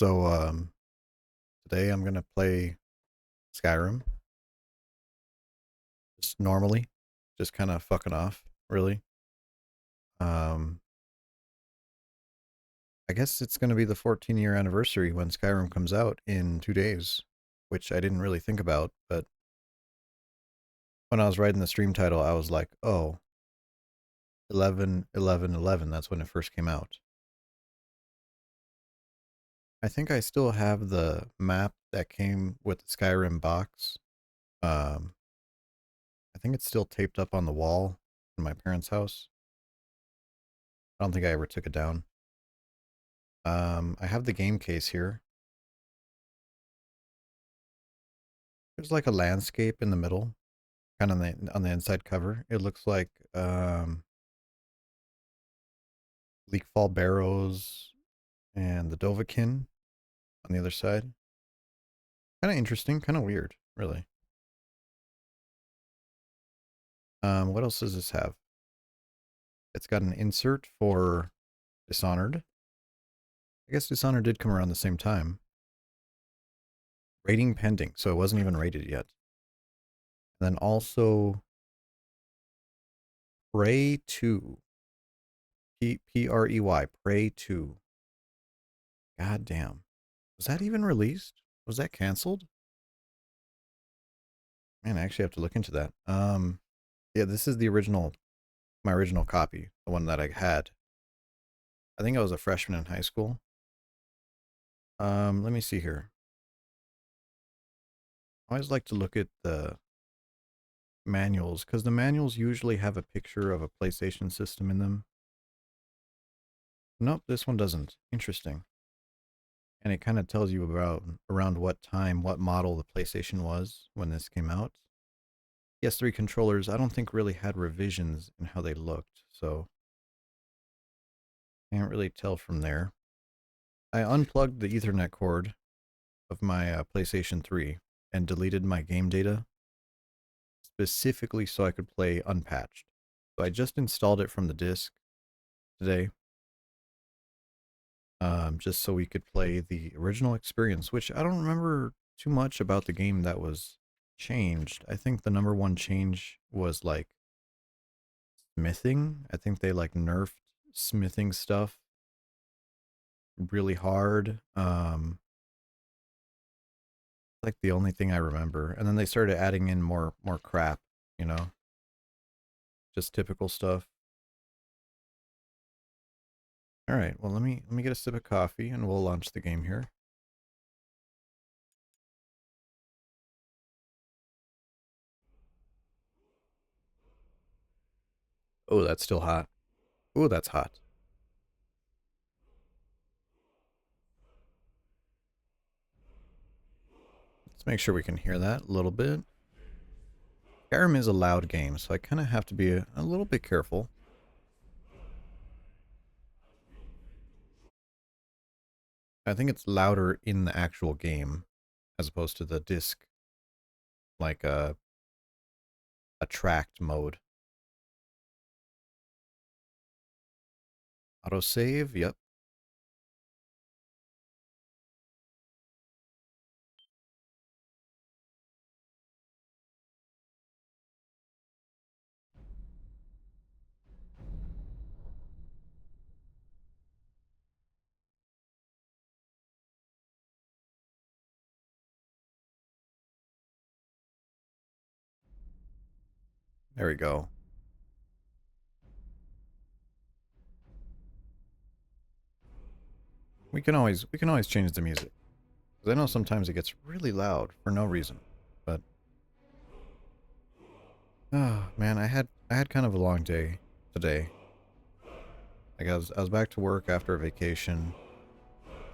So today I'm gonna play Skyrim just normally, just kind of fucking off, really. Um, I guess it's gonna be the 14-year anniversary when Skyrim comes out in 2 days, which I didn't really think about, but when I was writing the stream title, I was like, oh, 11, 11, 11. That's when it first came out. I think I still have the map that came with the Skyrim box. Um, I think it's still taped up on the wall in my parents' house. I don't think I ever took it down. I have the game case here. There's like a landscape in the middle, kind of on the inside cover. It looks like Leakfall Barrows and the Dovahkiin on the other side. Kind of interesting, kind of weird, really. What else does this have? It's got an insert for Dishonored. I guess Dishonored did come around the same time. Rating pending, so it wasn't even rated yet. And then also Prey 2. Prey, Prey 2. God damn. Was that even released? Was that canceled? Man, I actually have to look into that. Yeah, this is the original, my original copy, the one that I had. I think I was a freshman in high school. Let me see here. I always like to look at the manuals because the manuals usually have a picture of a PlayStation system in them. Nope, this one doesn't. Interesting. And it kind of tells you about around what time, what model the PlayStation was when this came out. PS3 controllers, I don't think really had revisions in how they looked, so can't really tell from there. I unplugged the Ethernet cord of my PlayStation 3 and deleted my game data specifically so I could play unpatched. So I just installed it from the disk today, just so we could play the original experience, which I don't remember too much about the game that was changed. I think the number one change was like smithing. I think they like nerfed smithing stuff really hard. Like the only thing I remember. And then they started adding in more crap, you know, just typical stuff. All right, well let me get a sip of coffee and we'll launch the game here. Oh, that's still hot. Oh, that's hot. Let's make sure we can hear that a little bit. Skyrim is a loud game, so I kind of have to be a little bit careful. I think it's louder in the actual game as opposed to the disc, like a tracked mode. Autosave, yep. There we go. We can always change the music. Because I know sometimes it gets really loud for no reason. But oh man, I had kind of a long day today. Like I was back to work after a vacation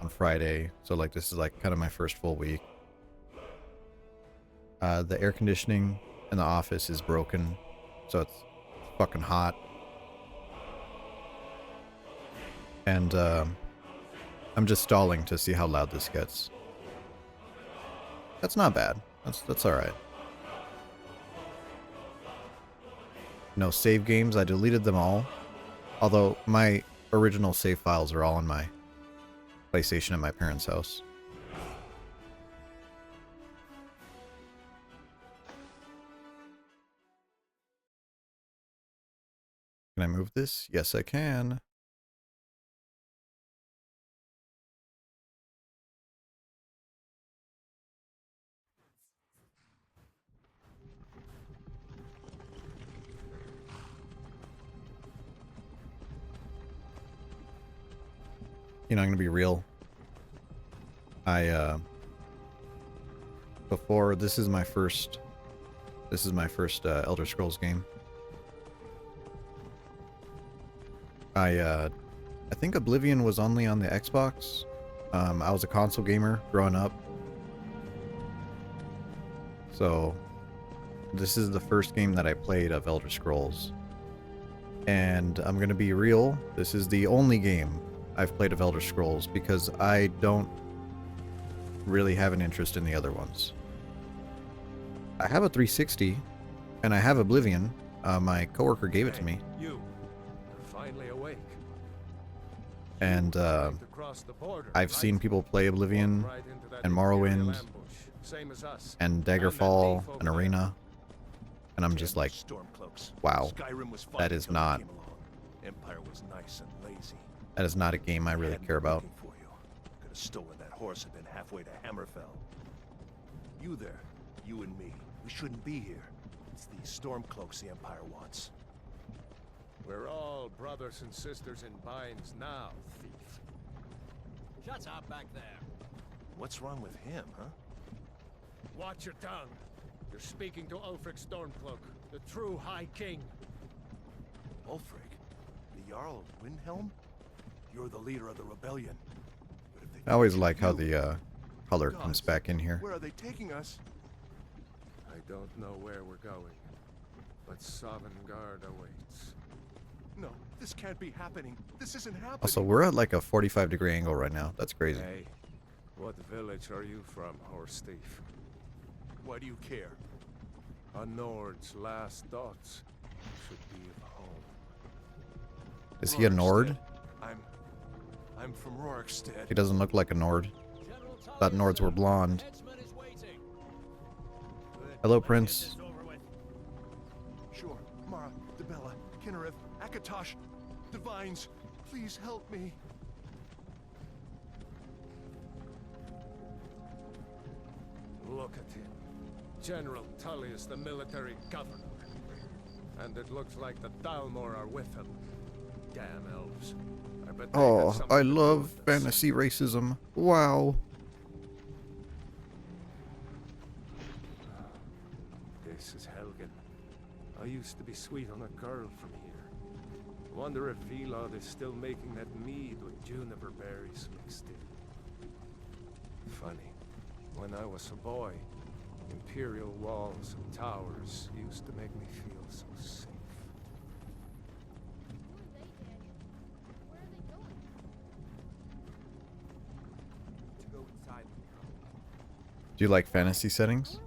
on Friday, so like this is like kind of my first full week. The air conditioning in the office is broken, so it's fucking hot, and I'm just stalling to see how loud this gets. That's not bad. That's all right. No save games. I deleted them all. Although my original save files are all in my PlayStation at my parents' house. Can I move this? Yes, I can. You know, I'm gonna be real. Before this is my first Elder Scrolls game. I think Oblivion was only on the Xbox. I was a console gamer growing up. So this is the first game that I played of Elder Scrolls. And I'm gonna be real, this is the only game I've played of Elder Scrolls because I don't really have an interest in the other ones. I have a 360 and I have Oblivion. My coworker gave it to me. You're finally awake. And I've seen people play Oblivion and Morrowind and Daggerfall and Arena, and I'm just like, wow, that is not that is not a game I really care about. Could have stolen that horse and been halfway to Hammerfell. You there, you and me, we shouldn't be here. It's these Stormcloaks the Empire wants. We're all brothers and sisters in binds now, thief. Shut up back there. What's wrong with him, huh? Watch your tongue. You're speaking to Ulfric Stormcloak, the true High King. Ulfric? The Jarl of Windhelm? You're the leader of the rebellion. But if they I always like how the color comes back in here. Where are they taking us? I don't know where we're going, but Sovngarde awaits. No, this can't be happening. This isn't happening. Also, we're at like a 45-degree angle right now. That's crazy. Hey, what village are you from, horse thief? Why do you care? A Nord's last thoughts should be of home. Is he a Nord? I'm from Rorikstead. He doesn't look like a Nord. Thought Nords were blonde. Hello, Prince. Sure, Mara, Debella, Kinnereth, Akatosh, Divines, please help me. Look at him. General Tullius, the military governor. And it looks like the Dalmor are with him. Damn elves. I bet they got Oh, something I to do love with this. fantasy racism. Wow. This is Helgen. I used to be sweet on a girl from here. Wonder if Vilod is still making that mead with juniper berries mixed in. Funny. When I was a boy, imperial walls and towers used to make me feel so safe. Do you like fantasy settings?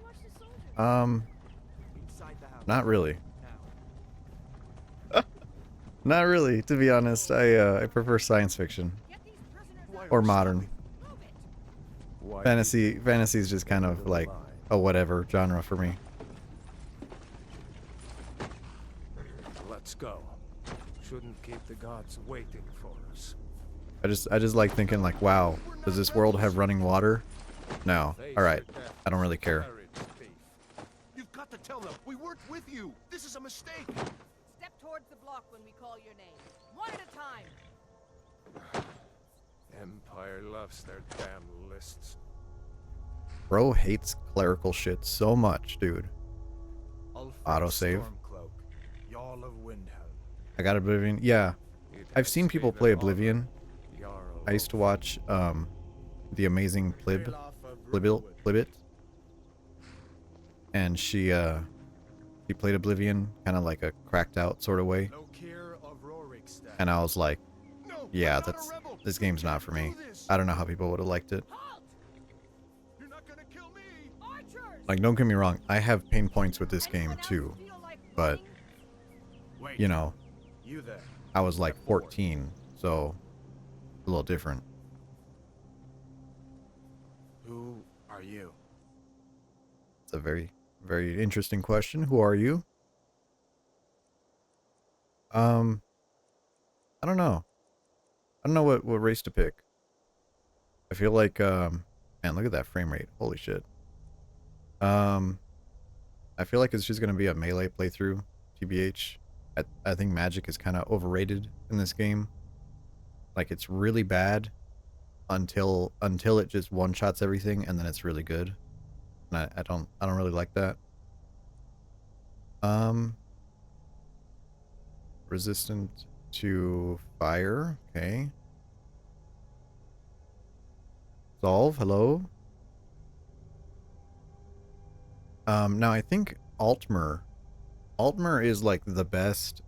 Not really. Not really, to be honest. I prefer science fiction or modern. Fantasy is just kind of like a whatever genre for me. Let's go. Shouldn't keep the gods waiting for us. I just like thinking like, wow, does this world have running water? No. All right. I don't really care. You've got to tell them we weren't with you. This is a mistake. Step towards the block when we call your name. One at a time. Empire loves their damn lists. Bro hates clerical shit so much, dude. Autosave. Stormcloak, Jarl of Windhelm. I got Oblivion. Yeah. I've seen people play Oblivion. I used to watch the amazing Plibbit. And she played Oblivion kind of like a cracked out sort of way. And I was like, yeah, this game's not for me. I don't know how people would have liked it. You're not gonna kill me. Like, don't get me wrong, I have pain points with this game too, but you know, You there. I was like 14, so a little different. Who are you? It's a very, very interesting question. Who are you? Um, I don't know. I don't know what race to pick. I feel like man, look at that frame rate. Holy shit. Um, I feel like it's just gonna be a melee playthrough, TBH. I think magic is kind of overrated in this game. Like it's really bad until it just one shots everything and then it's really good. And I don't really like that. Um, resistant to fire. Okay. Solve. Hello. Now I think Altmer is like the best.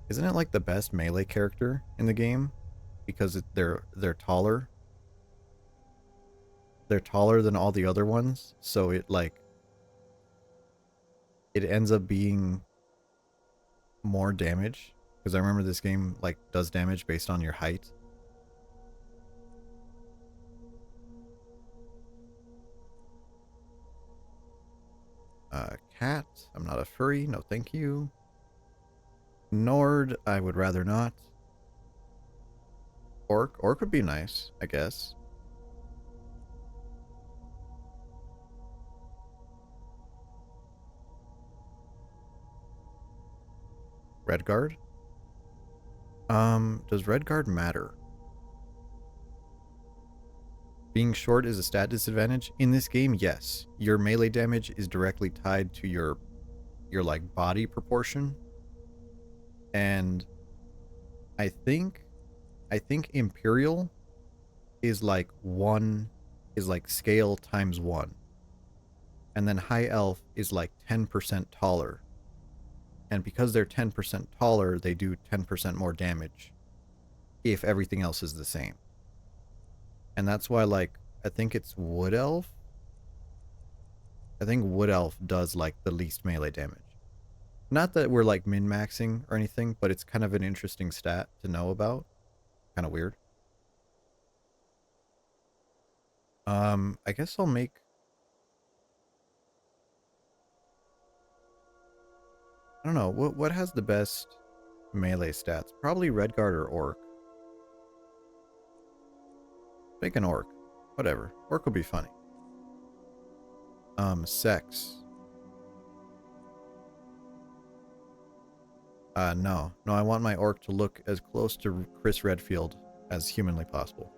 Isn't it like the best melee character in the game? Because they're taller. They're taller than all the other ones, so it ends up being more damage. Because I remember this game like does damage based on your height. Cat. I'm not a furry. No, thank you. Nord. I would rather not. Orc. Orc would be nice, I guess. Redguard. Does Redguard matter? Being short is a stat disadvantage in this game. Yes, your melee damage is directly tied to your like body proportion, and I think I think Imperial is like one is like scale times one, and then High Elf is like 10% taller, and because they're 10% taller, they do 10% more damage if everything else is the same, and that's why like I think it's Wood Elf. I think Wood Elf does like the least melee damage. Not that we're like min maxing or anything, but it's kind of an interesting stat to know about. Kind of weird. I guess I'll make. I don't know what has the best melee stats. Probably Redguard or Orc. Make an Orc. Whatever. Orc will be funny. Sex. No. No, I want my Orc to look as close to Chris Redfield as humanly possible.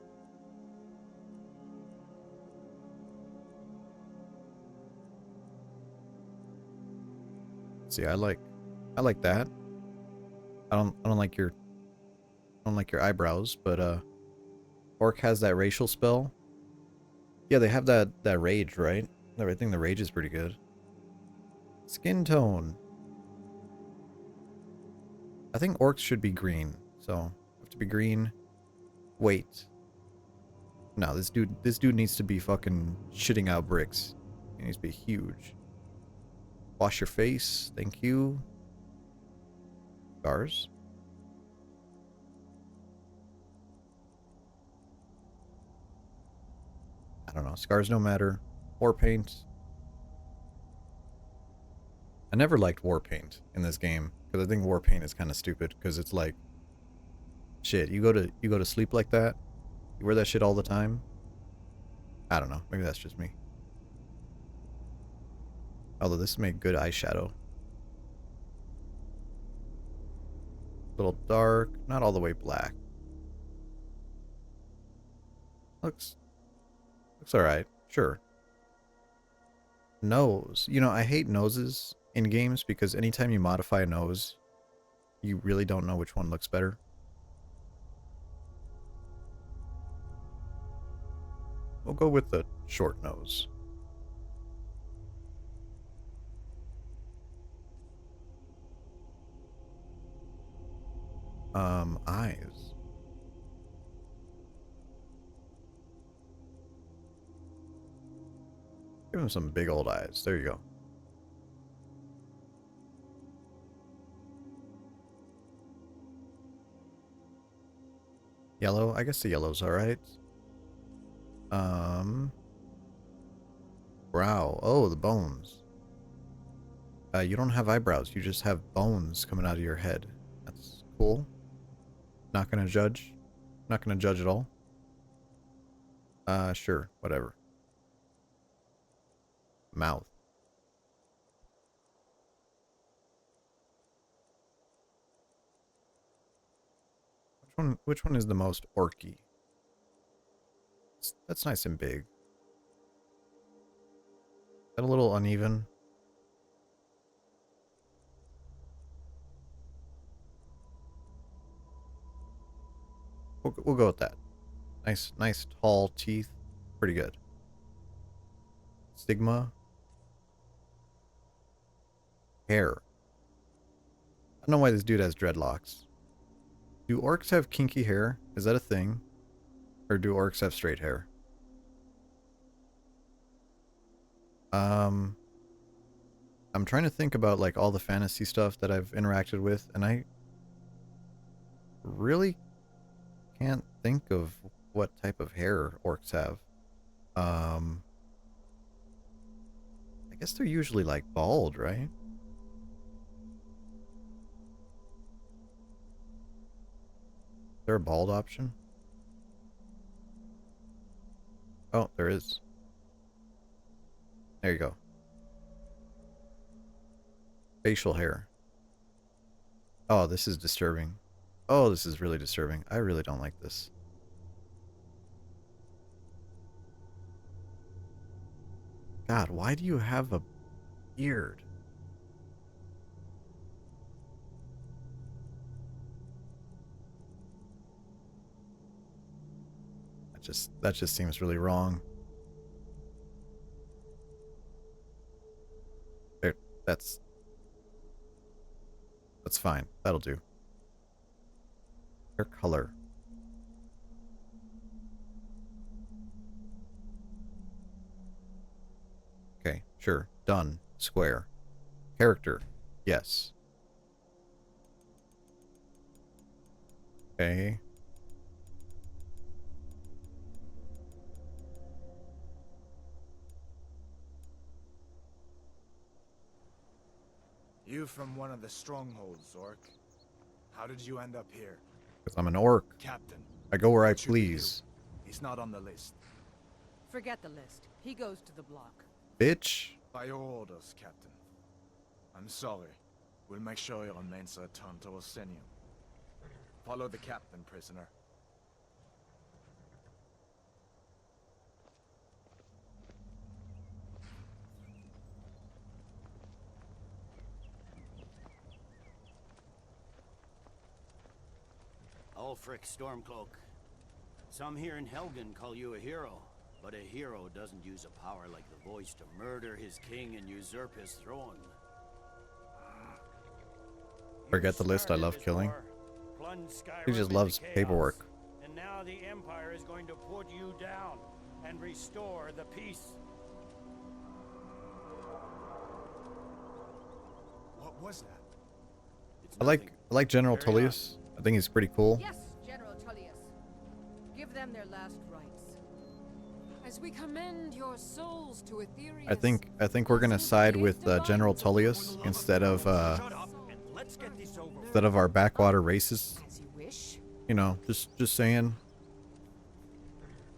See, I like that. I don't like your eyebrows, but Orc has that racial spell. Yeah, they have that rage, right? I think the rage is pretty good. Skin tone. I think orcs should be green, so have to be green. Wait. No, this dude needs to be fucking shitting out bricks. He needs to be huge. Wash your face, thank you. Scars. I don't know. Scars no matter. War paint. I never liked war paint in this game because I think war paint is kind of stupid because it's like shit. You go to sleep like that. You wear that shit all the time. I don't know. Maybe that's just me. Although this made good eyeshadow. Little dark, not all the way black. Looks all right. Sure. Nose. You know, I hate noses in games because anytime you modify a nose, you really don't know which one looks better. We'll go with the short nose. Eyes. Give him some big old eyes. There you go. Yellow. I guess the yellow's all right. Um, brow. Oh, the bones. You don't have eyebrows. You just have bones coming out of your head. That's cool. Not gonna judge. Not gonna judge at all. Sure. Whatever. Mouth. Which one is the most orky? That's nice and big. Is that a little uneven? We'll go with that. Nice tall teeth. Pretty good. Stigma. Hair. I don't know why this dude has dreadlocks. Do orcs have kinky hair? Is that a thing? Or do orcs have straight hair? I'm trying to think about like all the fantasy stuff that I've interacted with, and I really can't think of what type of hair orcs have. I guess they're usually like bald, right? Is there a bald option? Oh, there is. There you go. Facial hair. Oh, this is disturbing. Oh, this is really disturbing. I really don't like this. God, why do you have a beard? That just seems really wrong. There, that's fine. That'll do. Hair color. Okay, sure. Done. Square. Character. Yes. Okay. You from one of the strongholds, Orc. How did you end up here? Because I'm an orc. Captain. I go where I What should we do? please. He's not on the list. Forget the list. He goes to the block. Bitch. By your orders, Captain. I'm sorry. We'll make sure your remains return to Orsinium. Follow the captain, prisoner. Ulfric Stormcloak. Some here in Helgen call you a hero, but a hero doesn't use a power like the voice to murder his king and usurp his throne. Forget the list I love killing. He just loves paperwork. And now the Empire is going to put you down and restore the peace. What was that? It's I nothing. like General Carry on. Tullius. I think he's pretty cool. Yes, General Tullius. Give them their last rites. As we commend your souls to Aetherius, I think we're gonna side with General Tullius instead of Shut up and let's get this over with. instead of our backwater racists. as you wish. You know, just saying.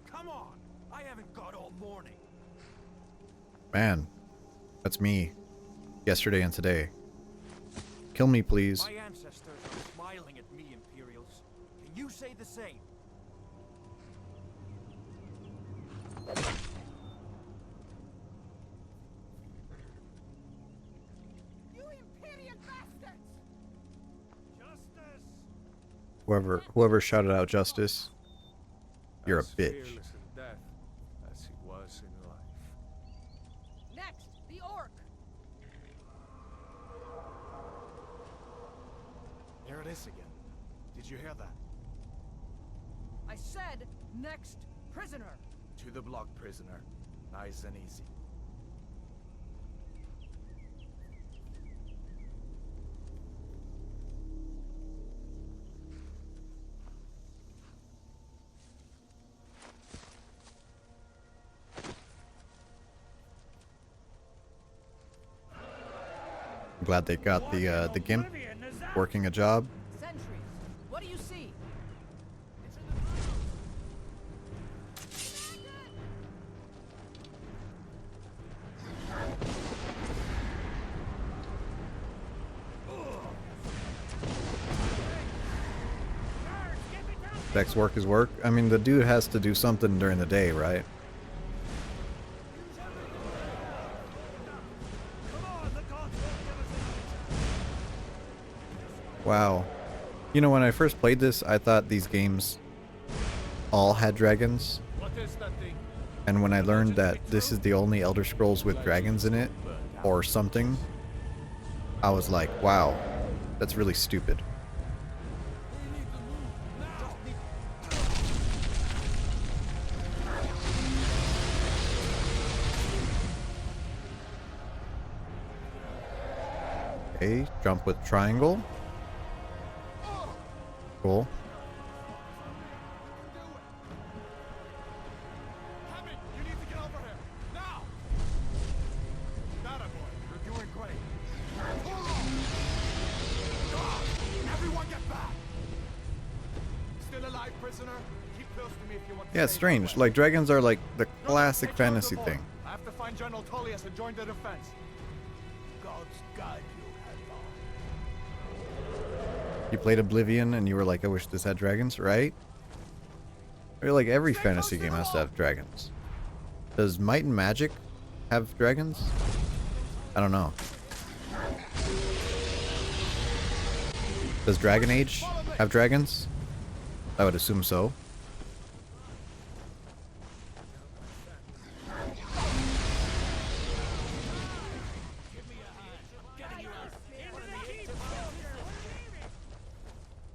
Come on! I haven't got all morning. Man, that's me. Yesterday and today. Kill me, please. My ancestors are smiling at me, Imperials. Can you say the same? You Imperial bastards! Justice! Whoever shouted out justice, you're a As bitch. fearless in death as he was in life. Next, the orc. There it is again. Did you hear that? I said next prisoner. To the block, prisoner. Nice and easy. I'm glad they got the GIMP working a job. Sentries, what do you see? Dex work is work. I mean, the dude has to do something during the day, right? Wow. You know, when I first played this, I thought these games all had dragons. What is that thing? And when I learned that this is the only Elder Scrolls with dragons in it, or something, I was like, wow, that's really stupid. Okay, jump with triangle. Cool. Hammy, you need to get over here now. That boy, you're doing great. Everyone get back. Still alive, prisoner? Keep close to me if you want to Yeah, it's stay strange. away. Like, dragons are like the No, classic take down the fantasy boy. thing. I have to find General Tullius and join the defense. God's guide you, Headlong. You played Oblivion and you were like, I wish this had dragons, right? I feel like every fantasy game has to have dragons. Does Might and Magic have dragons? I don't know. Does Dragon Age have dragons? I would assume so.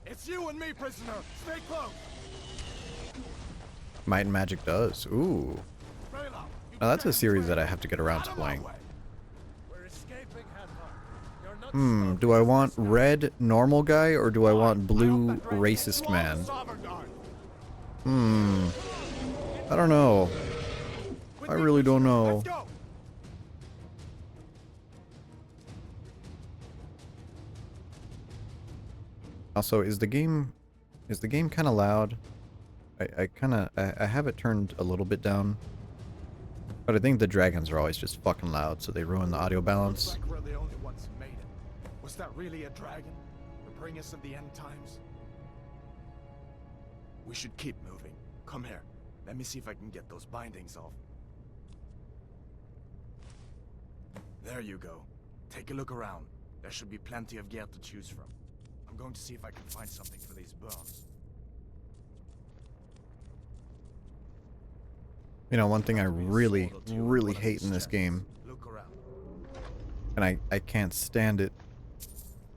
It's you and me, prisoner. Stay close. Might and Magic does. Ooh. Very loud. You Now that's a can't series stray. that I have to get around to Out of my playing. way. We're escaping, Headhunter. You're not Hmm, do I want red normal guy or do I want blue racist man? Hmm. I don't know. I really don't know. Let's go. Also, is the game kind of loud? I have it turned a little bit down. But I think the dragons are always just fucking loud, so they ruin the audio balance. Looks like we're the only ones who made it. Was that really a dragon? To bring us of the end times? We should keep moving. Come here. Let me see if I can get those bindings off. There you go. Take a look around. There should be plenty of gear to choose from. I'm going to see if I can find something for these burns. You know, one thing I really, really hate in this game, Look around. and I can't stand it,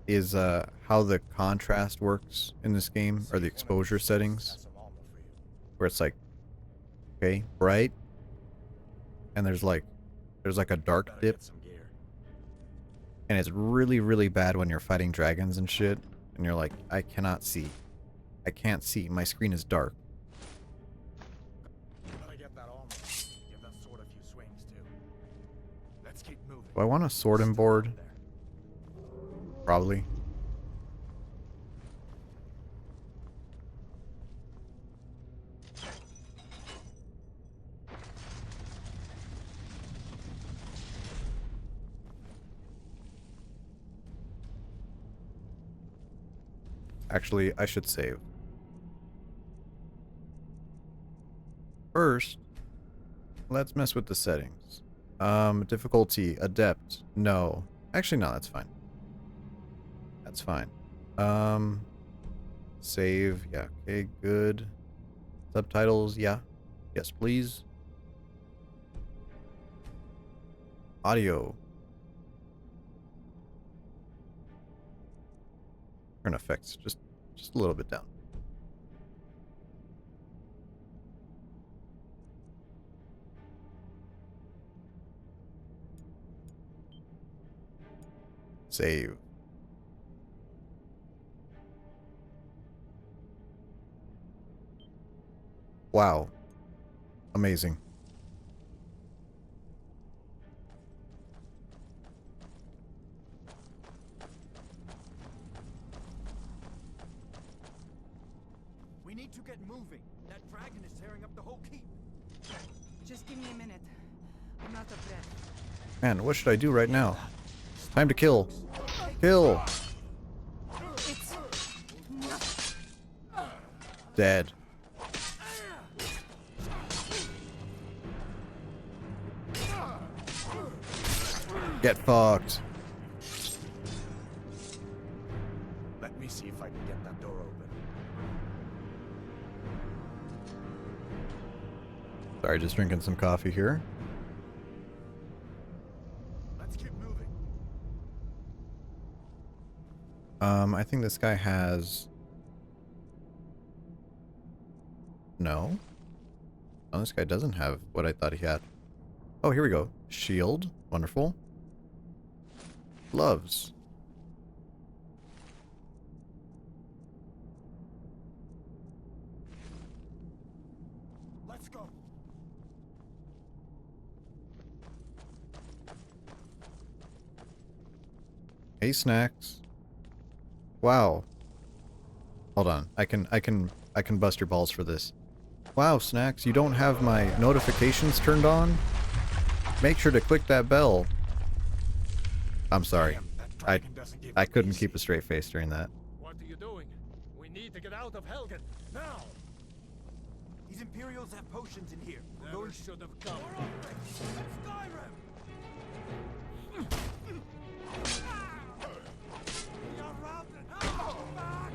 is how the contrast works in this game, or the exposure settings, where it's like, okay, bright, and there's like a dark Better dip, get some gear. and it's really, really bad when you're fighting dragons and shit, and you're like, I cannot see. I can't see. My screen is dark. Better get that armor. Give that sword a few swings too. Let's keep moving. Do I want a sword and board? There. Probably. Actually, I should save. First, let's mess with the settings. Difficulty, adept, no. Actually, no, that's fine. That's fine. Save, yeah, okay, good. Subtitles, yeah. Yes, please. Audio. Turn effects, just a little bit down. Save. Wow. Amazing. Just give me a minute. I'm out of breath. Man, what should I do right now? Time to kill. Kill. It's Dead. Get fucked. Let me see if I can get that door open. Sorry, just drinking some coffee here. Let's keep moving. I think this guy has... No. Oh, this guy doesn't have what I thought he had. Oh, here we go. Shield. Wonderful. Gloves. Let's go. Hey, snacks. Wow. Hold on. I can bust your balls for this. Wow, snacks, you don't have my notifications turned on? Make sure to click that bell. I'm sorry. Damn, that dragon doesn't give I up couldn't easy. keep a straight face during that. What are you doing? We need to get out of Helgen now. These Imperials have potions in here. We're Never going should have come. Skyrim! We are routed! Back!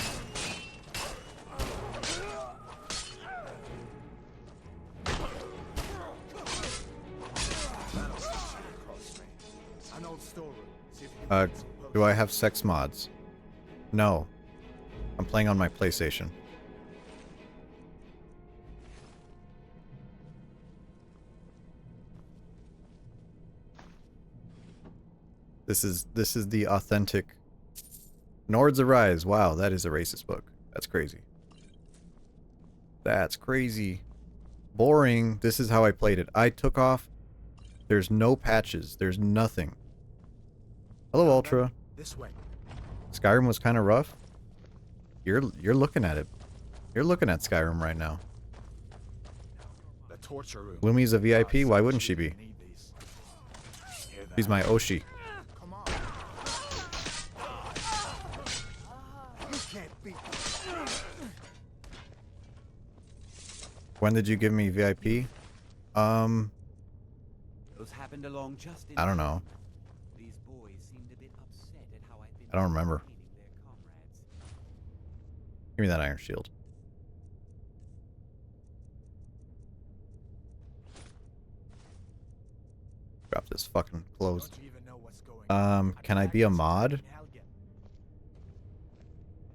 An old storeroom. See if you can Uh, get some do I potions. have sex mods? No. I'm playing on my PlayStation. This is the authentic Nords Arise. Wow, that is a racist book. That's crazy. That's crazy. Boring. This is how I played it. I took off. There's no patches. There's nothing. Hello, Ultra. This way. Skyrim was kind of rough. You're looking at it. You're looking at Skyrim right now. The torture room. Lumi's a VIP. God, Why some wouldn't she children be? need these. Hear that? She's my Oshi. Come on. You can't beat this. When did you give me VIP? Those happened along just in I don't know. These boys seemed a bit upset at how I've been I don't remember. entertaining their comrades. Give me that iron shield. Drop this fucking clothes. Don't you even know what's going on? Can I be a mod? A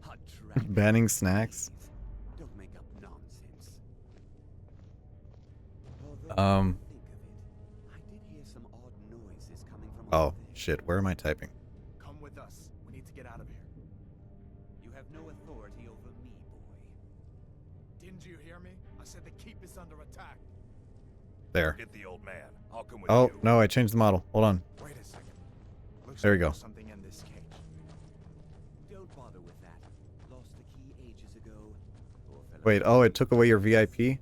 dragon, Banning snacks? please. Don't make up nonsense. Um, Although, think of it, I did hear some odd noises coming from Oh, over there. shit. Where am I typing? Come with us. We need to get out of here. You have no authority over me, boy. Didn't you hear me? I said the keep is under attack. There. Get the old man. I'll come with Oh, you. no, I changed the model. Hold on. Wait a second. Looks There like we go. there's something in this cage. Don't bother with that. Lost the key ages ago. Poor fellow. Wait, oh, it took away your VIP?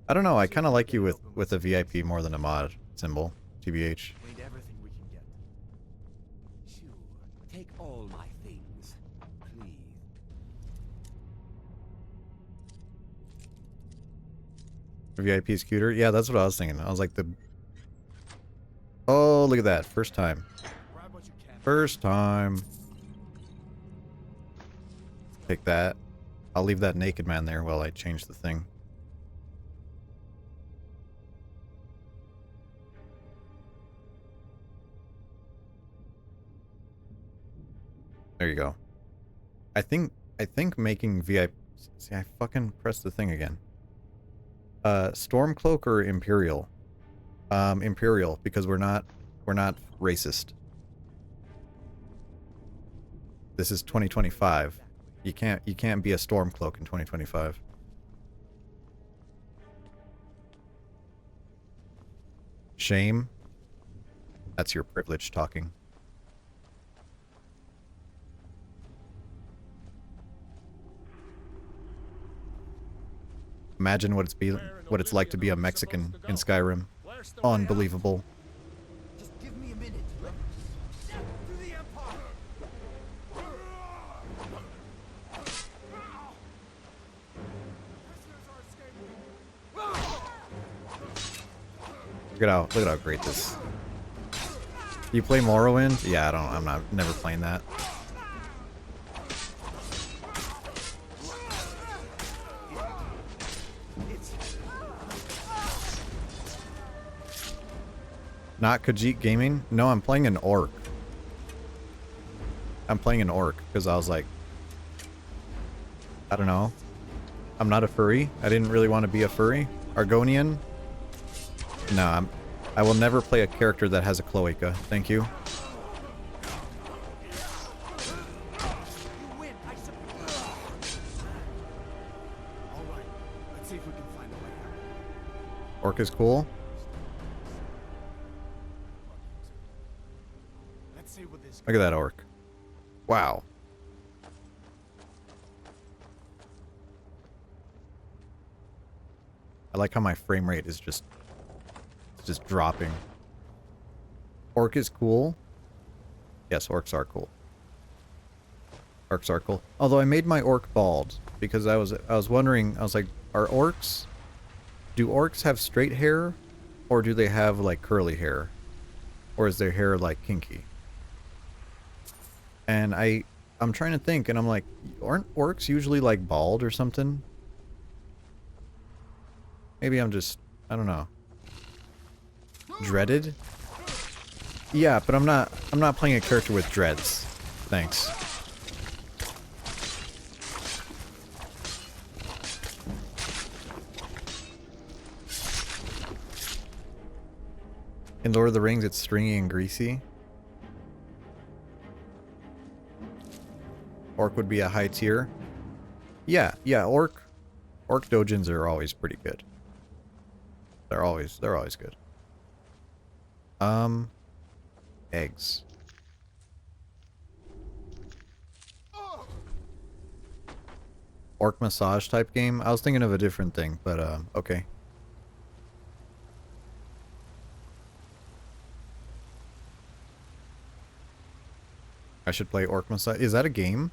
I don't know. I kind of like you with a VIP more than a mod symbol. TBH. We need everything we can get. Sure. Take all my things, please. VIP scooter? Yeah, that's what I was thinking. I was like the... Oh, look at that. First time. Grab what you can. First time. Take that. I'll leave that naked man there while I change the thing. There you go. I think making VIP... See, I fucking pressed the thing again. Stormcloak or Imperial? Imperial, because we're not racist. This is 2025. You can't be a Stormcloak in 2025. Shame. That's your privilege talking. Imagine what it's like to be a Mexican in Skyrim. Unbelievable. Just give me a minute. To the Empire! Look at how great this. You play Morrowind? Yeah, I'm never playing that. Not Khajiit Gaming? No, I'm playing an orc. I'm playing an orc because I was like, I don't know. I'm not a furry. I didn't really want to be a furry. Argonian? No, I will never play a character that has a cloaca. Thank you. Alright, let's see if we can find a way out. Orc is cool. Let's see what this Look at that orc. Wow. I like how my frame rate is just dropping. Orc is cool. Yes, orcs are cool. Orcs are cool. Although I made my orc bald because I was wondering, I was like, do orcs have straight hair or do they have like curly hair? Or is their hair like kinky? And I'm trying to think and I'm like, aren't orcs usually like bald or something? Maybe I'm just, I don't know. Dreaded? Yeah, but I'm not playing a character with dreads. Thanks. In Lord of the Rings, it's stringy and greasy. Orc would be a high tier. Yeah, orc dojins are always pretty good. They're always good. Eggs. Orc massage type game? I was thinking of a different thing, but okay. I should play orc massage. Is that a game?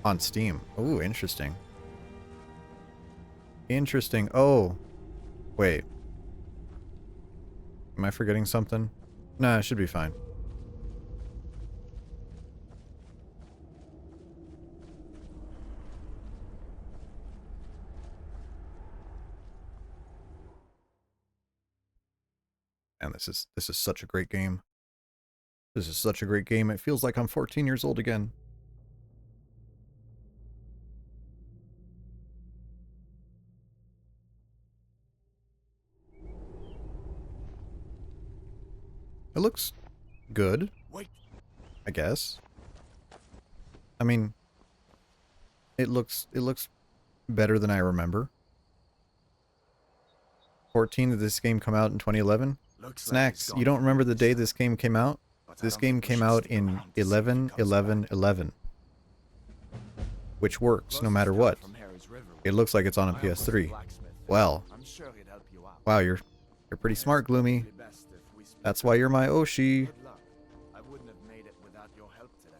On Steam. Ooh, interesting. Interesting. Oh. Wait. Am I forgetting something? Nah, it should be fine. And this is such a great game. This is such a great game. It feels like I'm 14 years old again. It looks good. Wait. I guess. I mean, it looks better than I remember. 14, did this game come out in 2011? Snacks, you don't remember the day this game came out? This game came out in 11/11/11. Which works no matter what. It looks like it's on a PS3. Well, wow, you're pretty smart, Gloomy. That's why you're my Oshi. Good luck. I wouldn't have made it without your help today.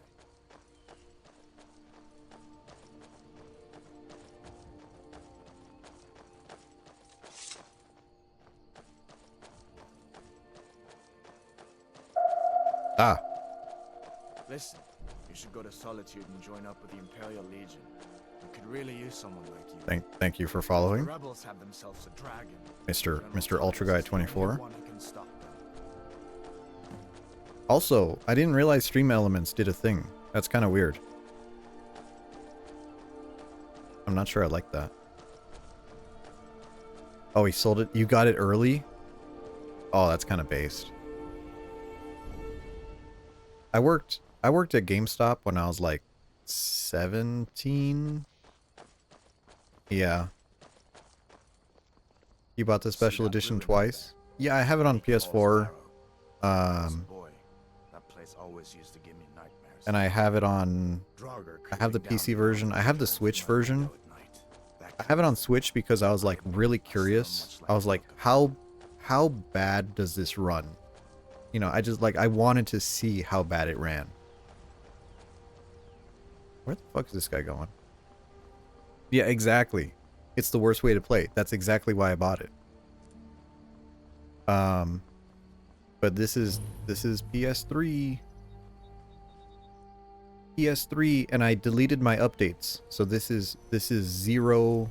Ah, Listen, you should go to Solitude and join up with the Imperial Legion. We could really use someone like you. thank you for The following, rebels have themselves a dragon. Mr. Ultra Guy 24. One who can stop them. Also, I didn't realize Stream Elements did a thing. That's kind of weird. I'm not sure I like that. Oh, he sold it. You got it early? Oh, that's kind of based. I worked at GameStop when I was like 17. Yeah. You bought the special edition twice? Yeah, I have it on PS4. Boy, that place always used to give me nightmares. And I have it on... I have the PC version. I have the Switch version. I have it on Switch because I was like really curious. I was like, how bad does this run? You know, I just like, I wanted to see how bad it ran. Where the fuck is this guy going? Yeah, exactly. It's the worst way to play. That's exactly why I bought it. But this is PS3. PS3, and I deleted my updates. So this is zero.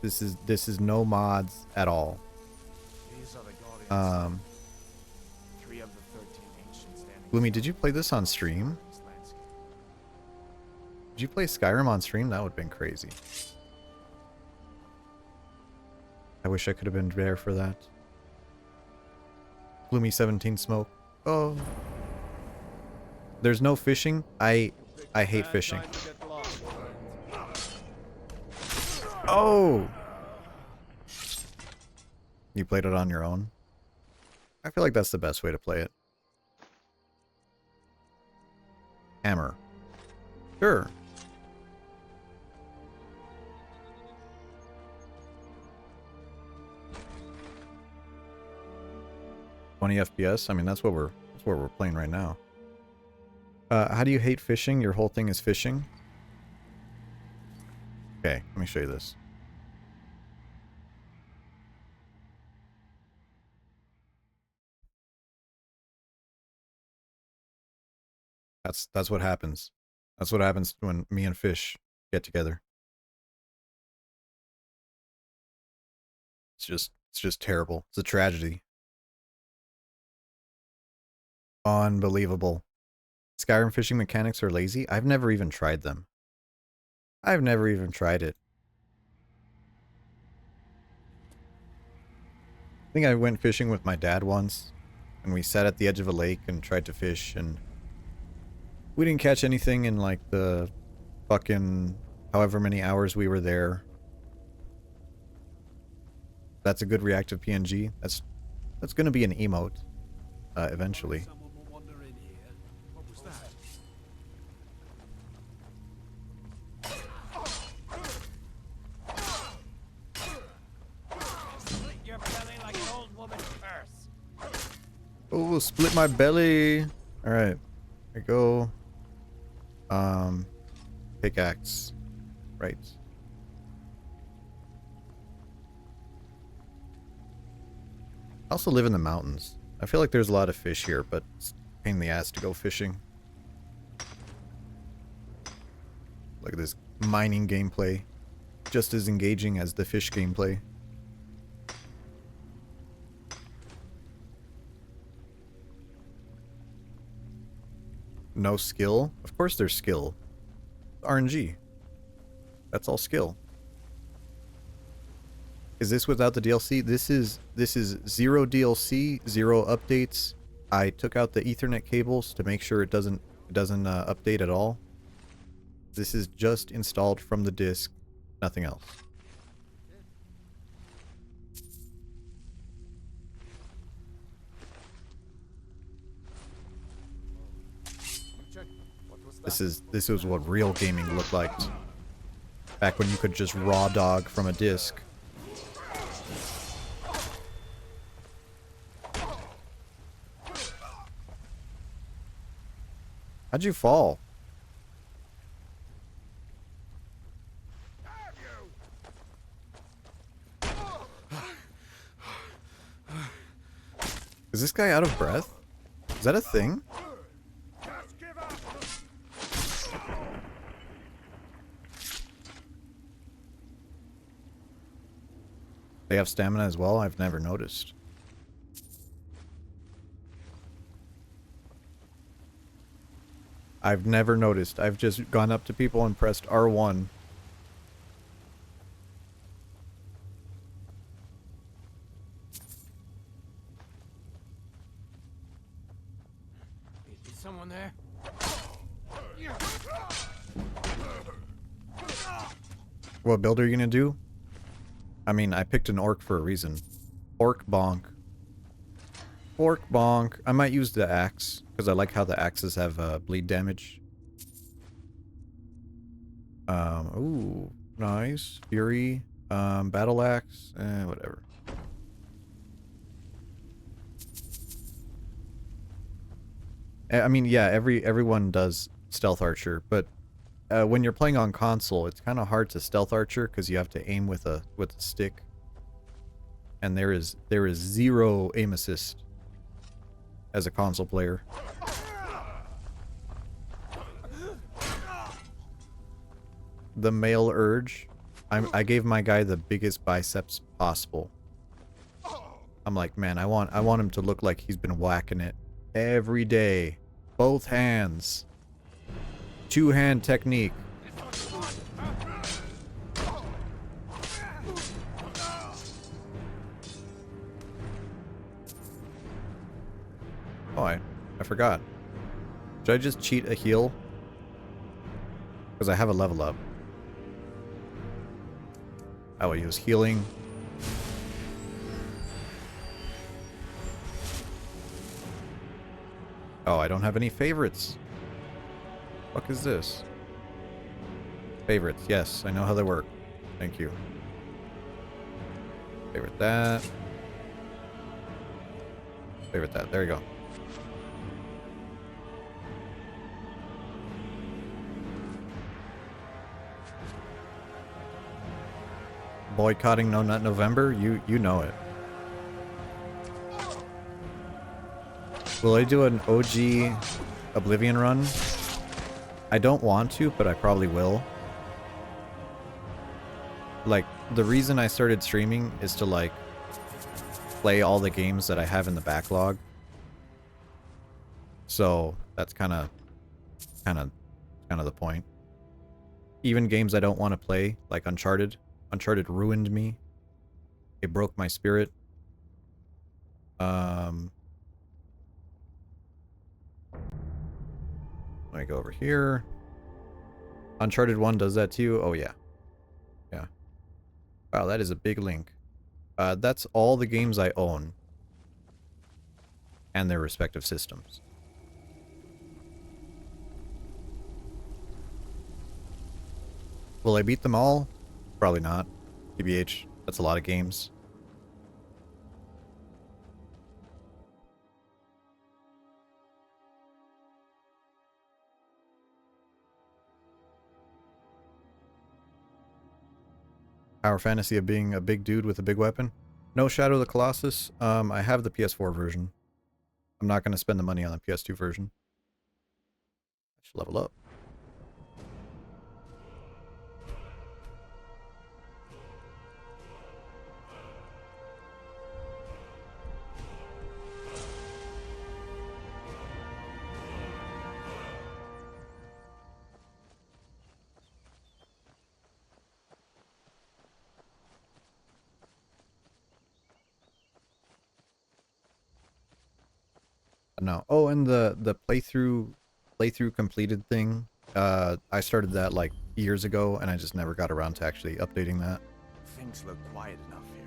This is no mods at all. These are the guardians. 3 of the 13 ancient standing. Gloomy, did you play this on stream? Did you play Skyrim on stream? That would have been crazy. I wish I could have been there for that. Gloomy 17 smoke. Oh. There's no fishing. I hate fishing. Oh! You played it on your own? I feel like that's the best way to play it. Hammer. Sure. FPS. I mean, that's what we're playing right now. How do you hate fishing? Your whole thing is fishing? Okay, let me show you this. That's what happens. That's what happens when me and fish get together. It's just terrible. It's a tragedy. Unbelievable. Skyrim fishing mechanics are lazy. I've never even tried them. I've never even tried it. I think I went fishing with my dad once, and we sat at the edge of a lake and tried to fish, and we didn't catch anything in like the fucking however many hours we were there. That's a good reactive PNG. That's gonna be an emote eventually. Oh, split my belly. Alright. Here we go. Pickaxe. Right. I also live in the mountains. I feel like there's a lot of fish here, but it's a pain in the ass to go fishing. Look at this mining gameplay. Just as engaging as the fish gameplay. No skill? Of course there's skill. RNG. That's all skill. Is this without the DLC? This is zero DLC, 0 updates. I took out the Ethernet cables to make sure it doesn't update at all. This is just installed from the disk, nothing else. This was what real gaming looked like. Back when you could just raw dog from a disc. How'd you fall? Is this guy out of breath? Is that a thing? They have stamina as well? I've never noticed. I've never noticed. I've just gone up to people and pressed R1. Is someone there? What build are you gonna do? I mean, I picked an orc for a reason. Orc bonk. Orc bonk. I might use the axe, because I like how the axes have bleed damage. Ooh, nice. Fury. Battle axe. Whatever. I mean, yeah, everyone does stealth archer, but when you're playing on console, it's kind of hard to stealth archer because you have to aim with a stick, and there is zero aim assist as a console player. The male urge. I gave my guy the biggest biceps possible. I'm like, man, I want him to look like he's been whacking it every day. Both hands. Two-hand technique. Oh, I forgot. Should I just cheat a heal? Because I have a level up. Oh, he was healing. Oh, I don't have any favorites. Fuck is this? Favorites, yes, I know how they work. Thank you. Favorite that. Favorite that. There you go. Boycotting No Nut November? You know it. Will I do an OG Oblivion run? I don't want to, but I probably will. Like, the reason I started streaming is to, like, play all the games that I have in the backlog. So, that's kind of the point. Even games I don't want to play, like Uncharted. Uncharted ruined me. It broke my spirit. Let me go over here. Uncharted 1 does that too? Oh, yeah. Yeah. Wow, that is a big link. That's all the games I own. And their respective systems. Will I beat them all? Probably not. TBH, that's a lot of games. Power fantasy of being a big dude with a big weapon. No Shadow of the Colossus. I have the PS4 version. I'm not going to spend the money on the PS2 version. I should level up. No. Oh, and the playthrough completed thing. I started that like years ago, and I just never got around to actually updating that. Things look quiet enough here.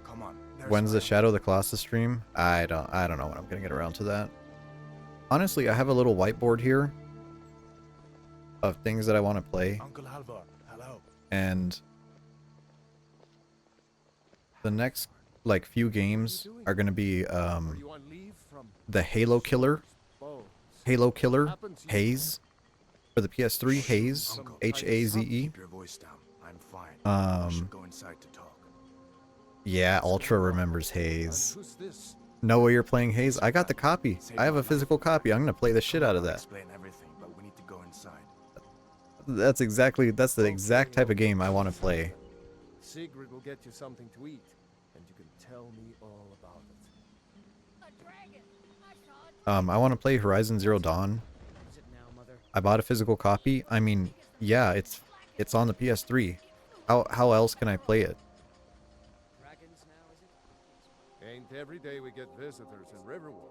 Come on. When's the Shadow of the Colossus stream? I don't know when I'm gonna get around to that. Honestly, I have a little whiteboard here of things that I want to play. Uncle Halvor, hello. And the next like few games are gonna be the Halo Killer Haze for the PS3. Haze, Haze. Keep your voice down. I'm fine. We should go inside to talk. Yeah, Ultra remembers Haze. No way you're playing Haze? I got the copy. I have a physical copy. I'm gonna play the shit out of that. Explain everything, but we need to go inside. That's the exact type of game I want to play. Sigrid will get you something to eat, and you can tell me all about it. I want to play Horizon Zero Dawn. I bought a physical copy. I mean, yeah, it's on the PS3. How else can I play it? Ain't every day we get visitors in Riverwood.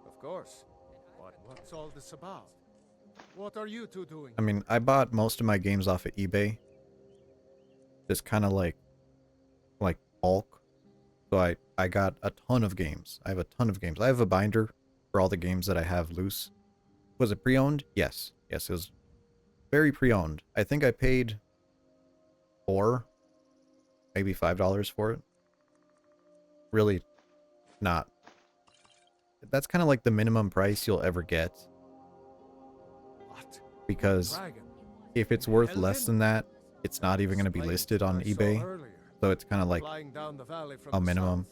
Of course. But what's all this about? What are you two doing? I mean, I bought most of my games off of eBay. just kind of like bulk. So I got a ton of games. I have a ton of games. I have a binder for all the games that I have loose. Was it pre-owned? Yes. Yes, it was very pre-owned. I think I paid $4, maybe $5 for it. Really not. That's kind of like the minimum price you'll ever get. What? Because Dragon? if it's worth less Helgen? than that, it's not even going to be Explain listed what on I saw eBay. earlier, So it's kind of like flying down the valley from a the minimum. south.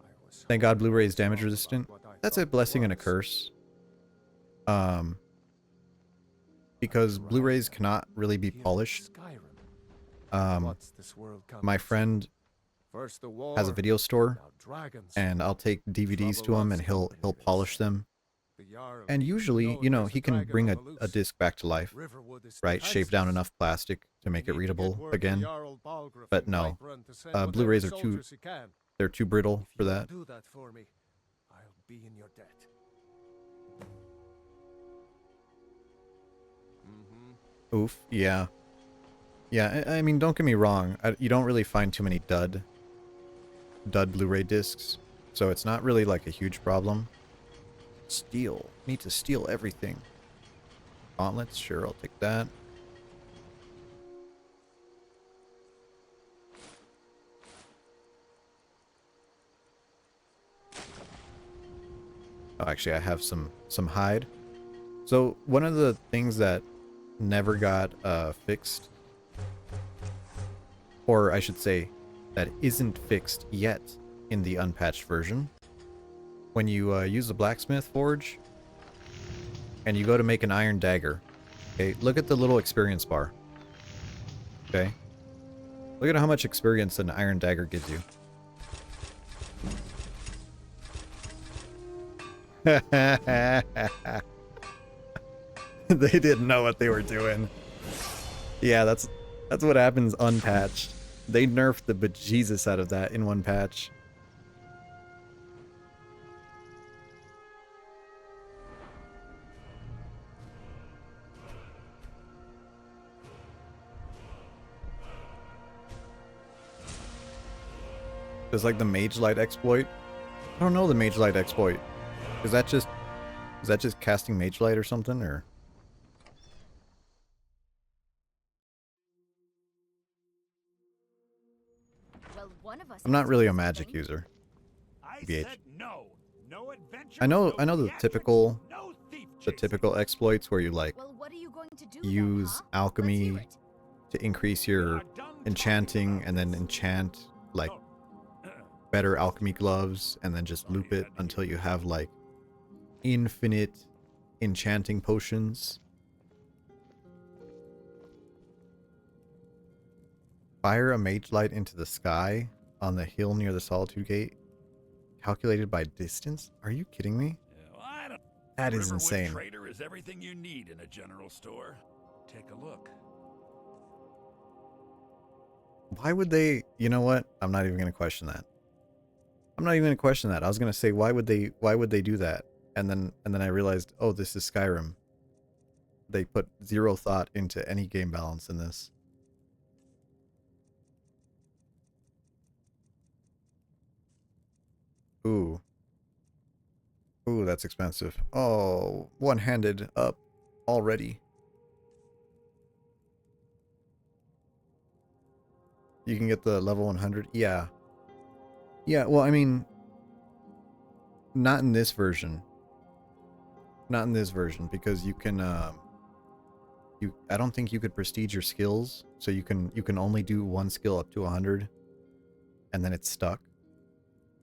I was Thank God hoping Blu-ray I is was wrong damage about resistant. what I That's a thought it blessing and a was. curse. Because Blu-rays Dragon. cannot really be Here in polished. Skyrim. What's this world My coming to? friend First the has a war, video store, now dragons. and I'll take DVDs to Trouble him loves and he'll company polish this. them. The Jarl And usually, knows there's he can dragon bring on a, the a loose. disc back to life, Riverwood is right? Shave down defenseless. enough plastic to make We it need to get readable word to again. Jarl Balgruuf But in no, Whiterun to send whatever Blu-rays are soldiers he can. they're too brittle If for you'll that. do that for me, I'll be in your debt. Oof, yeah. Yeah, I mean, don't get me wrong. You don't really find too many dud Blu-ray discs, so it's not really like a huge problem. Steal. Need to steal everything. Gauntlets, sure, I'll take that. Oh, actually, I have some hide. So one of the things that never got fixed, or I should say, that isn't fixed yet in the unpatched version, when you use the blacksmith forge and you go to make an iron dagger, okay, look at the little experience bar. Okay, look at how much experience an iron dagger gives you. They didn't know what they were doing. Yeah, that's what happens unpatched. They nerfed the bejesus out of that in one patch. There's like the Mage Light exploit. I don't know the Mage Light exploit. Is that just casting Mage Light or something, or? Well, one of us I'm has not to really do a magic something. user. I BH. said no. No adventure. I know no the theatrics, typical no thief chasing. exploits where you like Well, what are you going to do use then, huh? Let's hear alchemy it. to increase We your are done enchanting talking and then about this. enchant like Oh. better alchemy gloves and then just loop it until you have like infinite enchanting potions. Fire a mage light into the sky on the hill near the Solitude Gate. Calculated by distance? Are you kidding me? Well, I don't. That is Riverwood insane. Trader is everything you need in a general store. Take a look. Why would they? You know what? I'm not even going to question that. I'm not even going to question that. I was going to say why would they do that? And then I realized, oh, this is Skyrim. They put zero thought into any game balance in this. Ooh. Ooh, that's expensive. Oh, one-handed up already. You can get the level 100? Yeah. Yeah, well, I mean, not in this version. Not in this version, because you can, I don't think you could prestige your skills, so you can only do one skill up to 100, and then it's stuck.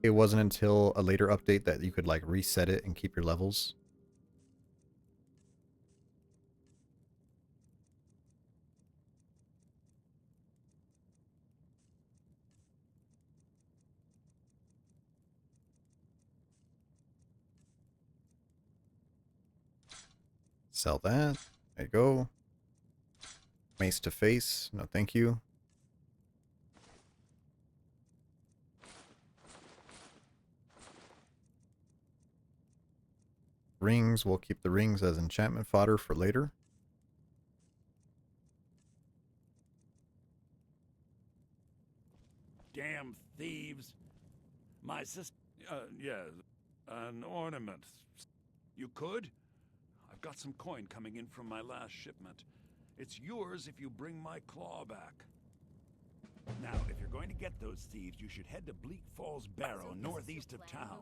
It wasn't until a later update that you could, like, reset it and keep your levels. Sell that. There you go. Mace to face. No, thank you. Rings. We'll keep the rings as enchantment fodder for later. damn thieves. My sister... yes. An ornament. You could? I've got some coin coming in from my last shipment. It's yours if you bring my claw back. Now, if you're going to get those thieves, you should head to Bleak Falls Barrow, northeast of town.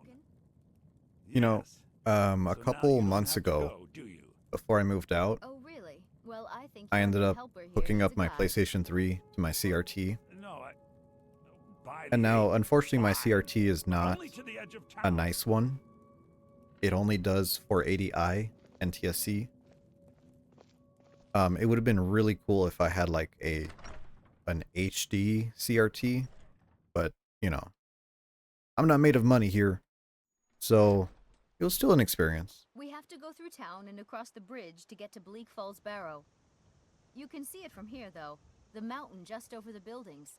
You know, Yes. a So now couple you don't months have to ago, go, do you? before I moved out, Oh, really? Well, I think I you're ended a up helper here. hooking He's up a my guy. PlayStation 3 to my CRT. No, by And the now, eight, unfortunately, my fine. CRT is not Only to the edge of a town. nice one. It only does 480i NTSC. It would have been really cool if I had like an HD CRT, but you know, I'm not made of money here, so it was still an experience. We have to go through town and across the bridge to get to Bleak Falls Barrow. You can see it from here, though. The mountain just over the buildings.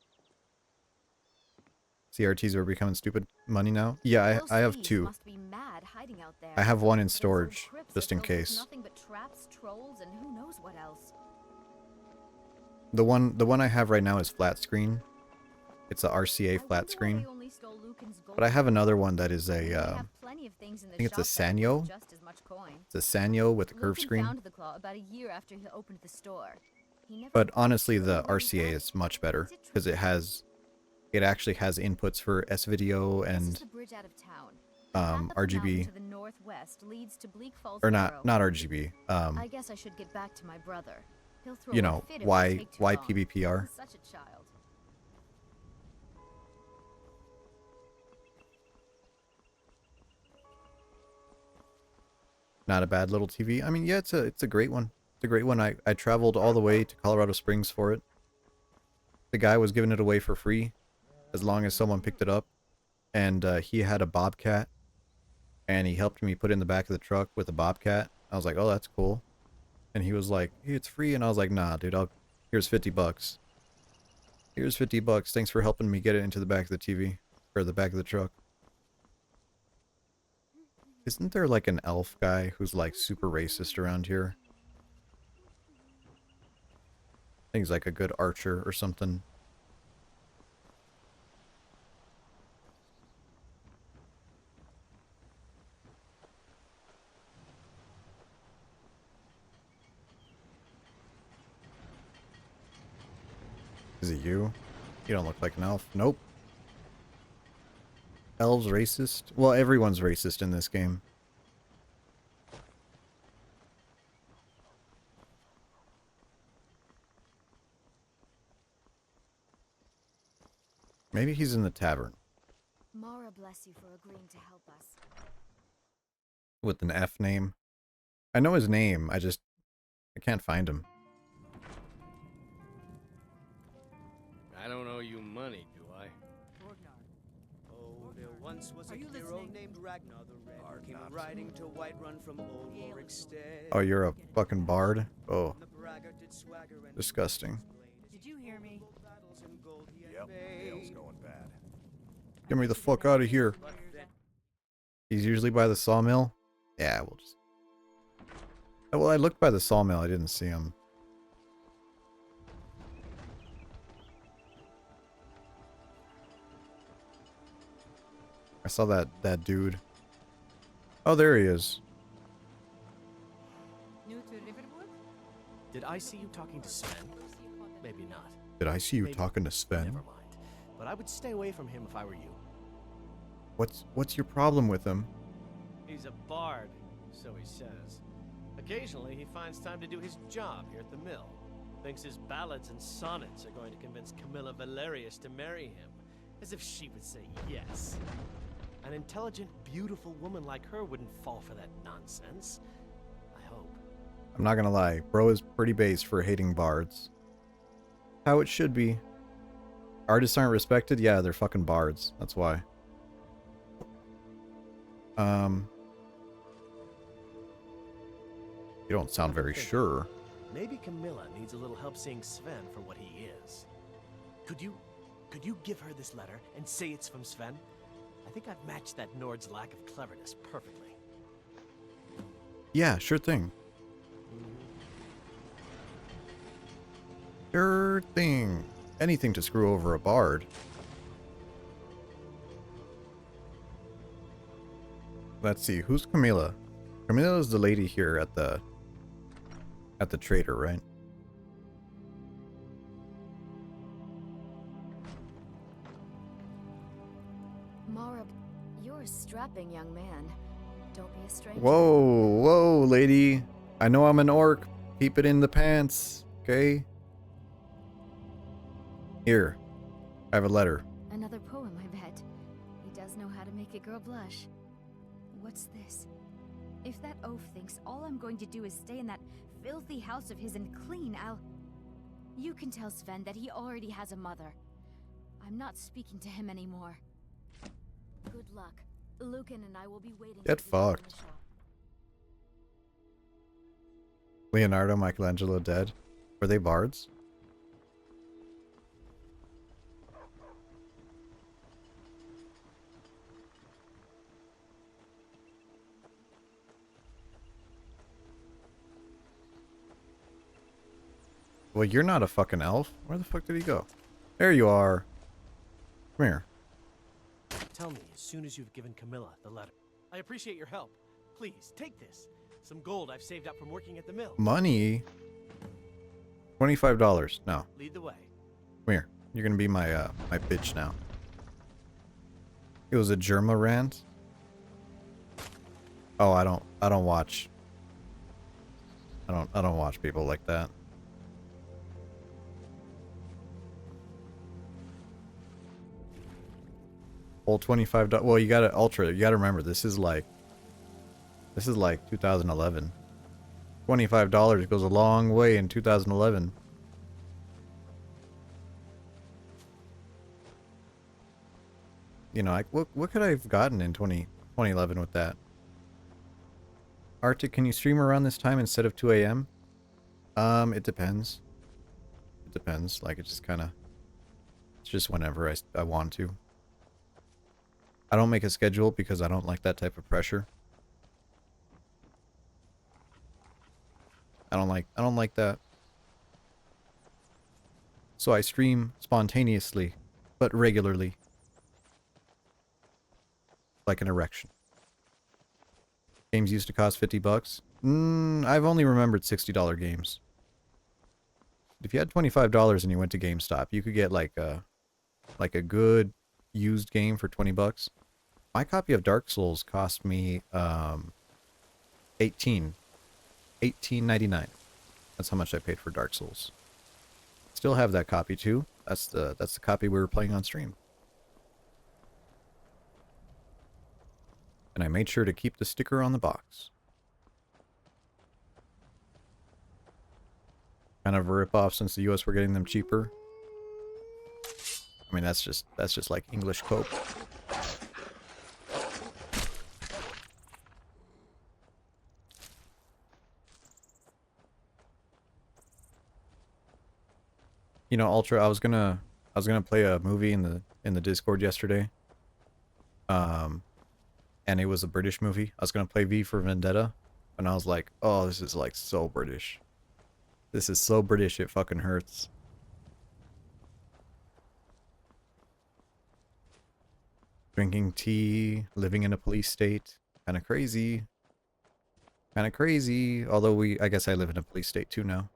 CRTs are becoming stupid money now. Yeah, Those I have thieves two. must be mad hiding out there. I have one in Those old storage, crypts just are in filled with case. Nothing but traps, trolls, and who knows what else. The one I have right now is flat screen. It's a RCA flat screen. But I have another one that is a, I think it's a Sanyo. It's a Sanyo with a curved screen. Found the claw about a year after he opened the store. He never But quite honestly, sure the where he RCA got is it. much better Is it because it actually has inputs for S-video This is and the bridge out of town. The path up the mountain RGB, to the northwest leads to Bleak Falls or Barrow. not RGB. I guess I should get back to my brother. He'll throw You a know, fit if why I take too why long. PBPR? He's such a child. Not a bad little TV. I mean, yeah, it's a great one. It's a great one. I traveled all the way to Colorado Springs for it. The guy was giving it away for free as long as someone picked it up. And he had a Bobcat, and he helped me put it in the back of the truck with a Bobcat. I was like, oh, that's cool. And he was like, hey, it's free. And I was like, nah, dude, here's 50 bucks. Here's 50 bucks. Thanks for helping me get it into the back of the TV, or the back of the truck. Isn't there like an elf guy who's like super racist around here? I think he's like a good archer or something. Is it you? You don't look like an elf. Nope. Elves racist? Well, everyone's racist in this game. Maybe he's in the tavern. Mara bless you for agreeing to help us. With an F name. I know his name, I can't find him. I don't owe you money, do I? Oh, there once was a Are you hero listening? named Ragnar the Red, came riding to Whiterun from old Warwickstead. Oh, you're a fucking bard? Oh, The braggart did swagger and disgusting. Did you hear me? battles in gold he had Yep, made. Dale's going bad. Get me the fuck out of here. But then He's usually by the sawmill? Yeah, we'll just... Oh, well, I looked by the sawmill, I didn't see him. I saw that dude. Oh, there he is. New to Riverwood? Did I see you talking to Sven? Maybe not. Did I see you Maybe. talking to Sven? Never mind. But I would stay away from him if I were you. What's your problem with him? He's a bard, so he says. Occasionally, he finds time to do his job here at the mill. Thinks his ballads and sonnets are going to convince Camilla Valerius to marry him. As if she would say yes. An intelligent, beautiful woman like her wouldn't fall for that nonsense. I hope. I'm not gonna lie, bro is pretty base for hating bards. How it should be. Artists aren't respected? Yeah, they're fucking bards. That's why. You don't sound very sure. Maybe Camilla needs a little help seeing Sven for what he is. Could you give her this letter and say it's from Sven? I think I've matched that Nord's lack of cleverness perfectly. Yeah, sure thing. Sure thing. Anything to screw over a bard. Let's see, who's Camila? Camila is the lady here at the trader, right? Mara, you're a strapping young man. Don't be a stranger. Whoa, whoa, lady. I know I'm an orc. Keep it in the pants, okay? Here, I have a letter. Another poem, I bet. He does know how to make a girl blush. What's this? If that oaf thinks all I'm going to do is stay in that filthy house of his and clean, You can tell Sven that he already has a mother. I'm not speaking to him anymore. Good luck. Lucan and I will be waiting. Get fucked. Leonardo, Michelangelo dead. Were they bards? Well, you're not a fucking elf. Where the fuck did he go? There you are. Come here. Tell me as soon as you've given Camilla the letter. I appreciate your help. Please, take this. Some gold I've saved up from working at the mill. Money? $25. No. Lead the way. Come here. You're gonna be my my bitch now. It was a Germa rant. Oh, I don't watch. I don't watch people like that. Whole $25. Well, you gotta ultra. You gotta remember this is like 2011. $25 goes a long way in 2011. You know, what could I have gotten in 2011 with that? Arctic, can you stream around this time instead of 2 a.m.? It depends. It depends. Like, it's just whenever I want to. I don't make a schedule because I don't like that type of pressure. I don't like that. So I stream spontaneously, but regularly. Like an erection. Games used to cost $50. I've only remembered $60 games. If you had $25 and you went to GameStop, you could get like a good used game for $20. My copy of Dark Souls cost me $18.99. That's how much I paid for Dark Souls. Still have that copy too. That's the copy we were playing on stream. And I made sure to keep the sticker on the box. Kind of a rip-off since the US were getting them cheaper. I mean, that's just like English cope. You know, Ultra, I was gonna play a movie in the Discord yesterday. And it was a British movie. I was gonna play V for Vendetta, and I was like, oh, this is like so British. This is so British, it fucking hurts. Drinking tea, living in a police state, kind of crazy. Kind of crazy, although I guess I live in a police state too now.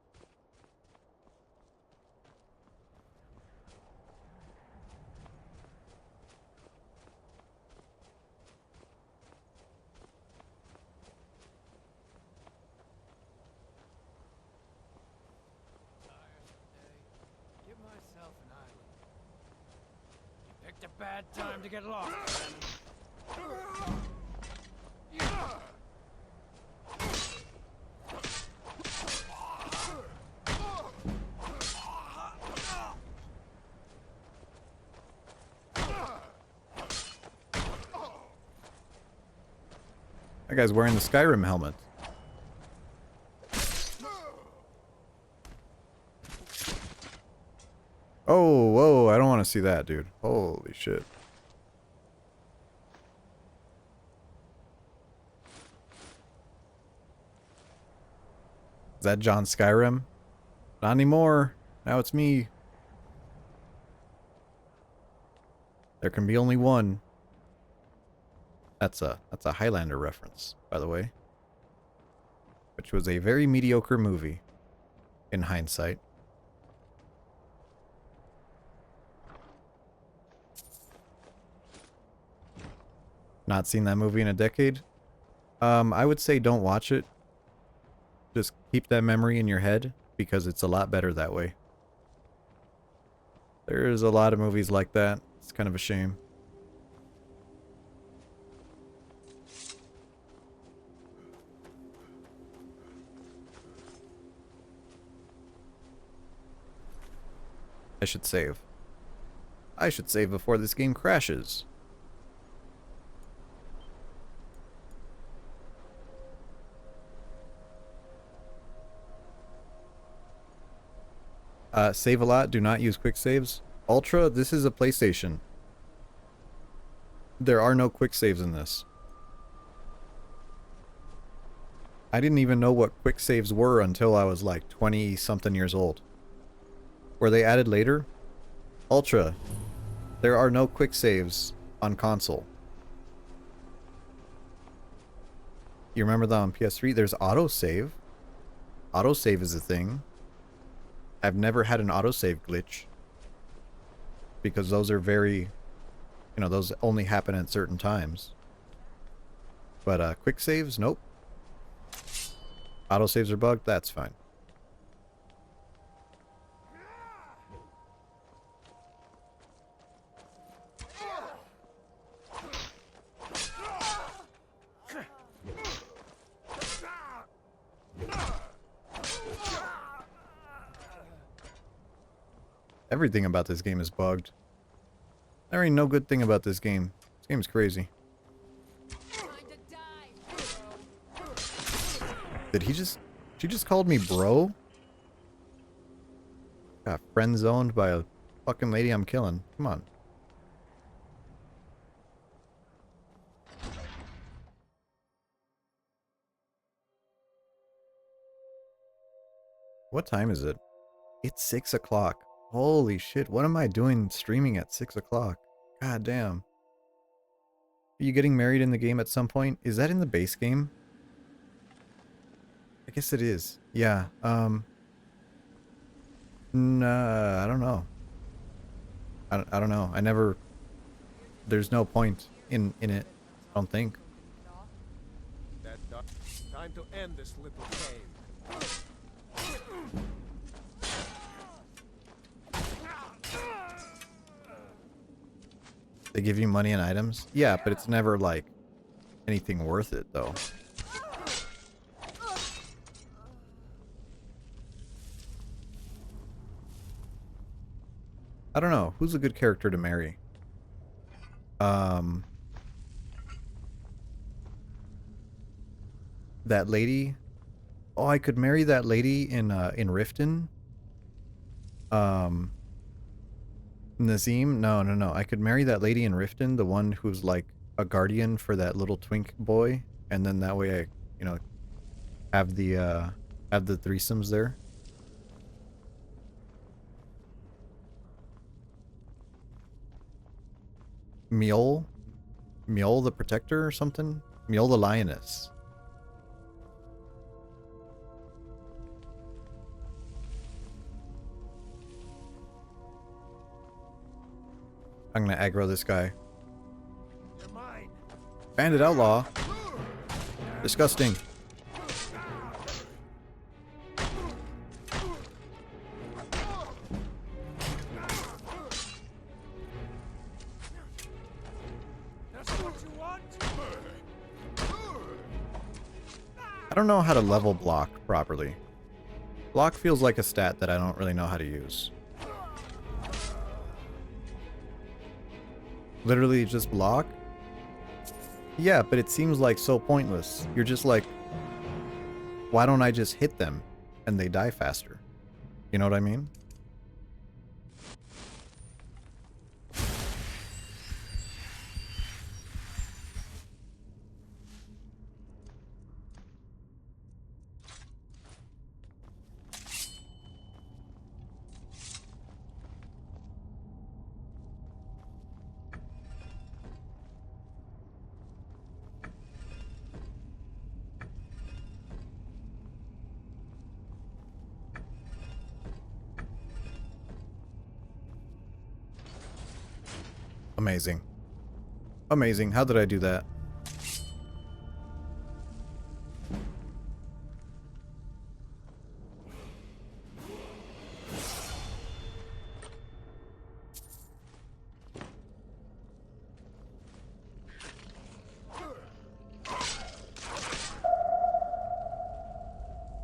Bad time to get lost. That guy's wearing the Skyrim helmet. Oh, whoa, I don't want to see that, dude. Holy shit. Is that John Skyrim? Not anymore. Now it's me. There can be only one. That's a Highlander reference, by the way. Which was a very mediocre movie, in hindsight. Not seen that movie in a decade? I would say don't watch it. Just keep that memory in your head, because it's a lot better that way. There's a lot of movies like that. It's kind of a shame. I should save. I should save before this game crashes. Save a lot. Do not use quick saves. Ultra, this is a PlayStation. There are no quick saves in this. I didn't even know what quick saves were until I was like 20 something years old. Were they added later? Ultra, there are no quick saves on console. You remember that on PS3? There's autosave. Autosave is a thing. I've never had an autosave glitch. Because those are very... You know, those only happen at certain times. But quick saves? Nope. Autosaves are bugged? That's fine. Everything about this game is bugged. There ain't no good thing about this game. This game's crazy. Did he just... She just called me bro? Got friend zoned by a fucking lady I'm killing. Come on. What time is it? It's 6 o'clock. Holy shit, what am I doing streaming at 6 o'clock? God damn. Are you getting married in the game at some point? Is that in the base game? I guess it is. Yeah, nah, I don't know. I don't know. I never... There's no point in it, I don't think. Time to end this little game. They give you money and items? Yeah, but it's never, like, anything worth it, though. I don't know. Who's a good character to marry? That lady? Oh, I could marry that lady in Riften? Nazim? No, no, no. I could marry that lady in Riften, the one who's like a guardian for that little twink boy, and then that way I, you know, have the threesomes there. Mjol? Mjol the Protector or something? Mjol the Lioness. I'm gonna aggro this guy. You're mine. Bandit Outlaw. Disgusting. That's what you want? I don't know how to level block properly. Block feels like a stat that I don't really know how to use. Literally just block? Yeah, but it seems like so pointless. You're just like, why don't I just hit them and they die faster? You know what I mean? Amazing. Amazing. How did I do that?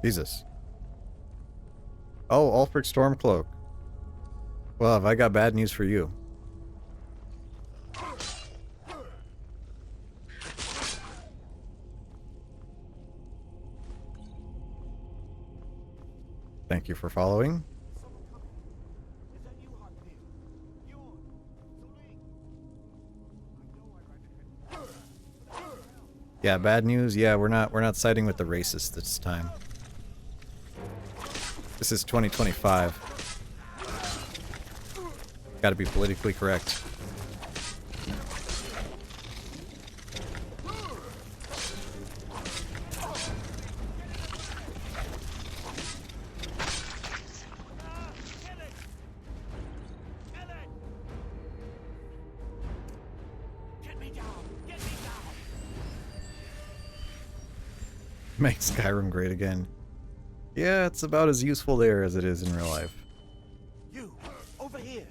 Jesus. Oh, Ulfric Stormcloak. Well, have I got bad news for you? Thank you for following. Yeah, bad news. Yeah, we're not siding with the racists this time. This is 2025. Gotta be politically correct. Make Skyrim great again. Yeah, it's about as useful there as it is in real life. You, over here.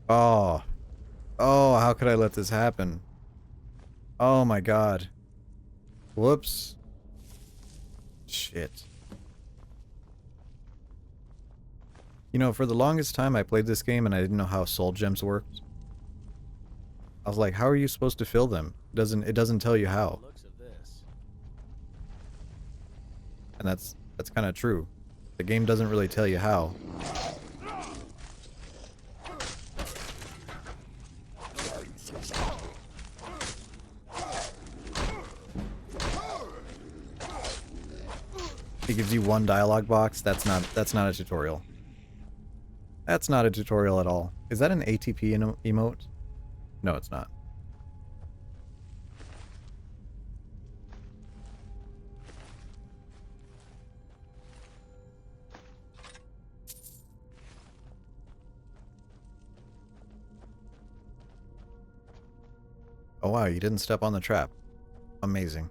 Oh. Oh, how could I let this happen? Oh my god. Whoops. Shit. You know, for the longest time I played this game and I didn't know how soul gems worked. I was like, how are you supposed to fill them? It doesn't tell you how. And that's kind of true. The game doesn't really tell you how. It gives you one dialogue box. That's not a tutorial. That's not a tutorial at all. Is that an ATP emote? No, it's not. Oh wow, you didn't step on the trap. Amazing.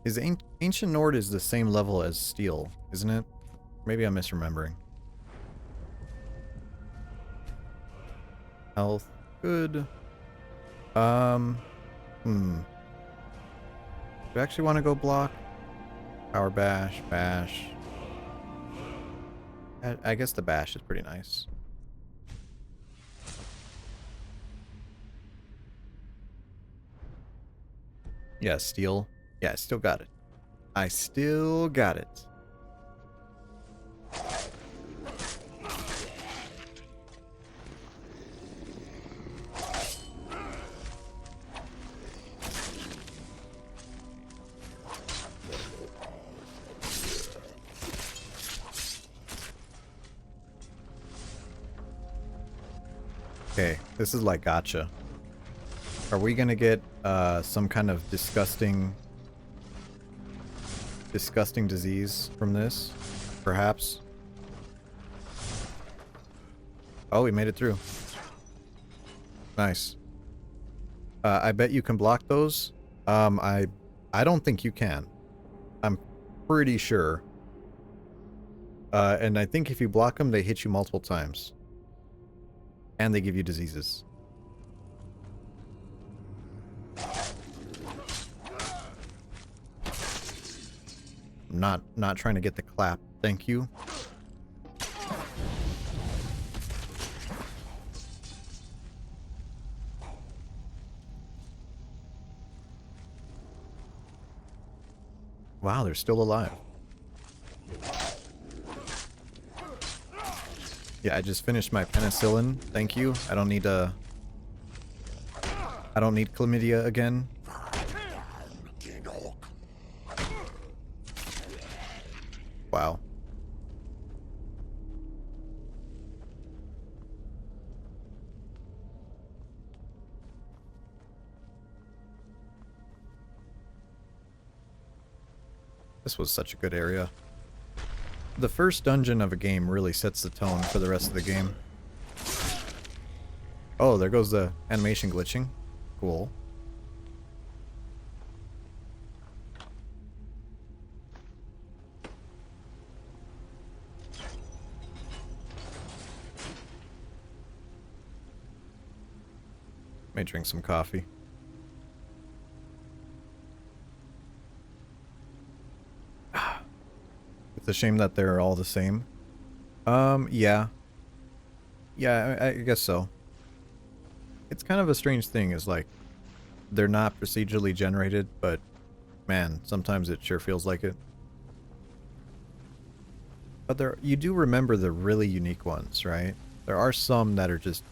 Is Ancient Nord is the same level as Steel, isn't it? Maybe I'm misremembering. Health, good. Do I actually want to go block? Power bash, bash. I guess the bash is pretty nice. Yeah, Steel. Yeah, I still got it. I still got it. Okay, this is like gotcha. Are we gonna get some kind of disgusting disease from this? Perhaps? Oh, we made it through. Nice. I bet you can block those. I don't think you can. I'm pretty sure. And I think if you block them, they hit you multiple times. And they give you diseases. Not trying to get the clap. Thank you. Wow, they're still alive. Yeah, I just finished my penicillin. Thank you. I don't need chlamydia again. Wow. This was such a good area. The first dungeon of a game really sets the tone for the rest of the game. Oh, there goes the animation glitching. Cool. May drink some coffee. It's a shame that they're all the same. Yeah. Yeah, I guess so. It's kind of a strange thing, is like, they're not procedurally generated, but man, sometimes it sure feels like it. But you do remember the really unique ones, right? There are some that are just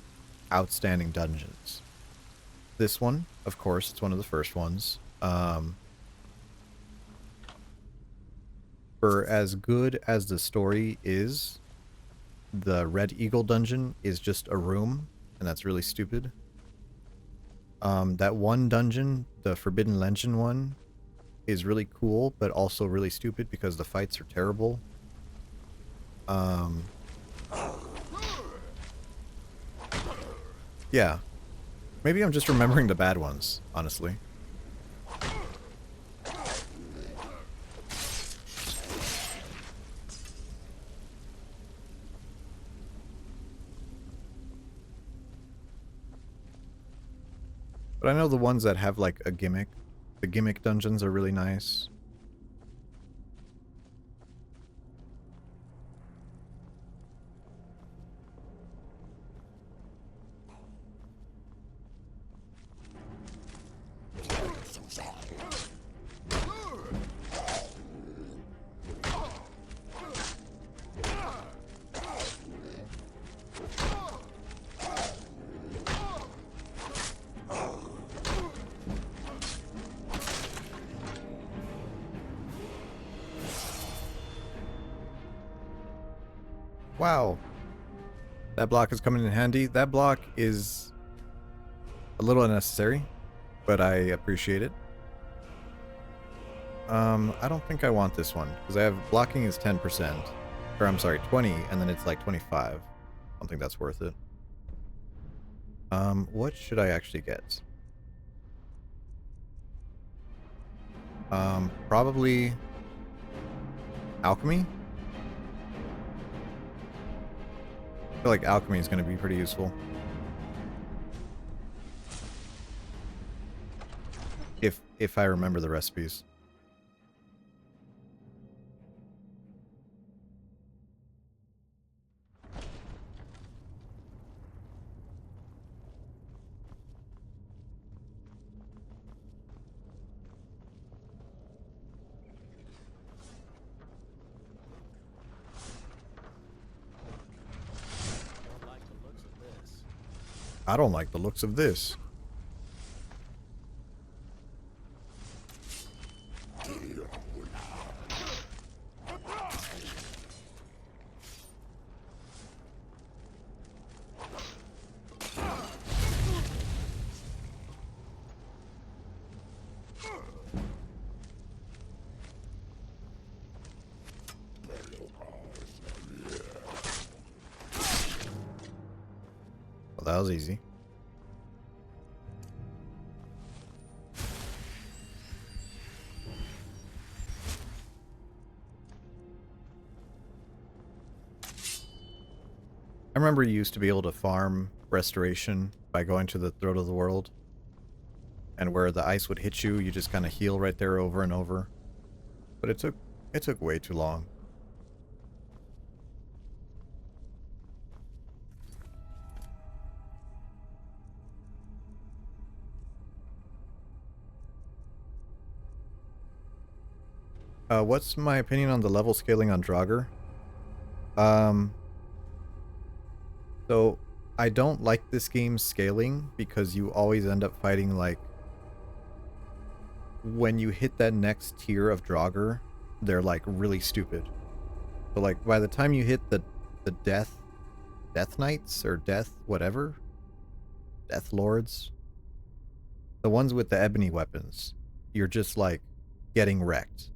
outstanding dungeons. This one, of course, it's one of the first ones. For as good as the story is, the Red Eagle dungeon is just a room, and that's really stupid. That one dungeon, the Forbidden Legend one, is really cool, but also really stupid because the fights are terrible. Yeah. Maybe I'm just remembering the bad ones, honestly. But I know the ones that have like a gimmick. The gimmick dungeons are really nice. Wow. That block is coming in handy. That block is a little unnecessary, but I appreciate it. I don't think I want this one, because I have blocking is 10%. Or I'm sorry, 20, and then it's like 25. I don't think that's worth it. What should I actually get? Probably alchemy? I feel like alchemy is going to be pretty useful. If I remember the recipes. I don't like the looks of this. Well, that was easy. I remember you used to be able to farm restoration by going to the throat of the world. And where the ice would hit you, you just kind of heal right there over and over. But it took way too long. What's my opinion on the level scaling on Draugr? So I don't like this game's scaling because you always end up fighting like when you hit that next tier of Draugr, they're like really stupid. So like by the time you hit the death knights or death whatever, death lords, the ones with the ebony weapons, you're just like getting wrecked.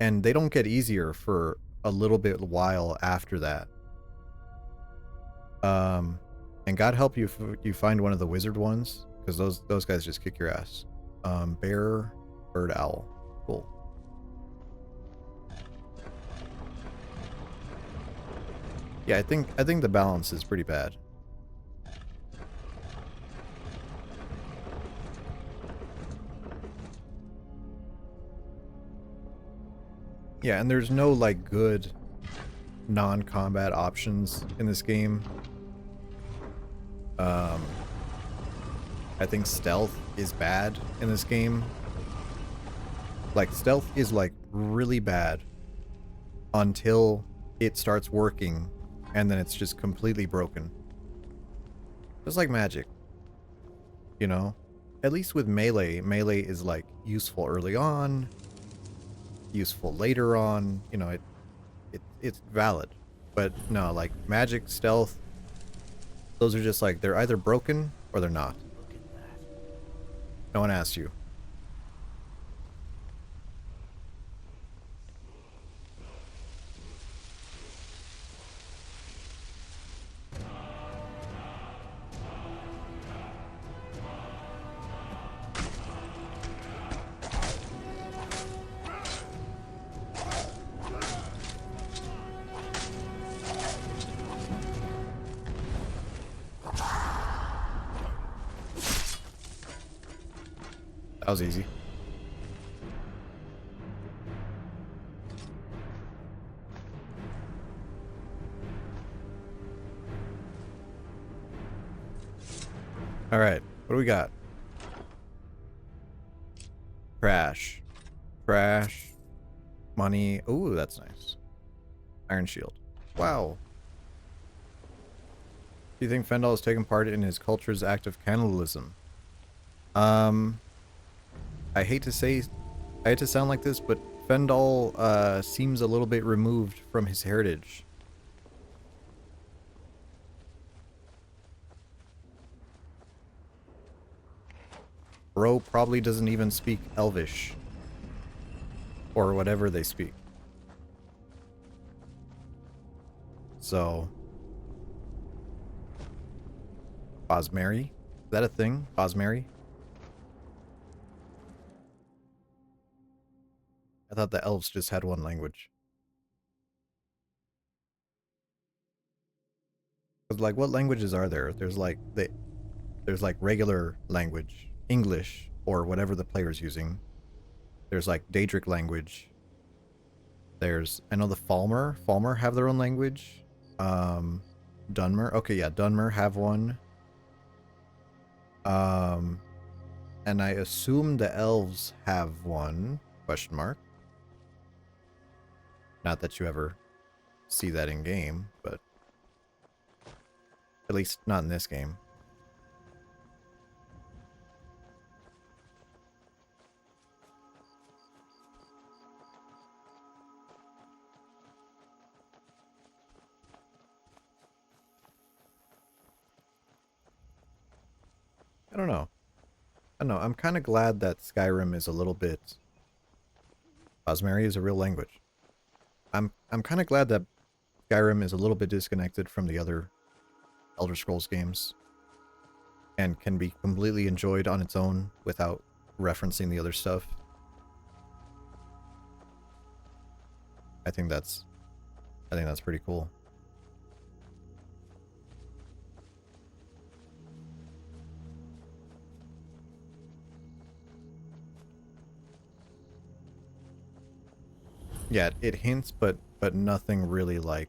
And they don't get easier for a little bit while after that. And God help you if you find one of the wizard ones, because those guys just kick your ass. Bear, bird, owl. Cool. Yeah, I think the balance is pretty bad. Yeah, and there's no like good non-combat options in this game. I think stealth is bad in this game. Like, stealth is like really bad until it starts working, and then it's just completely broken. Just like magic, you know? At least with melee is like useful early on, useful later on, you know, it's valid. But no, like magic, stealth, those are just like, they're either broken or they're not. No one asked you. That was easy. All right, what do we got? Trash. Trash. Money. Ooh, that's nice. Iron shield. Wow. Do you think Fendal has taken part in his culture's act of cannibalism? I hate to sound like this, but Fendal seems a little bit removed from his heritage. Bro probably doesn't even speak Elvish. Or whatever they speak. So... Bosmeri? Is that a thing? Bosmeri? I thought the elves just had one language. Cause like, what languages are there? There's like regular language, English, or whatever the player's using. There's like Daedric language. I know the Falmer have their own language. Dunmer, okay, yeah, Dunmer have one. And I assume the elves have one, question mark. Not that you ever see that in game, but at least not in this game. I don't know. I'm kind of glad that Skyrim is a little bit... Bosmeri is a real language. I'm kind of glad that Skyrim is a little bit disconnected from the other Elder Scrolls games and can be completely enjoyed on its own without referencing the other stuff. I think that's pretty cool. Yeah, it hints, but nothing really like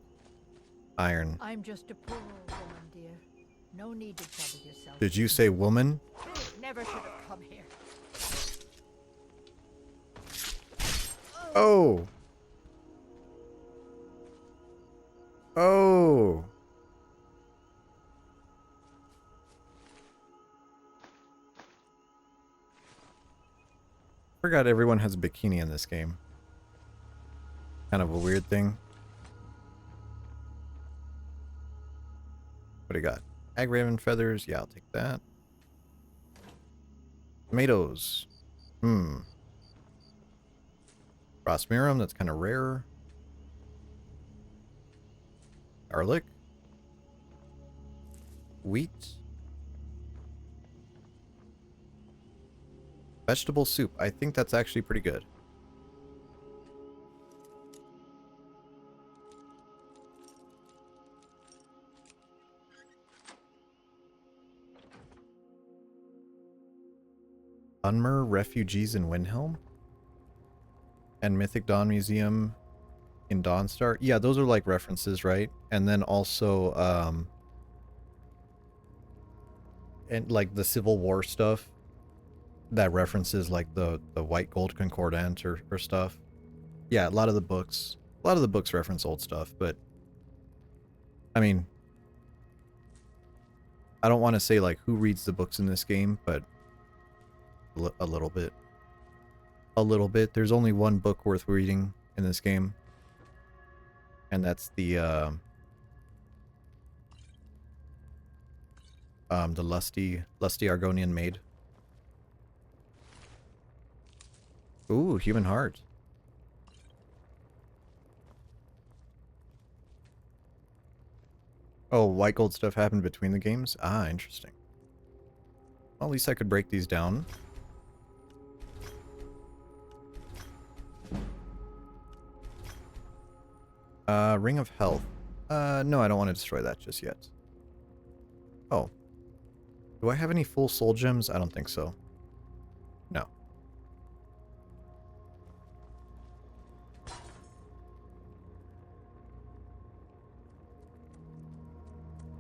iron. I'm just a poor old woman, dear. No need to trouble yourself. Did you say woman? Never should have come here. Oh! Oh! Forgot everyone has a bikini in this game. Kind of a weird thing. What do you got? Agraven feathers. Yeah, I'll take that. Tomatoes. Rosmirum, that's kind of rare. Garlic. Wheat. Vegetable soup. I think that's actually pretty good. Unmer Refugees in Windhelm. And Mythic Dawn Museum in Dawnstar. Yeah, those are like references, right? And then also, and like the Civil War stuff that references like the White Gold Concordant or stuff. Yeah, a lot of the books reference old stuff, but I mean, I don't want to say like who reads the books in this game, but a little bit. A little bit. There's only one book worth reading in this game, and that's the lusty Argonian maid. Ooh, human heart. Oh, white gold stuff happened between the games? Ah, interesting. Well, at least I could break these down. Ring of Health. No, I don't want to destroy that just yet. Oh. Do I have any full soul gems? I don't think so. No.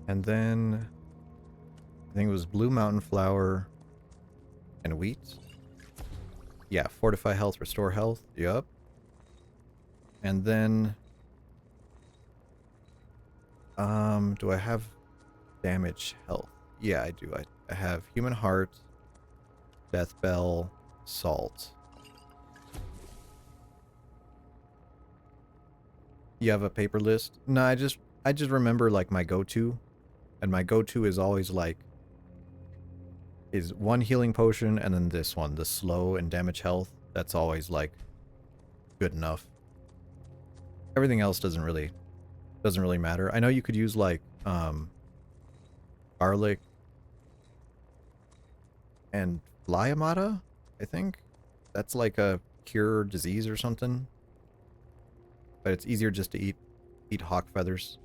And then I think it was Blue Mountain Flower and wheat. Yeah, fortify health, restore health. Yup. And then do I have damage health? Yeah, I do. I have human heart, death bell, salt. You have a paper list? No, I just remember like my go-to, and my go-to is always like is one healing potion and then this one, the slow and damage health. That's always like good enough. Everything else doesn't really matter. I know you could use like garlic and Liamata, I think. That's like a cure disease or something. But it's easier just to eat hawk feathers.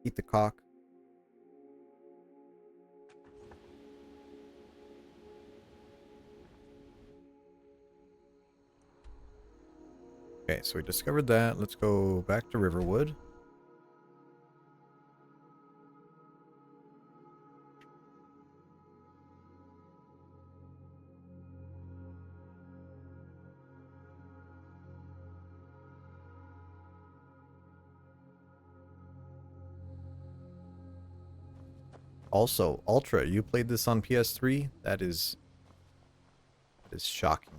Eat the cock. Okay, so we discovered that. Let's go back to Riverwood. Also, Ultra, you played this on PS3? That is shocking.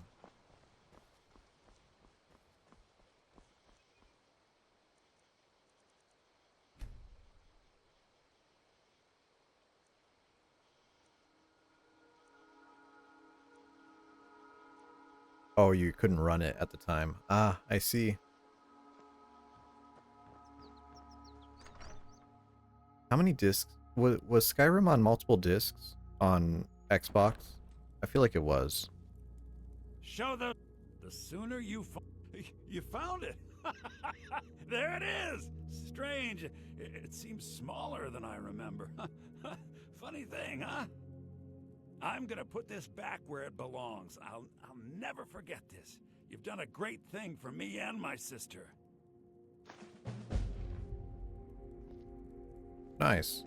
Oh, you couldn't run it at the time. Ah, I see. How many discs? Was Skyrim on multiple discs on Xbox? I feel like it was. Show the sooner you you found it. There it is. Strange. It seems smaller than I remember. Funny thing, huh? I'm gonna put this back where it belongs. I'll never forget this. You've done a great thing for me and my sister. Nice.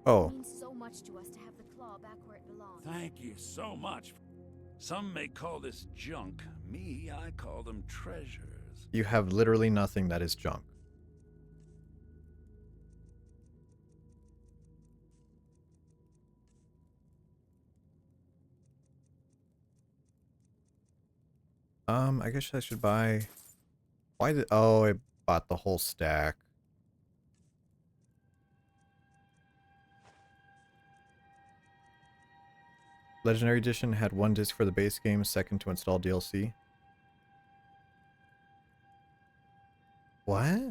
Oh. It means so much to us to have the claw back where it belongs. Thank you so much. Some may call this junk. Me, I call them treasures. You have literally nothing that is junk. I guess I should buy... Why did... Oh, I bought the whole stack. Legendary Edition had one disc for the base game, second to install DLC. What?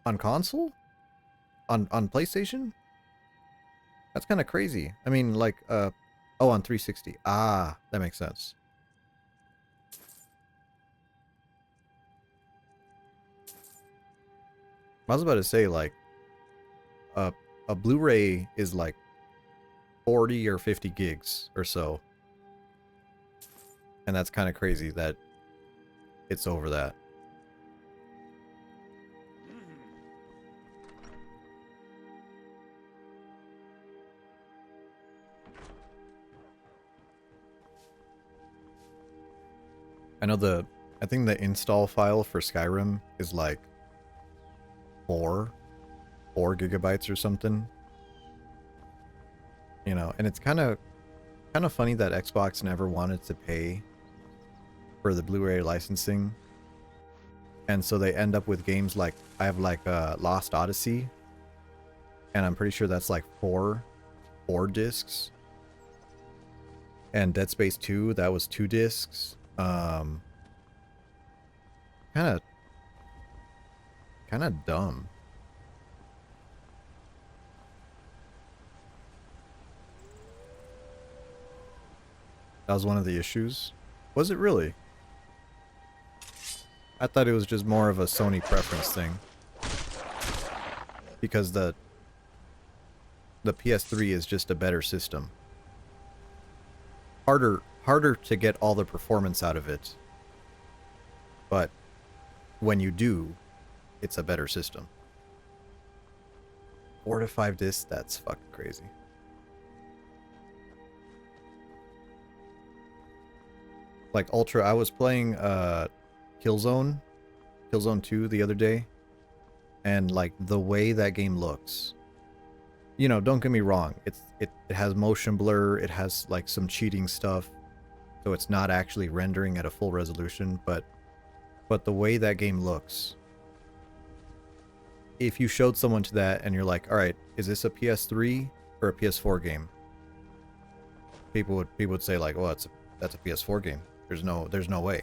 On console? On PlayStation? That's kind of crazy. I mean, like, oh, on 360. Ah, that makes sense. I was about to say, like, a Blu-ray is like 40 or 50 gigs or so. And that's kind of crazy that it's over that. I think the install file for Skyrim is like 4 gigabytes or something. You know, and it's kind of funny that Xbox never wanted to pay for the Blu-ray licensing. And so they end up with games like, I have like Lost Odyssey, and I'm pretty sure that's like 4 discs. And Dead Space 2, that was 2 discs. Kind of dumb. That was one of the issues. Was it really? I thought it was just more of a Sony preference thing. Because the PS3 is just a better system. Harder to get all the performance out of it. But when you do, it's a better system. 4 to 5 discs, that's fucking crazy. Like Ultra, I was playing Killzone 2 the other day, and like the way that game looks, you know, don't get me wrong, it has motion blur, it has like some cheating stuff, so it's not actually rendering at a full resolution, but the way that game looks, if you showed someone to that and you're like, all right, is this a PS3 or a PS4 game? People would say like, well, that's a PS4 game. There's no way.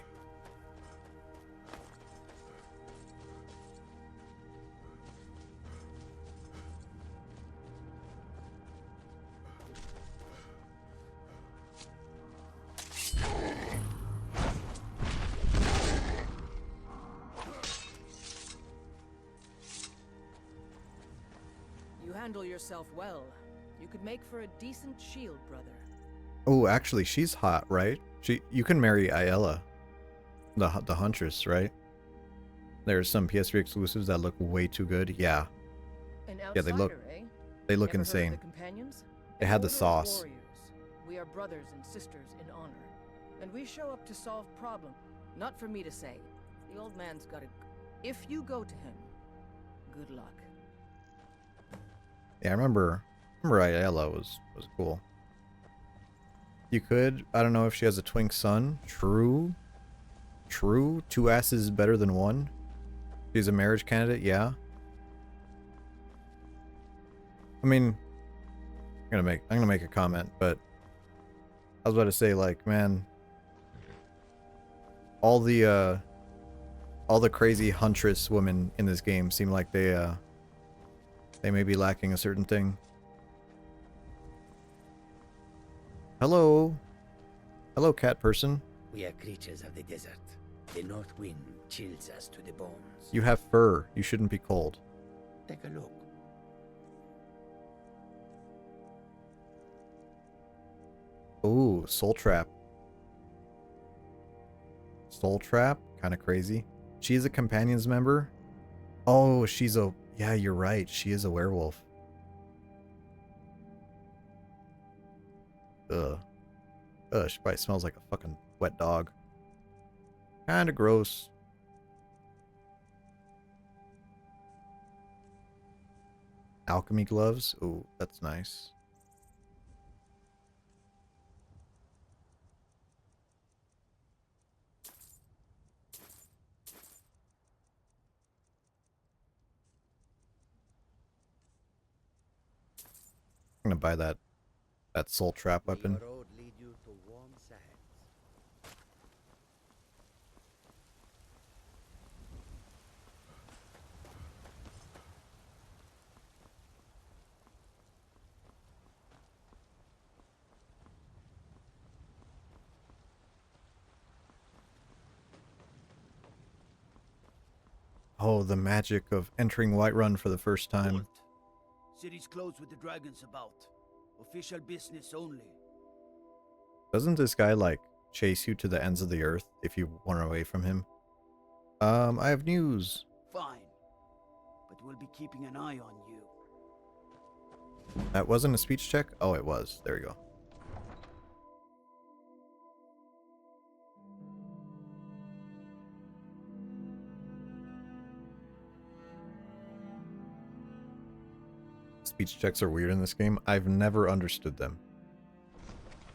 You handle yourself well. You could make for a decent shield, brother. Oh, actually, she's hot, right? You can marry Ayala, the Huntress, right? There's some PS3 exclusives that look way too good. Yeah. An Yeah, they look outsider, eh? they look Never heard of insane. the companions? They had the Order of sauce. warriors. We are brothers and sisters in honor, and we show up to solve problems. Not for me to say. The old man's got a. If you go to him, good luck. Yeah, I remember Ayala was cool. You could, I don't know if she has a twink son. True. 2 asses is better than 1. She's a marriage candidate, yeah. I mean, I'm gonna make a comment, but I was about to say, like, man, all the crazy huntress women in this game seem like they may be lacking a certain thing. Hello, cat person. We are creatures of the desert. The north wind chills us to the bones. You have fur. You shouldn't be cold. Take a look. Ooh, Soul Trap. Soul Trap? Kind of crazy. She's a companions member? Oh, she's a... Yeah, you're right. She is a werewolf. Ugh. Ugh, she probably smells like a fucking wet dog. Kinda gross. Alchemy gloves? Ooh, that's nice. I'm gonna buy that soul trap weapon. The road lead you to warm sands. Oh, the magic of entering Whiterun for the first time. Halt. City's closed with the dragons about. Official business only. Doesn't this guy, like, chase you to the ends of the earth if you run away from him? I have news. Fine. But we'll be keeping an eye on you. That wasn't a speech check? Oh, it was. There we go. Speech checks are weird in this game. I've never understood them.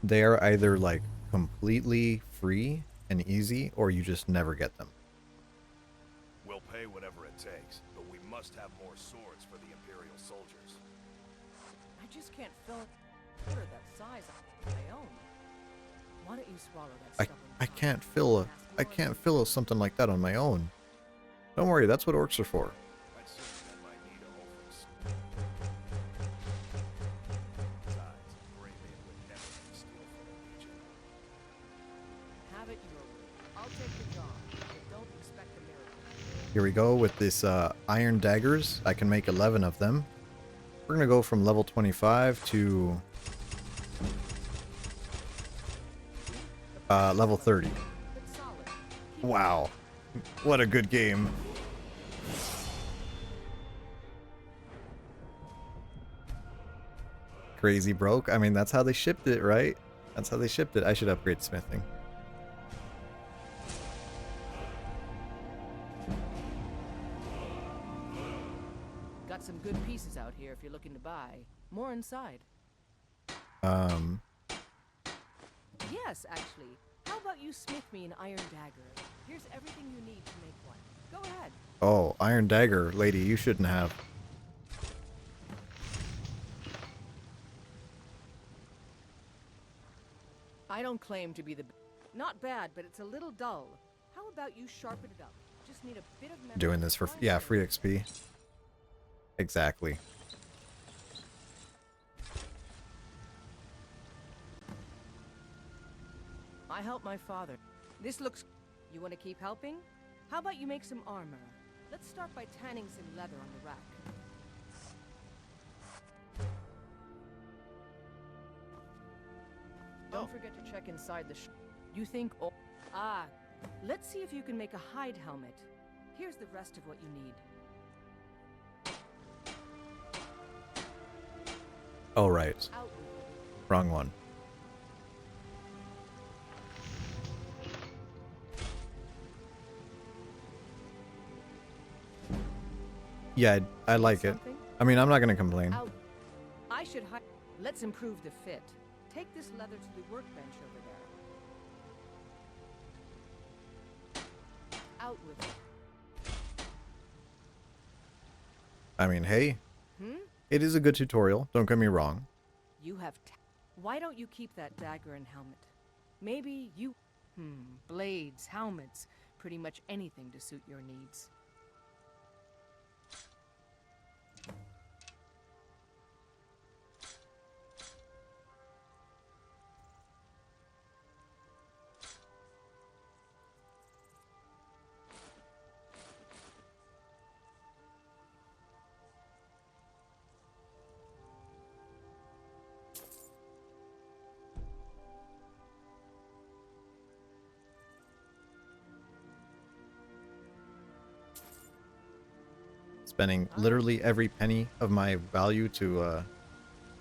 They are either, like, completely free and easy, or you just never get them. We'll pay whatever it takes, but we must have more swords for the Imperial soldiers. I just can't fill a order that size on my own. Why don't you swallow that stubborn I can't fill something like that on my own. Don't worry, that's what orcs are for. I'd say that might need a whole Besides, Grey Man would never steal from the Legion. Have it your way. I'll take the job, but don't expect a miracle. Here we go with this iron daggers. I can make 11 of them. We're gonna go from level 25 to level 30. Wow, what a good game. Crazy broke. I mean, that's how they shipped it, right? That's how they shipped it. I should upgrade smithing. Got some good pieces out here if you're looking to buy. More inside. Yes, actually. How about you smith me an iron dagger? Here's everything you need to make one. Go ahead. Oh, iron dagger, lady, you shouldn't have. I don't claim to be the... Not bad, but it's a little dull. How about you sharpen it up? Just need a bit of memory. Doing this for, yeah, free XP. Exactly. I helped my father. This looks... You want to keep helping? How about you make some armor? Let's start by tanning some leather on the rack. Don't forget to check inside the You think... Oh, let's see if you can make a hide helmet. Here's the rest of what you need. Oh, right. Wrong one. Yeah, I like it. I mean, I'm not going to complain. I should hide... Let's improve the fit. Take this leather to the workbench over there. Out with it. I mean, hey. Hmm? It is a good tutorial, don't get me wrong. You have... Why don't you keep that dagger and helmet? Maybe you... Blades, helmets, pretty much anything to suit your needs. Spending literally every penny of my value to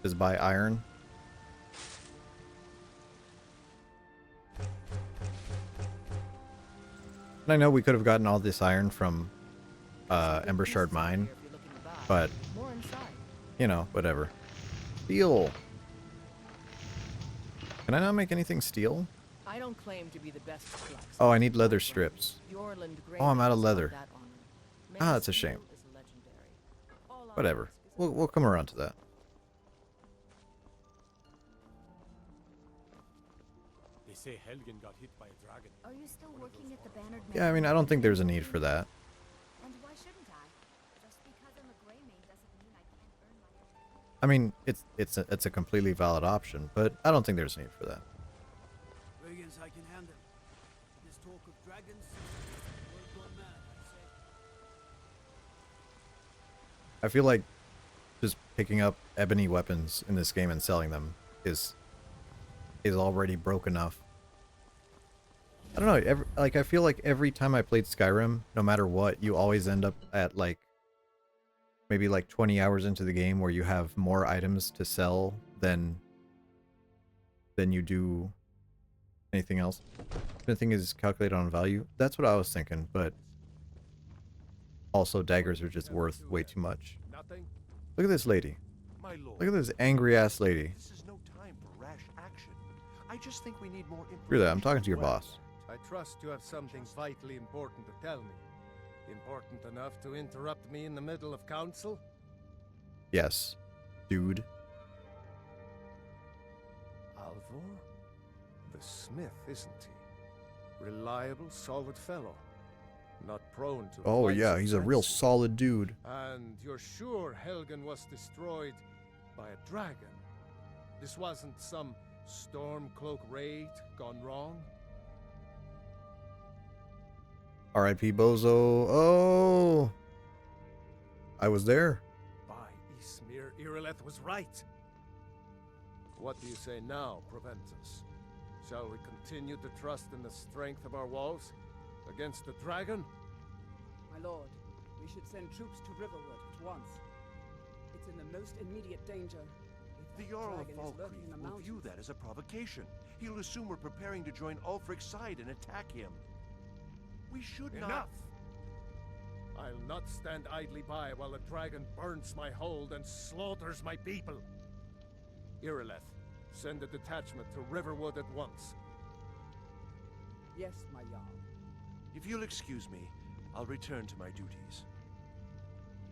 just buy iron. And I know we could have gotten all this iron from Ember Shard Mine, but you know, whatever. Steel. Can I not make anything steel? I don't claim to be the best blacksmith. Oh, I need leather strips. Oh, I'm out of leather. Ah, that's a shame. Whatever. We'll come around to that. They say Helgen got hit by a dragon. Are you still working at the Bannered Man? Yeah, I mean, I don't think there's a need for that. And why shouldn't I? Just because I'm a Grey Mane doesn't mean I can't earn my own. I mean, it's a completely valid option, but I don't think there's a need for that. Dragons I can handle. This talk of dragons, world gone mad, I say. I feel like just picking up ebony weapons in this game and selling them is already broke enough. I don't know, I feel like every time I played Skyrim, no matter what, you always end up at like maybe like 20 hours into the game where you have more items to sell than you do anything else. The thing is calculated on value. That's what I was thinking, but also daggers are just worth way too much. Nothing? Look at this lady. My lord. Look at this angry ass lady. This is no time for rash action. I just think we need more information. Screw that, I'm talking to your boss. I trust you have something vitally important to tell me. Important enough to interrupt me in the middle of council? Yes, dude. Alvor? The smith, isn't he? Reliable, solid fellow. Not prone to... Oh vice yeah, of he's a real fancy. solid dude. And you're sure Helgen was destroyed by a dragon? This wasn't some Stormcloak raid gone wrong? R.I.P. Bozo. Oh, I was there. By Ismir, Irileth was right. What do you say now, Proventus? Shall we continue to trust in the strength of our walls against the dragon? My lord, we should send troops to Riverwood at once. It's in the most immediate danger. If The that Jarl of dragon is lurking in the Falkreath will view mountains. that as a provocation. He'll assume we're preparing to join Ulfric's side and attack him. We should not... Enough! I'll not stand idly by while the dragon burns my hold and slaughters my people. Irileth, send a detachment to Riverwood at once. Yes, my Jarl. If you'll excuse me, I'll return to my duties.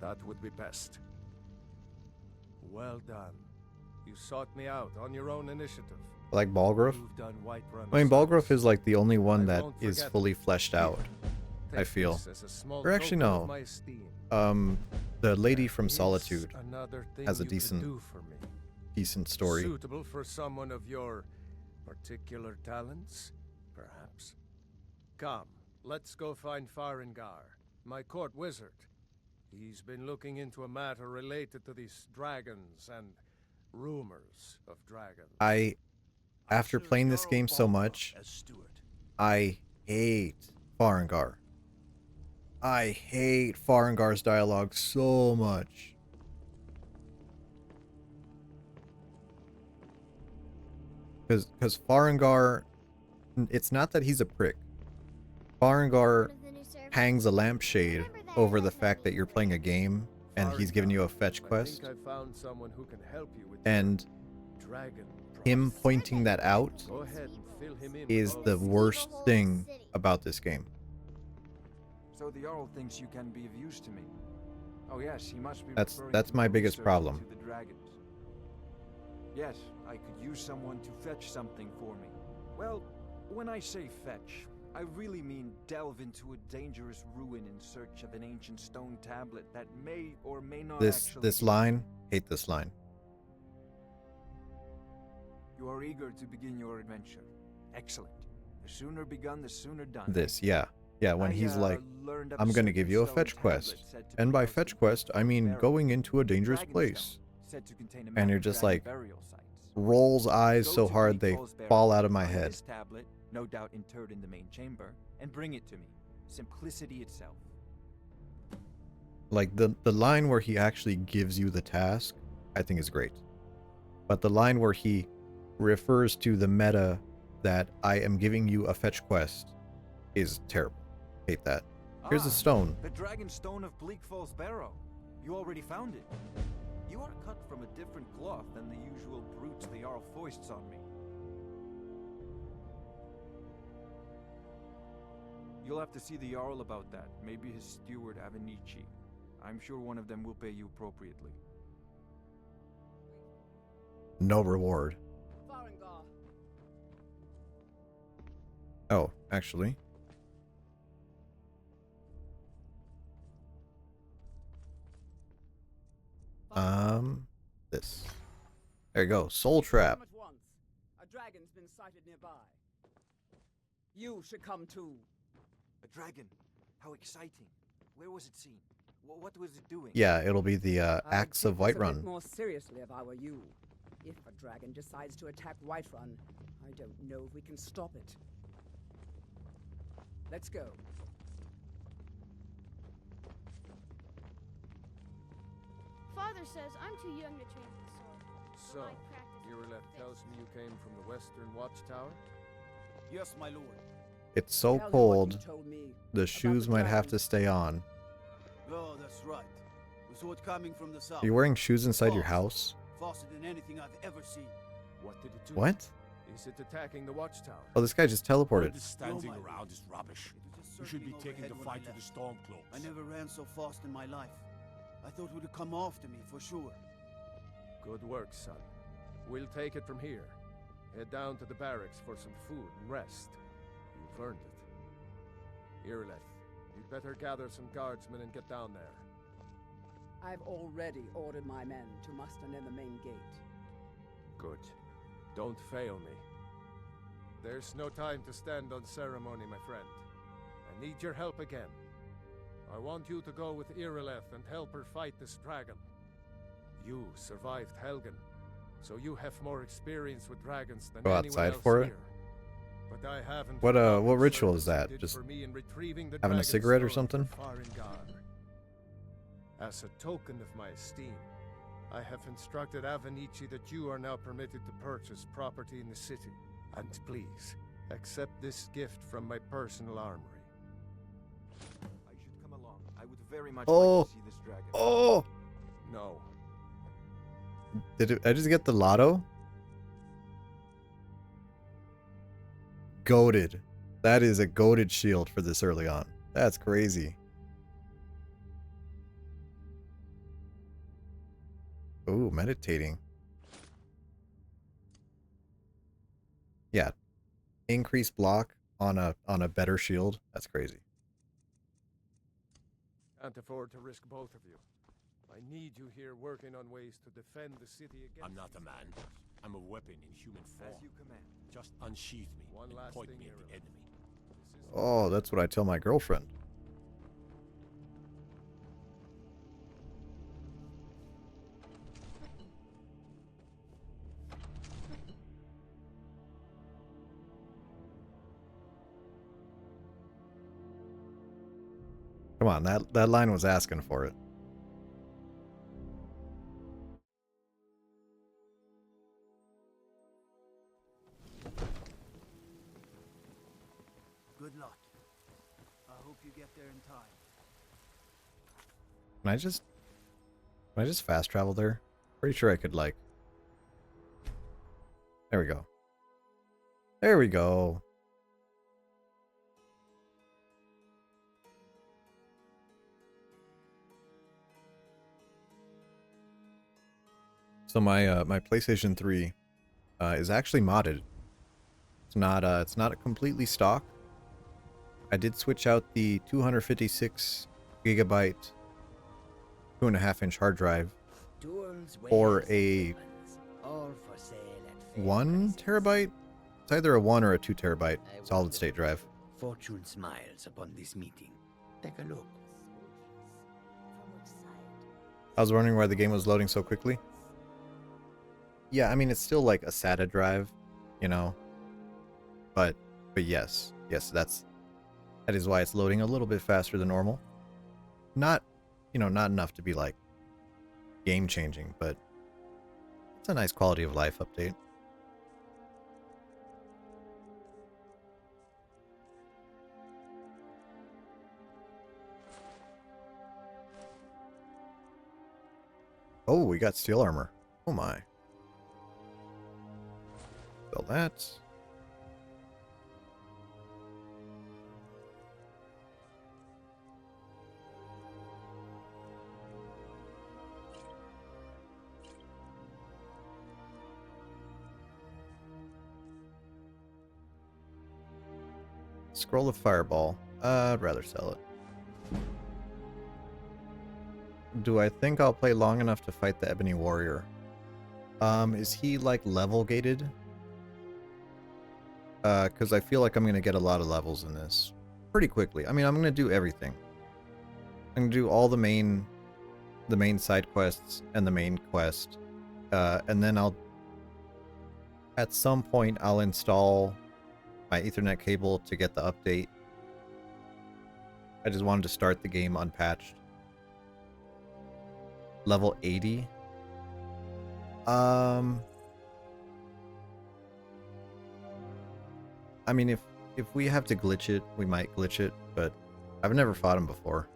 That would be best. Well done. You sought me out on your own initiative. Like Balgruuf. You've done Whiterun I mean, Balgruuf service. is like the only one I that won't is forget fully it. fleshed out. I Take feel. this as a small Or actually, token of no. my esteem. The lady from Here's Solitude another thing has a you could decent do for me. story. Suitable for someone of your particular talents, perhaps. Come, let's go find Farengar, my court wizard. He's been looking into a matter related to these dragons and rumors of dragons. After playing this game so much, As Steward. I hate Farengar. I hate Farengar's dialogue so much. Because Farengar, it's not that he's a prick. Farengar hangs a lampshade over the fact that you're playing a game and he's giving you a fetch quest. I think I found someone who can help you with And your dragon him process. pointing that out Go ahead and fill him in. is the worst thing about this game. So the Jarl thinks you can be of use to me. Oh yes, he must be That's referring that's to my my biggest research problem. into the dragons. Yes, I could use someone to fetch something for me. Well, when I say fetch, I really mean delve into a dangerous ruin in search of an ancient stone tablet that may or may not actually... This line, hate this line. You are eager to begin your adventure. Excellent. The sooner begun, the sooner done. This, yeah. Yeah, when he's like, learned of I'm gonna certain give you a stone fetch tablet quest. said to And be by housed fetch in quest, I mean Barrow. going into a dangerous Dragonstone, place. said to contain a And map you're of just dragon like, burial sites. rolls eyes Go so to hard they Bleak Falls fall Barrow, out of my find head. this tablet, no doubt interred in the main chamber, and bring it to me. Simplicity itself. Like the line where he actually gives you the task, I think is great. But the line where he refers to the meta that I am giving you a fetch quest is terrible. Hate that. Here's a stone. The dragon stone of Bleak Falls Barrow. You already found it. You are cut from a different cloth than the usual brutes the Jarl foists on me. You'll have to see the Jarl about that. Maybe his steward Avenici. I'm sure one of them will pay you appropriately. No reward. Farengar. Oh, actually. This. There you go. Soul Trap. Come at once. A dragon's been sighted nearby. You should come too. A dragon? How exciting. Where was it seen? What was it doing? Yeah, it'll be the Axe of I'd take this a Whiterun. bit more seriously if I were you. If a dragon decides to attack Whiterun, I don't know if we can stop it. Let's go. Father says I'm too young to train with the sword. So, I practice Irileth tells me you came from the Western Watchtower? Yes, my lord. It's so Tell him what you cold, told me the about shoes the might have dragon. to stay on. Oh, that's right. We saw it coming from the south. Are you wearing shoes inside your Fast. house? Faster than anything I've ever seen. What did it do? What? Is it attacking the Watchtower? Oh, this guy just teleported. This standing around is rubbish. You should be taking the fight to the Stormcloaks. I never ran so fast in my life. I thought it would come after me for sure. Good work, son. We'll take it from here. Head down to the barracks for some food and rest. You've earned it. Irileth, you'd better gather some guardsmen and get down there. I've already ordered my men to muster near the main gate. Good. Don't fail me. There's no time to stand on ceremony, my friend. I need your help again. I want you to go with Irileth and help her fight this dragon. You survived Helgen, so you have more experience with dragons than Go anyone outside else for it? here. But I haven't What forgotten what the ritual is service you that? did Just for me in retrieving the having a dragon's cigarette or stone something? from Farengar. As a token of my esteem, I have instructed Avenici that you are now permitted to purchase property in the city. And please, accept this gift from my personal armory. I should come along. I would very much Oh. like to see this dragon. Oh! No. I just get the lotto? Goated. That is a goated shield for this early on. That's crazy. Ooh, meditating. Yeah. Increased block on a better shield. That's crazy. Can't afford to risk both of you. I need you here working on ways to defend the city against... I'm not a man. I'm a weapon in human form. As you command. Just unsheath me One and last point thing, me at the Irileth. enemy. Oh, that's what I tell my girlfriend. Come on, that line was asking for it. Good luck. I hope you get there in time. Can I just fast travel there? Pretty sure I could, like... There we go. There we go. So my PlayStation 3 is actually modded. It's not a completely stock. I did switch out the 256 gigabyte 2.5-inch hard drive for a 1 terabyte. It's either a 1 or a 2 terabyte solid state drive. Fortune smiles upon this meeting. Take a look. I was wondering why the game was loading so quickly. Yeah, I mean, it's still like a SATA drive, you know. But yes, that is why it's loading a little bit faster than normal. Not, you know, not enough to be like game changing, but it's a nice quality of life update. Oh, we got steel armor. Oh my. Sell that. Scroll of Fireball. I'd rather sell it. Do I think I'll play long enough to fight the Ebony Warrior? Is he like level gated? Because I feel like I'm gonna get a lot of levels in this pretty quickly. I mean, I'm gonna do everything. I'm gonna do all the main side quests and the main quest, and then at some point I'll install my Ethernet cable to get the update. I just wanted to start the game unpatched. Level 80. I mean, if we have to glitch it, we might glitch it, but I've never fought him before.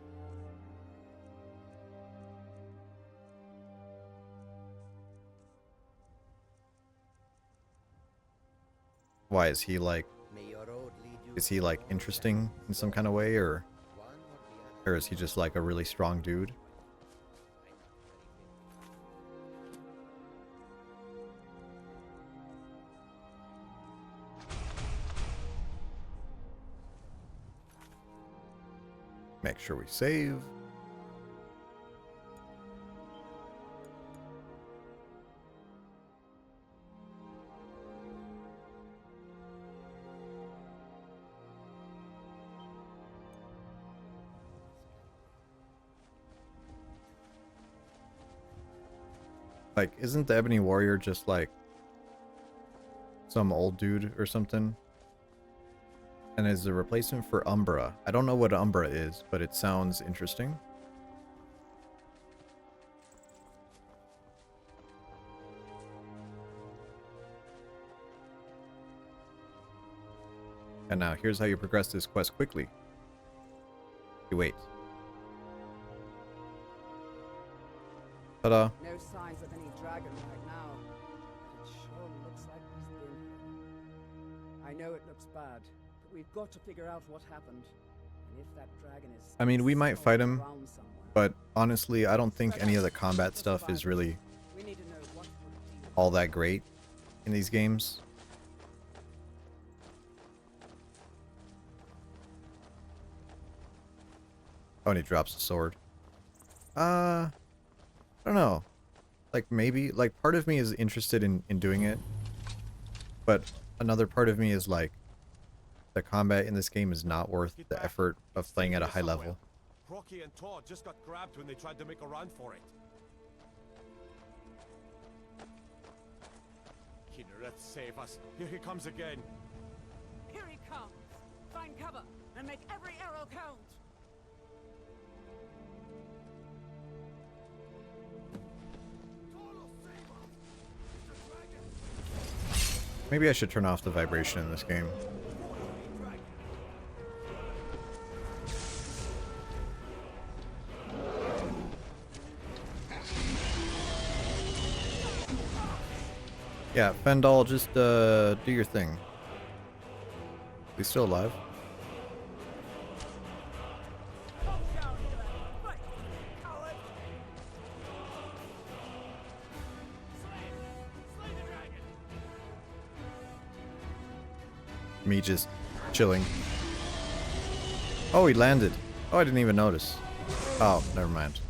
Why is he like interesting in some kind of way, or is he just like a really strong dude? Make sure we save. Like, isn't the Ebony Warrior just like some old dude or something? And is the replacement for Umbra. I don't know what Umbra is, but it sounds interesting. And now, here's how you progress this quest quickly. You wait. Ta-da. No signs of any dragon right now. But it sure looks like he's been here. I know it looks bad, but we've got to figure out what happened. And if that dragon is... I mean, we might fight him, but honestly, I don't think any of the combat stuff is really all that great in these games. Oh, and he drops the sword. I don't know. Like, maybe, like, part of me is interested in doing it, but another part of me is like, the combat in this game is not worth the effort of playing at a high level. Rocky and Todd just got grabbed when they tried to make a run for it. Kinneret, save us. Here he comes again. Here he comes! Find cover and make every arrow count! Maybe I should turn off the vibration in this game. Yeah, Fendal, just do your thing. He's still alive. Me just chilling. Oh, he landed. Oh, I didn't even notice. Oh, never mind.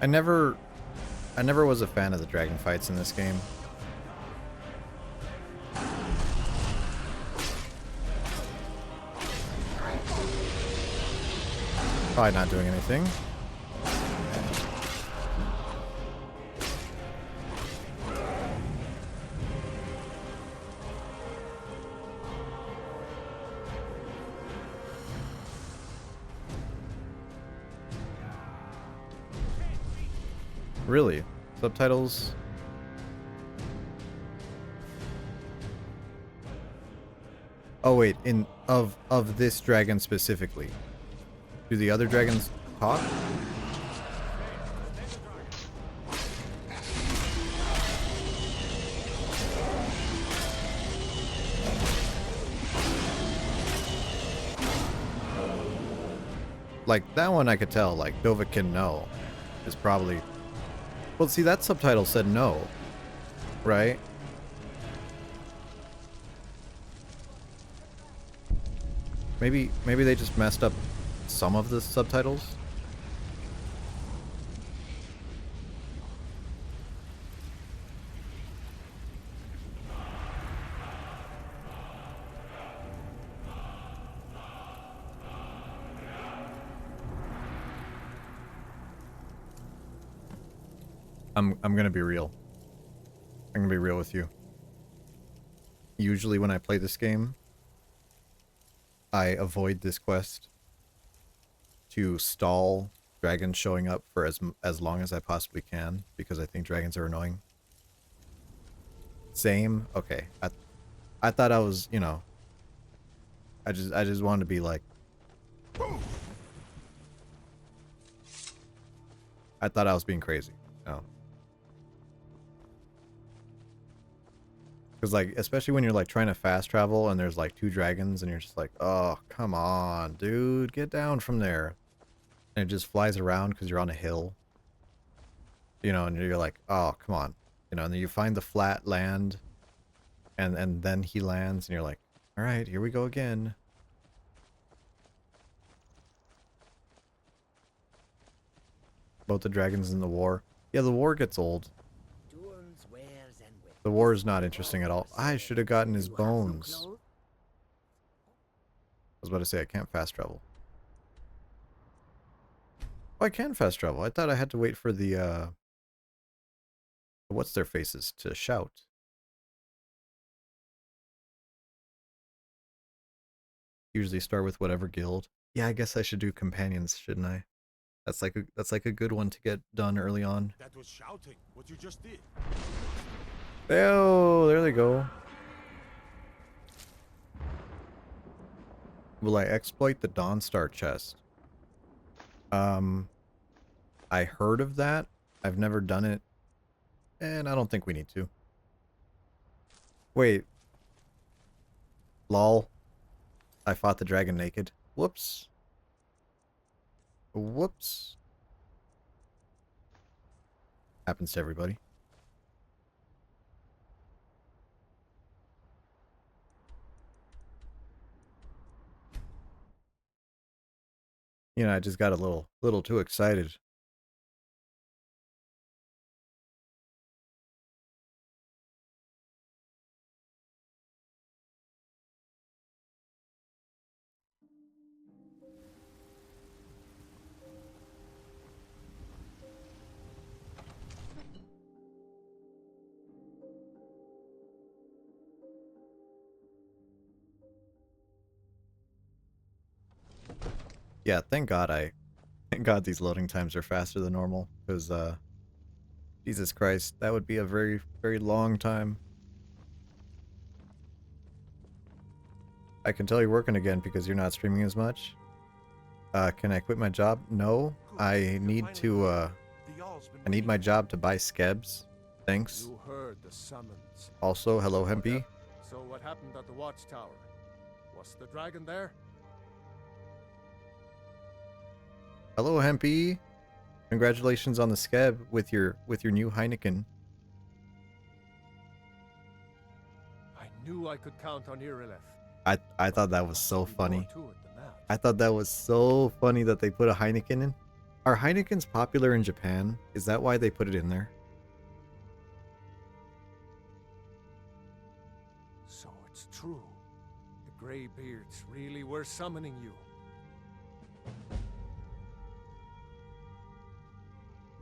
I never was a fan of the dragon fights in this game. Probably not doing anything. Really? Subtitles? Oh wait, of this dragon specifically. Do the other dragons talk? Like, that one I could tell, like, Dovahkiin no is probably... Well, see, that subtitle said no. Right? Maybe they just messed up some of the subtitles. I'm gonna be real. I'm gonna be real with you. Usually when I play this game, I avoid this quest to stall dragons showing up for as long as I possibly can because I think dragons are annoying. Same. Okay. I thought I was, you know, I just wanted to be like, I thought I was being crazy. No. Because, like, especially when you're, like, trying to fast travel and there's, like, 2 dragons and you're just like, oh, come on, dude, get down from there. And it just flies around because you're on a hill. You know, and you're like, oh, come on. You know, and then you find the flat land and then he lands and you're like, all right, here we go again. About the dragons in the war. Yeah, the war gets old. The war is not interesting at all. I should have gotten his bones. I was about to say I can't fast travel. Oh, I can fast travel. I thought I had to wait for the what's their faces to shout. Usually start with whatever guild. Yeah, I guess I should do companions, shouldn't I? That's like a good one to get done early on. That was shouting. What you just did. Oh, there they go. Will I exploit the Dawnstar chest? I heard of that. I've never done it. And I don't think we need to. Wait. Lol. I fought the dragon naked. Whoops. Whoops. Happens to everybody. You know, I just got a little too excited. Yeah, thank God these loading times are faster than normal, because Jesus Christ, that would be a very, very long time. I can tell you're working again because you're not streaming as much. Can I quit my job? No. I need my job to buy skebs. Thanks. You heard the summons. Also, hello Hempy. So what happened at the watchtower? Was the dragon there? Hello Hempy. Congratulations on the skeb with your new Heineken. I knew I could count on Irileth. I thought that was so funny. I thought that was so funny that they put a Heineken in. Are Heinekens popular in Japan? Is that why they put it in there? So it's true. The Greybeards really were summoning you.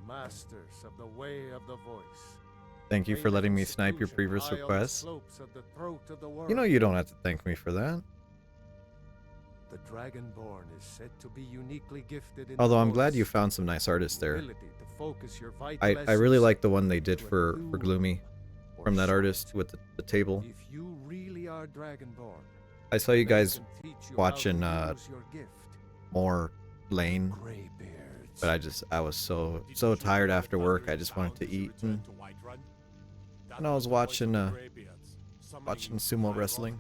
Masters of the way of the voice. Thank you for letting me snipe your previous requests. You know you don't have to thank me for that. The Dragonborn is said to be uniquely gifted in Although I'm glad you found some nice artists there. I really like the one they did for Gloomy from that artist with the table. If you really are Dragonborn, I saw you guys watching more Lane, but I was so tired after work. I just wanted to eat, and I was watching sumo wrestling.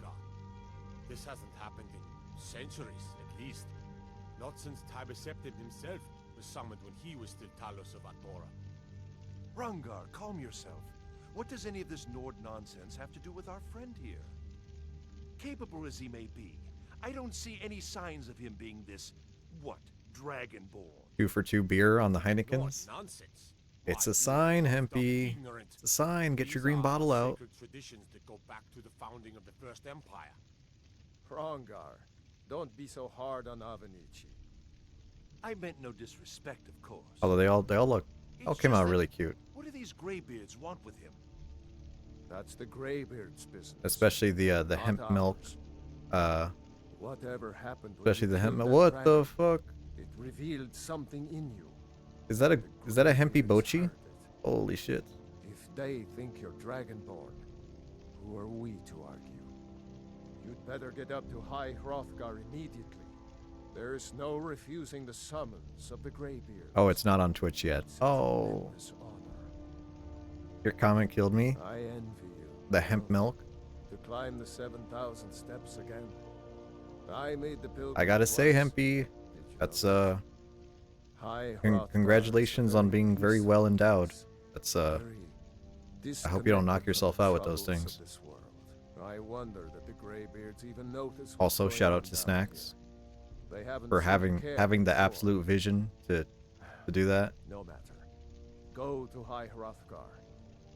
This hasn't happened in centuries, at least. Not since Tibeseptim himself was summoned when he was still Talos of Atbora. Rungar, calm yourself. What does any of this Nord nonsense have to do with our friend here? Capable as he may be, I don't see any signs of him being this, what, Dragonborn. 2 for 2 beer on the Heinekens. Nonsense. It's a sign, Hempy. It's a sign. Get your green bottle out. Sacred traditions that go back to the founding of the First Empire. Hrongar, don't be so hard on Avenici. I meant no disrespect, of course. Although they all came out really cute. What do these Greybeards want with him? That's the Greybeards' business. Especially the hemp milk. Whatever happened? Especially the hemp milk. What the fuck? It revealed something in you. Is that a hempy bochi? Holy shit. If they think you're Dragonborn, who are we to argue? You'd better get up to High Hrothgar immediately. There's no refusing the summons of the Greybeards. Oh, it's not on Twitch yet. Oh. Your comment killed me. I envy you. The hemp milk. To climb the 7,000 steps again. I made the pilgrimage. I gotta say, Hempy, that's congratulations on being very well endowed. That's I hope you don't knock yourself out with those things. I wonder that the Greybeards even notice. Also, shout out to Snacks for having the absolute vision to do that. No matter. Go to High Hrothgar.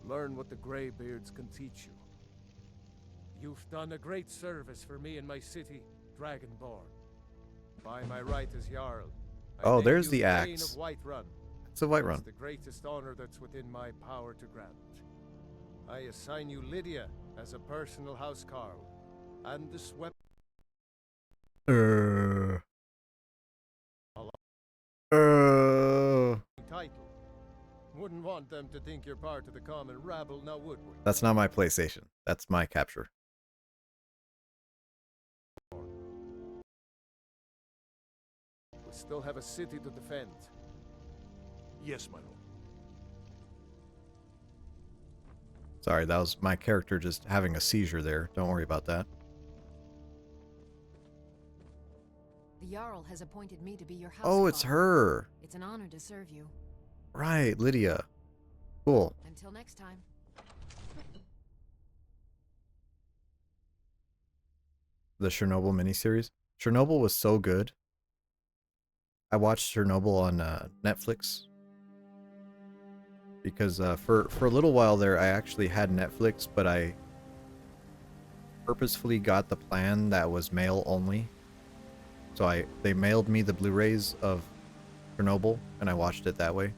Learn what the Greybeards can teach you. You've done a great service for me and my city, Dragonborn. By my right as Jarl. Oh, there's the axe. It's a Whiterun. It's the greatest honor that's within my power to grant. I assign you Lydia as a personal housecarl, and the swept. Title. Wouldn't want them to think you're part of the common rabble, now would we? That's not my PlayStation. That's my capture. We still have a city to defend. Yes, my lord. Sorry, that was my character just having a seizure there. Don't worry about that. The Jarl has appointed me to be your house. Oh, it's her. It's an honor to serve you. Right, Lydia. Cool. Until next time. The Chernobyl miniseries. Chernobyl was so good. I watched Chernobyl on Netflix. Because for a little while there, I actually had Netflix, but I purposefully got the plan that was mail only. So they mailed me the Blu-rays of Chernobyl, and I watched it that way.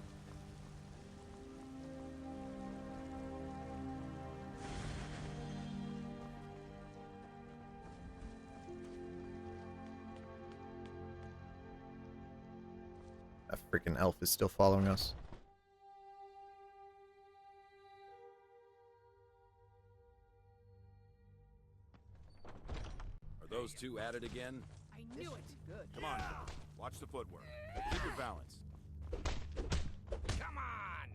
That freaking elf is still following us. Are those two at it again? I knew it. Good. Come on, watch the footwork. Keep your balance. Come on!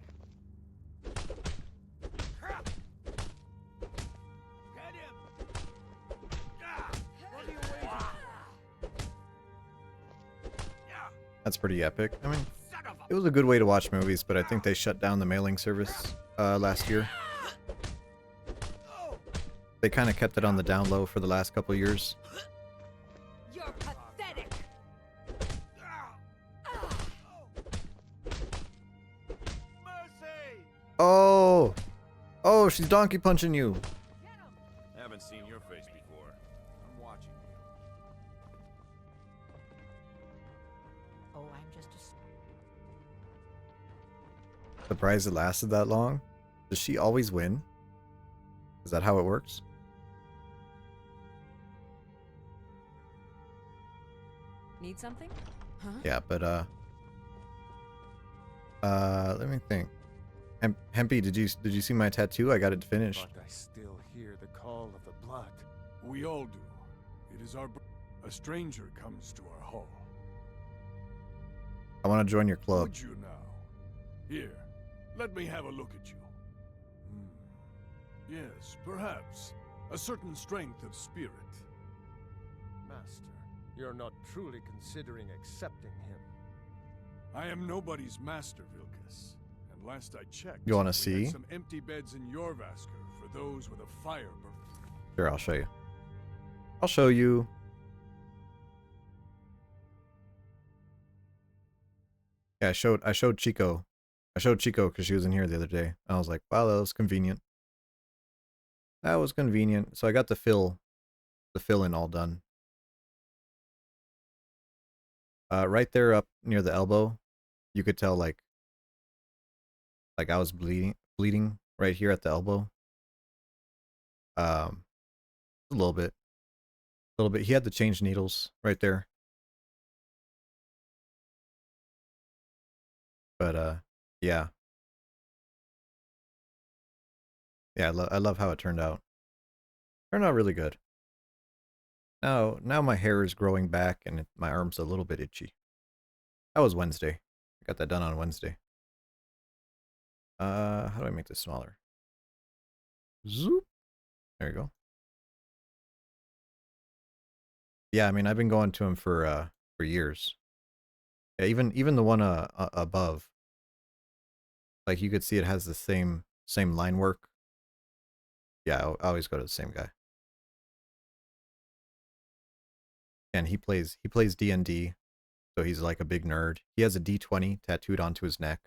Get him! What are you waiting That's pretty epic. I mean, it was a good way to watch movies, but I think they shut down the mailing service last year. They kind of kept it on the down low for the last couple of years. You're pathetic. Oh! Oh, she's donkey punching you. Haven't seen your face before. I'm watching you. Oh, I'm just a... Surprised it lasted that long? Does she always win? Is that how it works? Need something? Huh? Yeah, but let me think. Hempy, did you see my tattoo? I got it finished. But I still hear the call of the blood. We all do. It is our... A stranger comes to our hall. I want to join your club. Would you now? Here, let me have a look at you. Yes, perhaps. A certain strength of spirit. Master, you're not truly considering accepting him. I am nobody's master, Vilkas. And Last I checked, You want to we see? had some empty beds in Jorvasker for those with a fire. Sure, I'll show you. I'll show you. Yeah, I showed Chico. I showed Chico because she was in here the other day. I was like, wow, that was convenient. That was convenient. So I got the fill in all done. Right there up near the elbow, you could tell like I was bleeding right here at the elbow. A little bit. He had to change needles right there. But yeah. Yeah, I love how it turned out. Turned out really good. Now my hair is growing back and my arm's a little bit itchy. That was Wednesday. I got that done on Wednesday. How do I make this smaller? Zoop. There you go. Yeah, I mean, I've been going to him for years. Yeah, even the one above. Like you could see it has the same line work. Yeah, I always go to the same guy. And he plays D&D, so he's like a big nerd. He has a D20 tattooed onto his neck.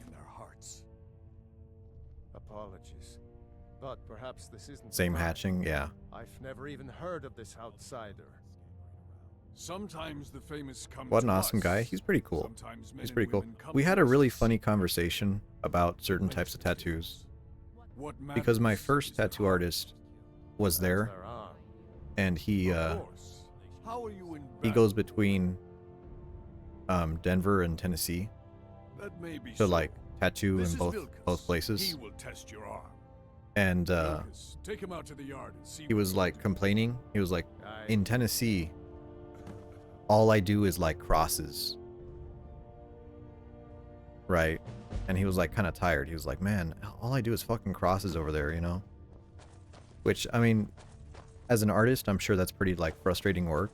In their hearts. Apologies, but perhaps this isn't Same the crime. hatching, yeah. I've never even heard of this outsider. Sometimes the famous come What an to awesome us. guy. He's pretty cool. Sometimes men He's and pretty cool. women come We to had a us really and funny conversation about certain types of tattoos. What Because my matters first is their tattoo heart. artist was there, Their arm. and he Of course. How are you in he goes between Denver and Tennessee That may be to so. like tattoo This in is both Vilkas. places. He will test your arm. And Vilkas, take him out to the yard and see he what was you like can do. complaining. He was like, Aye. in Tennessee, all I do is like crosses. Right? And he was like kind of tired. He was like, man, all I do is fucking crosses over there, you know? Which, I mean, as an artist, I'm sure that's pretty like frustrating work,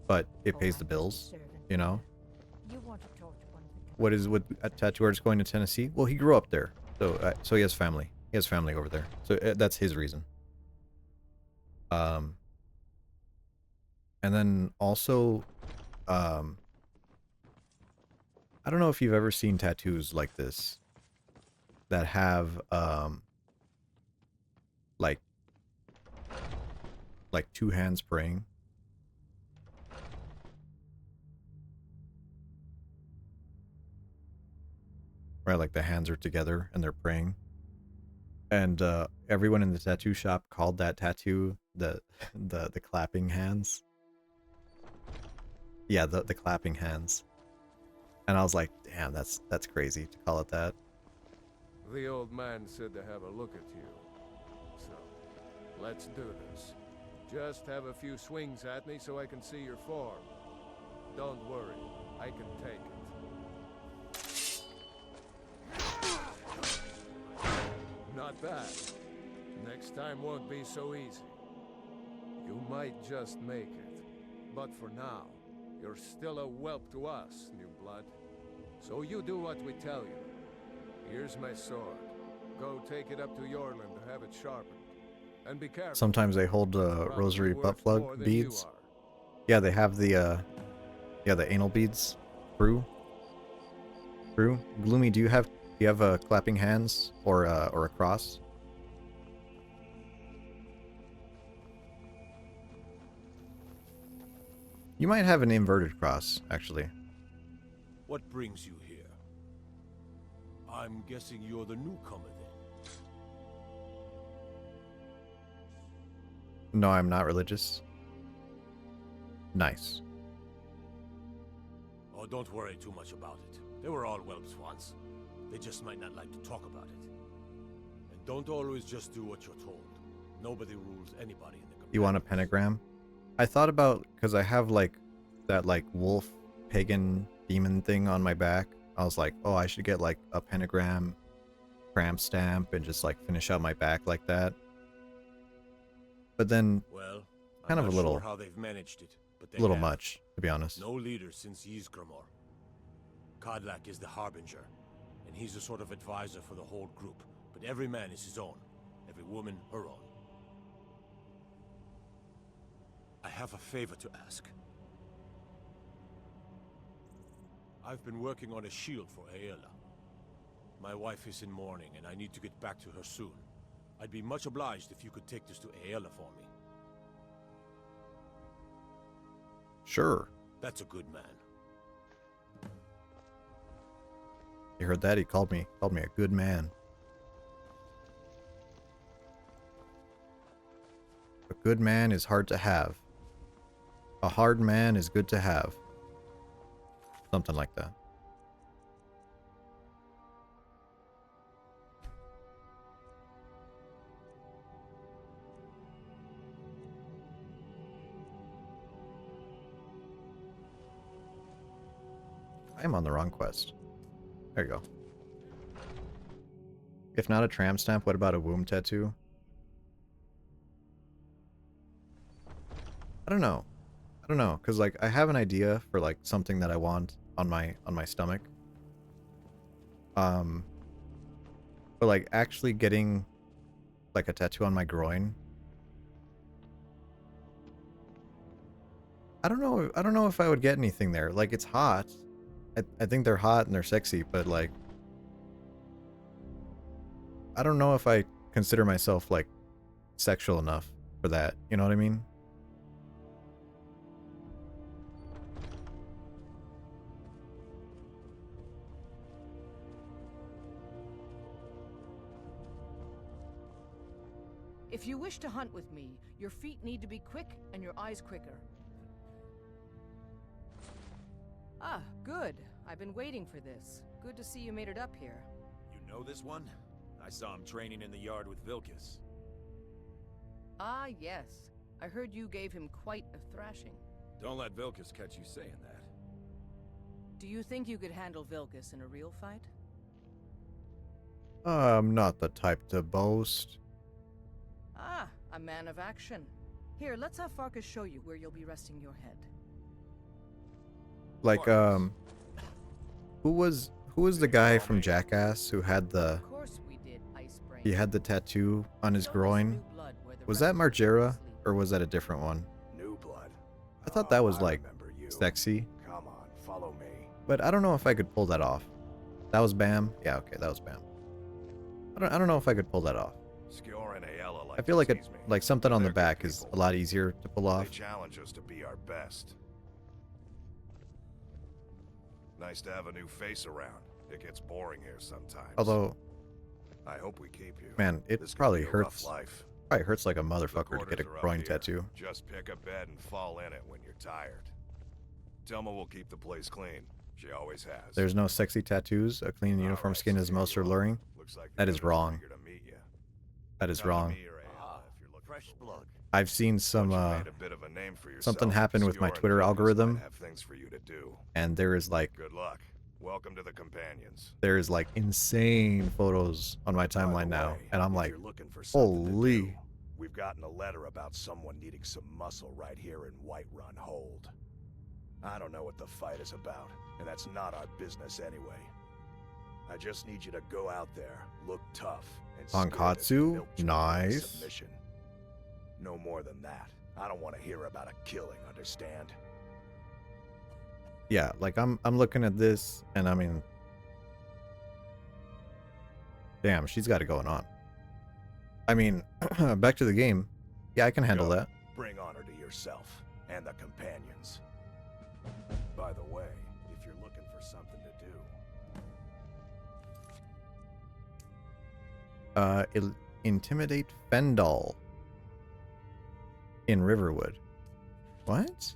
but it pays the bills, you know? What is with a tattoo artist going to Tennessee? Well, he grew up there. So he has family. He has family over there. So that's his reason. And then also, I don't know if you've ever seen tattoos like this that have like two hands praying. Right, like the hands are together and they're praying. And everyone in the tattoo shop called that tattoo the clapping hands. Yeah, the clapping hands. And I was like, damn, that's crazy to call it that. The old man said to have a look at you. So, let's do this. Just have a few swings at me so I can see your form. Don't worry, I can take it. Not bad. Next time won't be so easy. You might just make it. But for now, you're still a whelp to us, new blood. So you do what we tell you. Here's my sword. Go take it up to Yorland to have it sharpened. And be careful. Sometimes they hold rosary butt worth more plug than beads. you are. Yeah, they have the anal beads. True. Gloomy, do you have clapping hands or a cross? You might have an inverted cross, actually. What brings you here? I'm guessing you're the newcomer then. No, I'm not religious. Nice. Oh, don't worry too much about it. They were all whelps once. They just might not like to talk about it. And don't always just do what you're told. Nobody rules anybody in the community. You want a pentagram? I thought about, because I have like that like wolf pagan demon thing on my back. I was like, oh, I should get like a pentagram cramp stamp and just like finish out my back like that. But then Well, kind of a I'm not little, sure how they've managed it, but they little have. much, to be honest. No leader since Ysgramor. Kodlak is the Harbinger, and he's a sort of advisor for the whole group. But every man is his own, every woman her own. I have a favor to ask. I've been working on a shield for Aela. My wife is in mourning, and I need to get back to her soon. I'd be much obliged if you could take this to Aela for me. Sure. That's a good man. You heard that? He called me a good man. A good man is hard to have. A hard man is good to have. Something like that. I'm on the wrong quest. There you go. If not a tram stamp, what about a womb tattoo? I don't know. I don't know, cause like I have an idea for like something that I want on my stomach. But like actually getting like a tattoo on my groin. I don't know. I don't know if I would get anything there. Like it's hot. I think they're hot and they're sexy, but like I don't know if I consider myself like sexual enough for that. You know what I mean? If you wish to hunt with me, your feet need to be quick and your eyes quicker. Ah, good. I've been waiting for this. Good to see you made it up here. You know this one? I saw him training in the yard with Vilkas. Ah, yes. I heard you gave him quite a thrashing. Don't let Vilkas catch you saying that. Do you think you could handle Vilkas in a real fight? I'm not the type to boast. Ah, a man of action. Here, let's have Farkas show you where you'll be resting your head. Like, who was the guy from Jackass who had the... Of course we did, Icebrain. He had the tattoo on his groin? Was that Margera, or was that a different one? New blood. I thought that was like sexy. Come on, follow me. But I don't know if I could pull that off. That was Bam? Yeah, okay, that was Bam. I don't know if I could pull that off. Skjor and Aela like I feel like to it, tease me. like something on the They're back good is people. a lot easier to pull off. They challenge us to be our best. Nice to have a new face around. It gets boring here sometimes. Although, I hope we keep you. man, it This could probably be a hurts. rough life. Probably hurts like a motherfucker to get a Quarters are up groin here. tattoo. Just pick a bed and fall in it when you're tired. Telma will keep the place clean. She always has. There's no sexy tattoos. A clean uniform skin is most alluring. Looks like That they're is wrong. eager to meet you. That is Come to wrong. me or Aela if you're looking for Fresh blood. I've seen some You made a bit of a name for something yourself. happen with my Skjor and Twitter Vilkas algorithm, might have things for you to do. and there is like Good luck. Welcome to the Companions. insane photos on my By the timeline now, way, and I'm if like, you're looking for something to holy. do, we've gotten a letter about someone needing some muscle right here in Whiterun Hold. I don't know what the fight is about, and that's not our business anyway. I just need you to go out there, look tough, and scare this Tonkatsu? milk drink into Nice. submission. No more than that. I don't want to hear about a killing, understand? Yeah, like I'm looking at this, and I mean, damn, she's got it going on. I mean, back to the game. Yeah, I can handle Go. that. Bring honor to yourself and the Companions. By the way, if you're looking for something to do, Intimidate Fendal in Riverwood. What?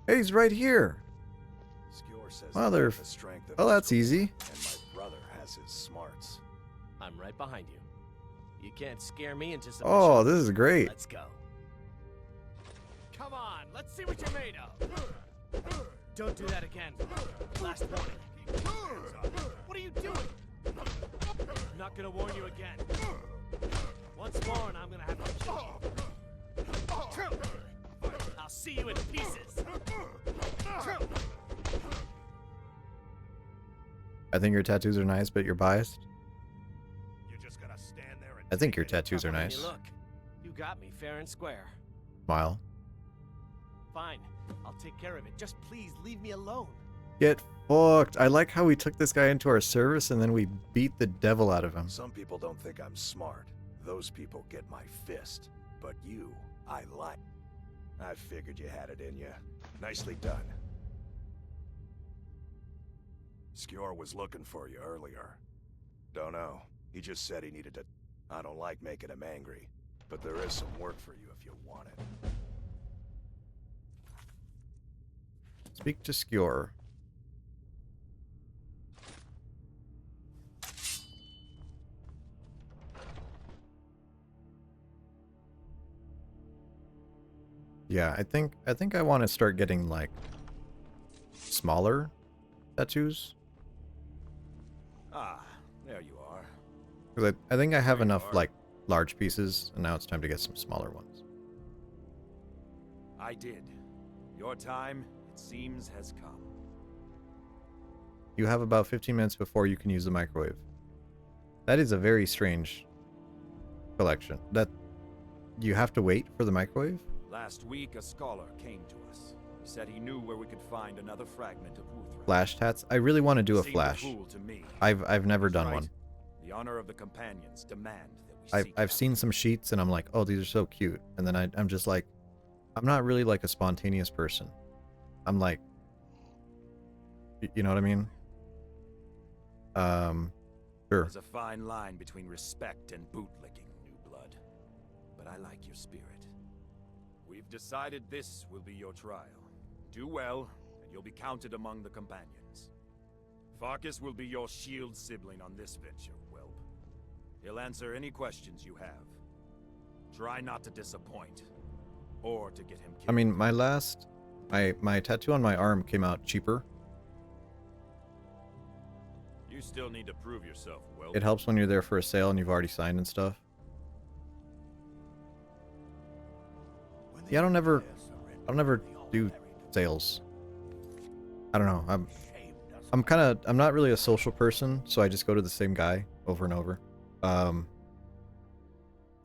Hey, he's right here. Skjor says Mother. the strength of Oh, his that's group, easy. And my brother has his smarts. I'm right behind you. You can't scare me into submission. Oh, this is great. Let's go. Come on, let's see what you're made of. Don't do that again. Last warning. What are you doing? I'm not gonna warn you again. Once more, and I'm gonna have to kill you. I'll see you in pieces. I think your tattoos are nice, but you're biased. You're just gonna stand there and I think your tattoos are Hey, nice. look, you got me fair and square. Smile. Fine, I'll take care of it. Just please leave me alone. Get fucked. I like how we took this guy into our service and then we beat the devil out of him. Some people don't think I'm smart. Those people get my fist. But you, I like. I figured you had it in you. Nicely done. Skjor was looking for you earlier. Don't know. He just said he needed to... I don't like making him angry, but there is some work for you if you want it. Speak to Skjor. Yeah, I think I want to start getting like smaller tattoos. Ah, there you are. Because I think I have enough like large pieces, and now it's time to get some smaller ones. I did. Your time, it seems, has come. You have about 15 minutes before you can use the microwave. That is a very strange collection. That you have to wait for the microwave? Last week, a scholar came to us. He said he knew where we could find another fragment of Uthra. Flash tats? I really want to do a Seemed a flash. fool to me. I've never He's done right. one. The honor of the companions demand that we I've seen some sheets and I'm like, oh, these are so cute. And then I'm just like, I'm not really like a spontaneous person. I'm like, you know what I mean? Sure. There's a fine line between respect and bootlicking, new blood. But I like your spirit. We've decided this will be your trial. Do well, and you'll be counted among the companions. Farkas will be your shield sibling on this venture, whelp. He'll answer any questions you have. Try not to disappoint, or to get him killed. I mean, my tattoo on my arm came out cheaper. You still need to prove yourself, whelp. It helps when you're there for a sale and you've already signed and stuff. Yeah, I don't ever do sales. I don't know. I'm not really a social person, so I just go to the same guy over and over. Yeah,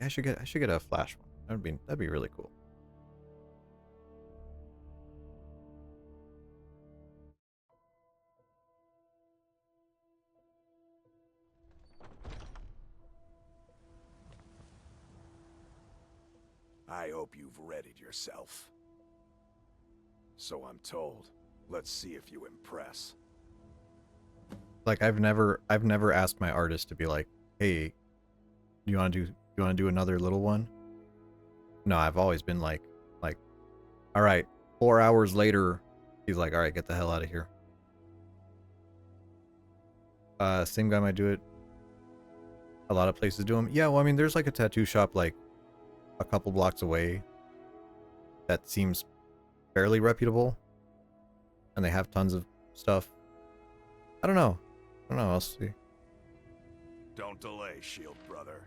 I should get a flash one. That'd be really cool. I hope you've readied yourself. So I'm told. Let's see if you impress. Like I've never asked my artist to be like, "Hey, do you want to do another little one?" No, I've always been like, all right, 4 hours later, he's like, all right, get the hell out of here. Same guy might do it. A lot of places do them. Yeah, well, I mean, there's like a tattoo shop like a couple blocks away that seems fairly reputable, and they have tons of stuff. I don't know. I'll see. Don't delay, Shield brother.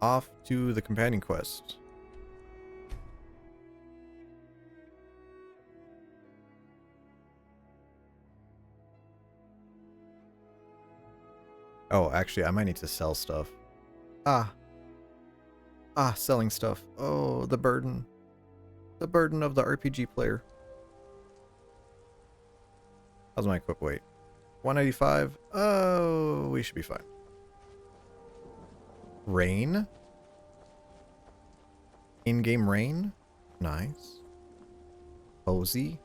Off to the companion quest. Oh, actually, I might need to sell stuff. Selling stuff. Oh, the burden. The burden of the RPG player. How's my quick weight? 185. Oh, we should be fine. Rain? In-game rain? Nice. Cozy?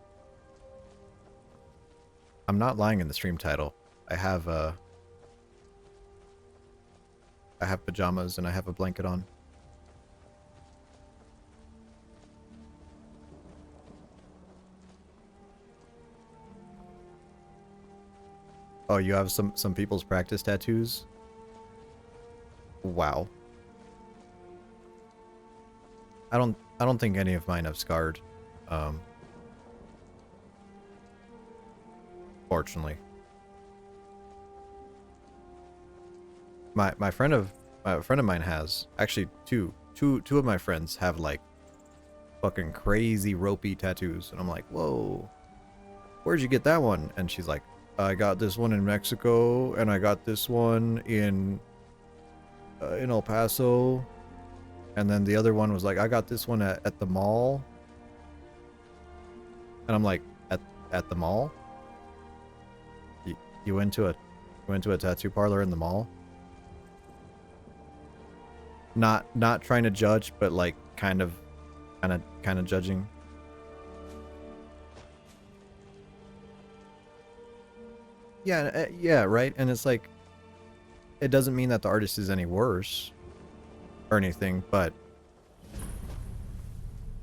I'm not lying in the stream title. I have pajamas and I have a blanket on. Oh, you have some people's practice tattoos? Wow. I don't think any of mine have scarred. Fortunately. My friend of A friend of mine has. Actually, two of my friends have like fucking crazy ropey tattoos. And I'm like, whoa, where'd you get that one? And she's like, I got this one in Mexico, and I got this one in El Paso. And then the other one was like, I got this one at the mall. And I'm like, at the mall? You went to a tattoo parlor in the mall? Not trying to judge, but like kind of judging. Yeah, yeah, right. And it's like, it doesn't mean that the artist is any worse or anything, but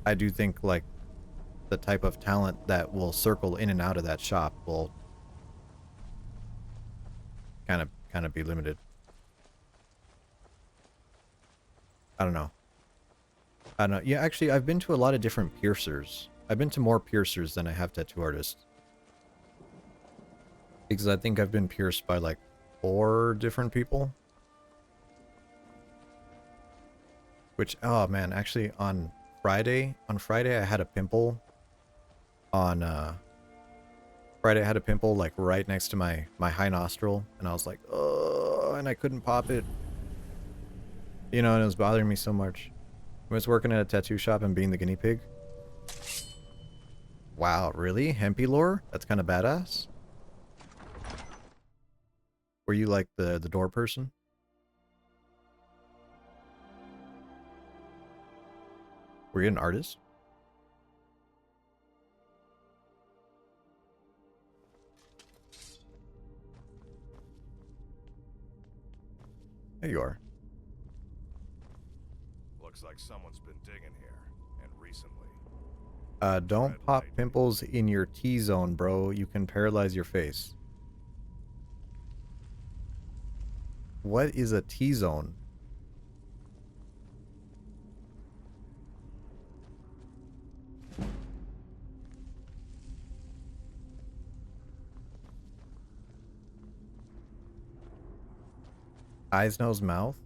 I do think like the type of talent that will circle in and out of that shop will kind of be limited. I don't know. I don't know. Yeah, actually, I've been to a lot of different piercers. I've been to more piercers than I have tattoo artists. Because I think I've been pierced by like 4 different people. Which, oh man, actually on Friday I had a pimple on, Friday I had a pimple like right next to my high nostril. And I was like, oh, and I couldn't pop it. You know, and it was bothering me so much. I was working at a tattoo shop and being the guinea pig. Wow, really? Hempy lore? That's kind of badass. Were you like the door person? Were you an artist? There you are. Looks like someone's been digging here, and recently. Don't pop pimples in your T-zone, bro. You can paralyze your face. What is a T-zone? Eyes, nose, mouth?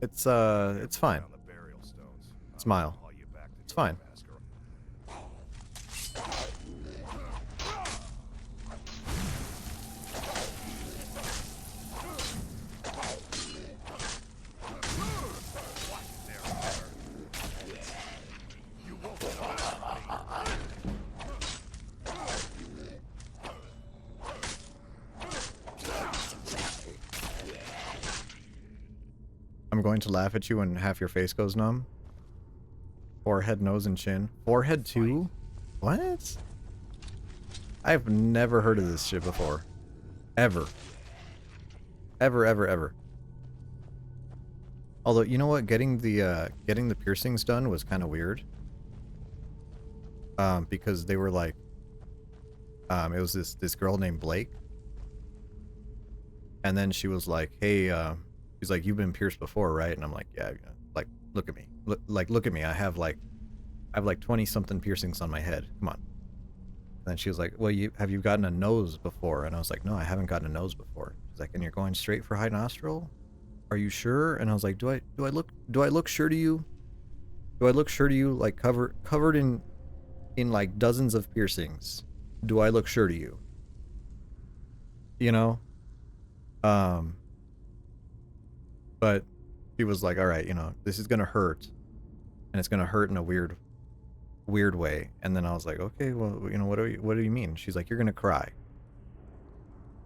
It's fine. Smile. It's fine. I'm going to laugh at you when half your face goes numb. Forehead, nose, and chin. Forehead too? What? I've never heard of this shit before. Ever. Ever, ever, ever. Although, you know what? Getting the piercings done was kind of weird. Because they were like, it was this girl named Blake. And then she was like, hey, she's like, you've been pierced before, right? And I'm like, yeah, like, look at me. Look at me. I have like 20 something piercings on my head. Come on. And then she was like, well, have you gotten a nose before? And I was like, no, I haven't gotten a nose before. She's like, and you're going straight for high nostril? Are you sure? And I was like, do I look sure to you? Do I look sure to you? Like covered in like dozens of piercings. Do I look sure to you? You know? But she was like, all right, you know, this is gonna hurt, and it's gonna hurt in a weird way. And then I was like, okay, well, you know, what do you mean? She's like, you're gonna cry.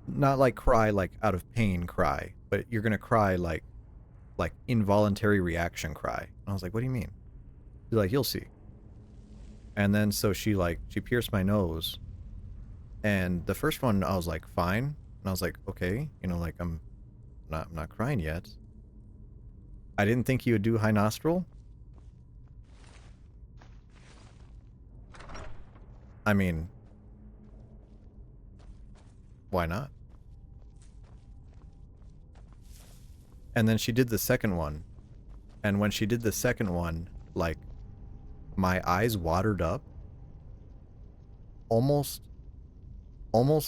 Not like cry like out of pain cry, but you're gonna cry like involuntary reaction cry. And I was like, what do you mean? She's like, you'll see. And then so she pierced my nose, and the first one I was like, fine. And I was like, okay, you know, like I'm not crying yet. I didn't think you would do high nostril. I mean, why not? And then she did the second one. And when she did the second one, like, my eyes watered up. Almost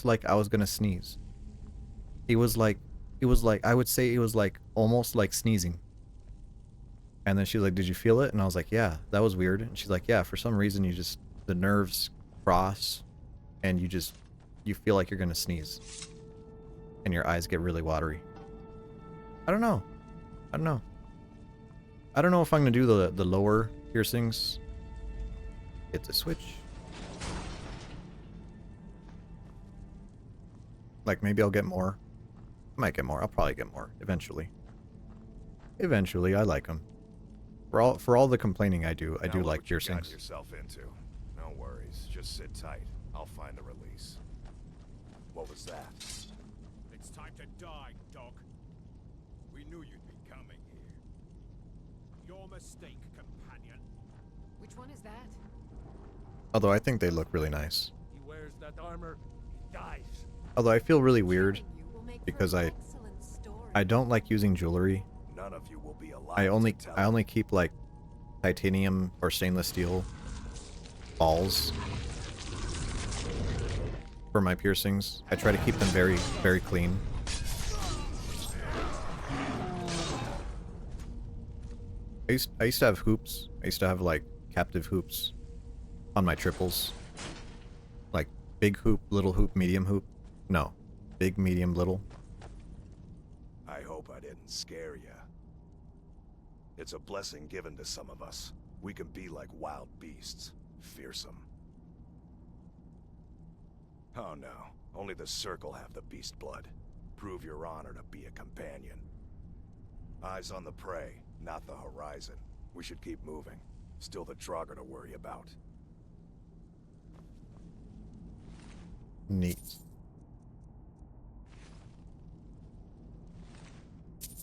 like I was gonna sneeze. It was like it was like, I would say it was like almost like sneezing. And then she's like, did you feel it? And I was like, yeah, that was weird. And she's like, yeah, for some reason you just, the nerves cross and you feel like you're gonna sneeze. And your eyes get really watery. I don't know. I don't know. I don't know if I'm gonna do the lower piercings. Hit the switch. Like maybe I'll get more. I might get more. I'll probably get more eventually. Eventually, I like them. For all the complaining I do like piercings. Got yourself into. No worries. Just sit tight. I'll find the release. What was that? It's time to die, dog. We knew you'd be coming here. Your mistake, companion. Which one is that? Although I think they look really nice. He wears that armor, he dies. Although I feel really weird because I don't like using jewelry. None of you will be alive. I only keep like titanium or stainless steel balls for my piercings. I try to keep them very, very clean. I used to have hoops. I used to have like captive hoops on my triples. Like big hoop, little hoop, medium hoop. No. Big, medium, little. I hope I didn't scare you. It's a blessing given to some of us. We can be like wild beasts. Fearsome. Oh no. Only the Circle have the beast blood. Prove your honor to be a companion. Eyes on the prey, not the horizon. We should keep moving. Still the Draugr to worry about. Neat.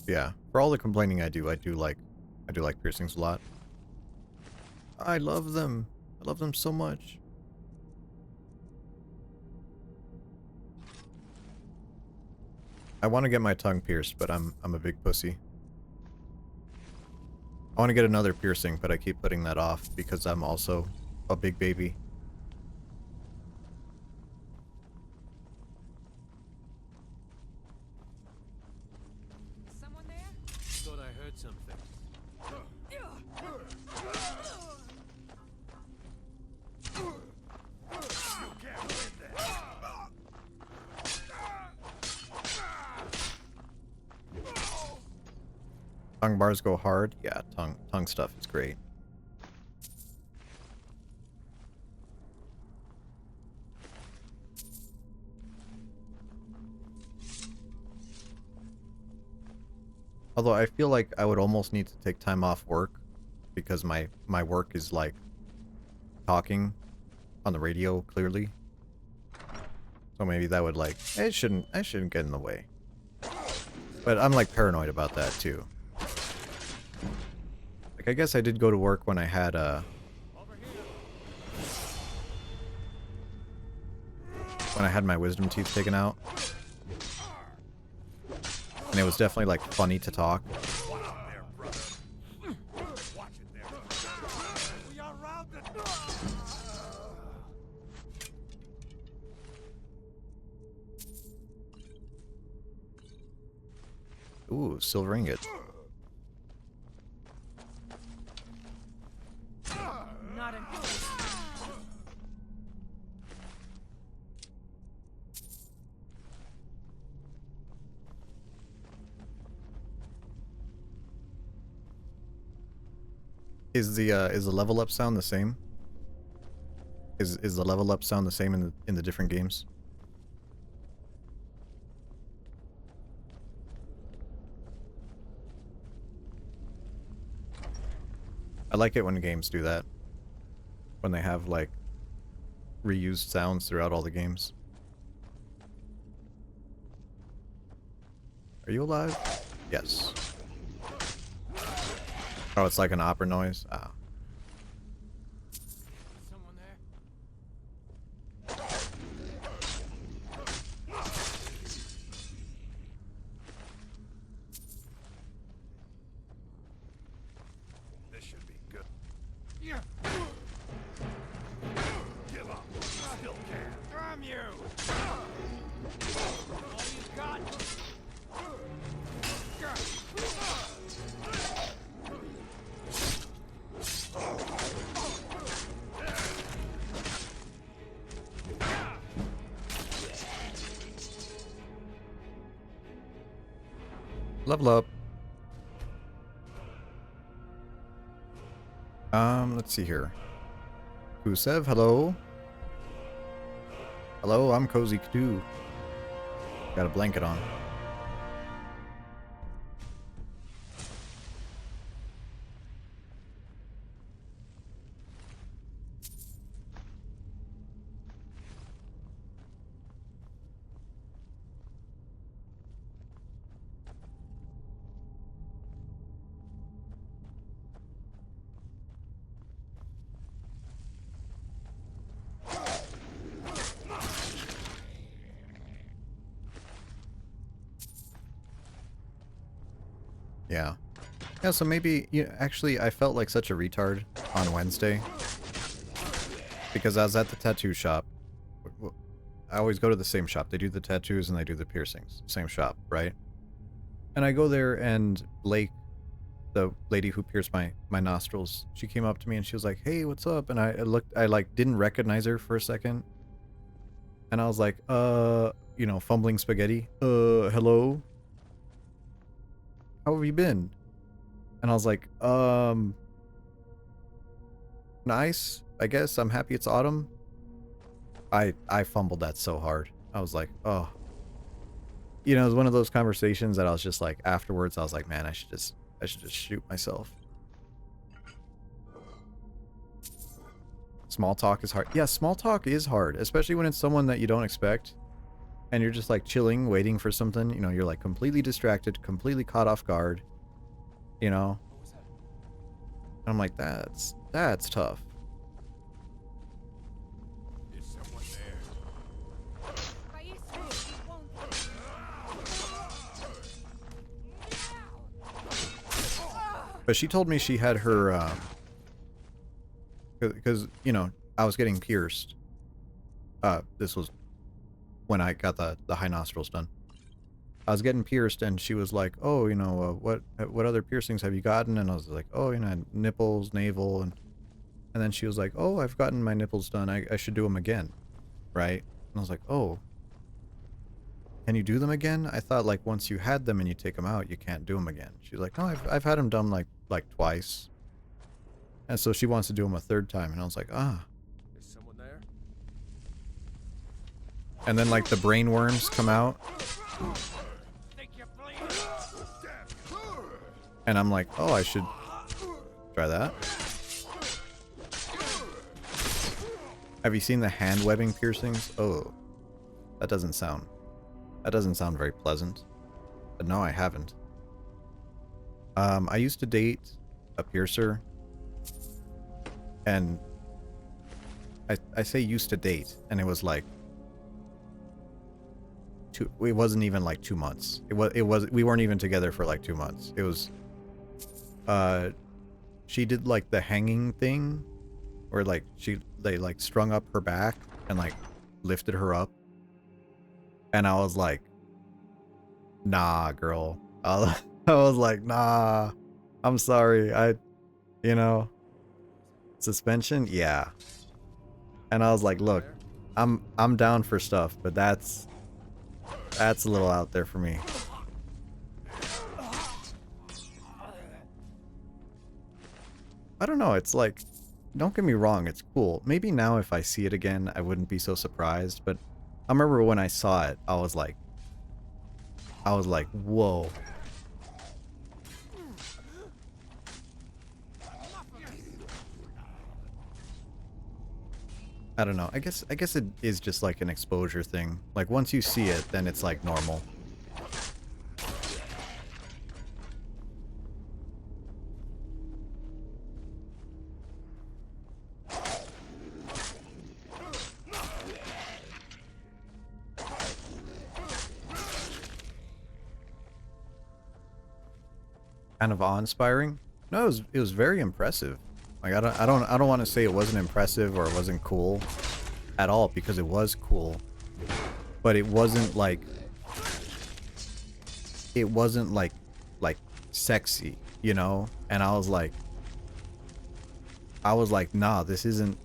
Yeah, for all the complaining I do like piercings a lot. I love them. I love them so much. I want to get my tongue pierced, but I'm a big pussy. I want to get another piercing, but I keep putting that off because I'm also a big baby. Someone there? Thought I heard something. Tongue bars go hard. Yeah, tongue stuff is great. Although I feel like I would almost need to take time off work because my work is like talking on the radio clearly. So maybe that would like I shouldn't get in the way. But I'm like paranoid about that too. Like I guess I did go to work when I had my wisdom teeth taken out. And it was definitely like funny to talk. Ooh, silver ingot. Not an Is the level up sound the same? Is the level up sound the same in the different games? I like it when games do that. When they have like reused sounds throughout all the games. Are you alive? Yes. Oh, it's like an opera noise? Ah. Someone there? This should be good. Yeah. Give up. Still can. Damn you! All you got. Level up. Let's see here. Kusev, hello. Hello, I'm Cozy Cthulhu. Got a blanket on. Yeah. Yeah, so maybe, actually, I felt like such a retard on Wednesday. Because I was at the tattoo shop. I always go to the same shop. They do the tattoos and they do the piercings. Same shop, right? And I go there and Blake, the lady who pierced my nostrils, she came up to me and she was like, hey, what's up? And I like, didn't recognize her for a second. And I was like, fumbling spaghetti. Hello? How have you been? And I was like, nice, I guess. I'm happy it's autumn. I fumbled that so hard. I was like, oh. It was one of those conversations that I was just like, afterwards, I was like, man, I should just shoot myself. Small talk is hard. Yeah, small talk is hard, especially when it's someone that you don't expect. And you're just like chilling, waiting for something. You're like completely distracted, completely caught off guard. And I'm like, that's tough. Is someone there? But she told me she had her, because, I was getting pierced. This was when I got the high nostrils done. I was getting pierced and she was like, oh, what other piercings have you gotten? And I was like, oh, nipples, navel. And then she was like, oh, I've gotten my nipples done. I should do them again. Right? And I was like, oh, can you do them again? I thought like once you had them and you take them out, you can't do them again. She's like, no, I've had them done like twice. And so she wants to do them a third time. And I was like, ah. Is someone there? And then like the brain worms come out. And I'm like, oh, I should try that. Have you seen the hand webbing piercings? Oh, that doesn't sound very pleasant. But no, I haven't. I used to date a piercer. And I say used to date, and it was like it wasn't even like 2 months. We weren't even together for like 2 months. It was she did like the hanging thing where like they like strung up her back and like lifted her up. And I was like, nah, girl. I was like, nah, I'm sorry. Suspension? Yeah. And I was like, look, I'm down for stuff, but that's a little out there for me. I don't know, it's like, don't get me wrong, it's cool. Maybe now if I see it again, I wouldn't be so surprised, but I remember when I saw it, I was like, whoa. I don't know. I guess it is just like an exposure thing. Like once you see it, then it's like normal. Kind of awe-inspiring. No, it was very impressive. Like I don't want to say it wasn't impressive or it wasn't cool at all, because it was cool. But it wasn't like it wasn't like sexy, you know? And I was like, nah, this isn't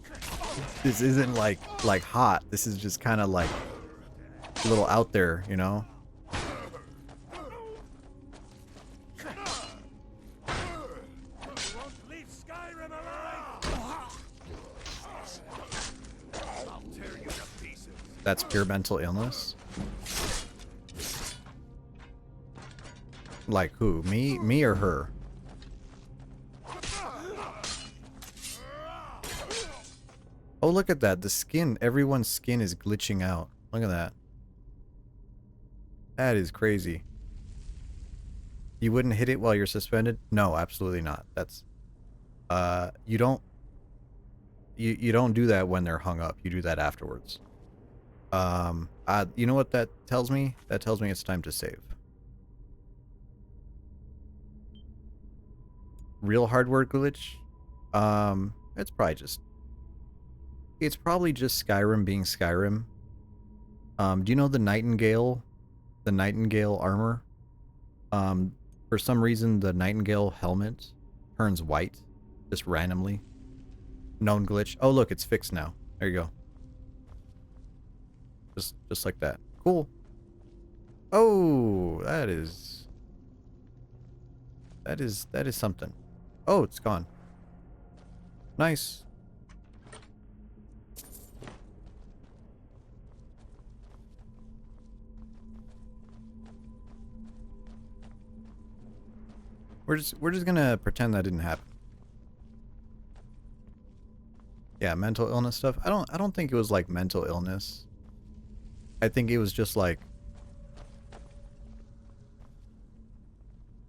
like hot. This is just kind of like a little out there, you know? Won't leave Skyrim alive! I'll tear you to pieces. That's pure mental illness. Like who? Me or her? Oh, look at that. The skin, everyone's skin is glitching out. Look at that. That is crazy. You wouldn't hit it while you're suspended? No, absolutely not. That's you don't do that when they're hung up. You do that afterwards. You know what that tells me? That tells me it's time to save. Real hardware glitch? It's probably just Skyrim being Skyrim. Do you know the Nightingale? The Nightingale armor? For some reason the Nightingale helmet turns white just randomly. Known glitch. Oh look, it's fixed now. There you go. Just like that. Cool. Oh, that is something. Oh, it's gone. Nice. We're just gonna pretend that didn't happen. Yeah, mental illness stuff. I don't think it was like mental illness. I think it was just like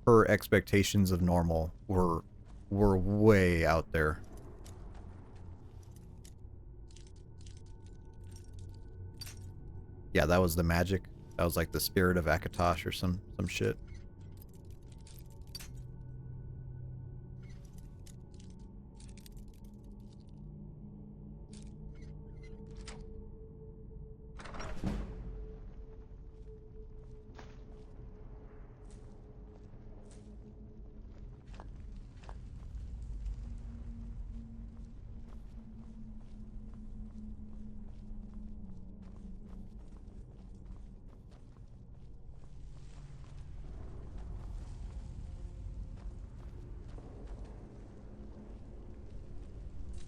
her expectations of normal were way out there. Yeah, that was the magic. That was like the spirit of Akatosh or some shit.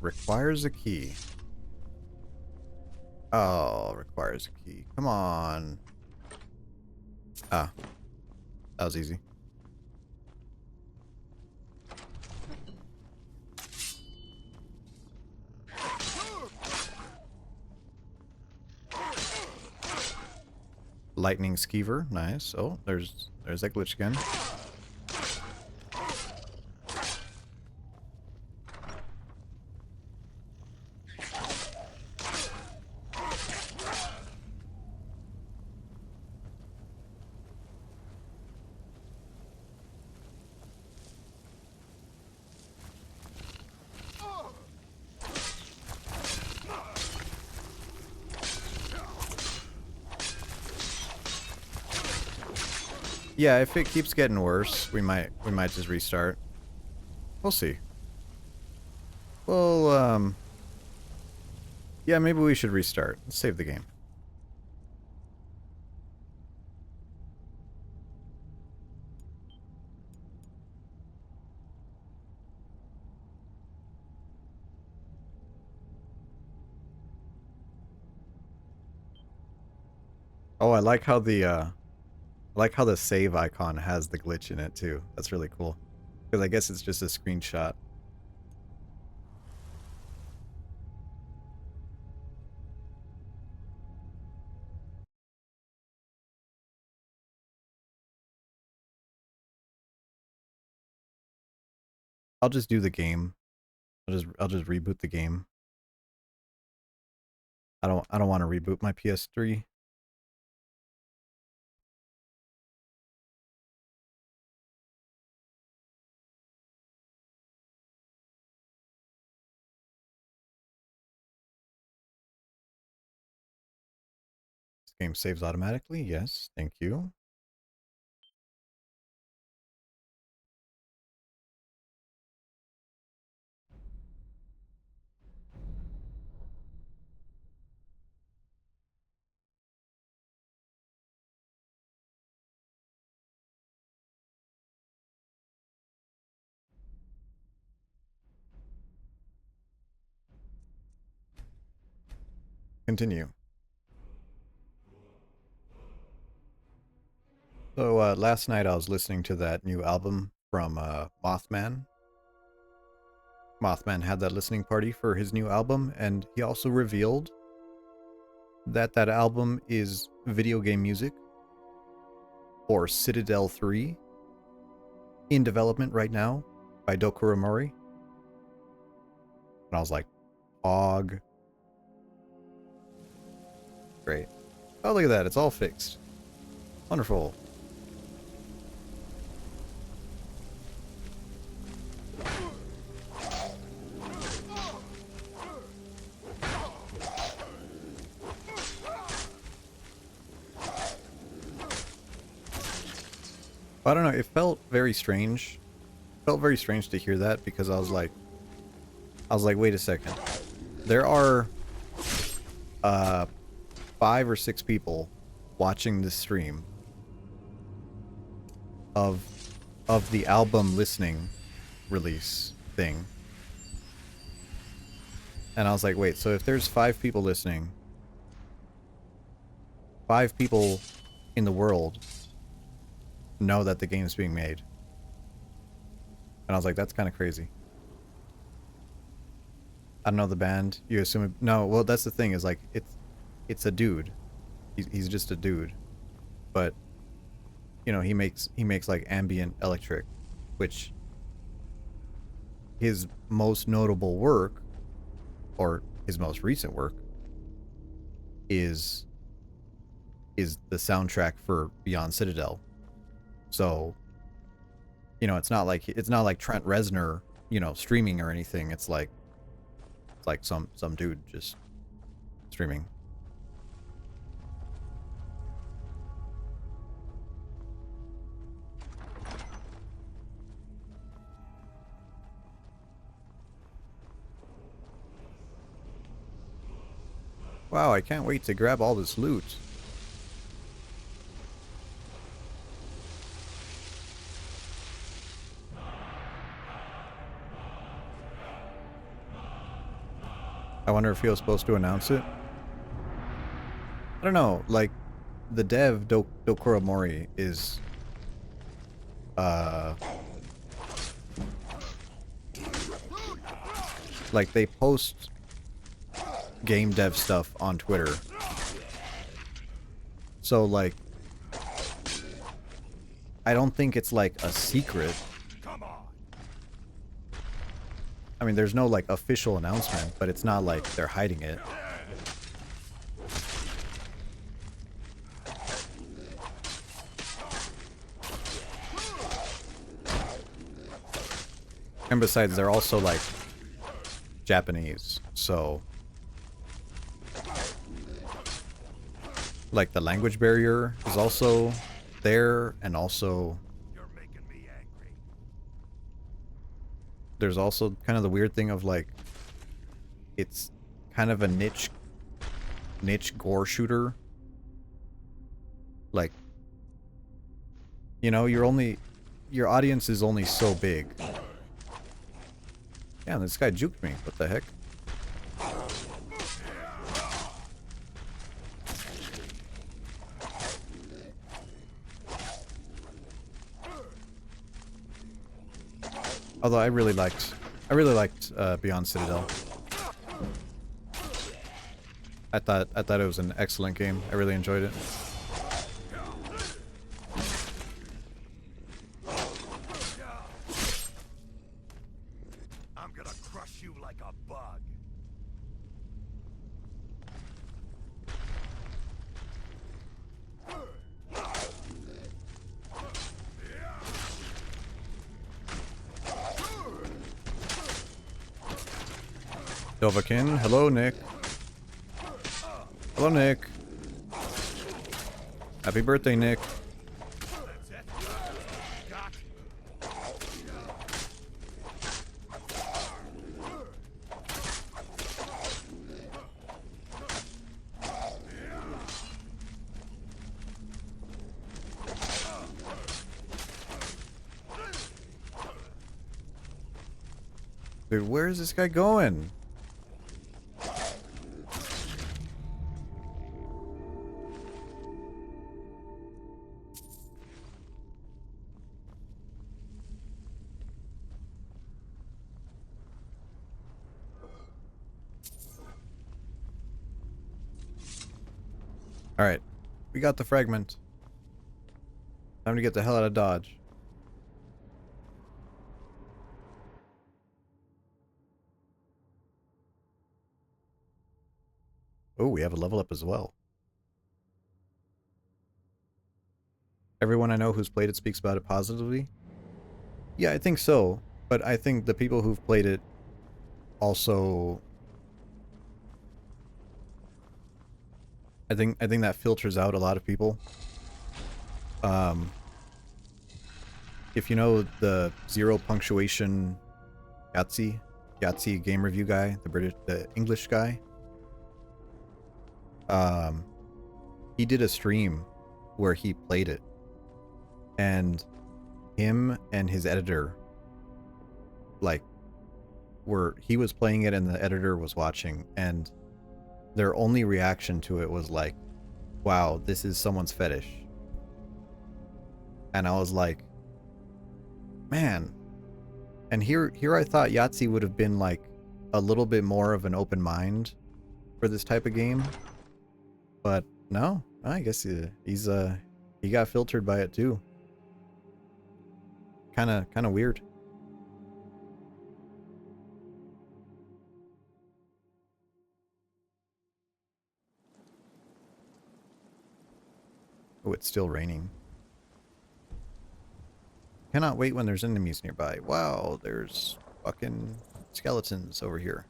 Requires a key. Oh, requires a key. Come on. Ah. That was easy. Lightning skeever. Nice. Oh, there's that glitch again. Yeah, if it keeps getting worse, we might just restart. We'll see. Well, yeah, maybe we should restart. Let's save the game. Oh, I like how the save icon has the glitch in it too. That's really cool. Because I guess it's just a screenshot. I'll just do the game. I'll just reboot the game. I don't want to reboot my PS3. This game saves automatically. Yes, thank you. continue. So last night I was listening to that new album from Mothman. Mothman had that listening party for his new album, and he also revealed that that album is video game music for Citadel 3 in development right now by Dokuro Mori. And I was like, "Pog." Great. Oh, look at that. It's all fixed. Wonderful. I don't know, it felt very strange. It felt very strange to hear that because I was like, wait a second. There are 5 or 6 people watching this stream of the album listening release thing. And I was like, wait, so if there's 5 people listening, 5 people in the world know that the game's being made. And I was like, that's kind of crazy. I don't know the band. You assume it, no, well that's the thing is like it's a dude. He's just a dude. But you know, he makes like ambient electric, which his most notable work or his most recent work is the soundtrack for Beyond Citadel. So, you know, it's not like Trent Reznor, you know, streaming or anything. It's like some dude just streaming. Wow, I can't wait to grab all this loot. I wonder if he was supposed to announce it. I don't know, like, the dev, Dokuro Mori, is... like, they post game dev stuff on Twitter. So, like, I don't think it's, like, a secret. I mean, there's no, like, official announcement, but it's not like they're hiding it. And besides, they're also, like, Japanese, so... like, the language barrier is also there, and also... there's also kind of the weird thing of like it's kind of a niche gore shooter. Like, you know, your audience is only so big. Yeah, this guy juked me. What the heck? Although I really liked Beyond Citadel. I thought it was an excellent game. I really enjoyed it. I'm gonna crush you like a bug. Dovahkiin, hello Nick. Hello Nick. Happy birthday, Nick. Dude, where is this guy going? Alright. We got the fragment. Time to get the hell out of Dodge. Oh, we have a level up as well. Everyone I know who's played it speaks about it positively. Yeah, I think so. But I think the people who've played it also... I think that filters out a lot of people. If you know the zero punctuation Yahtzee game review guy, the English guy, he did a stream where he played it, and him and his editor, like, he was playing it and the editor was watching, and their only reaction to it was like, wow, this is someone's fetish. And I was like, man. And here I thought Yahtzee would have been like a little bit more of an open mind for this type of game. But no, I guess he got filtered by it too. Kind of weird. Oh, it's still raining. Cannot wait when there's enemies nearby. Wow, there's fucking skeletons over here.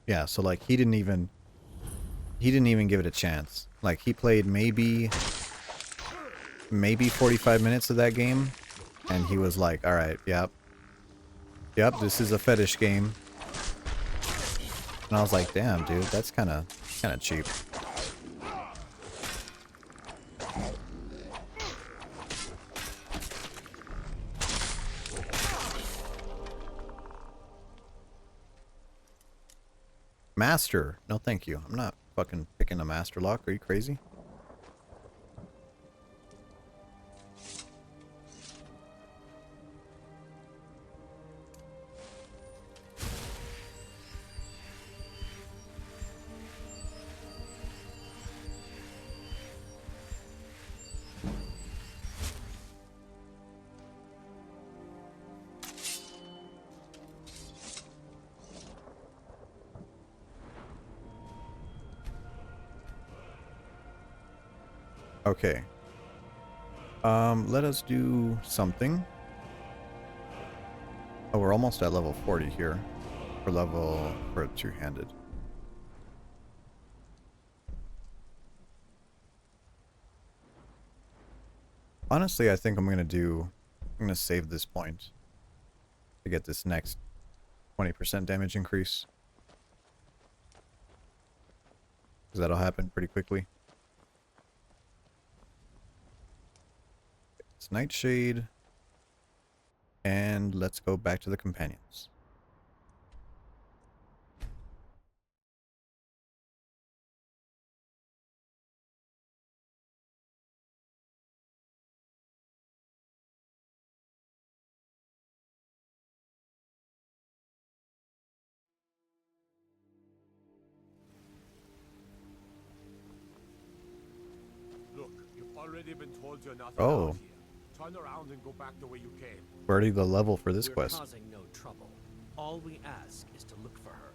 Yeah, so like he didn't even give it a chance. Like he played maybe 45 minutes of that game, and he was like, all right, yep, this is a fetish game. And I was like, damn, dude, that's kind of cheap. Master? No, thank you. I'm not fucking picking a master lock. Are you crazy? Okay. Let us do something. Oh, we're almost at level 40 here. For a two-handed. Honestly, I think I'm gonna save this point to get this next 20% damage increase. Because that'll happen pretty quickly. It's Nightshade. And let's go back to the companions. Look, you've already been told you're not Oh. allowed here. Turn around and go back the way you came. We're already the level for this We're quest. causing no trouble. All we ask is to look for her.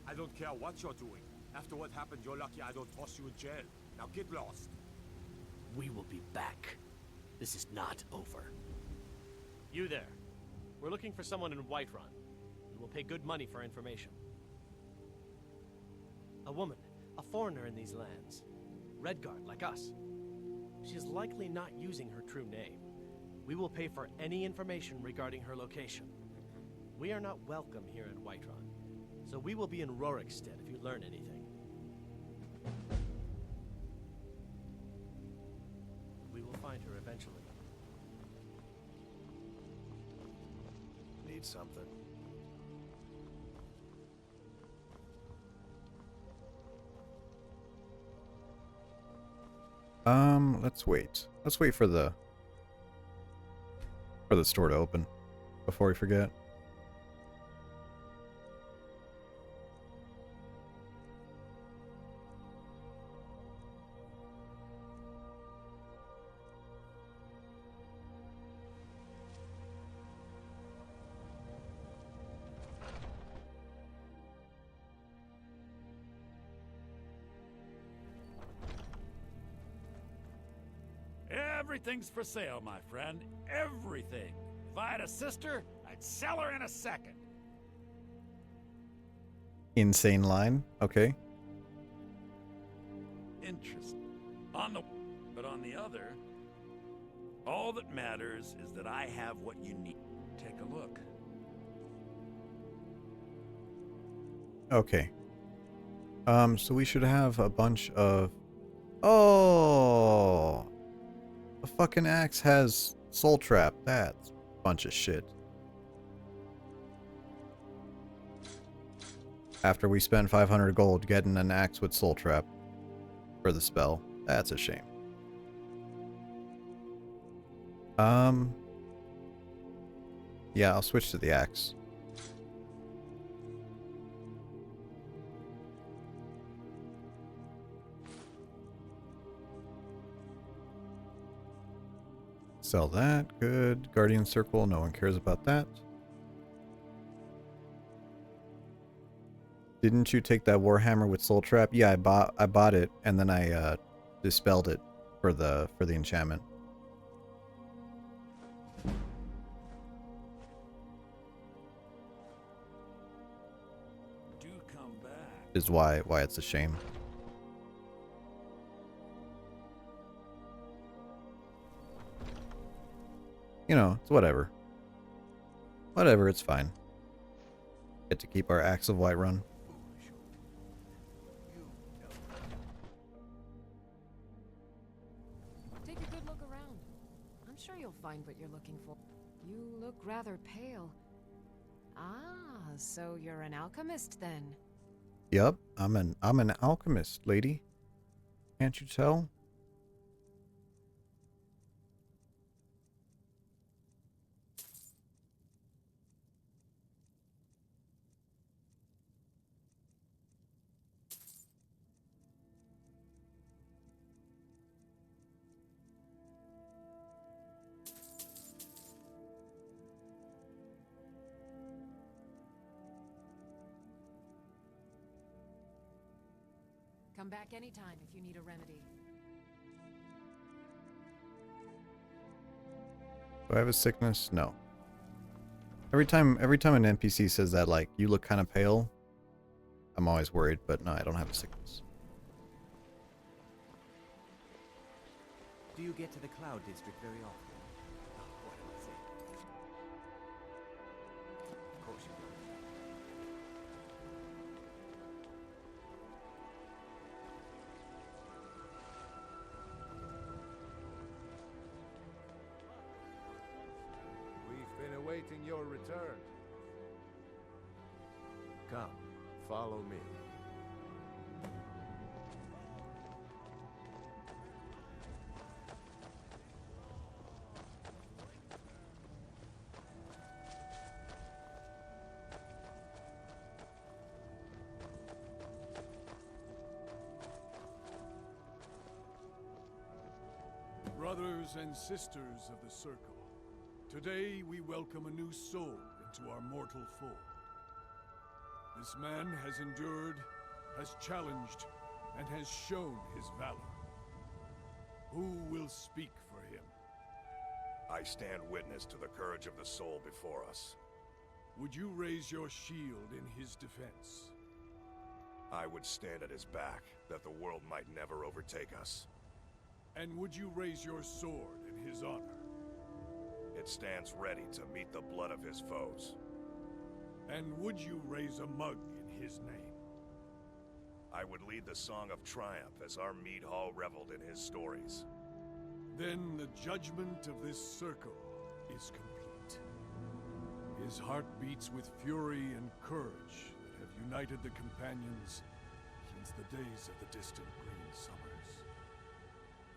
I don't care what you're doing. After what happened, you're lucky I don't toss you in jail. Now get lost. We will be back. This is not over. You there. We're looking for someone in Whiterun. We will pay good money for information. A woman, a foreigner in these lands. Redguard, like us. She is likely not using her true name. We will pay for any information regarding her location. We are not welcome here in Whiterun, so we will be in Rorikstead if you learn anything. We will find her eventually. Need something? Let's wait. Let's wait for the store to open before we forget. Everything's for sale, my friend. Everything. If I had a sister, I'd sell her in a second. Insane line. Okay. Interesting. But on the other, all that matters is that I have what you need. Take a look. Okay. So we should have a bunch of... Oh! The fucking axe has soul trap. That's a bunch of shit. After we spend 500 gold getting an axe with soul trap for the spell. That's a shame. Yeah, I'll switch to the axe. Sell that. Good. Guardian Circle. No one cares about that. Didn't you take that Warhammer with Soul Trap? Yeah, I bought it and then I dispelled it for the enchantment. Do come back. Is why it's a shame. You know, it's whatever. Whatever, it's fine. Get to keep our Axe of Whiterun. Take a good look around. I'm sure you'll find what you're looking for. You look rather pale. Ah, so you're an alchemist then? Yup, I'm an alchemist, lady. Can't you tell? Come back anytime if you need a remedy. Do I have a sickness? No. Every time an NPC says that, like, you look kind of pale, I'm always worried, but no, I don't have a sickness. Do you get to the Cloud District very often? Oh, what am I saying? Of course you do. We've been awaiting your return. Come, follow me. Brothers and sisters of the Circle, today we welcome a new soul into our mortal fold. This man has endured, has challenged, and has shown his valor. Who will speak for him? I stand witness to the courage of the soul before us. Would you raise your shield in his defense? I would stand at his back, that the world might never overtake us. And would you raise your sword in his honor? It stands ready to meet the blood of his foes. And would you raise a mug in his name? I would lead the song of triumph as our mead hall reveled in his stories. Then the judgment of this circle is complete. His heart beats with fury and courage that have united the companions since the days of the distant green summers.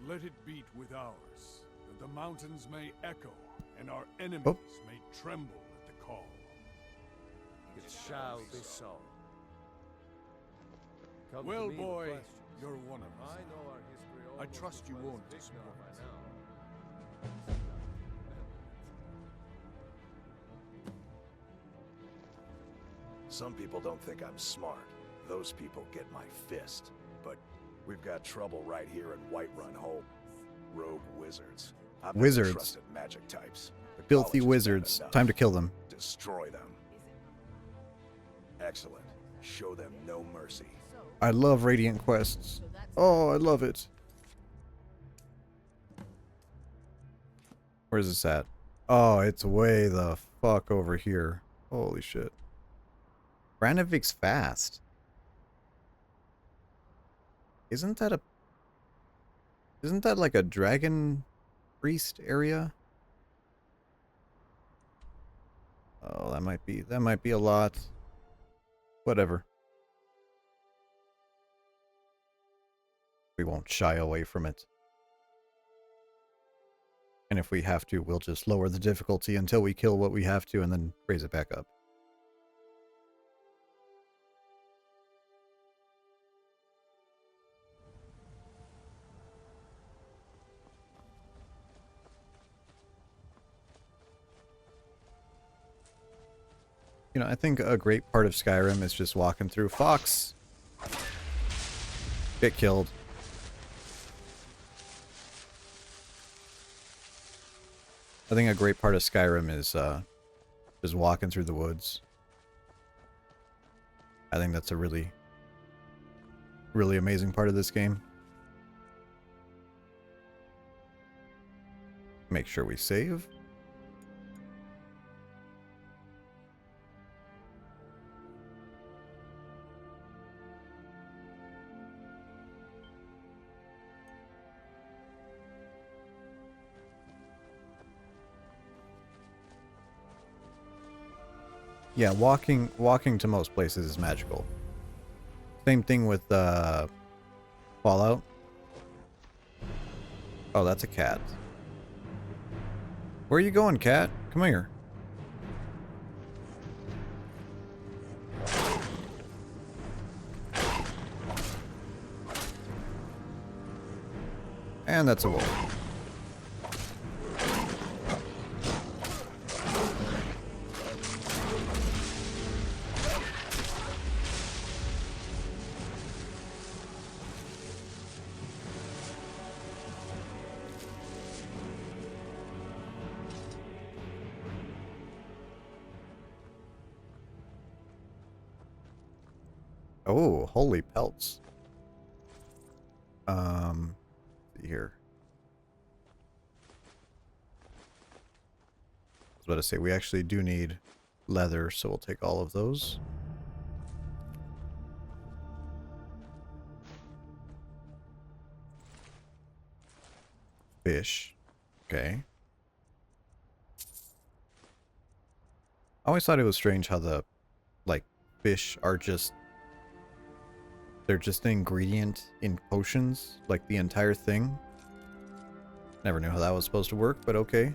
Let it beat with ours, that the mountains may echo and our enemies may tremble at the call. It shall be so. Come Well, to me with boy, questions. you're one of us. I know our history I almost trust as you well won't as Vic knows disappoint. by now. Some people don't think I'm smart. Those people get my fist. But we've got trouble right here in Whiterun Home. Rogue wizards. I've never Wizards. trusted magic types. The Filthy college is bad wizards. enough. Time to kill them. Destroy them. Excellent. Show them no mercy. I love Radiant quests. Oh, I love it. Where's this at? Oh, it's way the fuck over here. Holy shit. Branovik's fast. Isn't that like a dragon priest area? Oh, that might be a lot. Whatever. We won't shy away from it. And if we have to, we'll just lower the difficulty until we kill what we have to and then raise it back up. You know, I think a great part of Skyrim is just walking through. Fox! Get killed. I think a great part of Skyrim is just walking through the woods. I think that's a really, really amazing part of this game. Make sure we save. Yeah, walking to most places is magical. Same thing with Fallout. Oh, that's a cat. Where are you going, cat? Come here. And that's a wolf. Oh, holy pelts. See here. I was about to say, we actually do need leather, so we'll take all of those. Fish. Okay. I always thought it was strange how the, like, fish are just... They're just an ingredient in potions, like the entire thing. Never knew how that was supposed to work, but okay.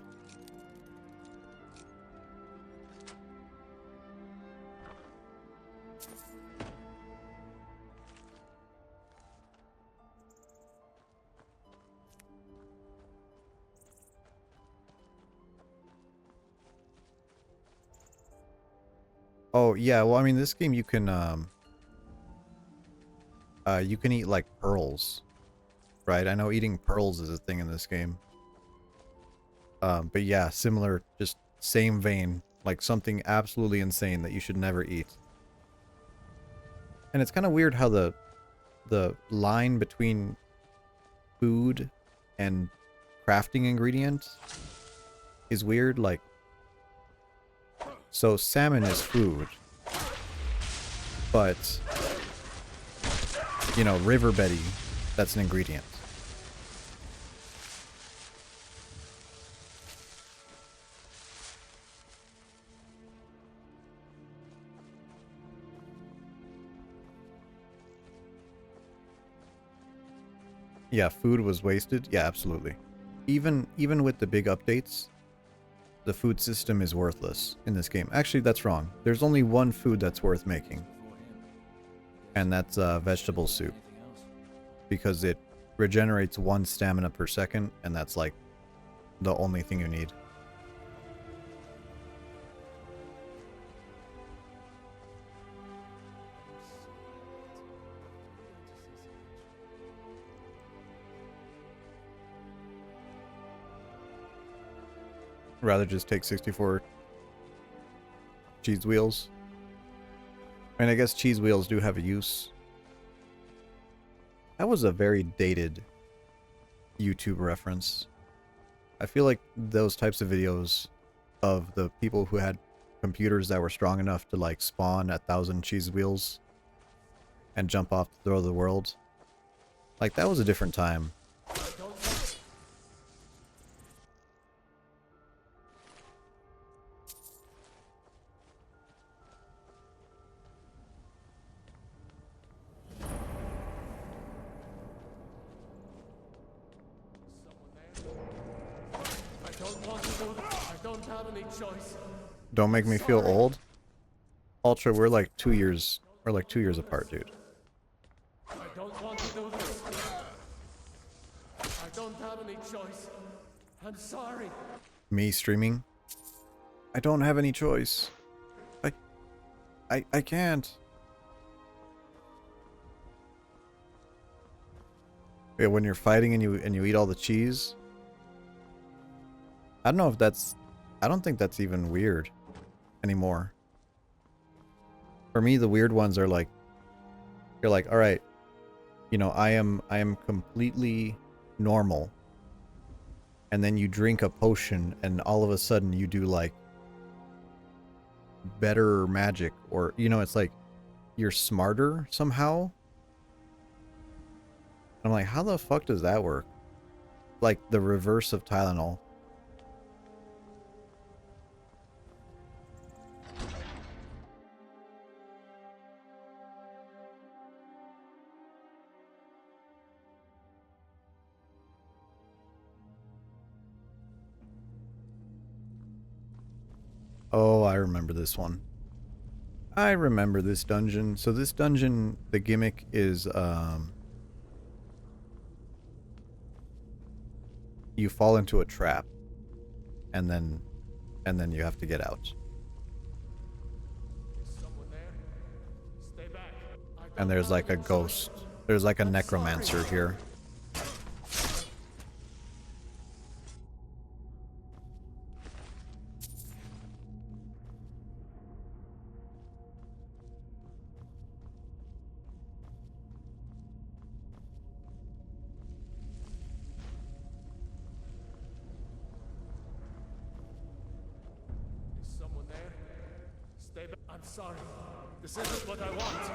Oh, yeah, well, I mean, this game you can eat, like, pearls, right? I know eating pearls is a thing in this game. But yeah, similar, just same vein, like something absolutely insane that you should never eat. And it's kind of weird how the line between food and crafting ingredient is weird, like, so salmon is food, but, you know, river Betty, that's an ingredient. Yeah, food was wasted. Yeah, absolutely. Even with the big updates, the food system is worthless in this game. Actually, that's wrong. There's only one food that's worth making. And that's vegetable soup. Because it regenerates 1 stamina per second, and that's like the only thing you need. rather just take 64 cheese wheels. I mean, I guess cheese wheels do have a use. That was a very dated YouTube reference. I feel like those types of videos of the people who had computers that were strong enough to like spawn 1,000 cheese wheels and jump off the throw of the world. Like, that was a different time. I don't want to do this. I don't have any choice. Don't make me feel old. Ultra, we're like 2 years apart, dude. I don't want to do this. I don't have any choice. I'm sorry. Me streaming? I don't have any choice. I can't. Yeah, when you're fighting and you eat all the cheese. I don't know if that's, I don't think that's even weird anymore. For me, the weird ones are like, you're like, all right, you know, I am completely normal. And then you drink a potion and all of a sudden you do like better magic, or, you know, it's like you're smarter somehow. I'm like, how the fuck does that work? Like the reverse of Tylenol. Oh, I remember this one. I remember this dungeon. So this dungeon, the gimmick is, you fall into a trap, and then you have to get out. And there's like a ghost. There's like a necromancer here. Is someone there? Stay back. I'm sorry. This isn't what I want.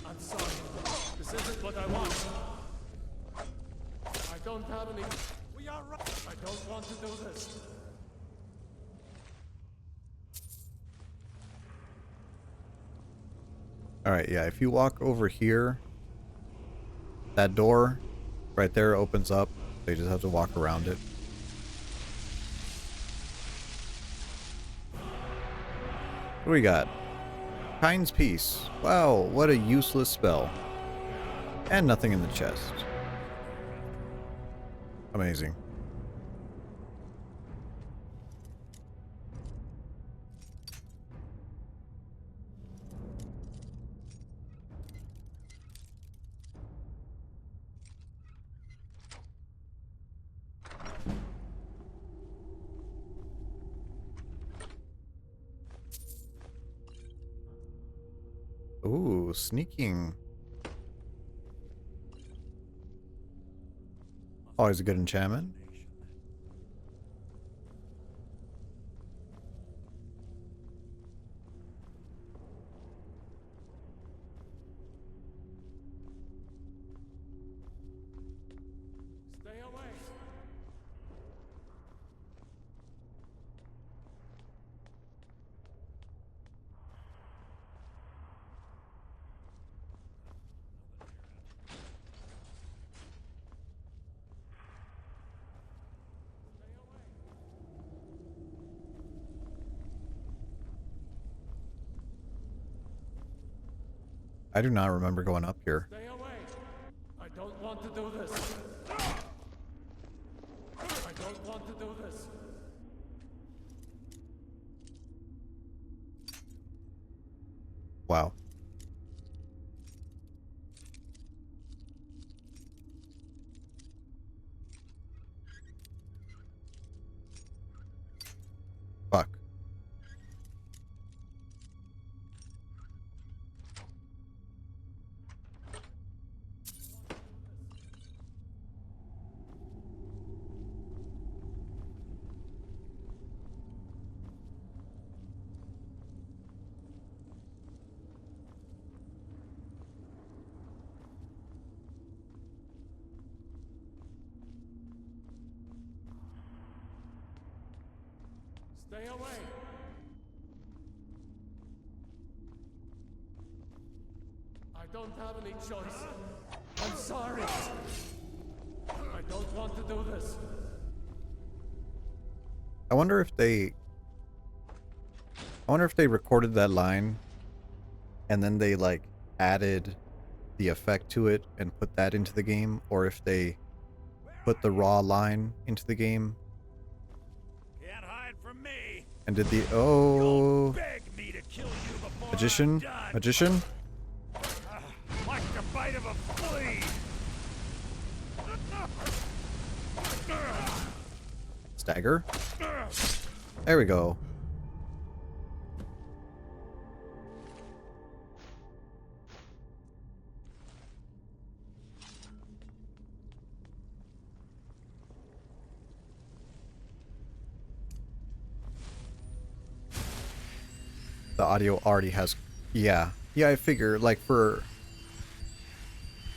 I'm sorry. This isn't what I want. I don't have any. We are right. I don't want to do this. Alright, yeah, if you walk over here, that door right there opens up. They just have to walk around it. What do we got? Kind's Peace. Wow, what a useless spell. And nothing in the chest. Amazing. Ooh, sneaking. Always a good enchantment. Stay away. I do not remember going up here. Stay away. I don't want to do this. I don't want to do this. Wow. Stay away! I don't have any choice. I'm sorry. I don't want to do this. I wonder if they recorded that line and then they like added the effect to it and put that into the game, or if they put the raw line into the game. Can't hide from me. And did the oh Beg me to kill you before magician? I'm done. Magician? Like the bite of a flea. Stagger? There we go. The audio already has... Yeah. Yeah, I figure, like, for...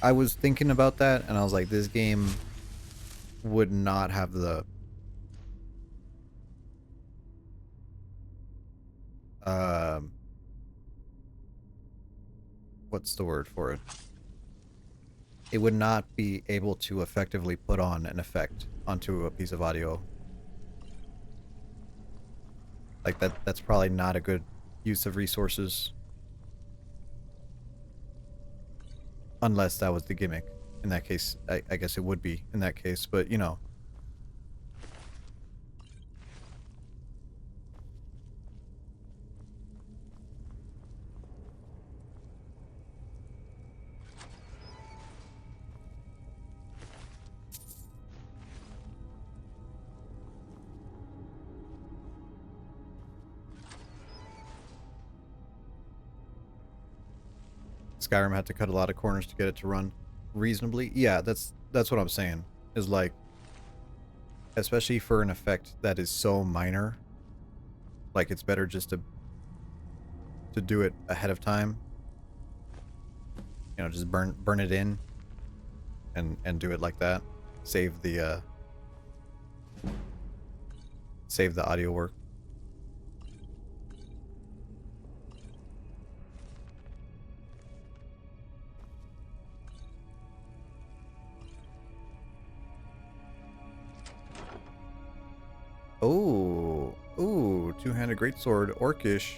I was thinking about that, and I was like, this game would not have the... What's the word for it? It would not be able to effectively put on an effect onto a piece of audio. Like, that's probably not a good use of resources. Unless that was the gimmick. In that case, I guess it would be in that case, but you know. Skyrim had to cut a lot of corners to get it to run reasonably. Yeah, that's what I'm saying. Is like, especially for an effect that is so minor, like it's better just to do it ahead of time. You know, just burn it in and do it like that. Save the audio work. Oh, ooh, two-handed greatsword, orcish.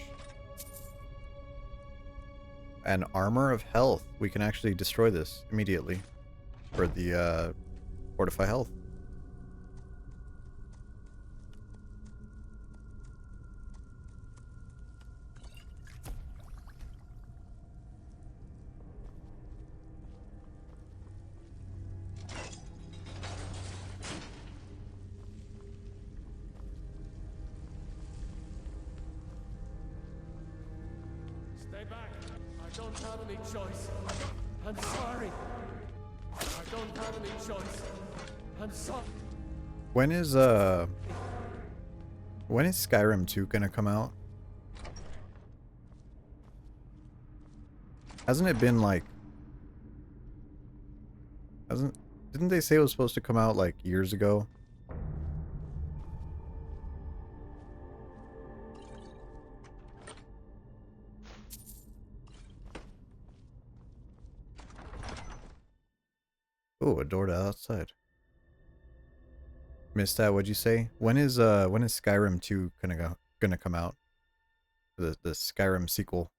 An armor of health. We can actually destroy this immediately for the fortify health. Stay back. I don't have any choice. I'm sorry. I don't have any choice. I'm sorry. When is Skyrim 2 gonna come out? Hasn't it been like didn't they say it was supposed to come out like years ago? Oh, a door to outside. Missed that, what'd you say? When is Skyrim 2 gonna come out? The Skyrim sequel.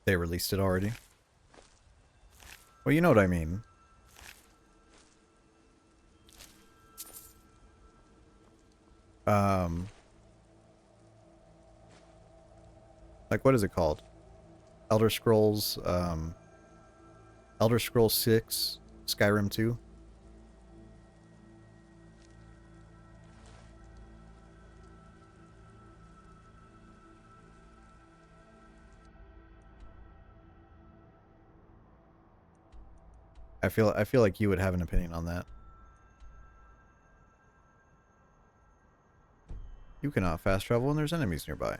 They released it already. Well, you know what I mean. Like, what is it called? Elder Scrolls 6, Skyrim 2. I feel like you would have an opinion on that. You cannot fast travel when there's enemies nearby.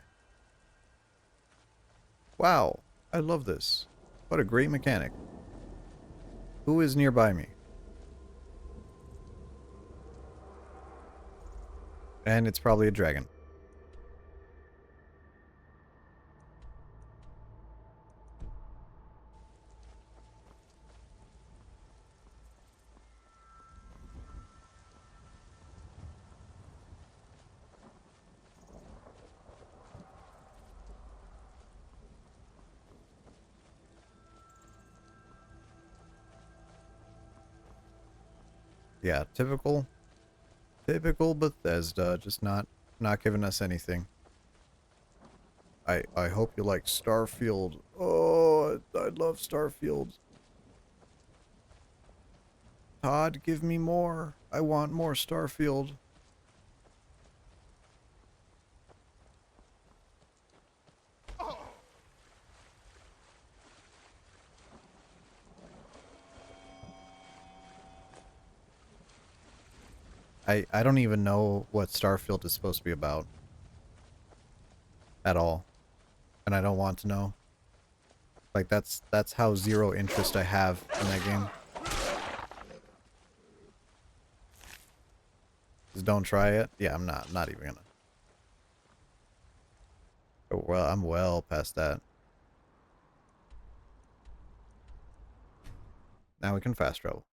Wow, I love this. What a great mechanic. Who is nearby me? And it's probably a dragon. Yeah, typical Bethesda, just not giving us anything. I hope you like Starfield. Oh, I love Starfield. Todd, give me more. I want more Starfield. I don't even know what Starfield is supposed to be about. At all. And I don't want to know. Like that's how zero interest I have in that game. Just don't try it. Yeah, I'm not even gonna. Oh, well, I'm well past that. Now we can fast travel.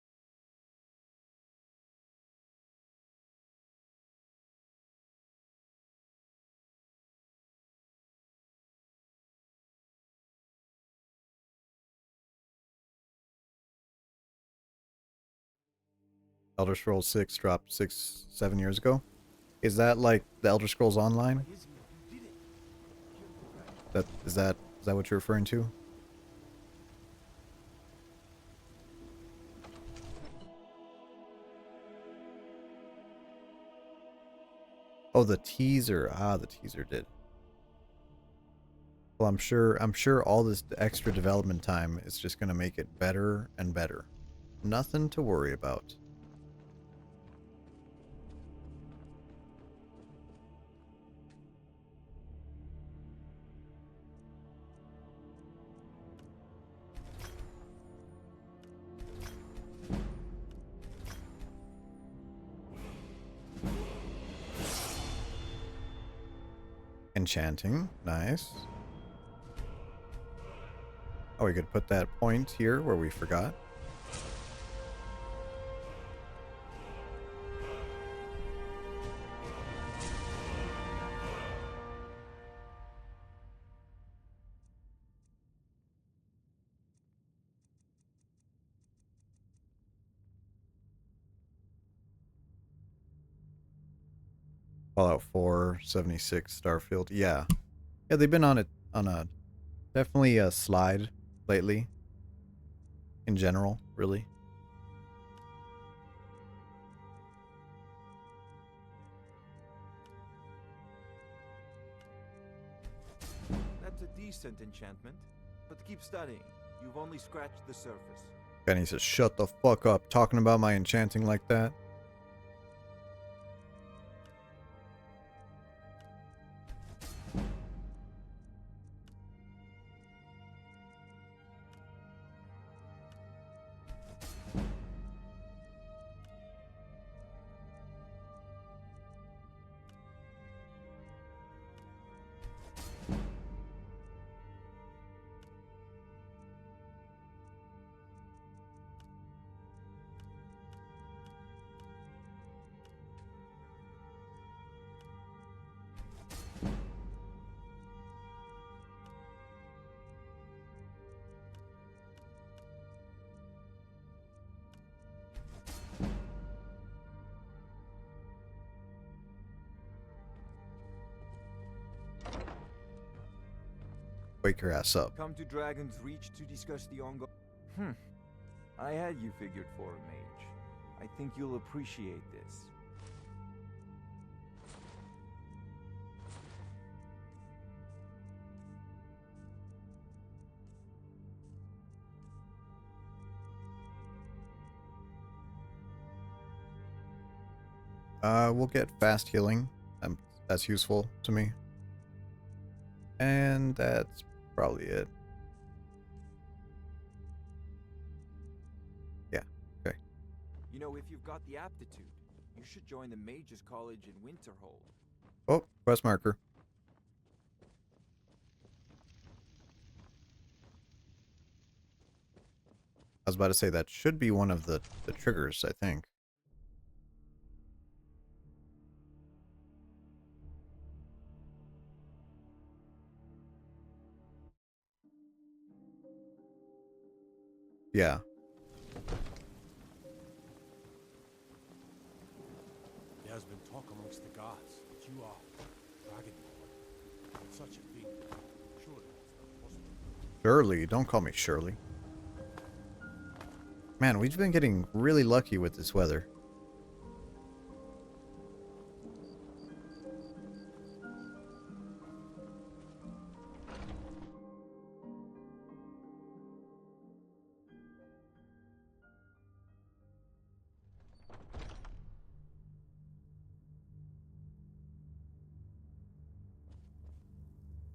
Elder Scrolls 6 dropped 7 years ago. Is that like the Elder Scrolls Online? Is that what you're referring to? Oh, the teaser. Ah, the teaser did. Well, I'm sure all this extra development time is just going to make it better and better. Nothing to worry about. Enchanting. Nice. Oh, we could put that point here where we forgot. Fallout 4, 76, Starfield. Yeah. Yeah, they've been on a definitely a slide lately. In general, really. That's a decent enchantment, but keep studying. You've only scratched the surface. Benny says, shut the fuck up talking about my enchanting like that. Wake your ass up. Come to Dragon's Reach to discuss the ongoing... I had you figured for a mage. I think you'll appreciate this. We'll get fast healing. That's useful to me. And that's probably it. Yeah, okay. You know, if you've got the aptitude, you should join the Mages College in Winterhold. Oh, quest marker. I was about to say that should be one of the triggers, I think. Yeah. There has been talk amongst the gods that you are Dragonborn. Such a thing. Surely it's not possible. Shirley. Don't call me Shirley. Man, we've been getting really lucky with this weather.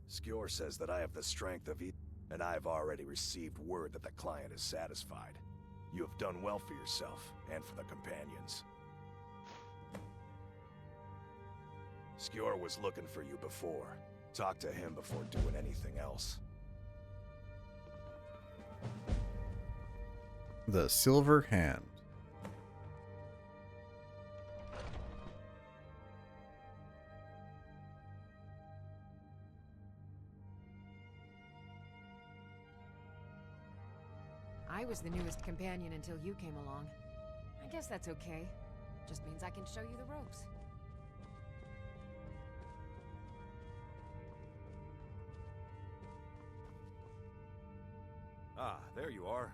Skjor says that I have the strength of and I've already received word that the client is satisfied. You have done well for yourself, and for the companions. Skjor was looking for you before. Talk to him before doing anything else. The Silver Hand. I was the newest companion until you came along. I guess that's okay. Just means I can show you the ropes. Ah, there you are.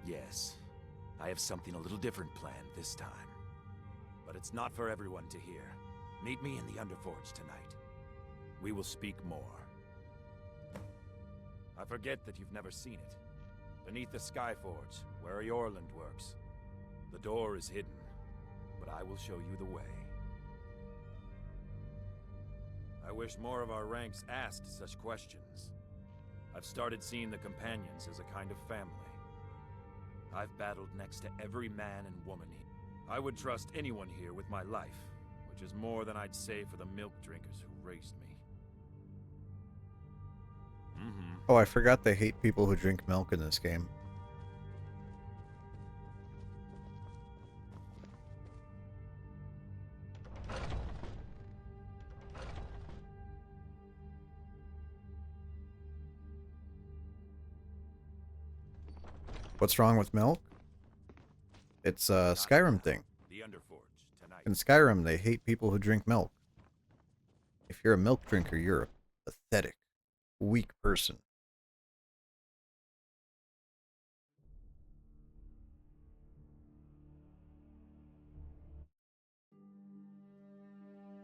Yes, I have something a little different planned this time. But it's not for everyone to hear. Meet me in the Underforge tonight. We will speak more. I forget that you've never seen it. Beneath the Skyforge, where Eorland works. The door is hidden, but I will show you the way. I wish more of our ranks asked such questions. I've started seeing the companions as a kind of family. I've battled next to every man and woman here. I would trust anyone here with my life, which is more than I'd say for the milk drinkers who raised me. Oh, I forgot they hate people who drink milk in this game. What's wrong with milk? It's a Skyrim thing. The Underforge, tonight. In Skyrim, they hate people who drink milk. If you're a milk drinker, you're a pathetic, weak person.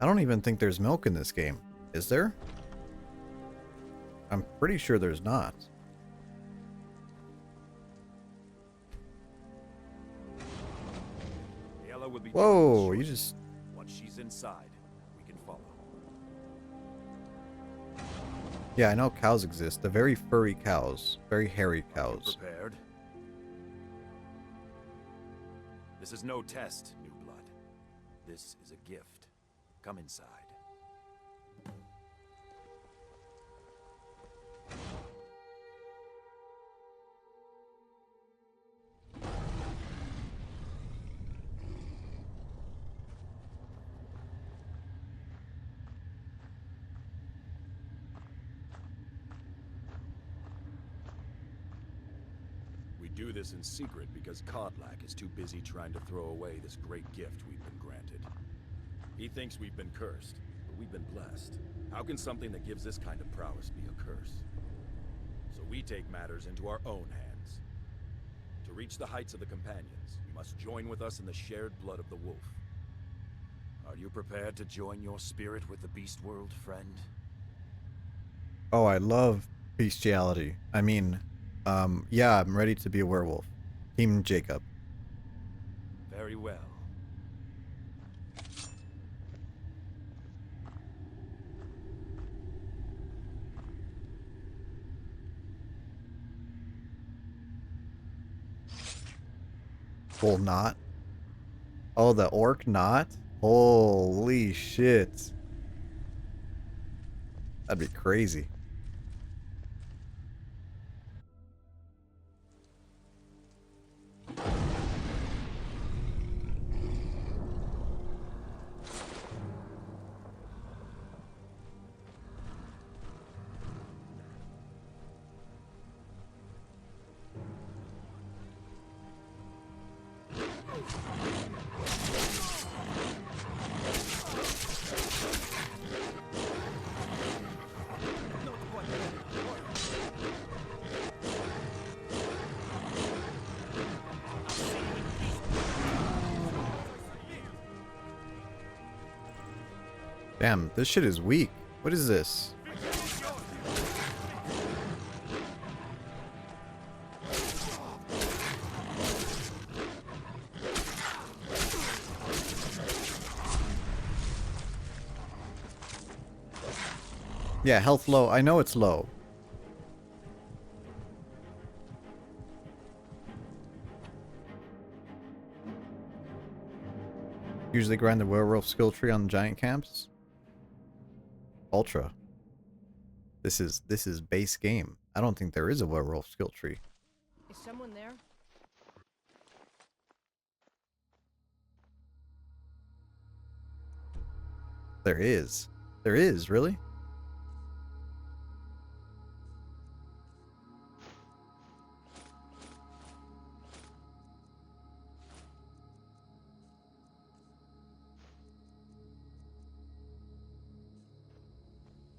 I don't even think there's milk in this game. Is there? I'm pretty sure there's not. Whoa, you just... Once she's inside, we can follow. Yeah, I know cows exist. The very furry cows. Very hairy cows. Prepared? This is no test, new blood. This is a gift. Come inside. We do this in secret because Kodlak is too busy trying to throw away this great gift we've been granted. He thinks we've been cursed, but we've been blessed. How can something that gives this kind of prowess be a curse? So we take matters into our own hands. To reach the heights of the Companions, you must join with us in the shared blood of the wolf. Are you prepared to join your spirit with the beast world, friend? Oh, I love bestiality. I mean, yeah, I'm ready to be a werewolf. Team Jacob. Very well. Full knot. Oh, the orc knot? Holy shit. That'd be crazy. Damn, this shit is weak. What is this? Yeah, health low. I know it's low. Usually grind the werewolf skill tree on the giant camps. Ultra. This is base game. I don't think there is a werewolf skill tree. Is someone there? There is. There is, really?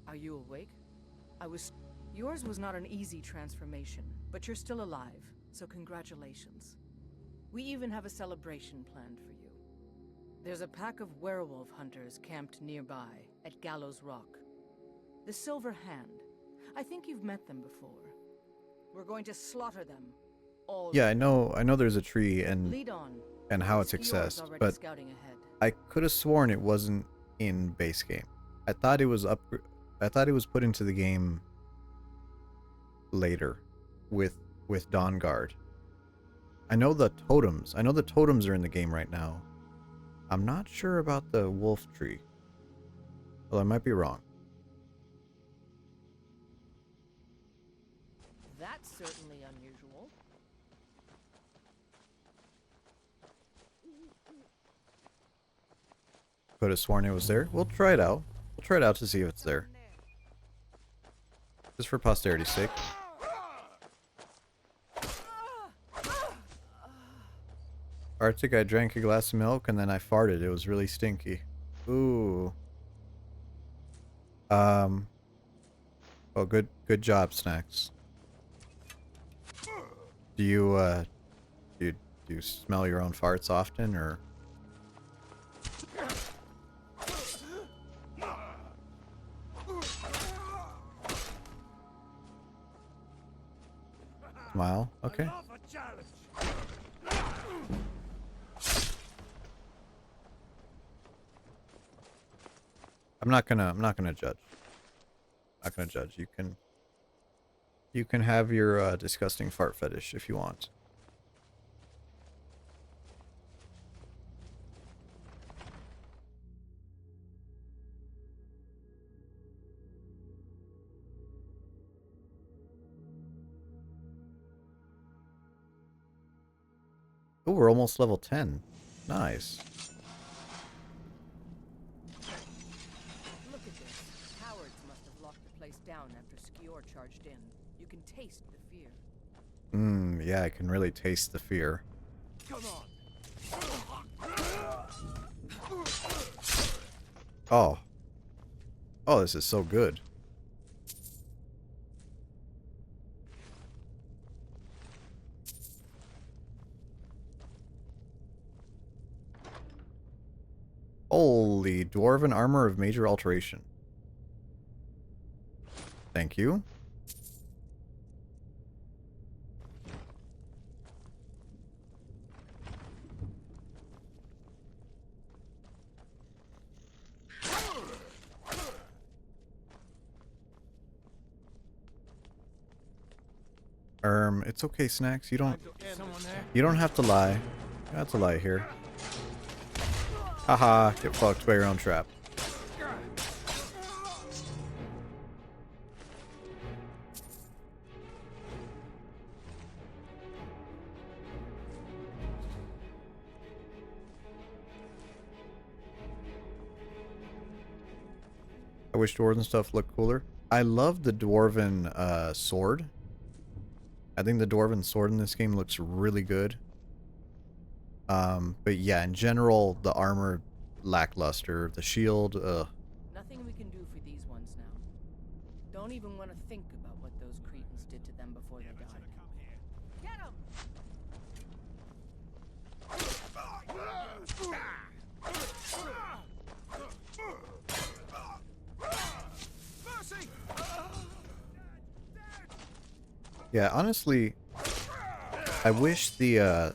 Are you awake? Yours was not an easy transformation, but you're still alive, so congratulations. We even have a celebration planned for you. There's a pack of werewolf hunters camped nearby, at Gallows Rock. The Silver Hand. I think you've met them before. We're going to slaughter them. All Yeah, I know there's a tree Lead on. and how it's Skior's accessed, already but scouting ahead. I could have sworn it wasn't in base game. I thought it was put into the game later with Dawnguard. I know the totems are in the game right now. I'm not sure about the wolf tree. Well, I might be wrong. That's certainly unusual. Could have sworn it was there. We'll try it out. We'll try it out to see if it's there. Just for posterity's sake. Arctic, I drank a glass of milk and then I farted. It was really stinky. Ooh. Oh, good job, Snacks. Do you smell your own farts often, or? Smile. Okay. I'm not gonna judge. Not gonna judge. You can have your disgusting fart fetish if you want. Oh, we're almost level 10. Nice. Look at this. Cowards must have locked the place down after Skior charged in. You can taste the fear. Yeah, I can really taste the fear. Come on. Oh. Oh, this is so good. Holy dwarven armor of major alteration. Thank you. It's okay, Snacks. You don't have to lie. You don't have to lie here. Haha, get fucked by your own trap. I wish dwarven stuff looked cooler. I love the dwarven sword. I think the dwarven sword in this game looks really good. But yeah, in general, the armor lackluster. The shield, Nothing we can do for these ones now. Don't even want to think about what those cretins did to them before they died. Get him! yeah, honestly, I wish the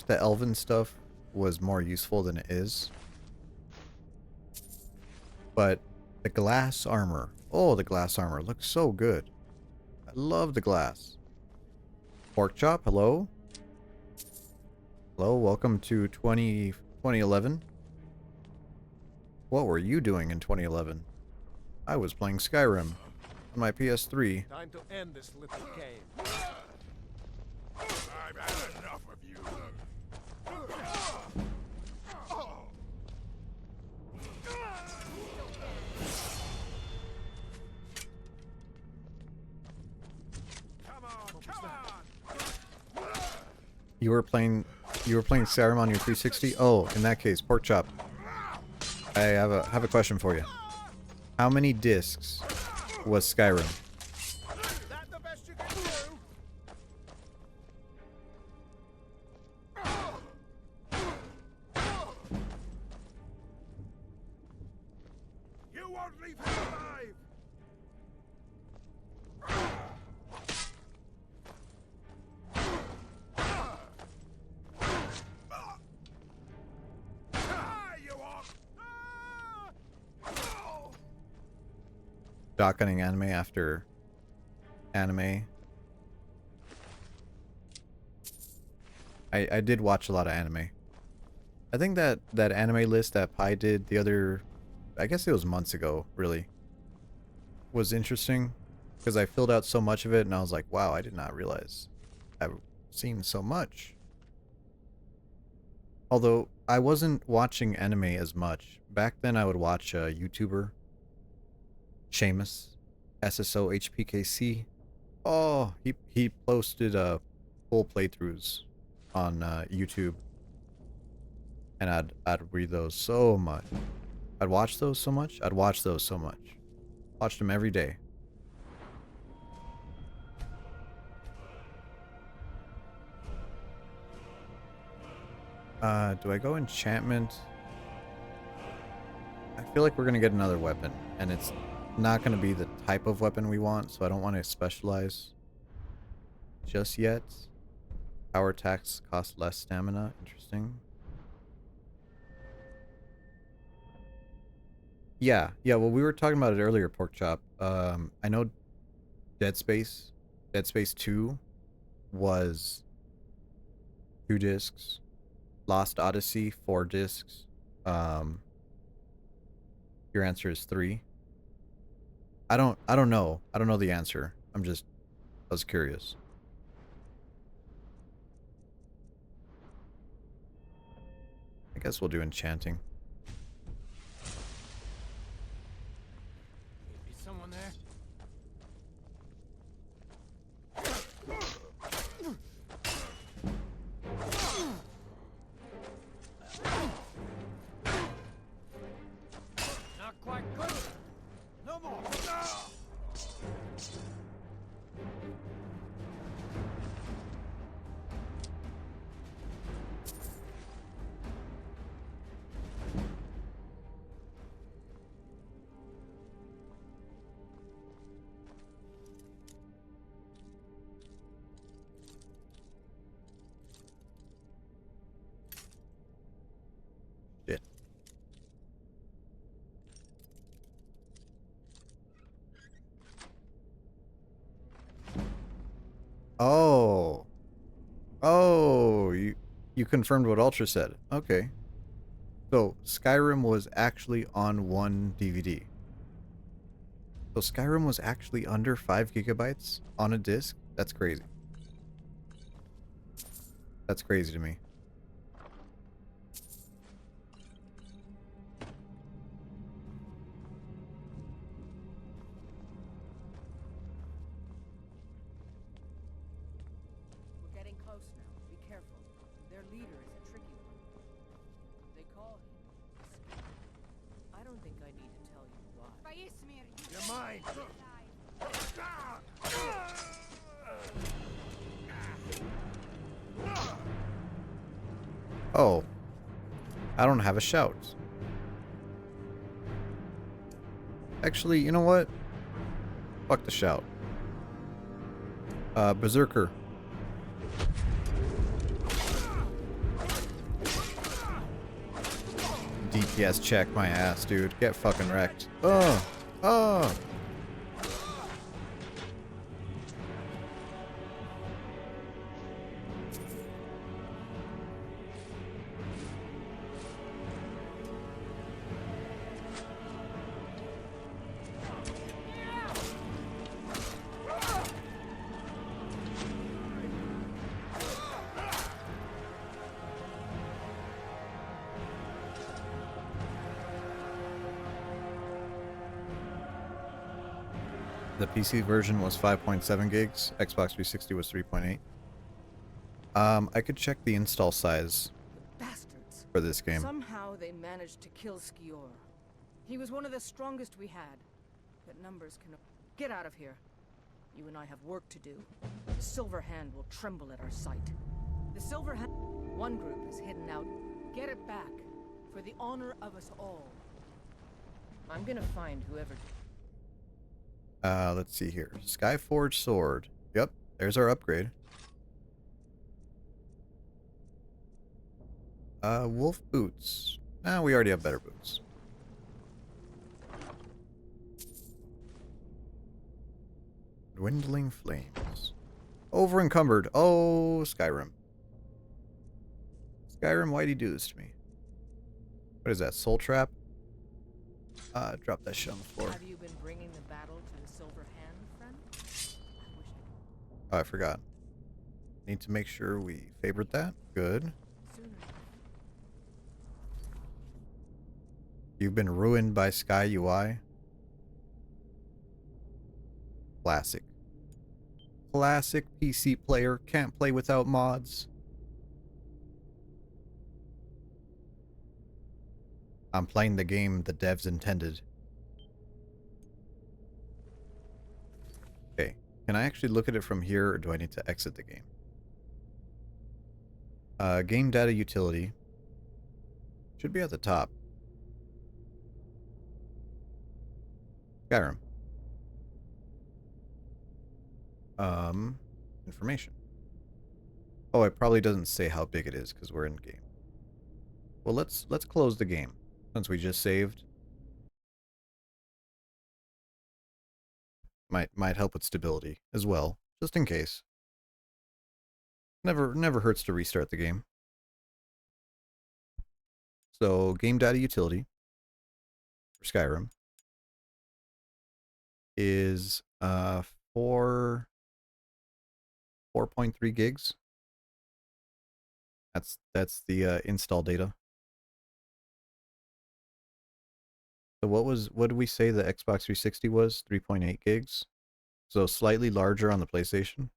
elven stuff was more useful than it is. But the glass armor, oh, the glass armor looks so good. I love the glass. Pork chop, hello? Hello, welcome to 2011. What were you doing in 2011? I was playing Skyrim on my PS3. Time to end this little game. I've had enough of you. You were playing Skyrim on your 360? Oh, in that case, pork chop. I have a question for you. How many discs was Skyrim? That the best you can do? You won't leave him alive. Shotgunning anime after anime. I did watch a lot of anime. I think that anime list that Pi did the other, I guess it was months ago, really, was interesting because I filled out so much of it and I was like, wow, I did not realize I've seen so much. Although I wasn't watching anime as much. Back then I would watch a YouTuber, Seamus, SSOHPKC. Oh, he posted full playthroughs on YouTube, and I'd read those so much. I'd watch those so much. I'd watch those so much. Watched them every day. Do I go enchantment? I feel like we're gonna get another weapon, and it's not gonna be the type of weapon we want, so I don't want to specialize just yet. Power attacks cost less stamina. Interesting. Yeah, well, we were talking about it earlier, Pork Chop. I know Dead Space 2 was 2 discs. Lost Odyssey, 4 discs. Your answer is 3. I don't know. I don't know the answer. I was curious. I guess we'll do enchanting. Is someone there? Not quite good. No more. You confirmed what Ultra said. Okay. So Skyrim was actually on one DVD. So Skyrim was actually under 5 gigabytes on a disc? That's crazy. That's crazy to me. We're getting close now. Be careful. Their leader is a tricky one. They call him the Sky. I don't think I need to tell you why. You're mine! Oh. I don't have a shout. Actually, you know what? Fuck the shout. Berserker. DPS check my ass, dude. Get fucking wrecked. Oh! Oh! The PC version was 5.7 gigs. Xbox 360 was 3.8. I could check the install size Bastards. for this game. Somehow they managed to kill Skior. He was one of the strongest we had. But numbers can... Get out of here. You and I have work to do. The Silver Hand will tremble at our sight. The Silver Hand... One group is hidden out. Get it back. For the honor of us all. I'm gonna find whoever... Let's see here. Skyforge sword. Yep, there's our upgrade. Wolf boots. We already have better boots. Dwindling flames. Over encumbered. Oh, Skyrim. Skyrim, why'd you do this to me? What is that, soul trap? Drop that shit on the floor. Have you been bringing the battle to the Silver Hand, friend? Oh, I forgot. Need to make sure we favorite that. Good. You've been ruined by Sky UI. Classic. Classic PC player. Can't play without mods. I'm playing the game the devs intended. Okay. Can I actually look at it from here, or do I need to exit the game? Game data utility. Should be at the top. Skyrim. Information. Oh, it probably doesn't say how big it is because we're in game. Well, let's close the game since we just saved. Might help with stability as well, just in case. Never hurts to restart the game. So, game data utility for Skyrim is 4.3 gigs. That's the install data. So what did we say the Xbox 360 was? 3.8 gigs. So slightly larger on the PlayStation.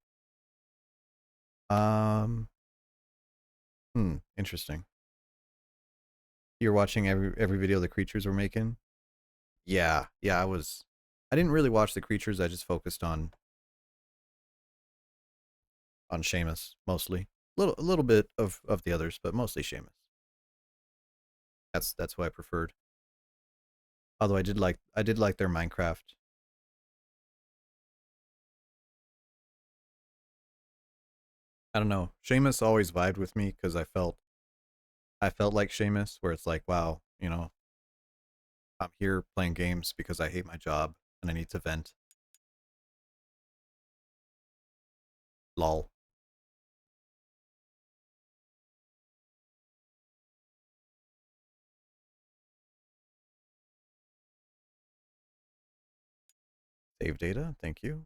Interesting. You're watching every video the creatures were making? Yeah, I didn't really watch the creatures, I just focused on Seamus mostly. A little bit of the others, but mostly Seamus. That's who I preferred. Although I did like their Minecraft. I don't know. Seamus always vibed with me because I felt like Seamus, where it's like, wow, you know, I'm here playing games because I hate my job and I need to vent. Lol. Save data, thank you.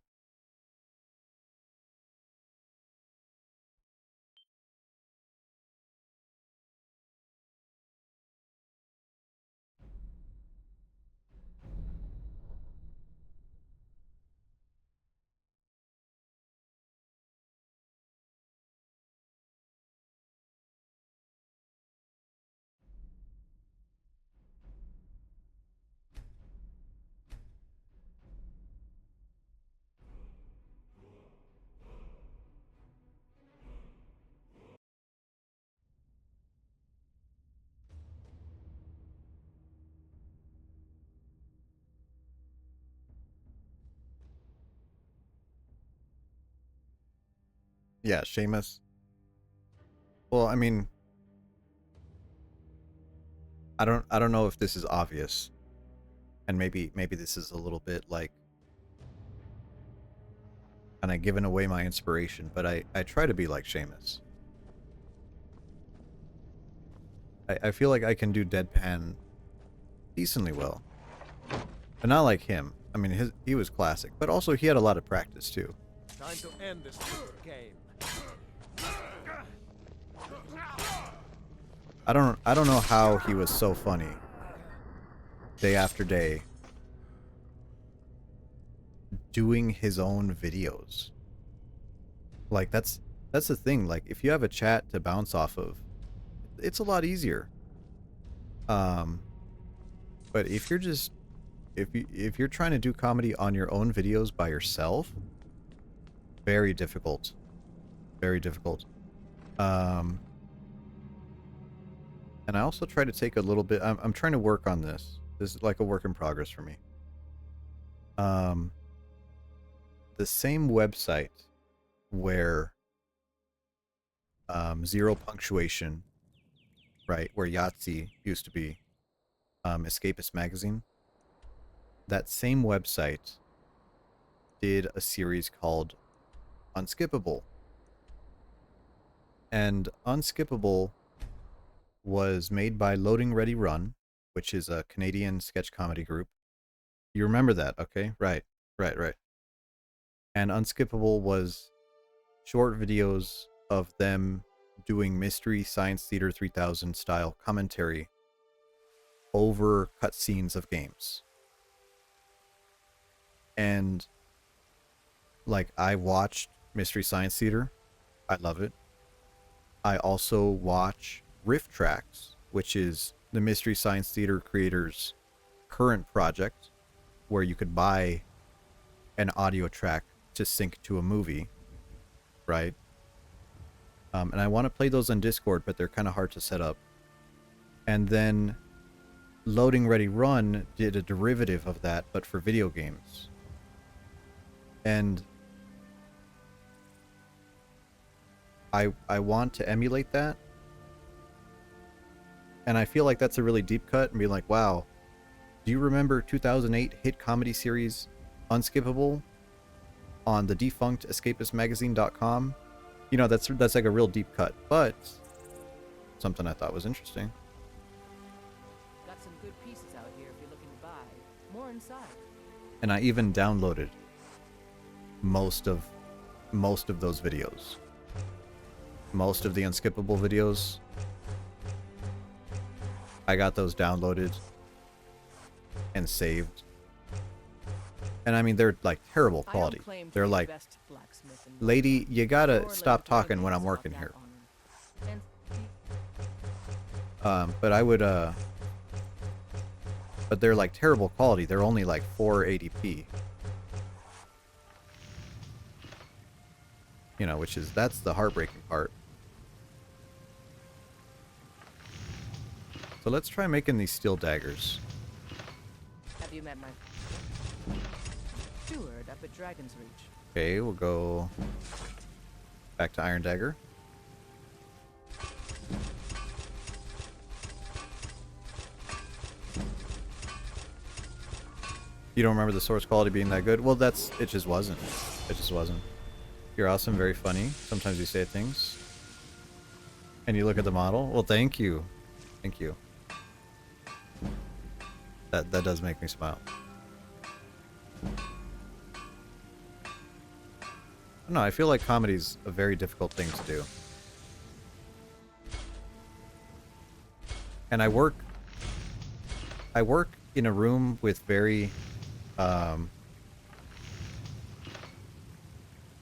Yeah, Seamus. Well, I mean, I don't know if this is obvious, and maybe this is a little bit like kind of giving away my inspiration, but I try to be like Seamus. I feel like I can do deadpan decently well, but not like him. I mean, he was classic, but also he had a lot of practice too. Time to end this game. I don't know how he was so funny day after day doing his own videos. Like that's the thing. Like if you have a chat to bounce off of, it's a lot easier. But if you're just if you're trying to do comedy on your own videos by yourself, very difficult. Very difficult. And I also try to take a little bit I'm trying to work on this. This is like a work in progress for me. The same website where zero punctuation, right, where Yahtzee used to be, Escapist Magazine, that same website did a series called Unskippable. And Unskippable was made by Loading Ready Run, which is a Canadian sketch comedy group. You remember that, okay? Right. And Unskippable was short videos of them doing Mystery Science Theater 3000 style commentary over cutscenes of games. And like, I watched Mystery Science Theater. I love it. I also watch Riff Tracks, which is the Mystery Science Theater creators' current project, where you could buy an audio track to sync to a movie, right? And I want to play those on Discord, but they're kind of hard to set up. And then Loading Ready Run did a derivative of that, but for video games. And I want to emulate that. And I feel like that's a really deep cut and be like, wow, do you remember 2008 hit comedy series Unskippable on the defunct escapistmagazine.com? You know, that's like a real deep cut, but something I thought was interesting. Got some good pieces out here if you're looking to buy. More inside. And I even downloaded most of those videos. Most of the Unskippable videos. I got those downloaded and saved. And I mean, they're like terrible quality. They're like, lady, you gotta stop talking when I'm working here. But I would, but they're like terrible quality. They're only like 480p. You know, that's the heartbreaking part. So let's try making these steel daggers. Have you met my steward up at Dragon's Reach? Okay, we'll go back to Iron Dagger. You don't remember the source quality being that good? Well, it just wasn't. It just wasn't. You're awesome, very funny. Sometimes you say things. And you look at the model. Well, thank you. Thank you. That does make me smile. No, I feel like comedy's a very difficult thing to do. And I work in a room with very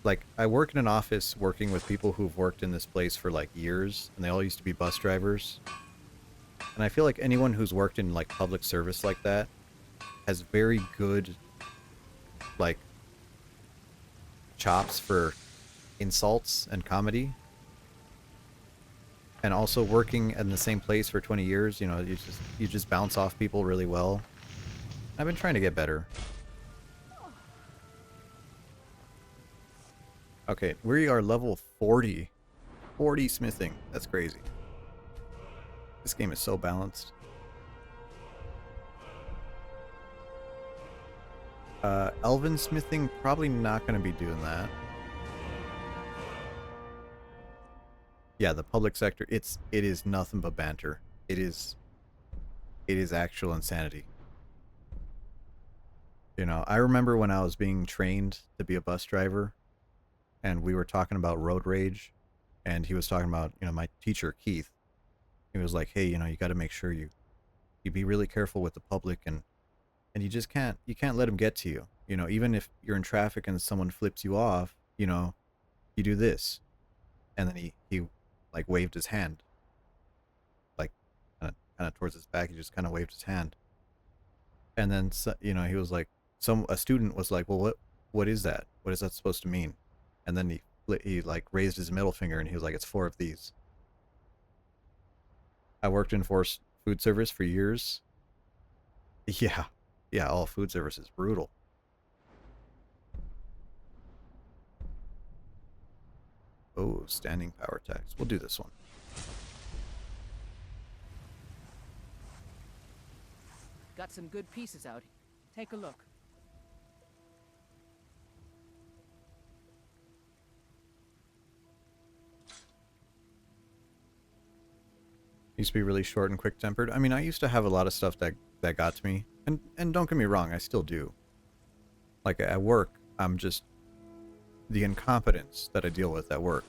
like I work in an office working with people who've worked in this place for like years, and they all used to be bus drivers. And I feel like anyone who's worked in like public service like that has very good like chops for insults and comedy. And also working in the same place for 20 years, you know, you just bounce off people really well. I've been trying to get better. Okay, we are level 40. 40 smithing. That's crazy. This game is so balanced. Elven smithing, probably not going to be doing that. Yeah, the public sector, it is nothing but banter. It is actual insanity. You know, I remember when I was being trained to be a bus driver, and we were talking about road rage, and he was talking about, you know, my teacher, Keith. He was like, hey, you know, you got to make sure you be really careful with the public, and you just can't let them get to you. You know, even if you're in traffic and someone flips you off, you know, you do this. And then he like waved his hand, like kind of towards his back. He just kind of waved his hand. And then, you know, he was like, a student was like, well, what is that? What is that supposed to mean? And then he like raised his middle finger, and he was like, it's 4 of these. I worked in forced food service for years. Yeah. Yeah, all food service is brutal. Oh, standing power tax. We'll do this one. Got some good pieces out. Take a look. Used to be really short and quick-tempered. I mean, I used to have a lot of stuff that got to me. And don't get me wrong, I still do. Like, at work, I'm just... the incompetence that I deal with at work,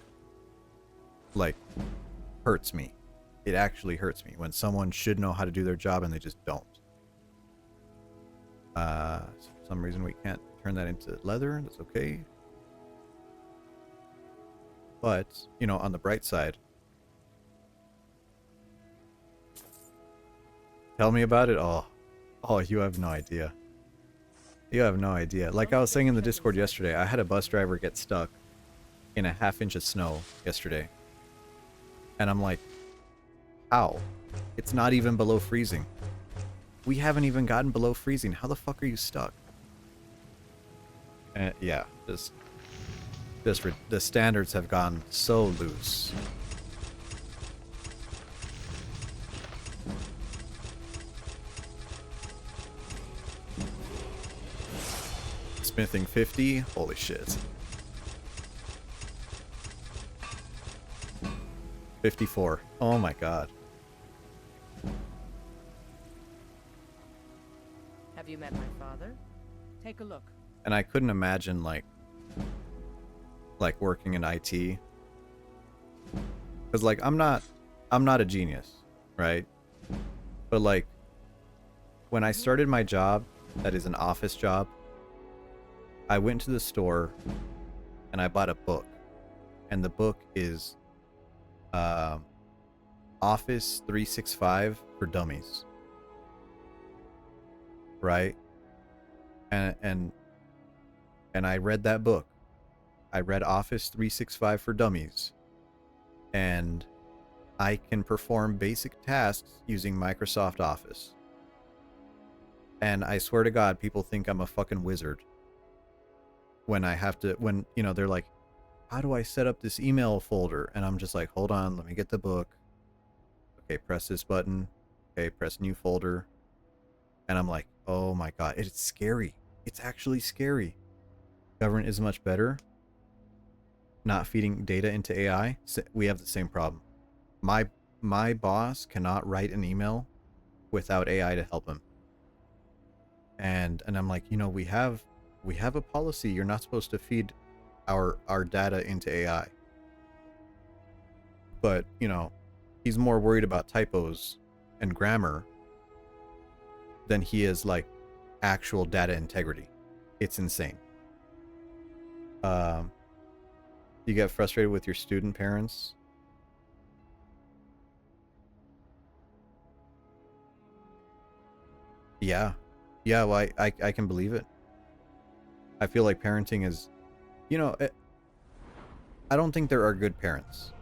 like, hurts me. It actually hurts me when someone should know how to do their job and they just don't. For some reason we can't turn that into leather. That's okay. But, you know, on the bright side... Tell me about it? Oh, you have no idea. You have no idea. Like I was saying in the Discord yesterday, I had a bus driver get stuck in a half-inch of snow yesterday. And I'm like, how? It's not even below freezing. We haven't even gotten below freezing. How the fuck are you stuck? Yeah, the standards have gone so loose. Smithing 50? Holy shit. 54. Oh my god. Have you met my father? Take a look. And I couldn't imagine like working in IT. Cuz like I'm not a genius, right? But like when I started my job, that is an office job, I went to the store and I bought a book. And the book is Office 365 for Dummies. Right? And I read that book. I read Office 365 for Dummies. And I can perform basic tasks using Microsoft Office. And I swear to God, people think I'm a fucking wizard. When you know, they're like, how do I set up this email folder? And I'm just like, hold on, let me get the book. Okay, press this button. Okay, press new folder. And I'm like, oh my god, it's scary. It's actually scary. Government is much better. Not feeding data into AI. We have the same problem. My boss cannot write an email without AI to help him. And I'm like, you know, we have a policy. You're not supposed to feed our data into AI. But, you know, he's more worried about typos and grammar than he is like actual data integrity. It's insane. You get frustrated with your student parents? Yeah. Yeah, well, I can believe it. I feel like parenting is, you know, I don't think there are good parents.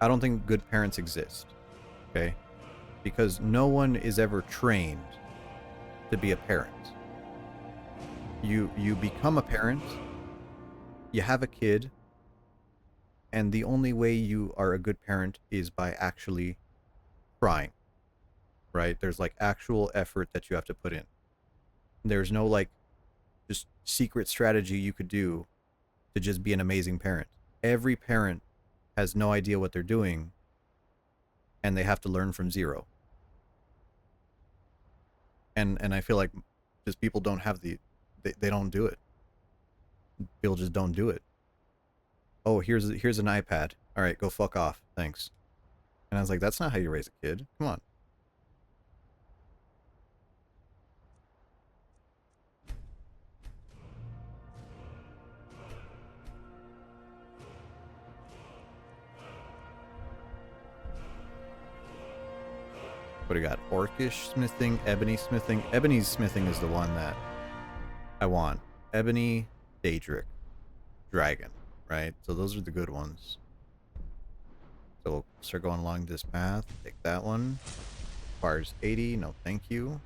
I don't think good parents exist. Okay? Because no one is ever trained to be a parent. You become a parent, you have a kid, and the only way you are a good parent is by actually trying. Right? There's like actual effort that you have to put in. There's no like just secret strategy you could do to just be an amazing parent. Every parent has no idea what they're doing, and they have to learn from zero. And I feel like just people don't have they don't do it. People just don't do it. Oh, here's an iPad. All right, go fuck off. Thanks. And I was like, that's not how you raise a kid. Come on. What do you got? Orcish smithing, ebony smithing. Ebony smithing is the one that I want. Ebony, Daedric, Dragon, right? So those are the good ones. So we'll start going along this path. Take that one. Requires 80. No, thank you.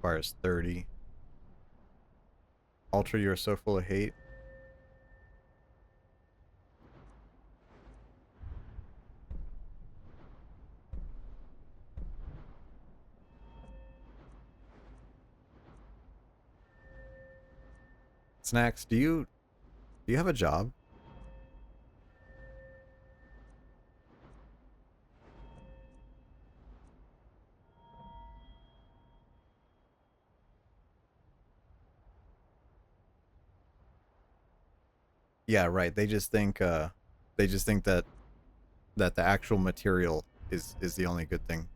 Requires 30. Ultra, you're so full of hate. Snacks, do you have a job? Yeah, right. They just think that the actual material is the only good thing.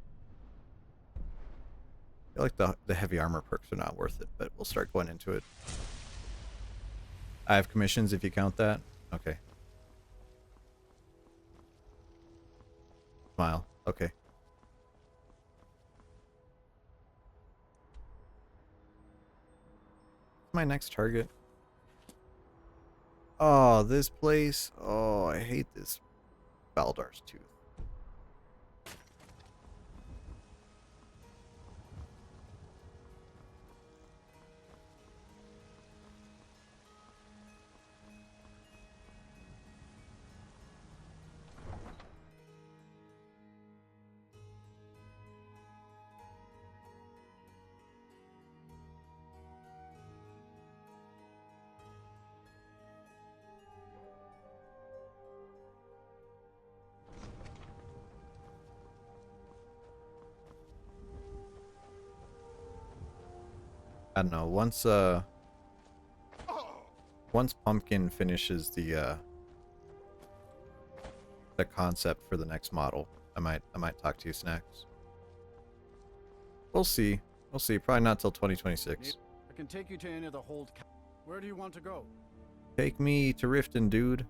I feel like the heavy armor perks are not worth it, but we'll start going into it. I have commissions if you count that. Okay. Smile. Okay. My next target. Oh, this place. Oh, I hate this Baldar's Tooth. I don't know. Once Pumpkin finishes the concept for the next model, I might talk to you, Snacks. We'll see. We'll see. Probably not till 2026. I can take you to any of the hold. Where do you want to go? Take me to Riften, dude.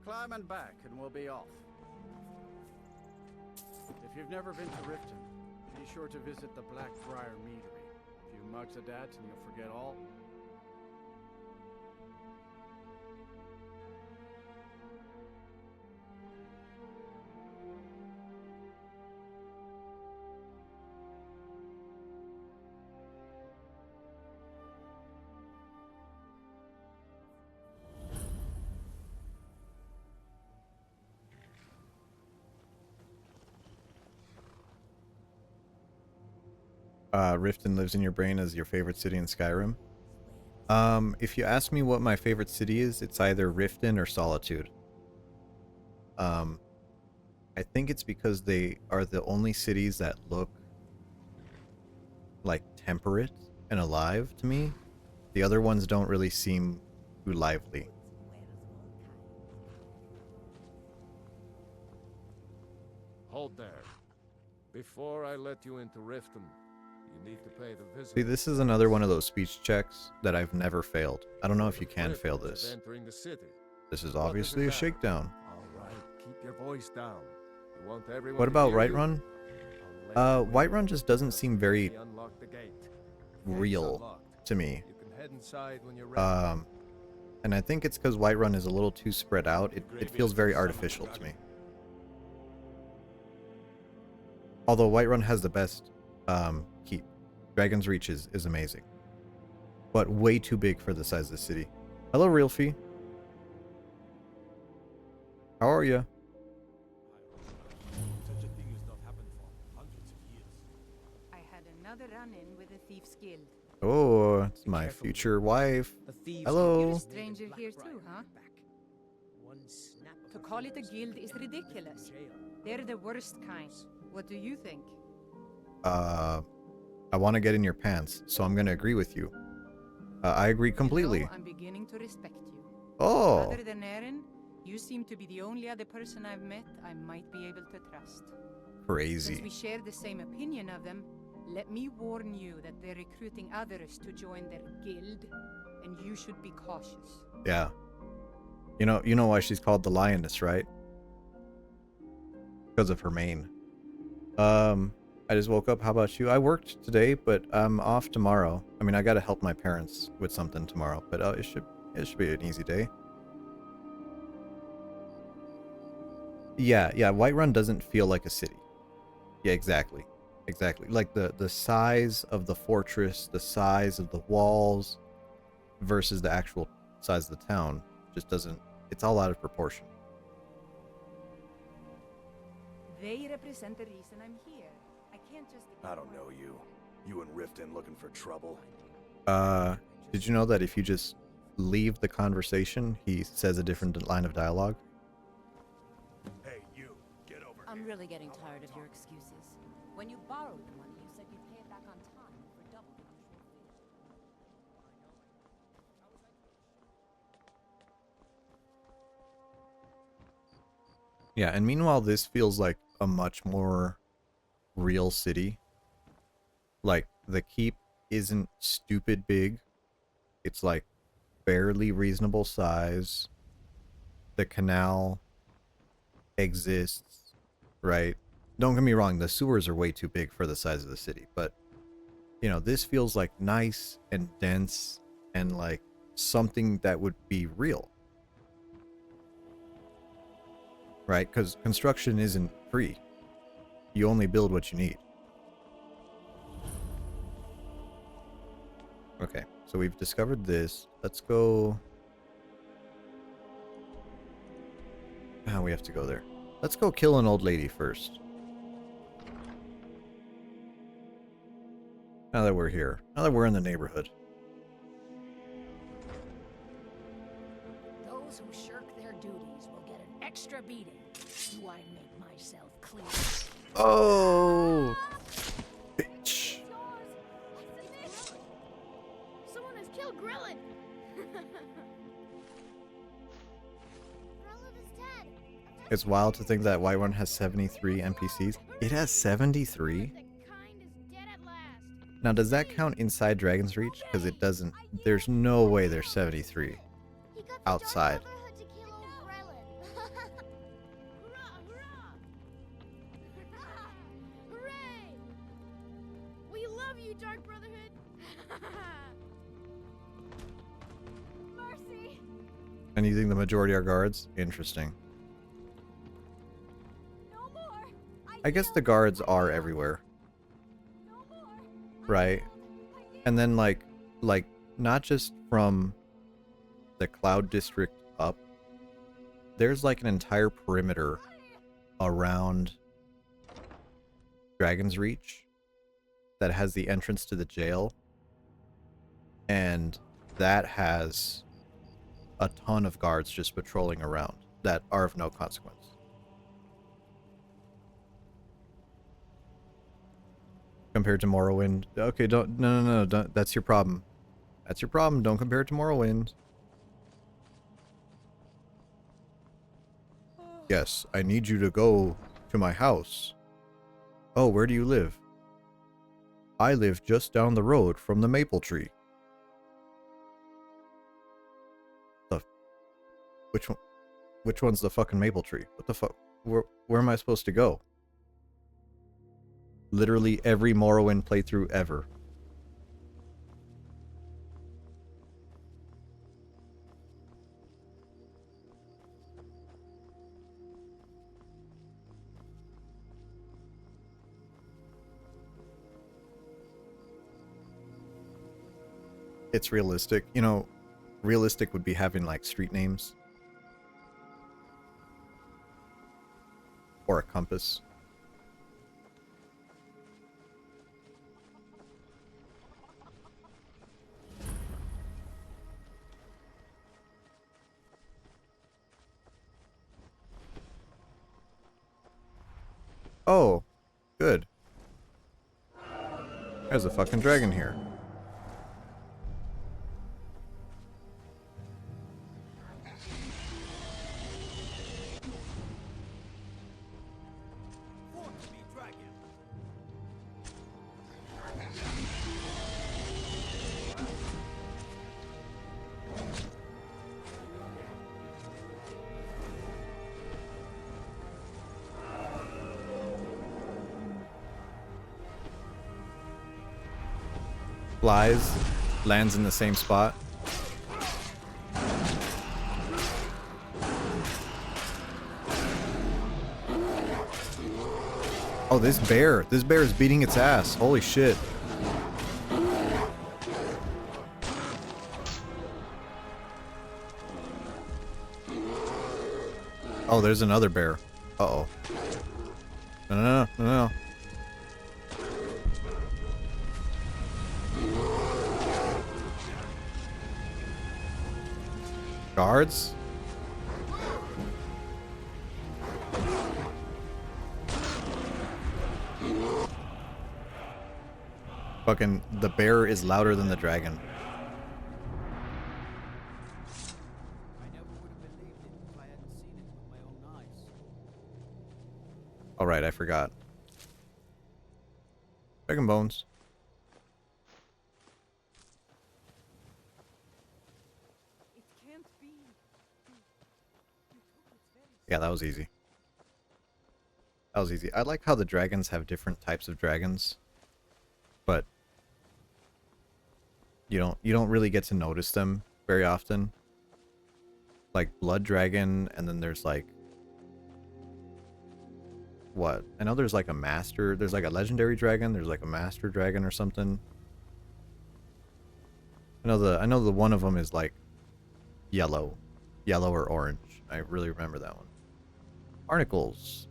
Climb and back, and we'll be off. If you've never been to Riften, be sure to visit the Blackbriar Meadery. A few mugs of that, and you'll forget all. Riften lives in your brain as your favorite city in Skyrim. If you ask me what my favorite city is, it's either Riften or Solitude. Um, I think it's because they are the only cities that look like temperate and alive to me. The other ones don't really seem too lively. Hold there. Before I let you into Riften, you need to pay the visit. See, this is another one of those speech checks that I've never failed. I don't know if you can fail this. Entering the city. This is obviously a shakedown. All right, keep your voice down. You want everyone What to about hear you? Whiterun? Whiterun just doesn't seem very real to me. You can head inside when you're ready. And I think it's because Whiterun is a little too spread out. It feels very artificial to me. Although Whiterun has the best keep. Dragon's Reach is amazing. But way too big for the size of the city. Hello, Realfie. How are you? I had another run-in with the Thieves Guild. Oh, it's my future wife. You're Hello. a stranger here too, huh? To call it a guild is ridiculous. They're the worst kind. What do you think? I want to get in your pants, so I'm going to agree with you. I agree completely. You know, I'm beginning to respect you. Oh. Other than Eren, you seem to be the only other person I've met I might be able to trust. Crazy. Since we share the same opinion of them, let me warn you that they're recruiting others to join their guild, and you should be cautious. Yeah. You know why she's called the Lioness, right? Because of her mane. I just woke up. How about you? I worked today, but I'm off tomorrow. I mean, I gotta help my parents with something tomorrow, but it should be an easy day. Yeah, Whiterun doesn't feel like a city. Yeah, exactly. Exactly. Like the size of the fortress, the size of the walls versus the actual size of the town just doesn't, it's all out of proportion. They represent the reason I'm here. I can't just... I don't know you. You and Riften looking for trouble? Did you know that if you just leave the conversation, he says a different line of dialogue? Hey, you, get over I'm really getting tired of your excuses. When you borrowed the money, you said you'd pay it back on time for double the usual fee. Yeah, and meanwhile, this feels like a much more real city. Like, the keep isn't stupid big. It's like fairly reasonable size. The canal exists, right? Don't get me wrong, the sewers are way too big for the size of the city, but you know, this feels like nice and dense and like something that would be real. Right? Because construction isn't free. You only build what you need. Okay, so we've discovered this. Let's go... Ah, we have to go there. Let's go kill an old lady first. Now that we're here. Now that we're in the neighborhood. Those who shirk their duties will get an extra beating. Do I make myself clear? Oh! Bitch. Someone has killed Grelin! It's wild to think that Whiterun has 73 NPCs. It has 73? Now, does that count inside Dragon's Reach? Because it doesn't. There's no way there's 73 outside. Hooray! We love you, Dark Brotherhood! Mercy! And you think the majority are guards? Interesting. I guess the guards are everywhere. Right? And then like not just from the Cloud District up, there's like an entire perimeter around Dragon's Reach that has the entrance to the jail. And that has a ton of guards just patrolling around that are of no consequence. Compared to Morrowind. Okay, no, don't, that's your problem. That's your problem. Don't compare it to Morrowind. Yes, I need you to go to my house. Oh, where do you live? I live just down the road from the maple tree. Which one? Which one's the fucking maple tree? What the fuck? Where am I supposed to go? Literally every Morrowind playthrough ever. It's realistic. You know, realistic would be having like street names. Or a compass. Oh, good. There's a fucking dragon here. Flies, lands in the same spot. Oh, this bear is beating its ass. Holy shit. Oh, there's another bear. Uh-oh. No. Guards? Fucking, the bear is louder than the dragon. Alright, I forgot. Dragon bones. Yeah, that was easy. That was easy. I like how the dragons have different types of dragons, but you don't really get to notice them very often. Like blood dragon, and then there's like what? I know there's like a master, there's like a legendary dragon, there's like a master dragon or something. I know the one of them is like yellow or orange. I really remember that one. Barnacles.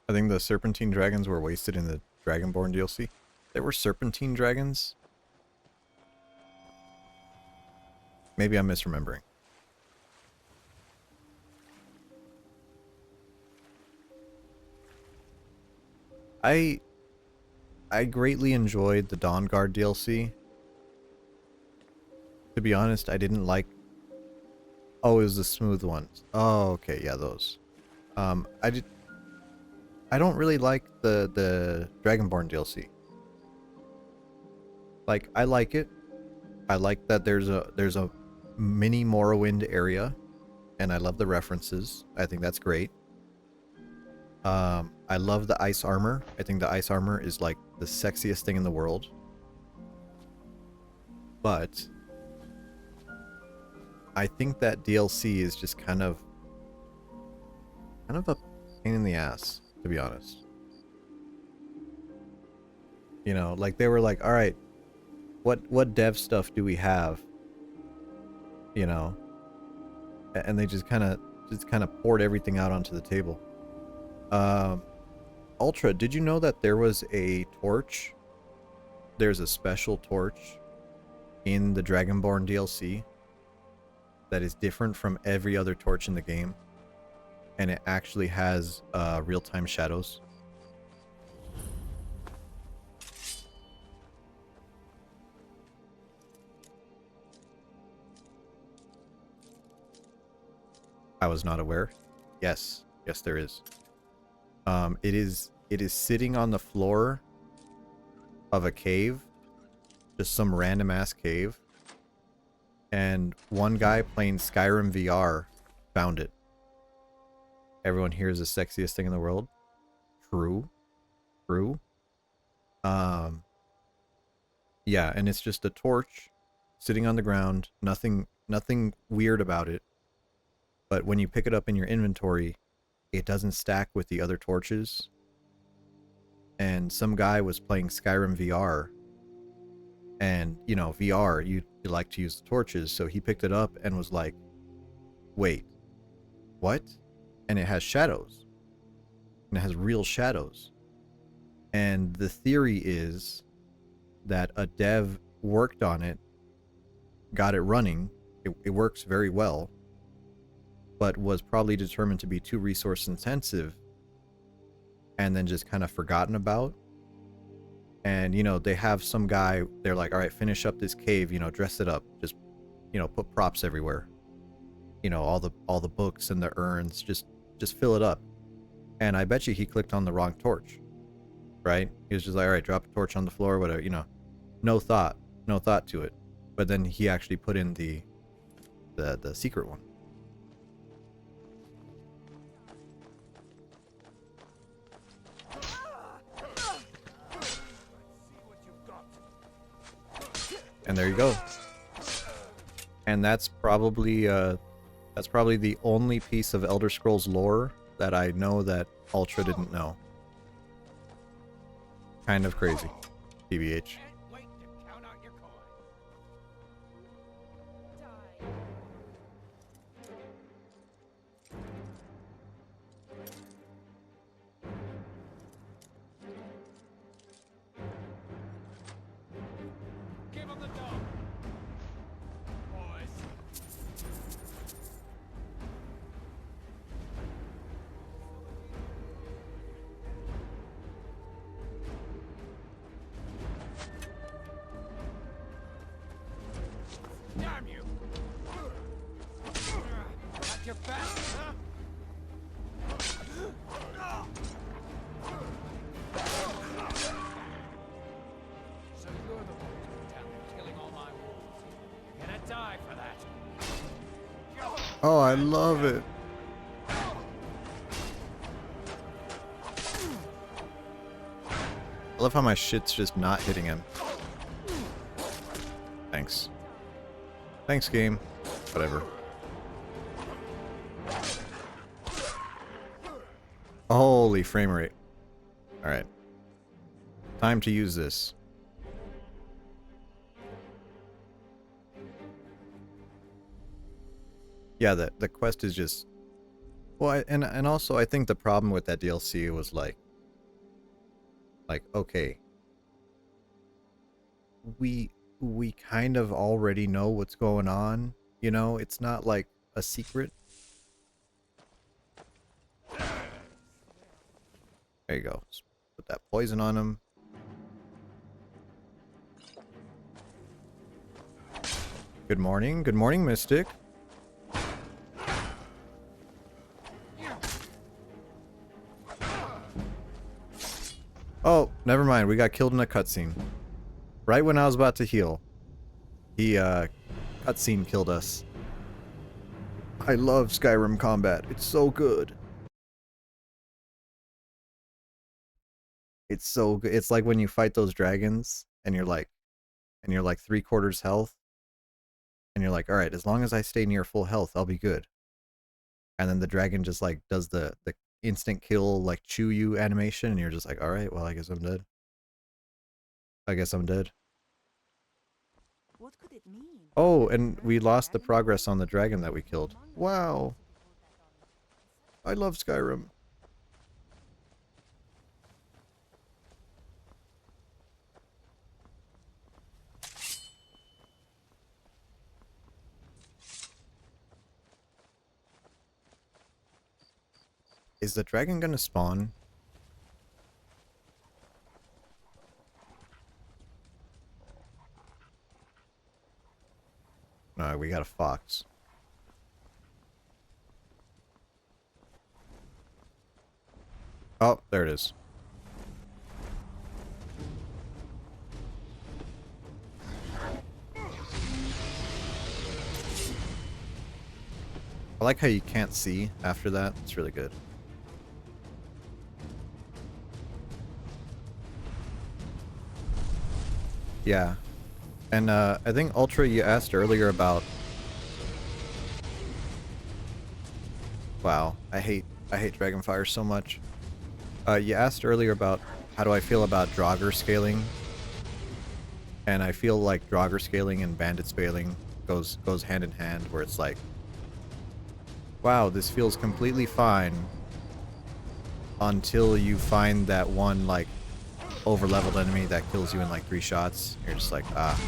I think the serpentine dragons were wasted in the Dragonborn DLC. There were serpentine dragons? Maybe I'm misremembering. I greatly enjoyed the Dawnguard DLC. To be honest, I didn't like... Oh, it was the smooth ones. Oh, okay, yeah, those. I don't really like the Dragonborn DLC. Like, I like it. I like that there's a mini Morrowind area, and I love the references. I think that's great. I love the ice armor. I think the ice armor is like the sexiest thing in the world. But I think that DLC is just kind of a pain in the ass, to be honest. You know, like they were like, all right, what dev stuff do we have? You know, and they just kind of poured everything out onto the table. Ultra, did you know that there was a torch? There's a special torch in the Dragonborn DLC that is different from every other torch in the game, and it actually has real-time shadows. I was not aware. Yes, yes, there is. It is sitting on the floor of a cave, just some random ass cave, and one guy playing Skyrim VR found it. Everyone here is the sexiest thing in the world. True, true. Yeah, and it's just a torch sitting on the ground. Nothing weird about it. But when you pick it up in your inventory, it doesn't stack with the other torches. And some guy was playing Skyrim VR. And, you know, VR, you like to use the torches. So he picked it up and was like, wait, what? And it has shadows. And it has real shadows. And the theory is that a dev worked on it, got it running. It works very well, but was probably determined to be too resource intensive and then just kind of forgotten about. And, you know, they have some guy, they're like, all right, finish up this cave, you know, dress it up, just, you know, put props everywhere. You know, all the books and the urns, just fill it up. And I bet you he clicked on the wrong torch, right? He was just like, all right, drop a torch on the floor, whatever, you know, no thought to it. But then he actually put in the secret one. And there you go. And that's probably the only piece of Elder Scrolls lore that I know that Ultra didn't know. Kind of crazy. TBH. Damn you! Got your back, huh? So you're the one who's down there killing all my wolves. You're gonna die for that. Oh, I love it. I love how my shit's just not hitting him. Thanks. Thanks, game. Whatever. Holy frame rate. Alright. Time to use this. Yeah, the quest is just... Well, and also I think the problem with that DLC was like, okay, we kind of already know what's going on, you know? It's not like a secret. There you go. Just put that poison on him. Good morning. Good morning, Mystic. Oh, never mind. We got killed in a cutscene. Right when I was about to heal. He, cutscene killed us. I love Skyrim combat. It's so good. It's so good. It's like when you fight those dragons and you're like 3/4 health. And you're like, all right, as long as I stay near full health, I'll be good. And then the dragon just like does the instant kill, like chew you animation. And you're just like, all right, well, I guess I'm dead. I guess I'm dead. What could it mean? Oh, and we lost the progress on the dragon that we killed. Wow. I love Skyrim. Is the dragon gonna spawn? No, we got a fox. Oh, there it is. I like how you can't see after that. It's really good. Yeah. And I think Ultra, you asked earlier about... Wow, I hate Dragonfire so much. You asked earlier about how do I feel about Draugr scaling. And I feel like Draugr scaling and Bandit scaling goes hand in hand, where it's like, wow, this feels completely fine until you find that one, like, over-leveled enemy that kills you in, like, 3 shots. You're just like, ah.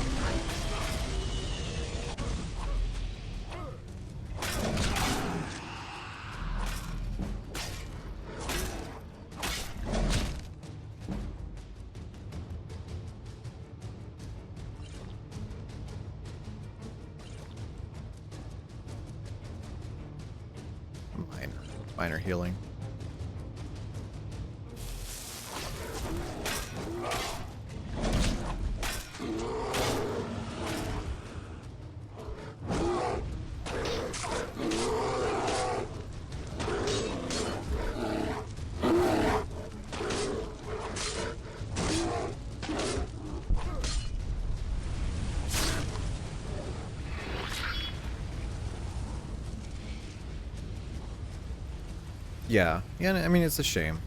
Minor healing. Yeah, I mean, it's a shame.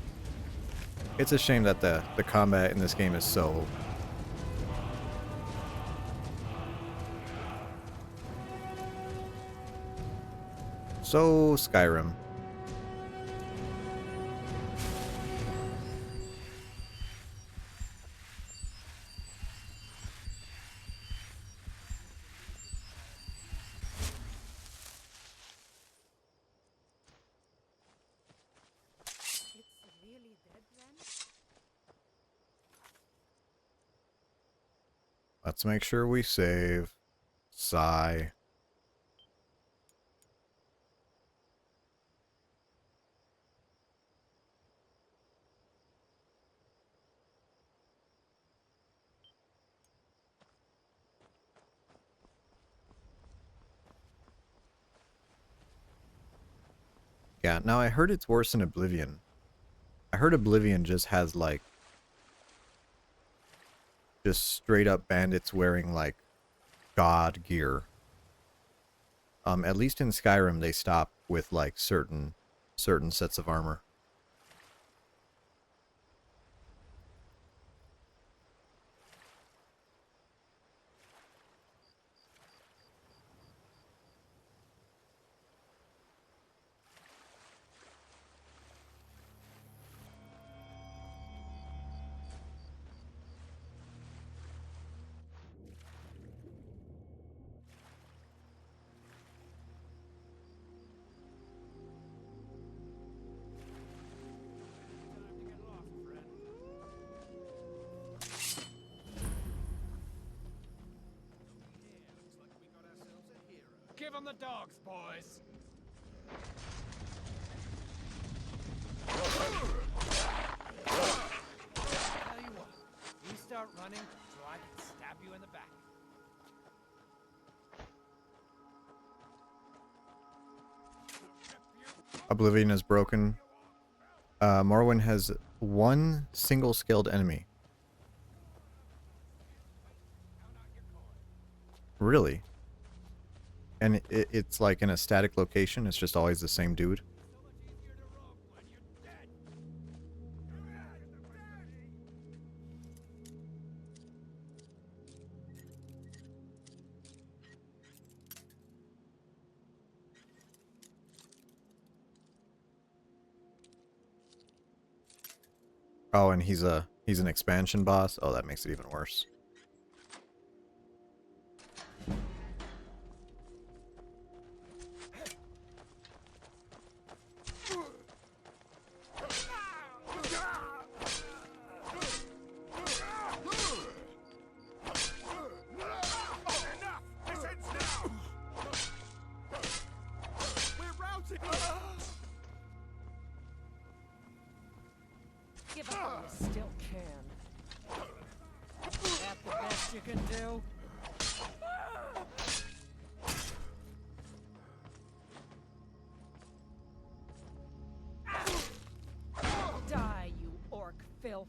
It's a shame that the combat in this game is so... Skyrim. Let's make sure we save. Sigh. Yeah, now I heard it's worse in Oblivion. I heard Oblivion just has, like, just straight up bandits wearing, like, god gear. At least in Skyrim they stop with, like, certain sets of armor. Give them the dogs, boys! Tell you what, you start running so I can stab you in the back. Oblivion is broken. Morrowind has one single skilled enemy. Really? And it's like in a static location, it's just always the same dude? Oh, and he's an expansion boss. Oh, that makes it even worse. Give up while you still can. That the best you can do? Die, you orc filth.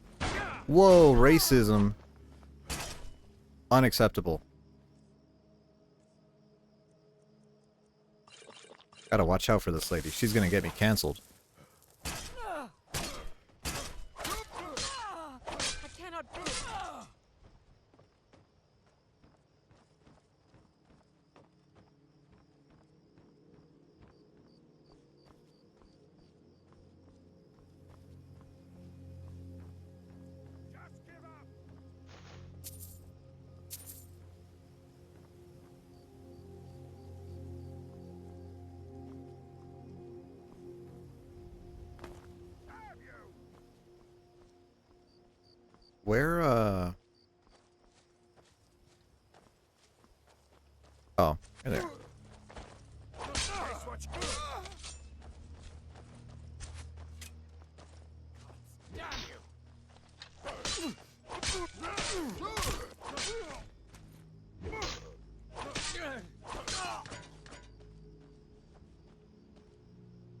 Whoa, racism. Unacceptable. Gotta watch out for this lady. She's gonna get me canceled. I cannot breathe. Where, oh, right there.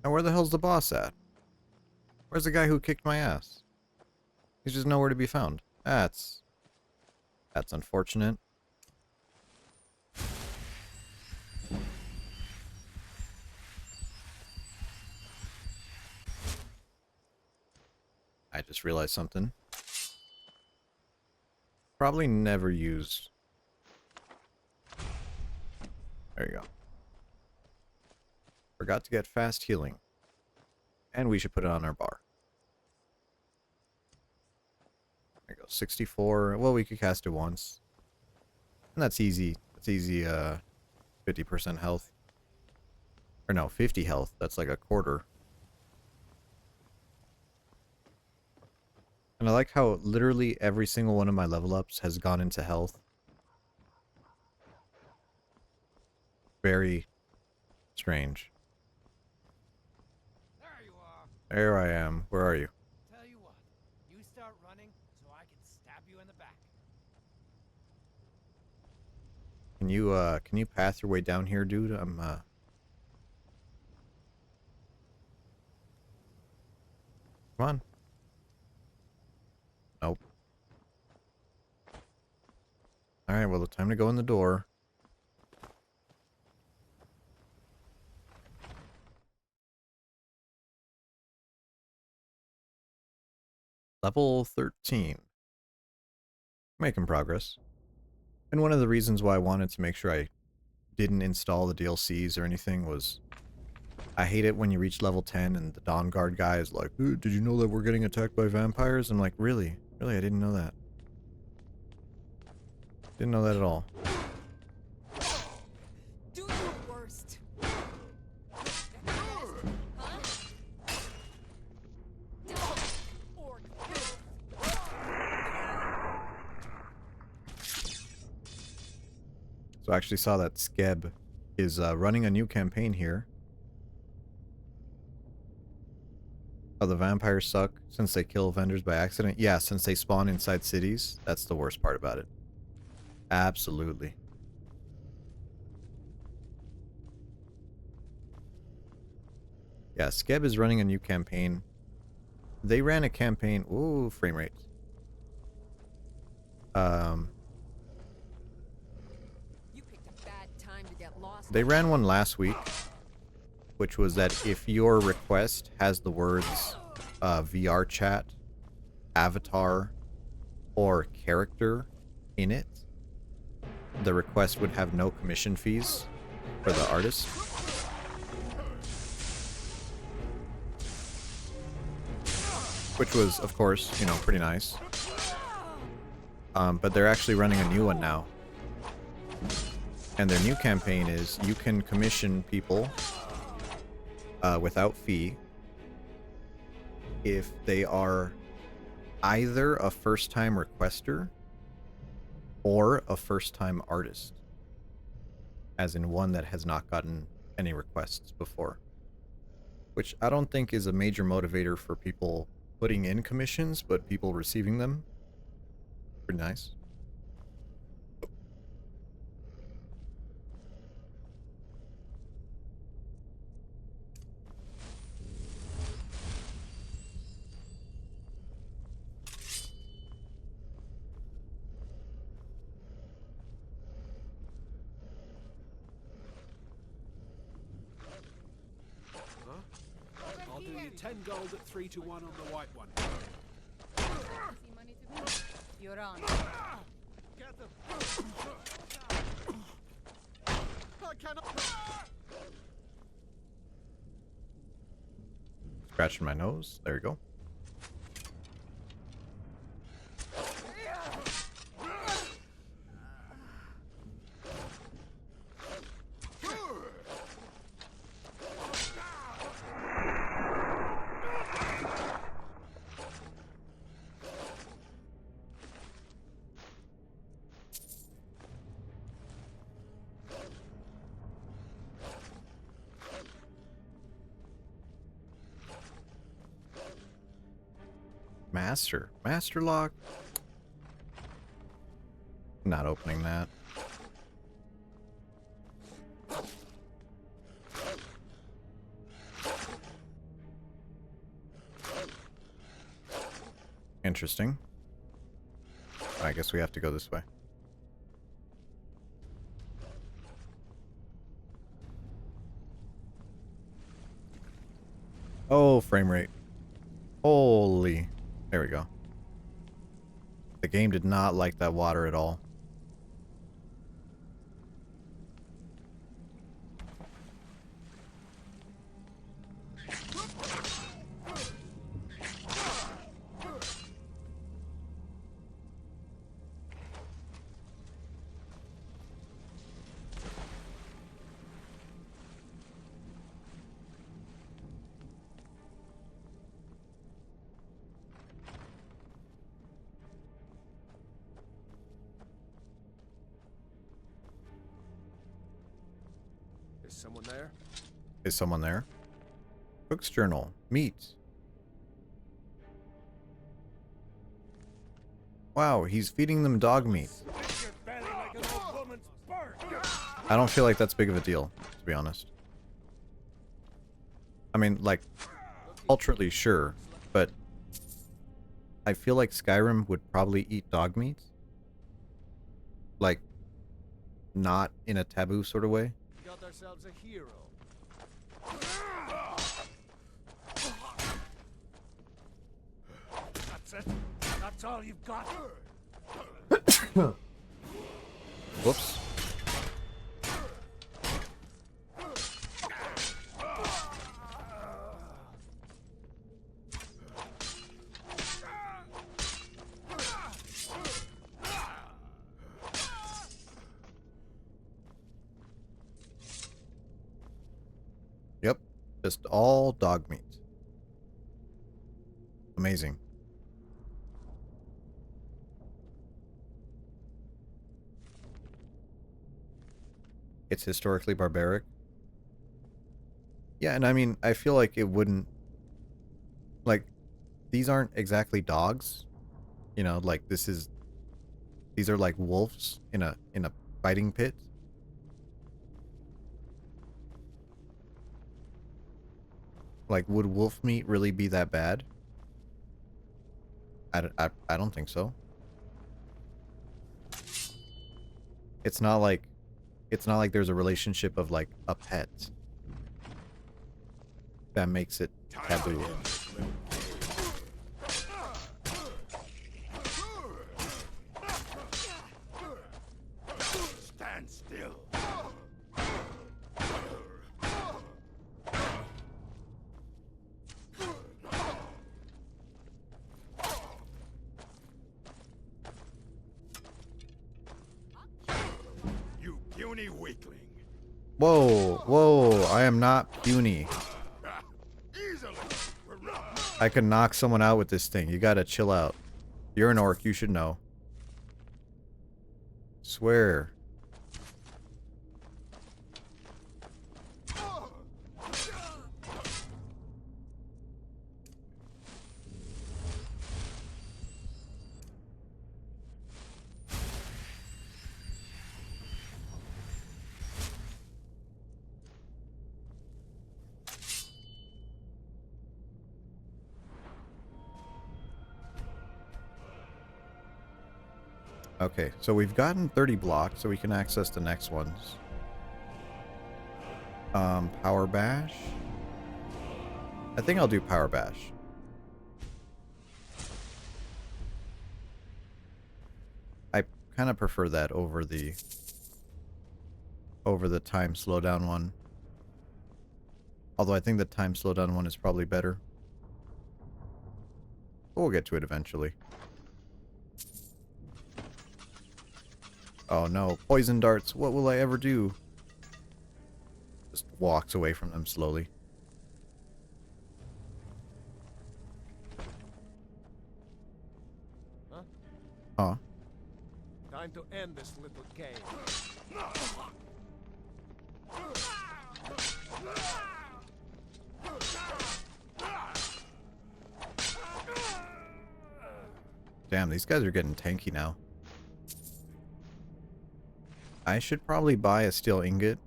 Now where the hell's the boss at? Where's the guy who kicked my ass? He's just nowhere to be found. That's unfortunate. I just realized something. Probably never used. There you go. Forgot to get fast healing. And we should put it on our bar. There you go. 64. Well, we could cast it once. And that's easy. That's easy, 50% health. Or no, 50 health. That's like a quarter. And I like how literally every single one of my level ups has gone into health. Very strange. There you are. There I am. Where are you? Tell you what, you start running so I can stab you in the back. Can you path your way down here, dude? I'm, Come on. Nope. Alright, well, it's time to go in the door. Level 13. Making progress. And one of the reasons why I wanted to make sure I didn't install the DLCs or anything was I hate it when you reach level 10 and the Dawn Guard guy is like, did you know that we're getting attacked by vampires? I'm like, really? Really? I didn't know that. Didn't know that at all. Do your worst. So I actually saw that Skeb is running a new campaign here. Oh, the vampires suck since they kill vendors by accident? Yeah, since they spawn inside cities. That's the worst part about it. Absolutely. Yeah, Skeb is running a new campaign. They ran a campaign... Ooh, frame rate. You picked a bad time to get lost. They ran one last week, which was that if your request has the words VR chat, avatar, or character in it, the request would have no commission fees for the artist. which was, of course, you know, pretty nice. But they're actually running a new one now. And their new campaign is you can commission people without fee if they are either a first-time requester or a first-time artist. As in one that has not gotten any requests before. Which I don't think is a major motivator for people putting in commissions, but people receiving them. Pretty nice. I'll do you 10 gold at 3 to 1 on the white one. You're on. Get them. I cannot. Scratching my nose. There you go. Master lock. Not opening that. Interesting. I guess we have to go this way. Oh, frame rate. Holy. There we go. The game did not like that water at all. Is someone there? Is someone there? Cook's journal. Meat. Wow, he's feeding them dog meat. I don't feel like that's big of a deal, to be honest. I mean, like, culturally, sure, but I feel like Skyrim would probably eat dog meat. Like, not in a taboo sort of way. Got ourselves a hero. That's it. That's all you've got. Whoops. Yep, just all dog meat. Amazing. It's historically barbaric. Yeah, and I mean, I feel like it wouldn't... Like, these aren't exactly dogs. You know, like, this is... These are like wolves in a fighting pit. Like, would wolf meat really be that bad? I don't think so. It's not like there's a relationship of like a pet that makes it taboo. Stand still. puny weakling. Whoa, whoa, I am not puny. Easily. I can knock someone out with this thing. You gotta chill out. You're an orc, you should know. Swear. Okay, so we've gotten 30 blocks, so we can access the next ones. Power Bash? I think I'll do Power Bash. I kind of prefer that over the time slowdown one. Although I think the time slowdown one is probably better. But we'll get to it eventually. Oh no, poison darts, what will I ever do? Just walks away from them slowly. Huh? Huh? Time to end this little game. Damn, these guys are getting tanky now. I should probably buy a steel ingot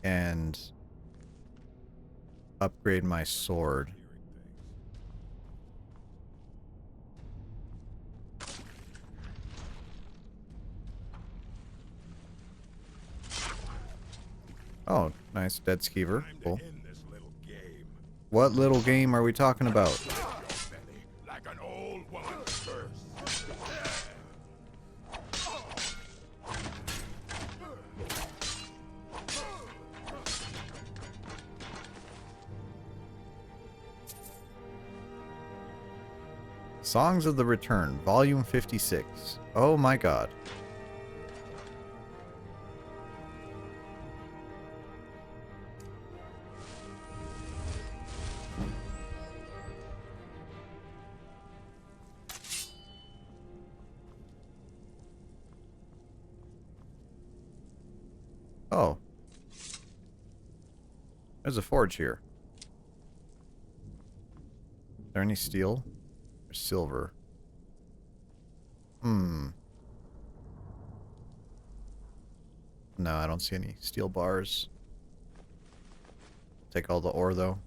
and upgrade my sword. Oh, nice dead skeever. Cool. What little game are we talking about? Like an old woman's curse. Songs of the Return, Volume 56. Oh my god. Oh. There's a forge here. Is there any steel? Or silver? Hmm. No, I don't see any steel bars. Take all the ore, though.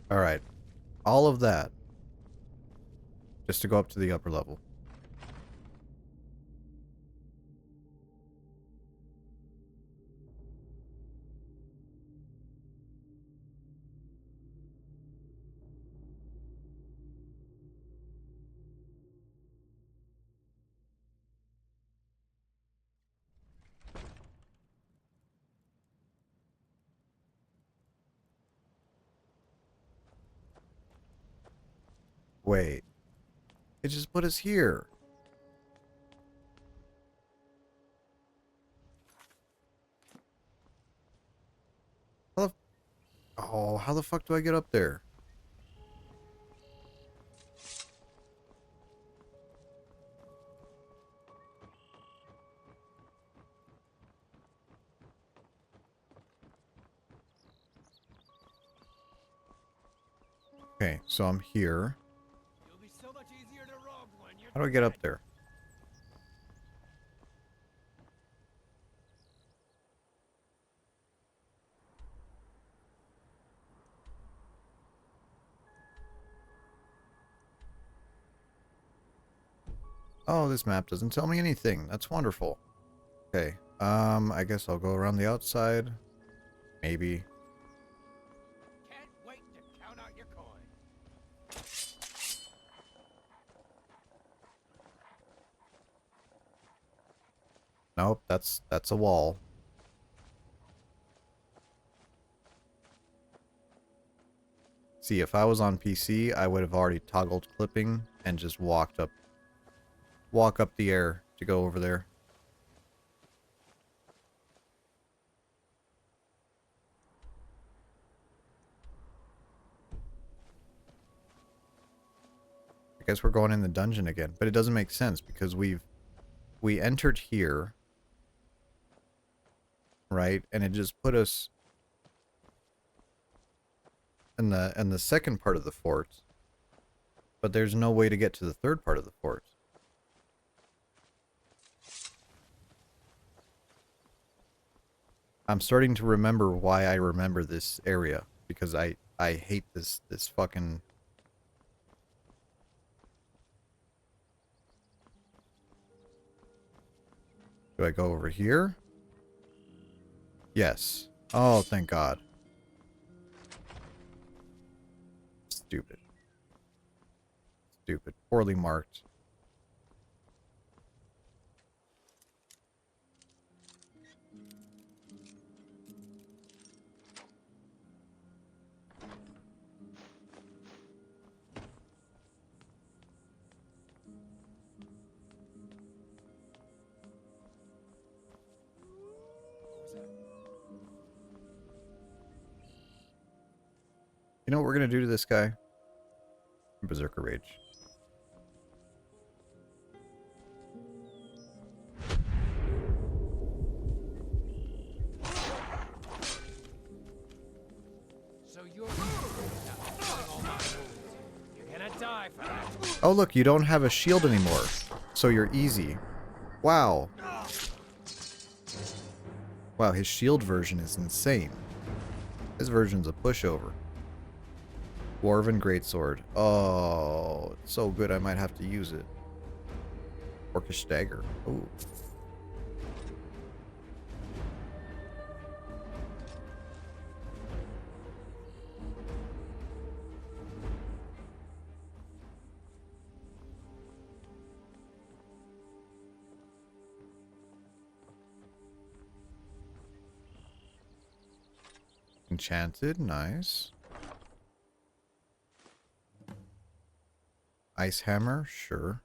Alright. All of that. Just to go up to the upper level. Wait. It just put us here. How the... Oh, how the fuck do I get up there? Okay, so I'm here. How do I get up there? Oh, this map doesn't tell me anything. That's wonderful. Okay. I guess I'll go around the outside. Maybe. Can't wait to count out your coin. Nope, that's a wall. See, if I was on PC, I would have already toggled clipping and just walk up the air to go over there. I guess we're going in the dungeon again, but it doesn't make sense because we entered here, right? And it just put us in the second part of the fort. But there's no way to get to the third part of the fort. I'm starting to remember why I remember this area, because I hate this fucking... Do I go over here? Yes. Oh, thank God. Stupid. Stupid. Poorly marked. You know what we're gonna do to this guy? Berserker Rage. So you're gonna die for that. Oh look, you don't have a shield anymore. So you're easy. Wow. Wow, his shield version is insane. His version's a pushover. Dwarven Greatsword. Oh, it's so good I might have to use it. Orcish Dagger. Ooh. Enchanted, nice. Ice Hammer, sure.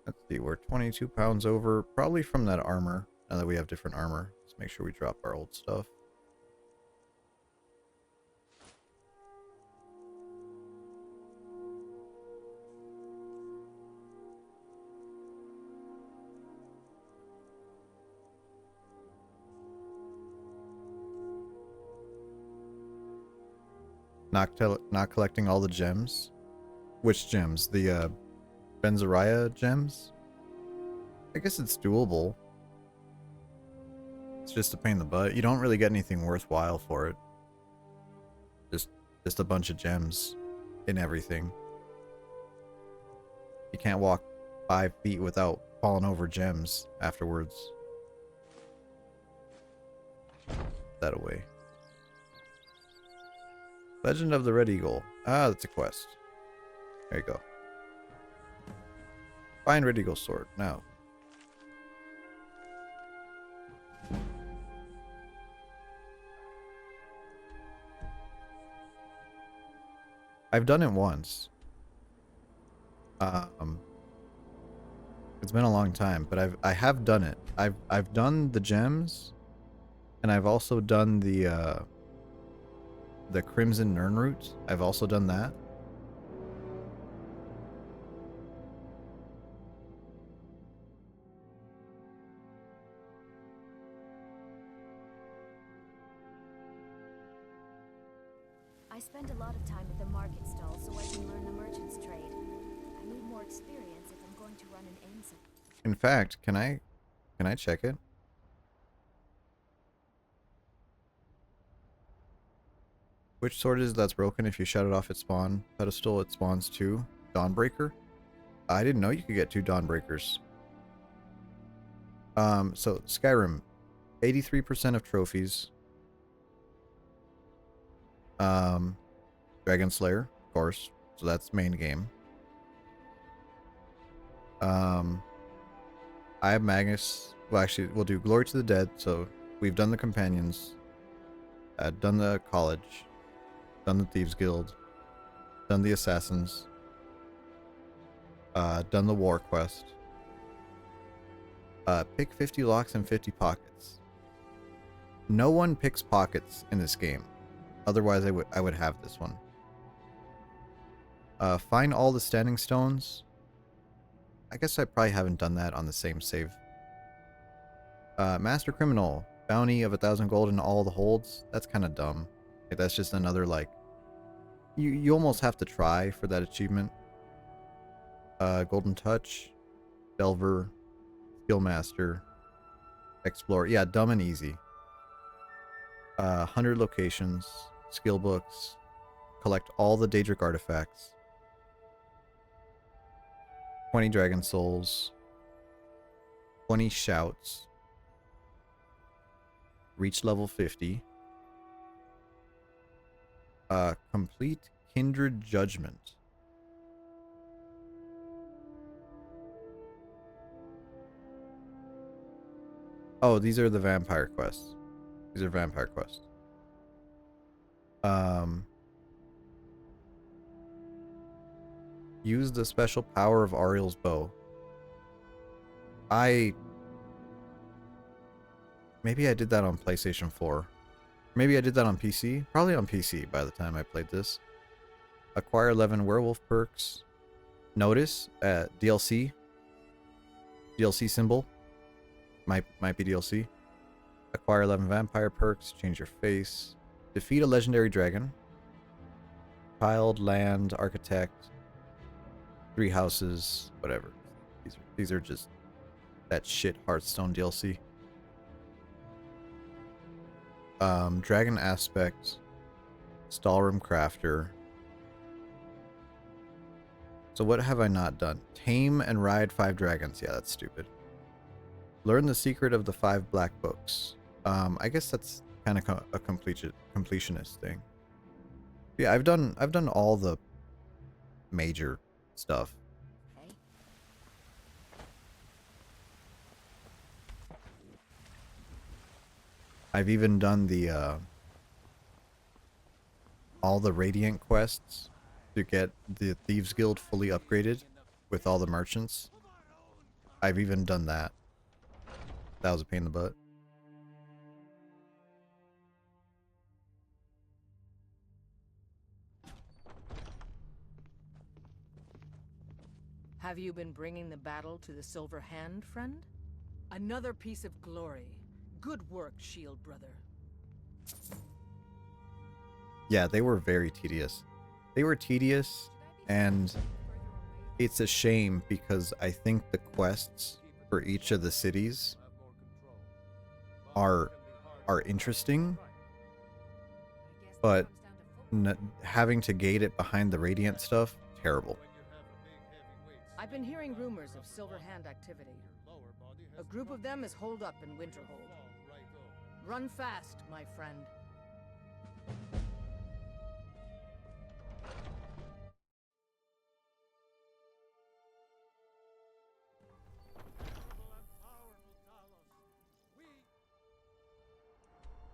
Let's see, we're 22 pounds over, probably from that armor. Now that we have different armor, let's make sure we drop our old stuff. Not collecting all the gems. Which gems? The Benzariah gems? I guess it's doable. It's just a pain in the butt. You don't really get anything worthwhile for it. Just a bunch of gems in everything. You can't walk 5 feet without falling over gems afterwards. That away. Legend of the Red Eagle. Ah, that's a quest. There you go. Find Red Eagle sword now. I've done it once. It's been a long time, but I have done it. I've done the gems, and I've also done the Crimson Nirnroot. I've also done that. I spend a lot of time at the market stall so I can learn the merchant's trade. I need more experience if I'm going to run an inn. In fact, can I check it? Which sword is that's broken if you shut it off its spawn pedestal? It spawns 2 Dawnbreaker. I didn't know you could get 2 Dawnbreakers. So Skyrim, 83% of trophies. Dragon Slayer, of course. So that's main game. I have Magnus. Well, actually, we'll do Glory to the Dead. So we've done the Companions. Done the College. Done the Thieves Guild. Done the Assassins. Done the War Quest. Pick 50 locks and 50 pockets. No one picks pockets in this game. Otherwise, I would have this one. Find all the standing stones. I guess I probably haven't done that on the same save. Master Criminal. Bounty of 1,000 gold in all the holds. That's kind of dumb. Like, that's just another, like... You almost have to try for that achievement. Golden Touch. Delver. Skill Master. Explorer. Yeah, dumb and easy. 100 locations. Skill books. Collect all the Daedric artifacts. 20 Dragon Souls. 20 Shouts. Reach level 50. Complete Kindred Judgment. Oh, these are the vampire quests. These are vampire quests. Use the special power of Ariel's bow. Maybe I did that on PlayStation 4. Maybe I did that on PC. Probably on PC by the time I played this. Acquire 11 werewolf perks. Notice DLC. DLC symbol. Might be DLC. Acquire 11 vampire perks. Change your face. Defeat a legendary dragon. Child, land, architect. 3 houses. Whatever. These are just that shit Hearthstone DLC. Dragon Aspect. Stallroom Crafter. So what have I not done? Tame and ride 5 dragons. Yeah, that's stupid. Learn the secret of the 5 black books. I guess that's kind of a completionist thing. Yeah, I've done all the major stuff. I've even done the all the Radiant quests to get the Thieves Guild fully upgraded with all the merchants. I've even done that. That was a pain in the butt. Have you been bringing the battle to the Silver Hand, friend? Another piece of glory. Good work, Shield Brother. Yeah, they were very tedious. They were tedious, and it's a shame because I think the quests for each of the cities are interesting, but having to gate it behind the Radiant stuff, terrible. I've been hearing rumors of Silver Hand activity. A group of them is holed up in Winterhold. Run fast, my friend.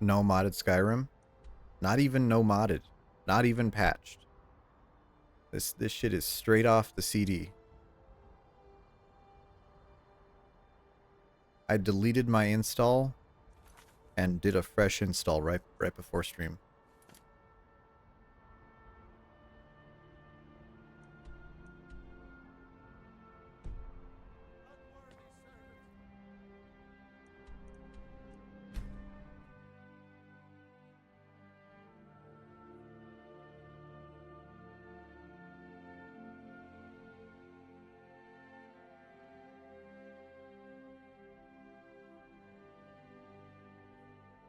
No modded Skyrim. Not even no modded. Not even patched. This shit is straight off the CD. I deleted my install and did a fresh install right before stream.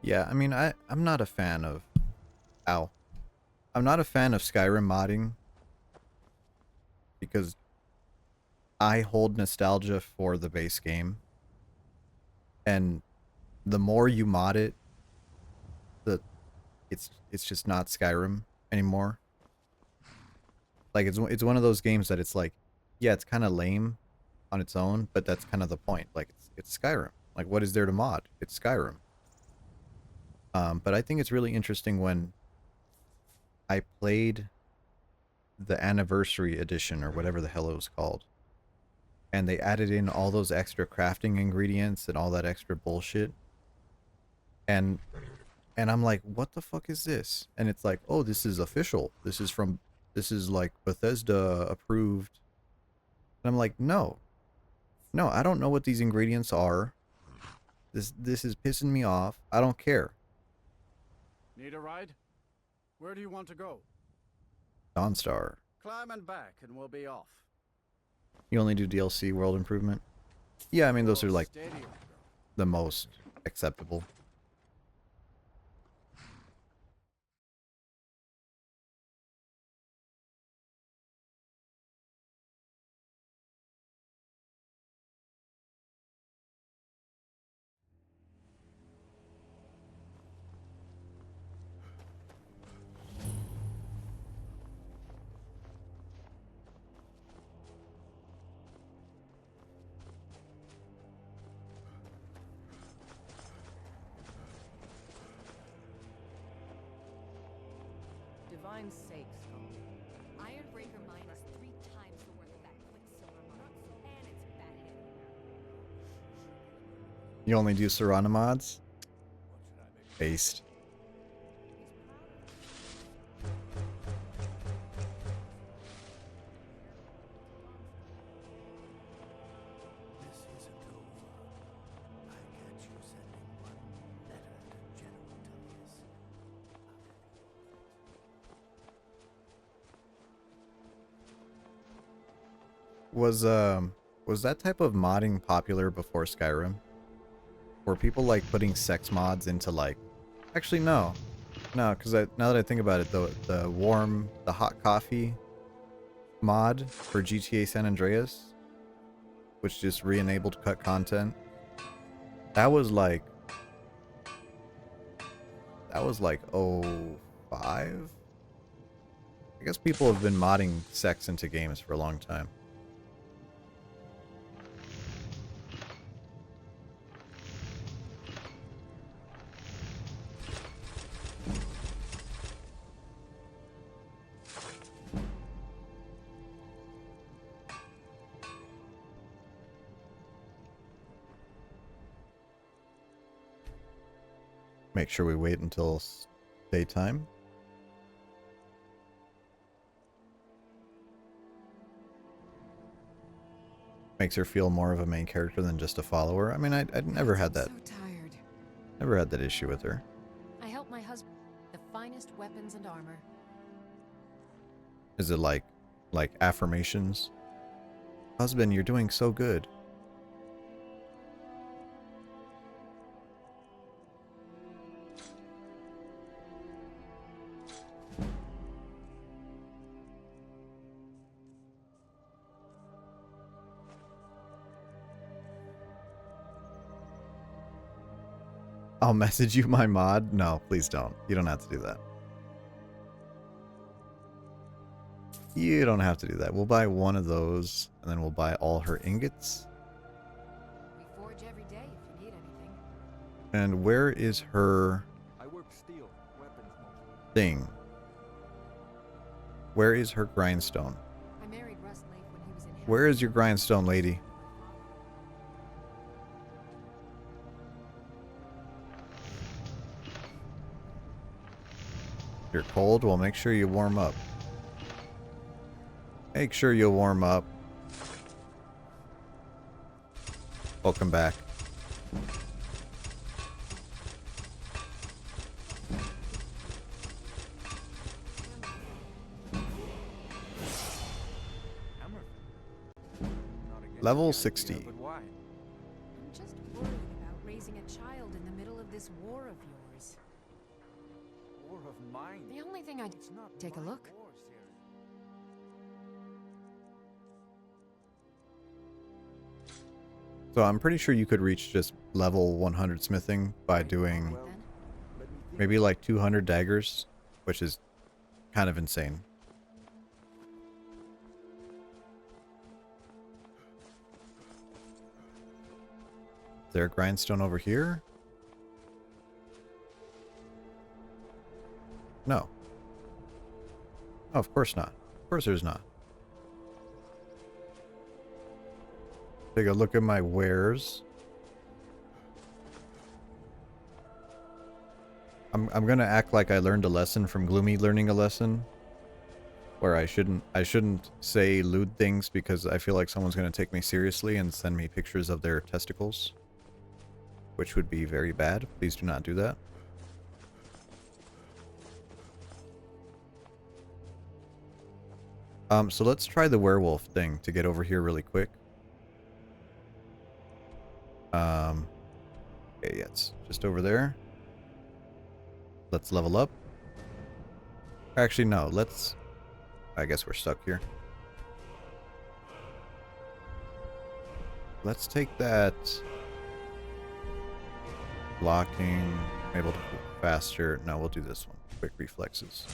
Yeah, I mean, I'm not a fan of... Ow. I'm not a fan of Skyrim modding because I hold nostalgia for the base game. And the more you mod it, the it's just not Skyrim anymore. Like it's one of those games that it's like, yeah, it's kind of lame on its own, but that's kind of the point. Like it's Skyrim. Like what is there to mod? It's Skyrim. But I think it's really interesting when I played the anniversary edition or whatever the hell it was called, and they added in all those extra crafting ingredients and all that extra bullshit. And I'm like, what the fuck is this? And it's like, oh, this is official. This is like Bethesda approved. And I'm like, no, I don't know what these ingredients are. This is pissing me off. I don't care. Need a ride? Where do you want to go? Dawnstar. Climb and back, and we'll be off. You only do DLC world improvement? Yeah, I mean, those are like the most acceptable. Divine sakes, Tom. Ironbreaker mine is 3 times the worth of that quicksilver mine, and it's batted in. You only do Serana mods? Based. Was that type of modding popular before Skyrim? Were people like putting sex mods into like... Actually, no, because now that I think about it, the hot coffee mod for GTA San Andreas, which just re-enabled cut content, that was like '05. I guess people have been modding sex into games for a long time. Make sure we wait until daytime. Makes her feel more of a main character than just a follower. I mean, I never had that. So tired. Never had that issue with her. I help my husband with the finest weapons and armor. Is it like affirmations? Husband, you're doing so good. I'll message you my mod. No, please don't. You don't have to do that. You don't have to do that. We'll buy one of those, and then we'll buy all her ingots. We forge every day if you need anything. And where is her I work steel, weapons mostly. thing? Where is her grindstone? I married Russ Lake when he was in Where is your grindstone, lady? If you're cold, well, make sure you warm up. Make sure you warm up. Welcome back. Level 60. I'm just worried about raising a child in the middle of this war of yours. only thing I'd take a look. So I'm pretty sure you could reach just level 100 smithing by doing maybe like 200 daggers, which is kind of insane. Is there a grindstone over here? No. Oh, of course not. Of course there's not. Take a look at my wares. I'm gonna act like I learned a lesson from Gloomy learning a lesson. Where I shouldn't say lewd things because I feel like someone's gonna take me seriously and send me pictures of their testicles. Which would be very bad. Please do not do that. So let's try the werewolf thing to get over here really quick. Okay, yeah, it's just over there. Let's level up. Actually, no, let's... I guess we're stuck here. Let's take that... Blocking... Able to move faster. No, we'll do this one. Quick reflexes.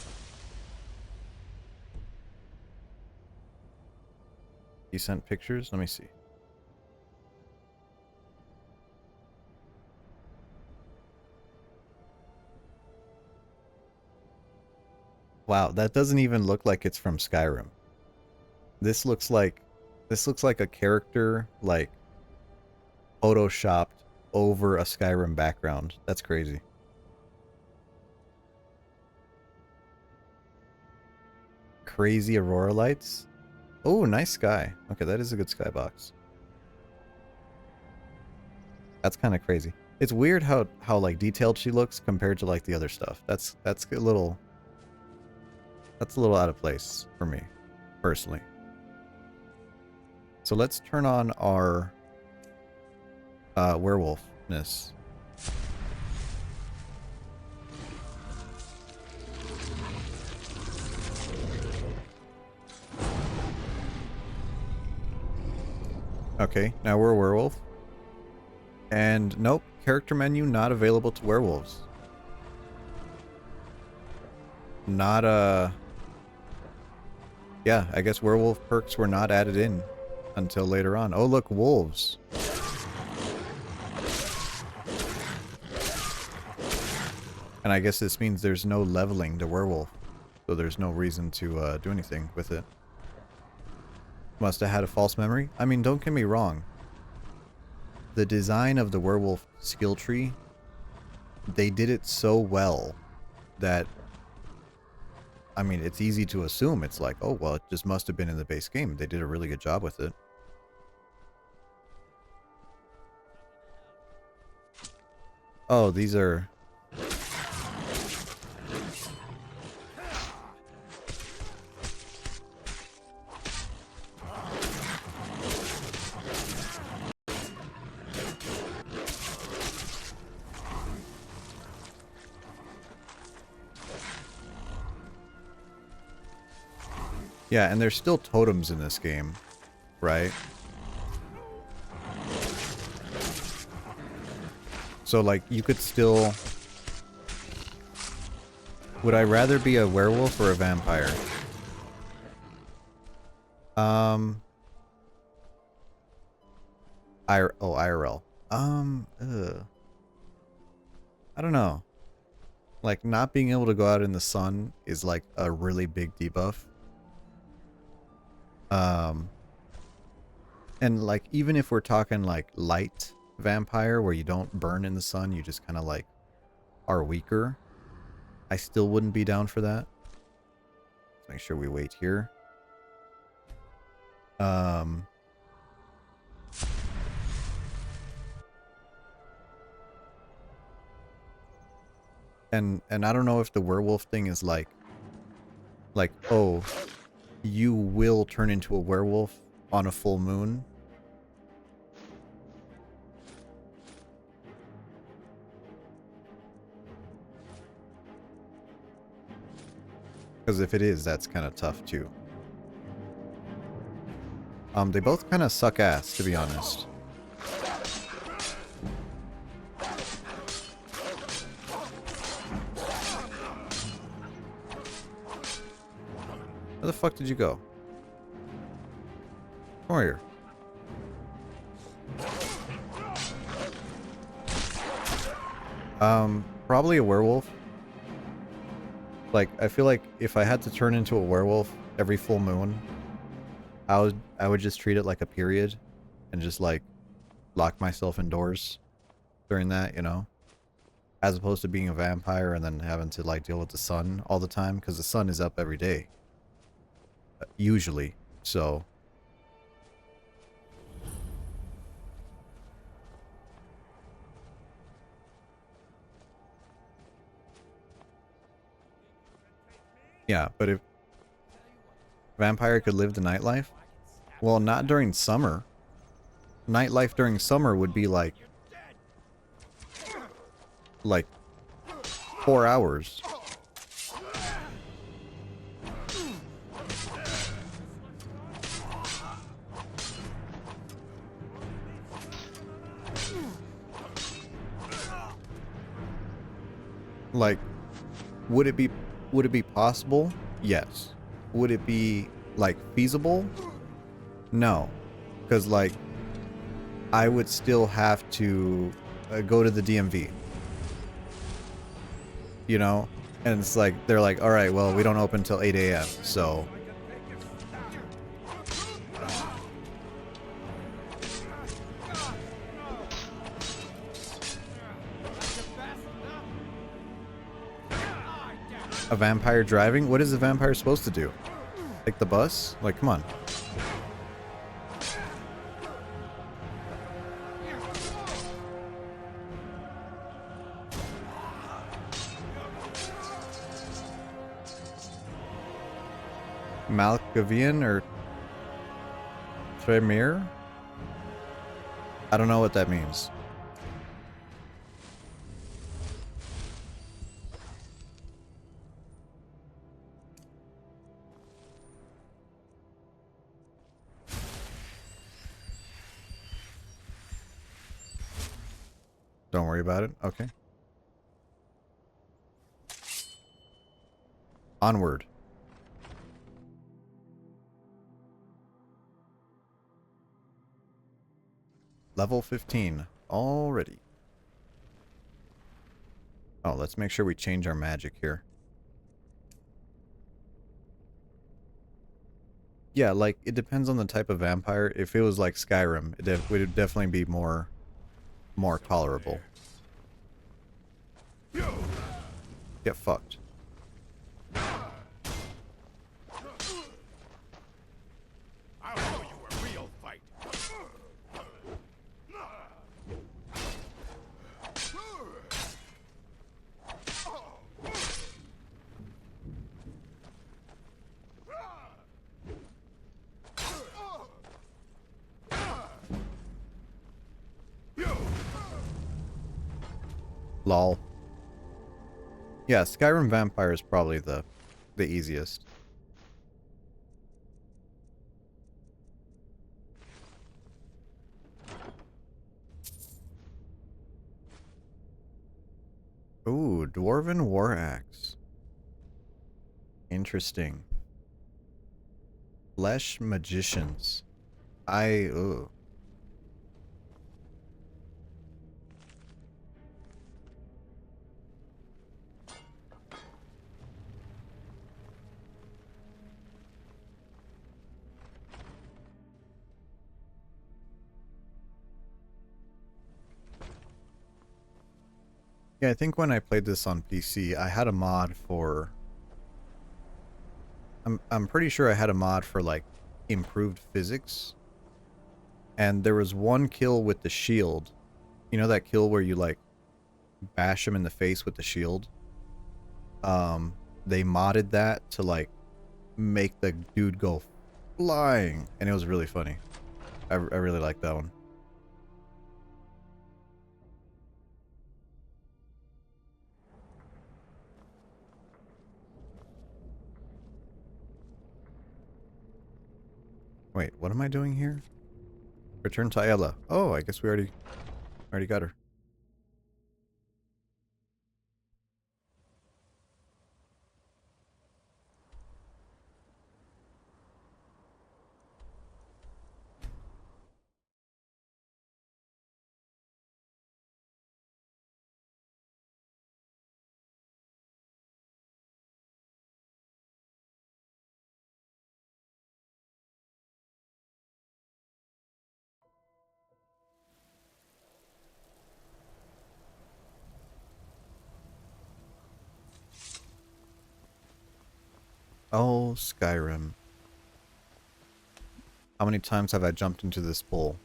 You sent pictures? Let me see. Wow, that doesn't even look like it's from Skyrim. This looks like a character like photoshopped over a Skyrim background. That's crazy. Crazy aurora lights. Oh, nice sky. Okay, that is a good skybox. That's kind of crazy. It's weird how like detailed she looks compared to like the other stuff. That's a little out of place for me, personally. So let's turn on our werewolfness. Okay, now we're a werewolf. And nope, character menu not available to werewolves. Not yeah, I guess werewolf perks were not added in until later on. Oh, look, wolves. And I guess this means there's no leveling to werewolf. So there's no reason to do anything with it. Must have had a false memory. I mean, don't get me wrong. The design of the werewolf skill tree, they did it so well that, I mean, it's easy to assume. It's like, oh, well, it just must have been in the base game. They did a really good job with it. Oh, these are... Yeah, and there's still totems in this game, right? So, like, you could still... Would I rather be a werewolf or a vampire? IRL. I don't know. Like, not being able to go out in the sun is, like, a really big debuff. And, like, even if we're talking, like, light vampire, where you don't burn in the sun, you just kind of, like, are weaker, I still wouldn't be down for that. Let's make sure we wait here. And I don't know if the werewolf thing is like, oh, you will turn into a werewolf on a full moon. Because if it is, that's kind of tough too. They both kind of suck ass, to be honest. Where the fuck did you go? Come here. Probably a werewolf. Like, I feel like if I had to turn into a werewolf every full moon, I would just treat it like a period and just like lock myself indoors during that, you know? As opposed to being a vampire and then having to like deal with the sun all the time, because the sun is up every day. Usually. So yeah, but if vampire could live the nightlife, well, not during summer. Nightlife during summer would be like 4 hours. Like, would it be possible? Yes. Would it be like feasible? No. Because like I would still have to go to the DMV. You know? And it's like, they're like, all right, well, we don't open till 8 a.m. So a vampire driving? What is a vampire supposed to do? Take the bus? Like, come on. Malkavian or Tremere? I don't know what that means. Don't worry about it. Okay. Onward. Level 15 already. Oh, let's make sure we change our magic here. Yeah, like, it depends on the type of vampire. If it was like Skyrim, it would definitely be more tolerable. Get fucked. I'll show you a real fight. Lol. Yeah, Skyrim Vampire is probably the easiest. Ooh, Dwarven War Axe. Interesting. Flesh Magicians. Ooh. Yeah, I think when I played this on PC, I had a mod for... I'm pretty sure I had a mod for, like, improved physics. And there was one kill with the shield. You know that kill where you, like, bash him in the face with the shield? They modded that to, like, make the dude go flying. And it was really funny. I really liked that one. Wait, what am I doing here? Return to Ayala. Oh, I guess we already got her. Oh, Skyrim. How many times have I jumped into this pool?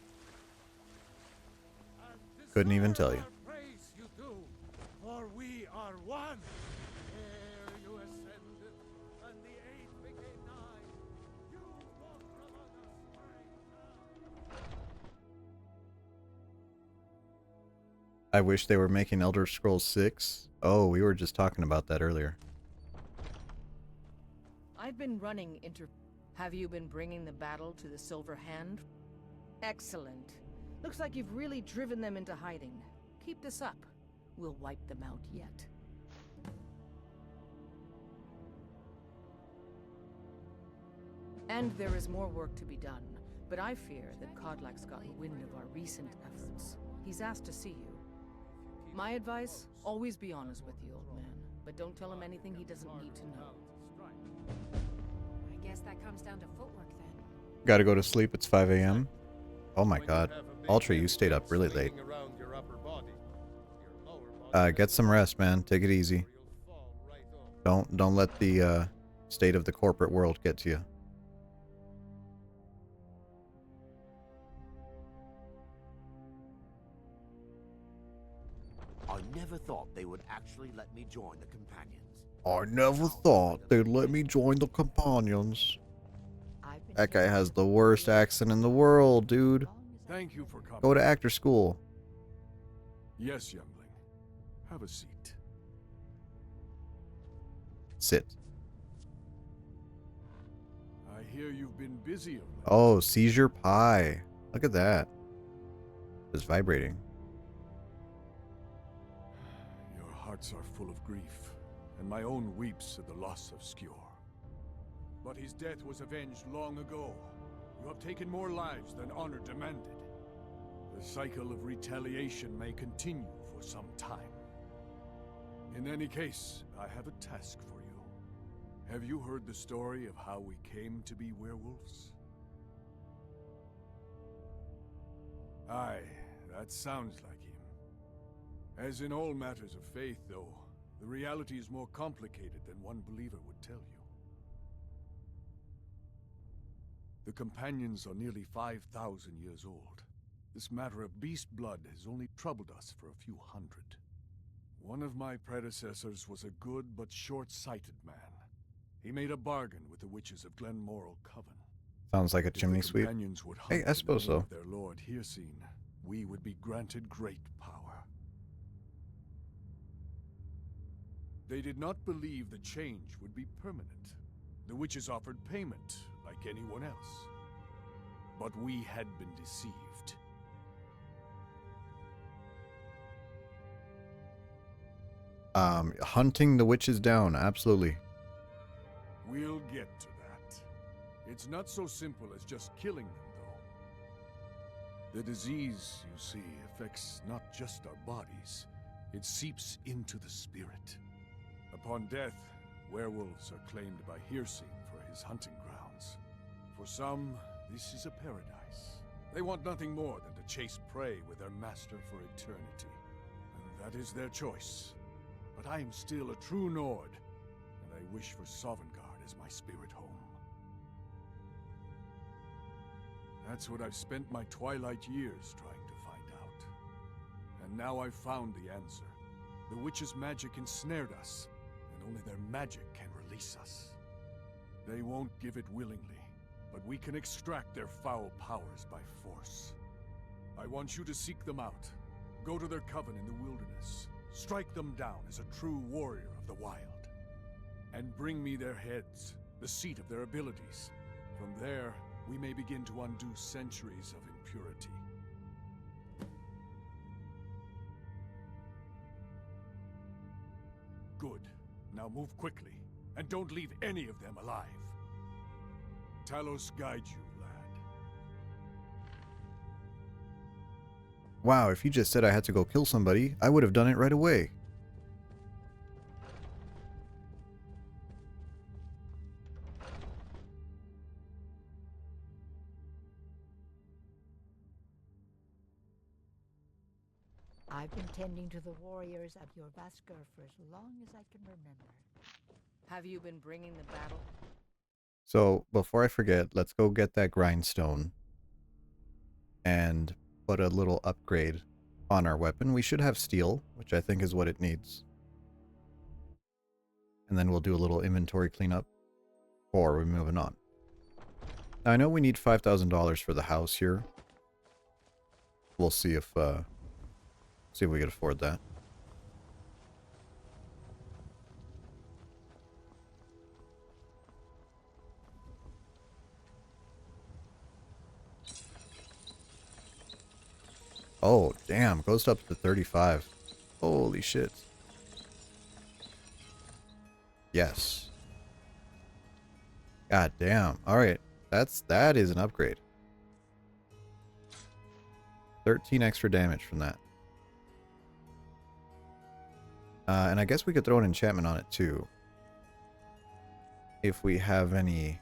Couldn't even tell you. Praise you do, for we are one. Ere you ascended, and the age became nigh, you walked among us right now. I wish they were making Elder Scrolls 6. Oh, we were just talking about that earlier. I've been running Have you been bringing the battle to the Silver Hand? Excellent. Looks like you've really driven them into hiding. Keep this up. We'll wipe them out yet. And there is more work to be done, but I fear that Kodlak's gotten wind of our recent efforts. He's asked to see you. My advice, always be honest with the old man, but don't tell him anything he doesn't need to know. I guess that comes down to footwork then. Gotta go to sleep. It's 5 a.m. Oh my god. Ultra, you stayed up really late. Get some rest, man. Take it easy. Don't let the state of the corporate world get to you. I never thought they would actually let me join the companions. I never thought they'd let me join the companions. That guy has the worst accent in the world, dude. Thank you for coming. Go to actor school. Yes, youngling. Have a seat. Sit. I hear you've been busy of late. Oh, seizure pie. Look at that. It's vibrating. Your hearts are full of grief, and my own weeps at the loss of Skjor. But his death was avenged long ago. You have taken more lives than honor demanded. The cycle of retaliation may continue for some time. In any case, I have a task for you. Have you heard the story of how we came to be werewolves? Aye, that sounds like him. As in all matters of faith, though, the reality is more complicated than one believer would tell you. The companions are nearly 5,000 years old. This matter of beast blood has only troubled us for a few hundred. One of my predecessors was a good but short-sighted man. He made a bargain with the witches of Glenmoral Coven. Sounds like a chimney sweep. Hey, I suppose so. Their lord Hircine, we would be granted great power. They did not believe the change would be permanent. The witches offered payment, like anyone else. But we had been deceived. Hunting the witches down, absolutely. We'll get to that. It's not so simple as just killing them, though. The disease, you see, affects not just our bodies. It seeps into the spirit. Upon death, werewolves are claimed by Hircine for his hunting grounds. For some, this is a paradise. They want nothing more than to chase prey with their master for eternity. And that is their choice. But I am still a true Nord, and I wish for Sovngarde as my spirit home. That's what I've spent my twilight years trying to find out. And now I've found the answer. The witch's magic ensnared us, and only their magic can release us. They won't give it willingly, but we can extract their foul powers by force. I want you to seek them out. Go to their coven in the wilderness. Strike them down as a true warrior of the wild. And bring me their heads, the seat of their abilities. From there, we may begin to undo centuries of impurity. Good. Now move quickly, and don't leave any of them alive. Talos guide you, lad. Wow, if you just said I had to go kill somebody, I would have done it right away. I've been tending to the warriors of your Vasker for as long as I can remember. Have you been bringing the battle? So, before I forget, let's go get that grindstone and put a little upgrade on our weapon. We should have steel, which I think is what it needs. And then we'll do a little inventory cleanup before we're moving on. Now, I know we need $5,000 for the house here. We'll see if we can afford that. Oh, damn. Goes up to 35. Holy shit. Yes. God damn. Alright. That is an upgrade. 13 extra damage from that. And I guess we could throw an enchantment on it too. If we have any...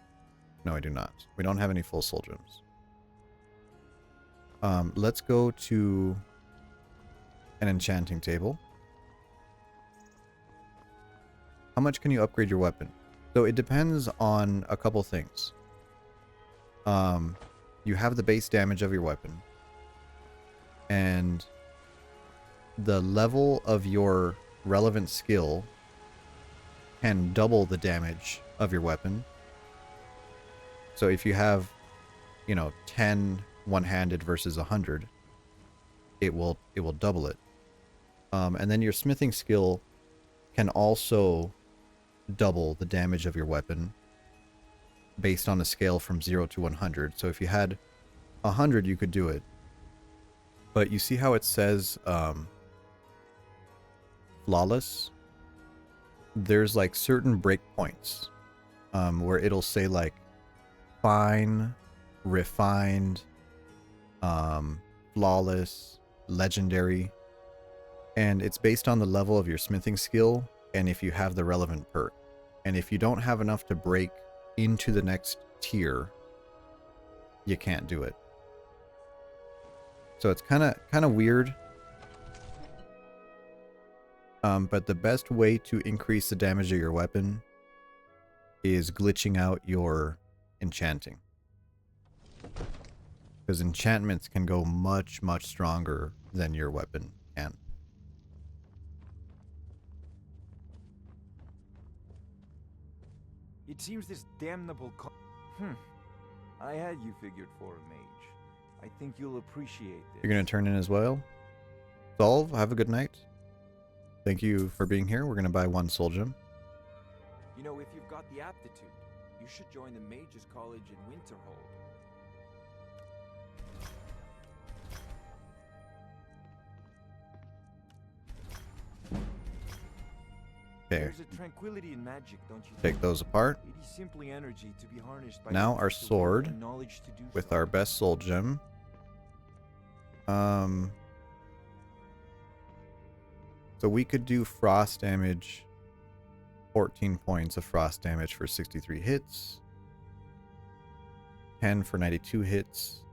No, I do not. We don't have any full soul gems. Let's go to an enchanting table. How much can you upgrade your weapon? So it depends on a couple things. You have the base damage of your weapon. And the level of your relevant skill can double the damage of your weapon. So if you have, 10 one-handed versus 100, it will double it. And then your smithing skill can also double the damage of your weapon based on a scale from 0 to 100. So if you had 100, you could do it. But you see how it says flawless? There's like certain breakpoints where it'll say like fine, refined, flawless, legendary, and it's based on the level of your smithing skill and if you have the relevant perk. And if you don't have enough to break into the next tier, you can't do it. So it's kind of weird. But the best way to increase the damage of your weapon is glitching out your enchanting. Because enchantments can go much, much stronger than your weapon can. It seems this damnable I had you figured for a mage. I think you'll appreciate this. You're going to turn in as well? Solve, have a good night. Thank you for being here. We're going to buy 1 soul gem. You know, if you've got the aptitude, you should join the Mages College in Winterhold. Okay. There's a tranquility in magic, don't you Take think? those apart. It is simply energy to be harnessed by Now those our with the will sword and knowledge to do with so. our best soul gem. So we could do frost damage, 14 points of frost damage for 63 hits, 10 for 92 hits.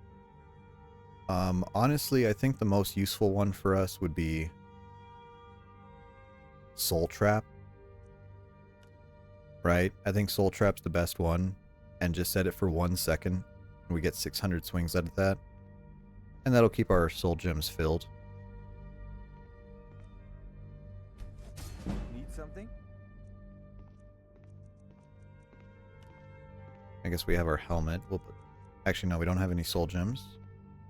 Honestly, I think the most useful one for us would be Soul Trap. Right? I think Soul Trap's the best one. And just set it for 1 second. And we get 600 swings out of that. And that'll keep our soul gems filled. Need something? I guess we have our helmet. We'll put... Actually, no, we don't have any soul gems.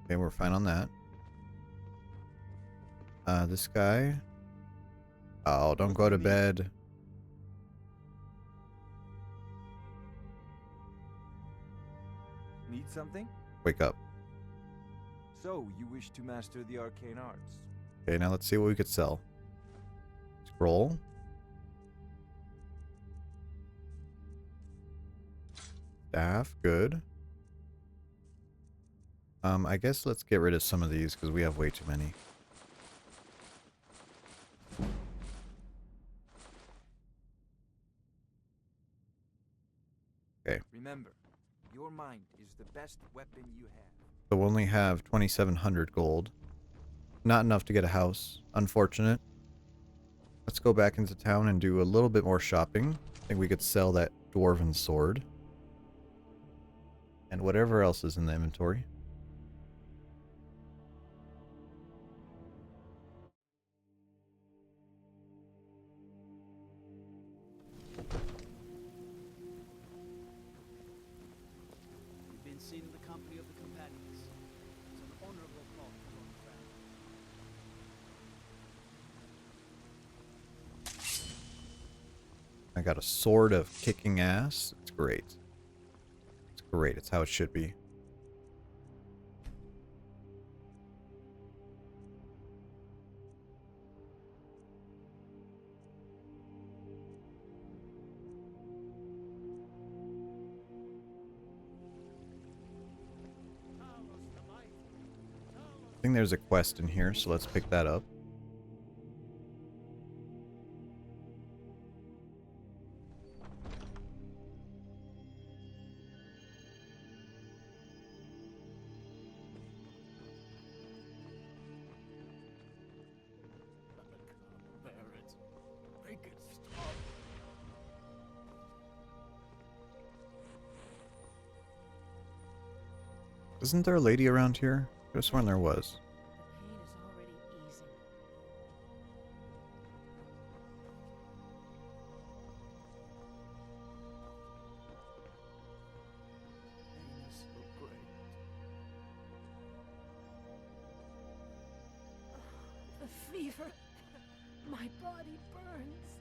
Okay, we're fine on that. This guy. Oh, don't go to bed. Need something? Wake up. So, you wish to master the arcane arts? Okay, now let's see what we could sell. Scroll. Staff, good. I guess let's get rid of some of these because we have way too many. Okay. Remember, your mind is the best weapon you have. So we'll only have 2,700 gold. Not enough to get a house. Unfortunate. Let's go back into town and do a little bit more shopping. I think we could sell that dwarven sword. And whatever else is in the inventory. You've been seen in the company of the companions. It's an honorable call to join the family. I got a sword of kicking ass. It's great. It's great. It's how it should be. I think there's a quest in here, so let's pick that up. Isn't there a lady around here? I could have sworn there was. The fever. My body burns.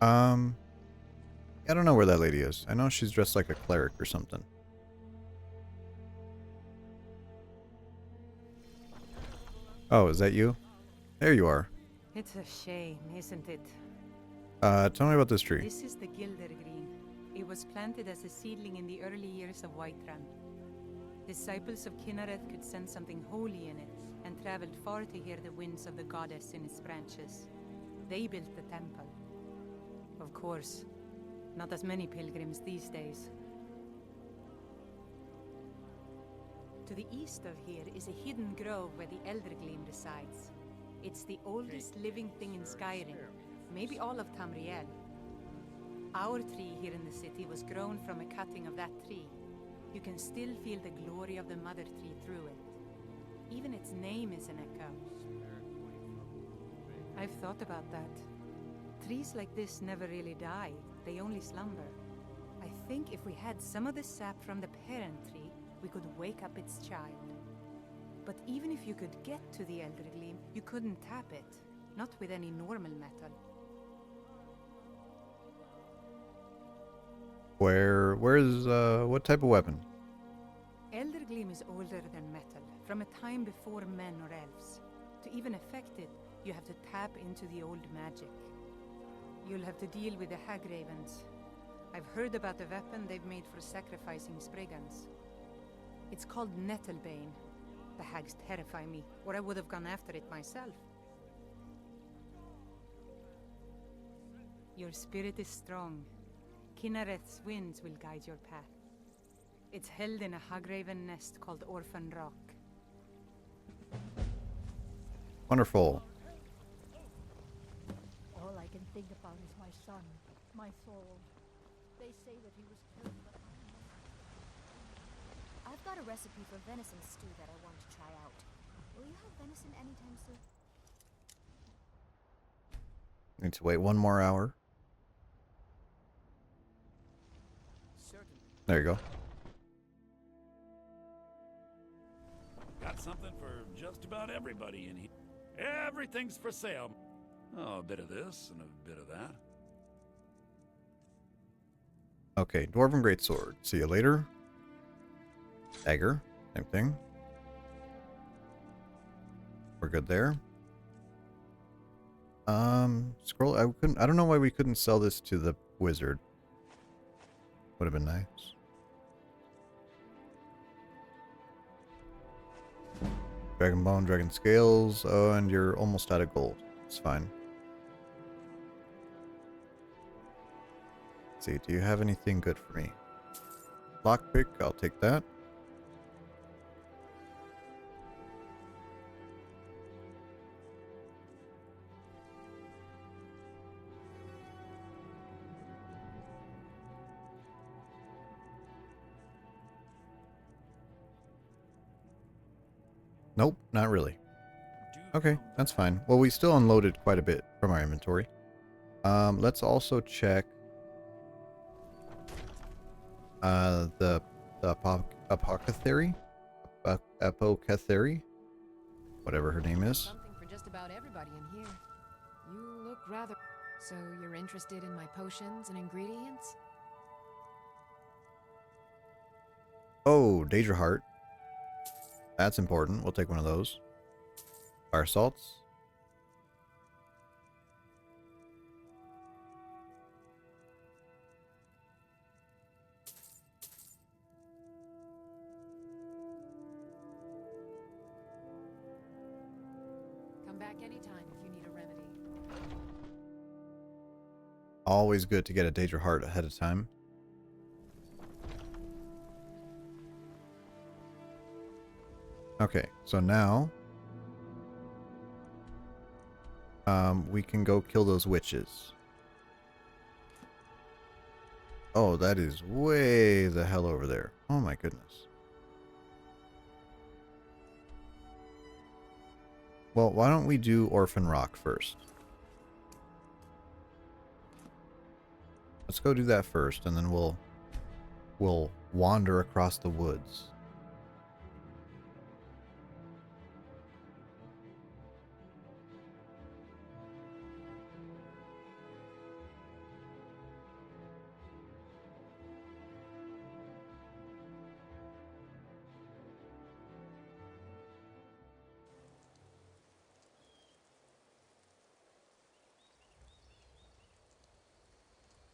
I don't know where that lady is. I know she's dressed like a cleric or something. Oh, is that you? There you are. It's a shame, isn't it? Tell me about this tree. This is the Gildergreen. It was planted as a seedling in the early years of Whiterun. Disciples of Kynareth could sense something holy in it, and traveled far to hear the winds of the goddess in its branches. They built the temple. Of course, not as many pilgrims these days. To the east of here is a hidden grove where the Eldergleam resides. It's the oldest living thing in Skyrim, maybe all of Tamriel. Our tree here in the city was grown from a cutting of that tree. You can still feel the glory of the mother tree through it. Even its name is an echo. I've thought about that. Trees like this never really die, they only slumber. I think if we had some of the sap from the parent tree, we could wake up its child. But even if you could get to the Eldergleam, you couldn't tap it. Not with any normal metal. Where's, what type of weapon? Eldergleam is older than metal, from a time before men or elves. To even affect it, you have to tap into the old magic. You'll have to deal with the Hagravens. I've heard about a weapon they've made for sacrificing Spriggans. It's called Nettlebane. The hags terrify me, or I would have gone after it myself. Your spirit is strong. Kynareth's winds will guide your path. It's held in a Hagraven nest called Orphan Rock. Wonderful. All I can think about is my son, my soul. They say that he was killed, but I've got a recipe for venison stew that I want to try out. Will you have venison anytime soon? Need to wait one more hour. There you go. Got something for just about everybody in here. Everything's for sale. Oh, a bit of this and a bit of that. Okay, Dwarven Greatsword. See you later. Dagger, same thing. We're good there. Scroll. I don't know why we couldn't sell this to the wizard. Would have been nice. Dragon bone, dragon scales. Oh, and you're almost out of gold. It's fine. Let's see, do you have anything good for me? Lockpick, I'll take that. Nope, not really. Okay, that's fine. Well, we still unloaded quite a bit from our inventory. Let's also check the apothecary, apothecary, whatever her name is. Something for just about everybody in here. You look rather... So you're interested in my potions and ingredients? Oh, Daedra Heart. That's important. We'll take one of those. Fire salts. Come back anytime if you need a remedy. Always good to get a Daedra Heart ahead of time. Okay, so now we can go kill those witches. Oh, that is way the hell over there. Oh my goodness. Well, why don't we do Orphan Rock first? Let's go do that first, and then we'll wander across the woods.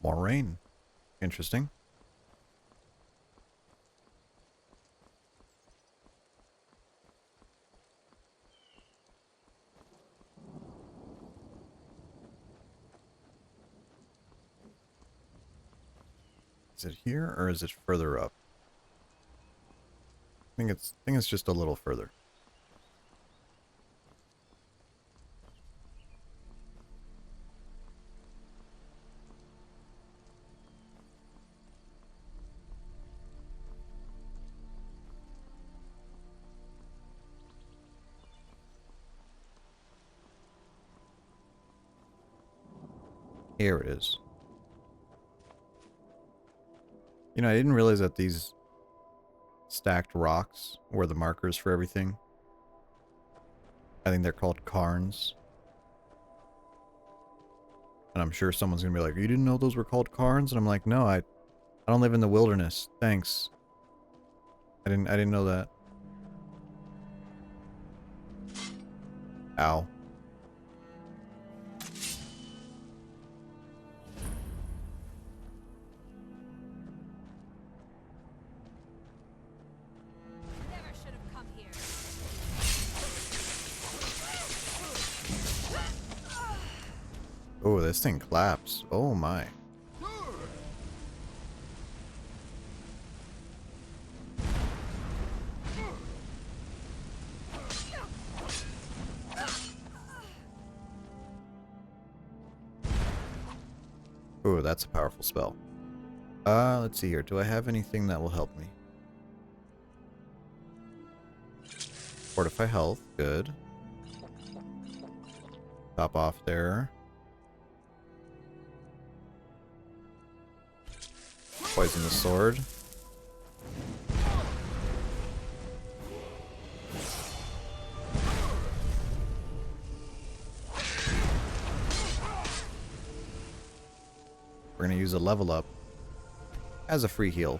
More rain. Interesting. Is it here or is it further up? I think it's just a little further. Here it is. You know, I didn't realize that these stacked rocks were the markers for everything. I think they're called cairns. And I'm sure someone's gonna be like, you didn't know those were called cairns? And I'm like, no, I don't live in the wilderness. Thanks. I didn't know that. Ow. Oh, this thing claps. Oh my. Oh, that's a powerful spell. Let's see here. Do I have anything that will help me? Fortify health. Good. Top off there. Poison the sword. We're gonna use a level up as a free heal.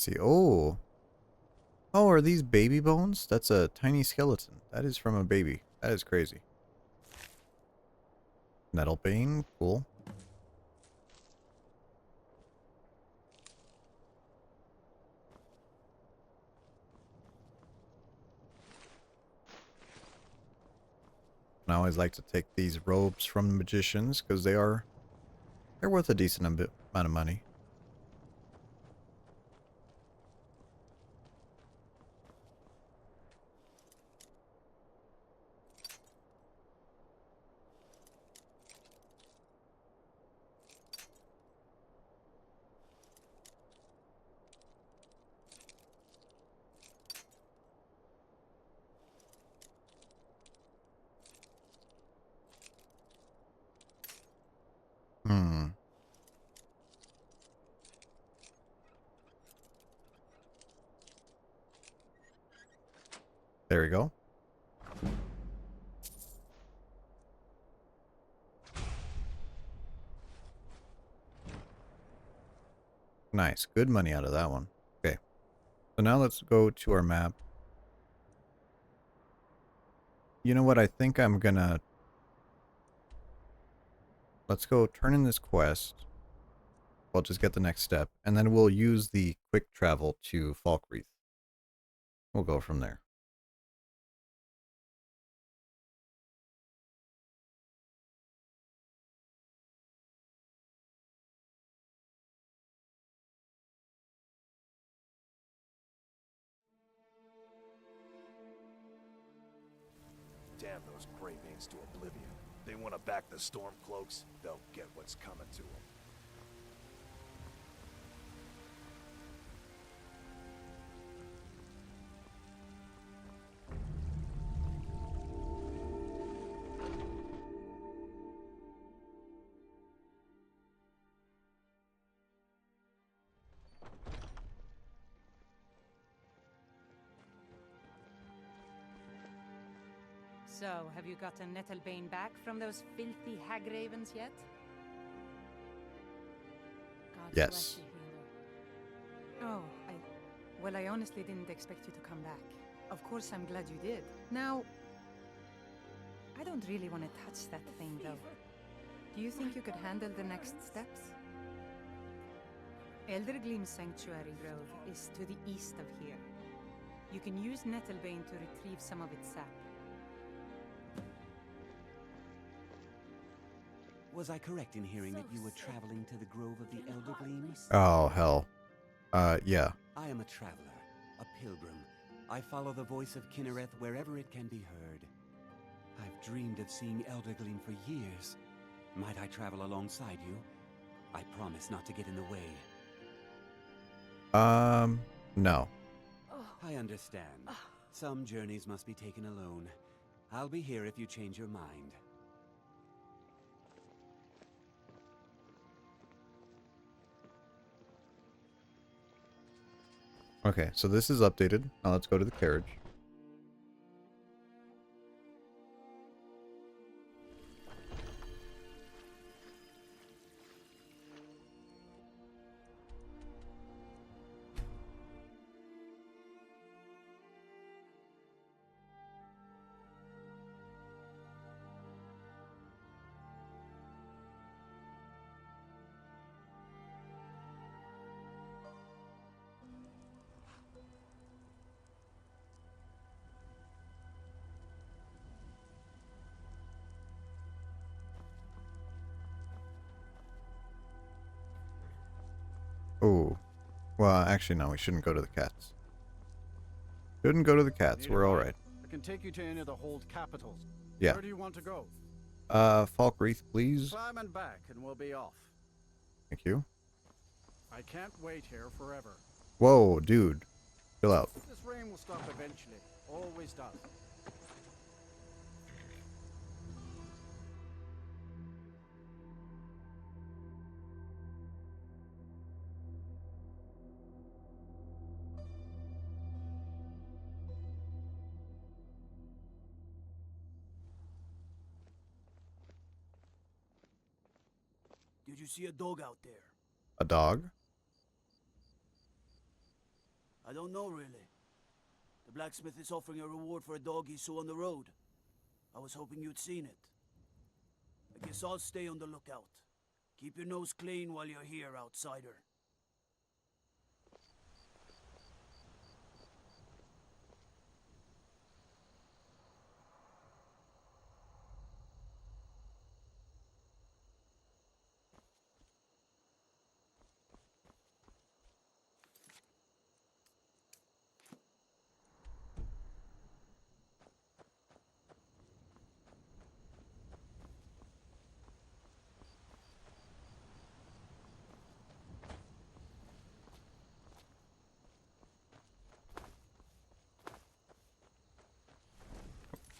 see. Oh. Oh, are these baby bones? That's a tiny skeleton. That is from a baby. That is crazy. Nettlebane. Cool. And I always like to take these robes from the magicians because they're worth a decent amount of money. Hmm. There we go. Nice. Good money out of that one. Okay. So now let's go to our map. You know what? I think I'm gonna... Let's go turn in this quest. We'll just get the next step. And then we'll use the quick travel to Falkreath. We'll go from there. Damn those Greybanes to oblivion. They want to back the Stormcloaks, they'll get what's coming to them. So, have you gotten Nettlebane back from those filthy hag-ravens yet? God Yes. bless you, healer. Oh, well, I honestly didn't expect you to come back. Of course, I'm glad you did. Now, I don't really want to touch that thing, though. Do you think you could handle the next steps? Eldergleam Sanctuary Grove is to the east of here. You can use Nettlebane to retrieve some of its sap. Was I correct in hearing that you were traveling to the Grove of the Eldergleams? Oh, hell. Yeah. I am a traveler, a pilgrim. I follow the voice of Kinnereth wherever it can be heard. I've dreamed of seeing Eldergleam for years. Might I travel alongside you? I promise not to get in the way. No. I understand. Some journeys must be taken alone. I'll be here if you change your mind. Okay, so this is updated. Now let's go to the carriage. Oh. Well, actually, no, we shouldn't go to the cats. Shouldn't go to the cats. We're alright. I can take you to any of the hold capitals. Yeah. Where do you want to go? Falkreath, please. Climb and back, and we'll be off. Thank you. I can't wait here forever. Whoa, dude. Chill out. This rain will stop eventually. Always does. Did you see a dog out there? A dog? I don't know, really. The blacksmith is offering a reward for a dog he saw on the road. I was hoping you'd seen it. I guess I'll stay on the lookout. Keep your nose clean while you're here, outsider.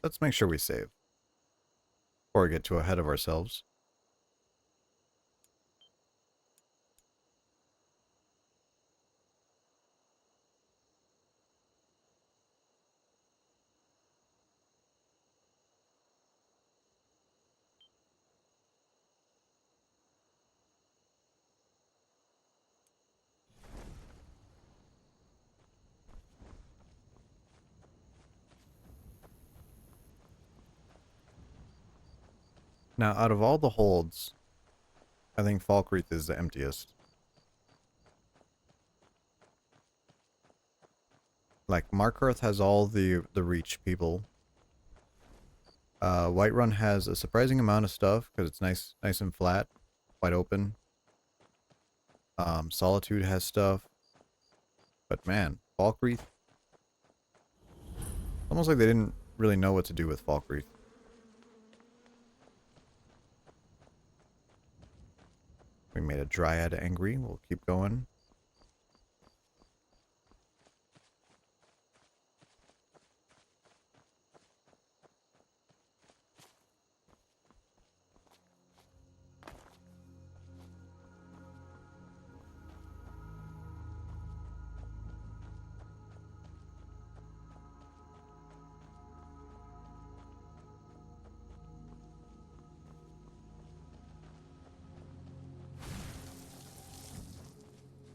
Let's make sure we save before we get too ahead of ourselves. Now, out of all the holds, I think Falkreath is the emptiest. Like, Markarth has all the Reach people. Whiterun has a surprising amount of stuff because it's nice and flat, wide open. Solitude has stuff. But man, Falkreath, almost like they didn't really know what to do with Falkreath. We made a Dryad angry. We'll keep going.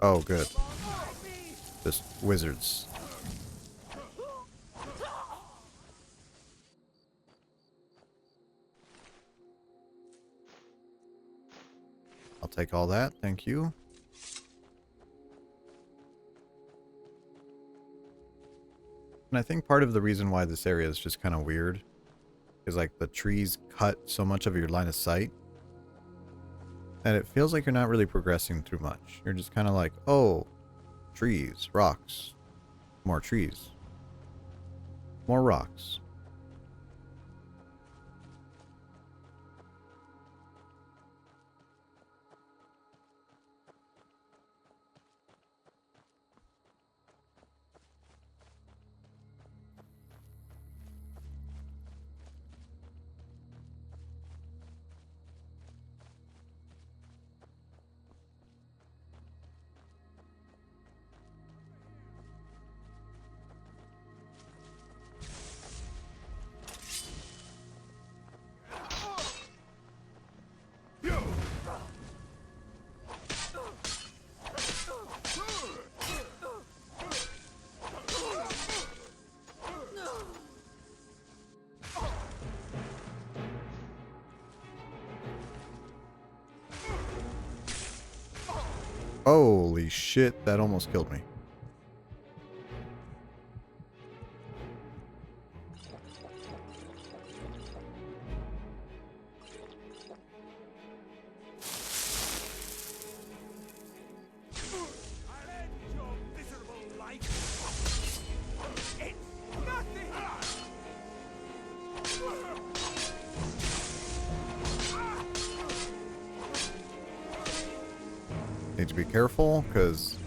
Oh, good. Just wizards. I'll take all that, thank you. And I think part of the reason why this area is just kind of weird is like the trees cut so much of your line of sight. And it feels like you're not really progressing through much. You're just kind of like, oh, trees, rocks, more trees, more rocks. Holy shit, that almost killed me. Need to be careful, because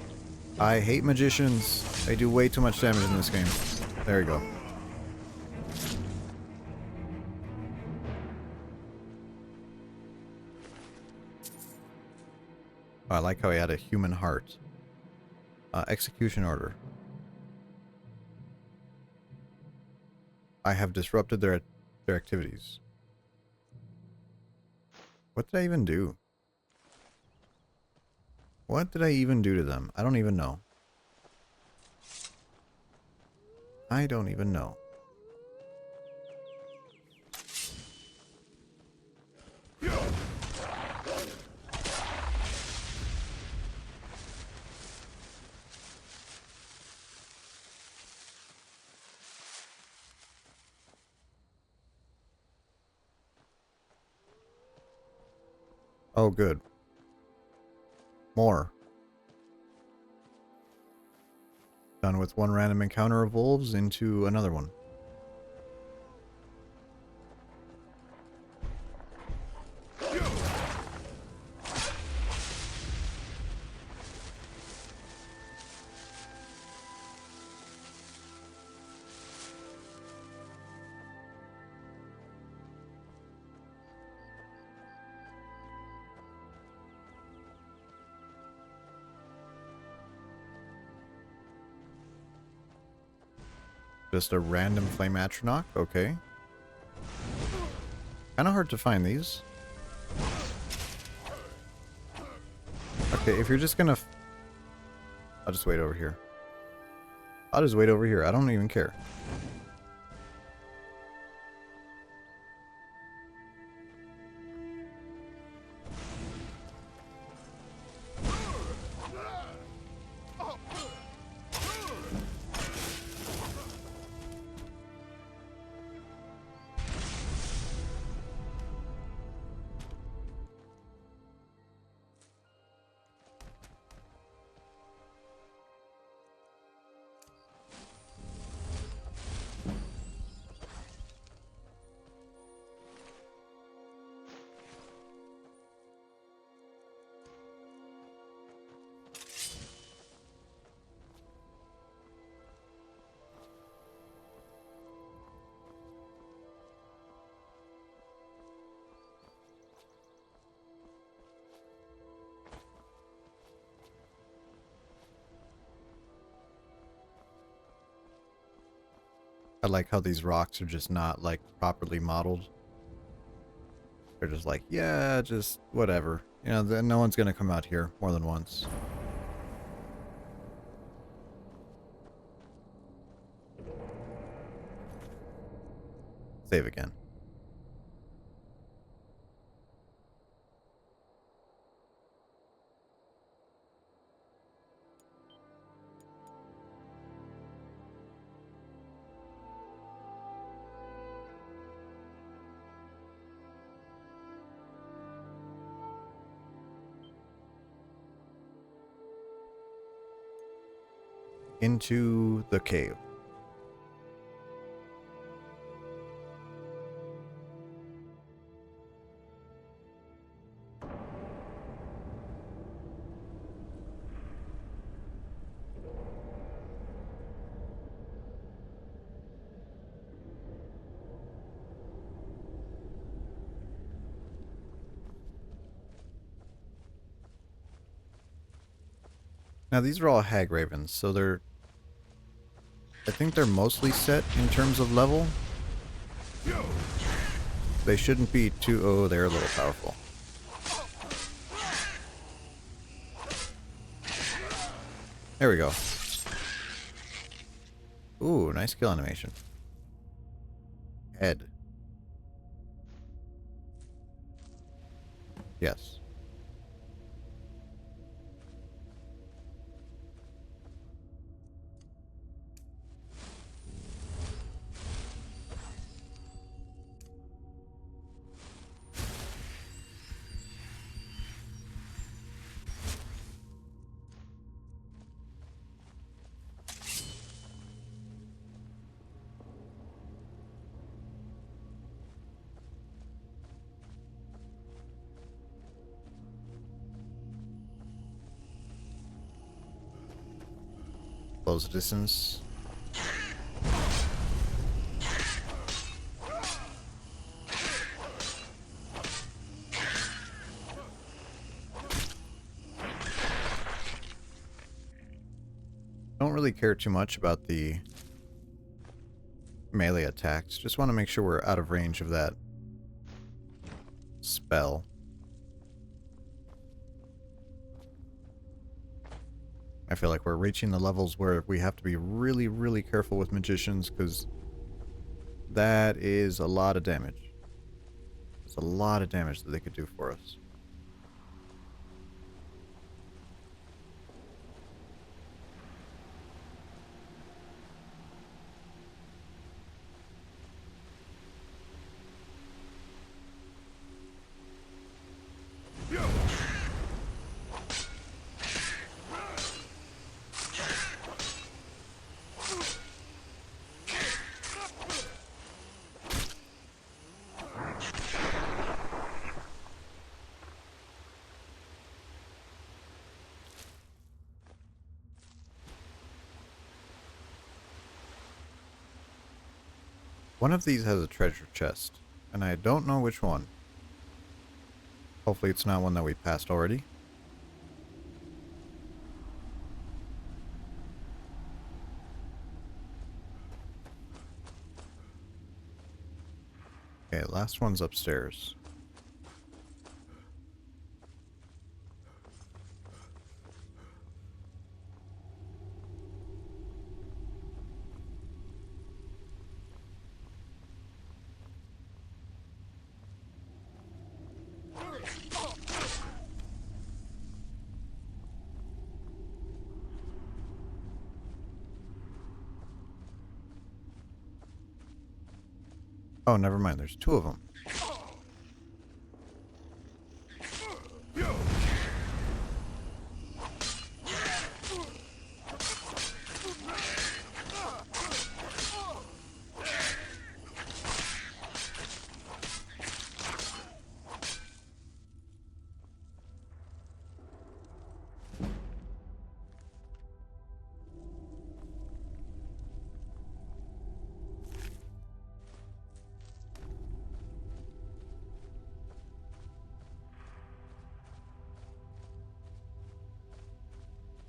I hate magicians. They do way too much damage in this game. There you go. Oh, I like how he had a human heart. Execution order. I have disrupted their activities. What did I even do? What did I even do to them? I don't even know. I don't even know. Oh, good. More. Done with one random encounter of wolves into another one. Just a random flame atronach, okay. Kind of hard to find these. Okay, if you're just gonna... I'll just wait over here. I'll just wait over here. I don't even care. I like how these rocks are just not, like, properly modeled. They're just like, yeah, just whatever. You know, no one's gonna come out here more than once. Save again. Into the cave. Now these are all hag ravens, so they're... I think they're mostly set in terms of level. They shouldn't be too... Oh, they're a little powerful. There we go. Ooh, nice kill animation. Head. Yes. Close the distance. Don't really care too much about the melee attacks. Just want to make sure we're out of range of that spell. I feel like we're reaching the levels where we have to be really, really careful with magicians, because that is a lot of damage. It's a lot of damage that they could do for us. One of these has a treasure chest, and I don't know which one. Hopefully it's not one that we passed already. Okay, last one's upstairs. Oh, never mind. There's two of them.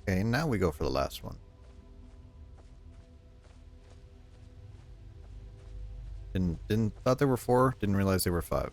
Okay, now we go for the last one. Didn't thought there were 4, didn't realize there were 5.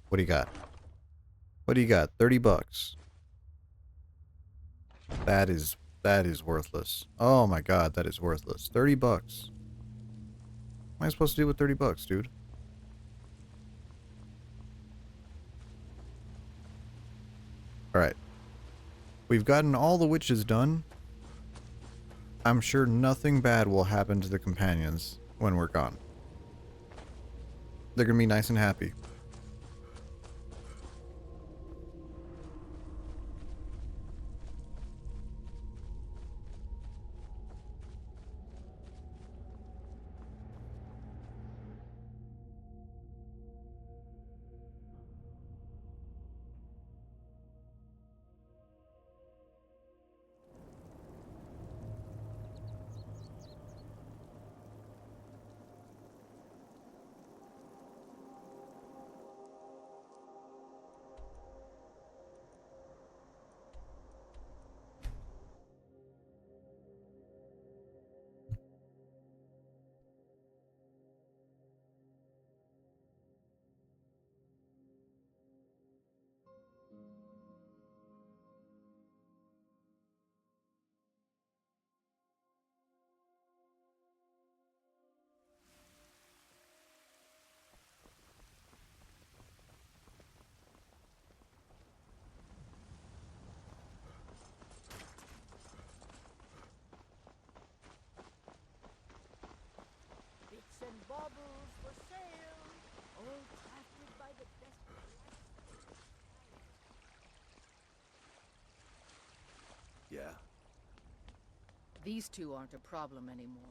What do you got? What do you got? 30 bucks. That is worthless. Oh my god, that is worthless. 30 bucks. What am I supposed to do with 30 bucks, dude? Alright. We've gotten all the witches done. I'm sure nothing bad will happen to the companions when we're gone. They're gonna be nice and happy. Bits and baubles for sale, all crafted by the best. These two aren't a problem anymore.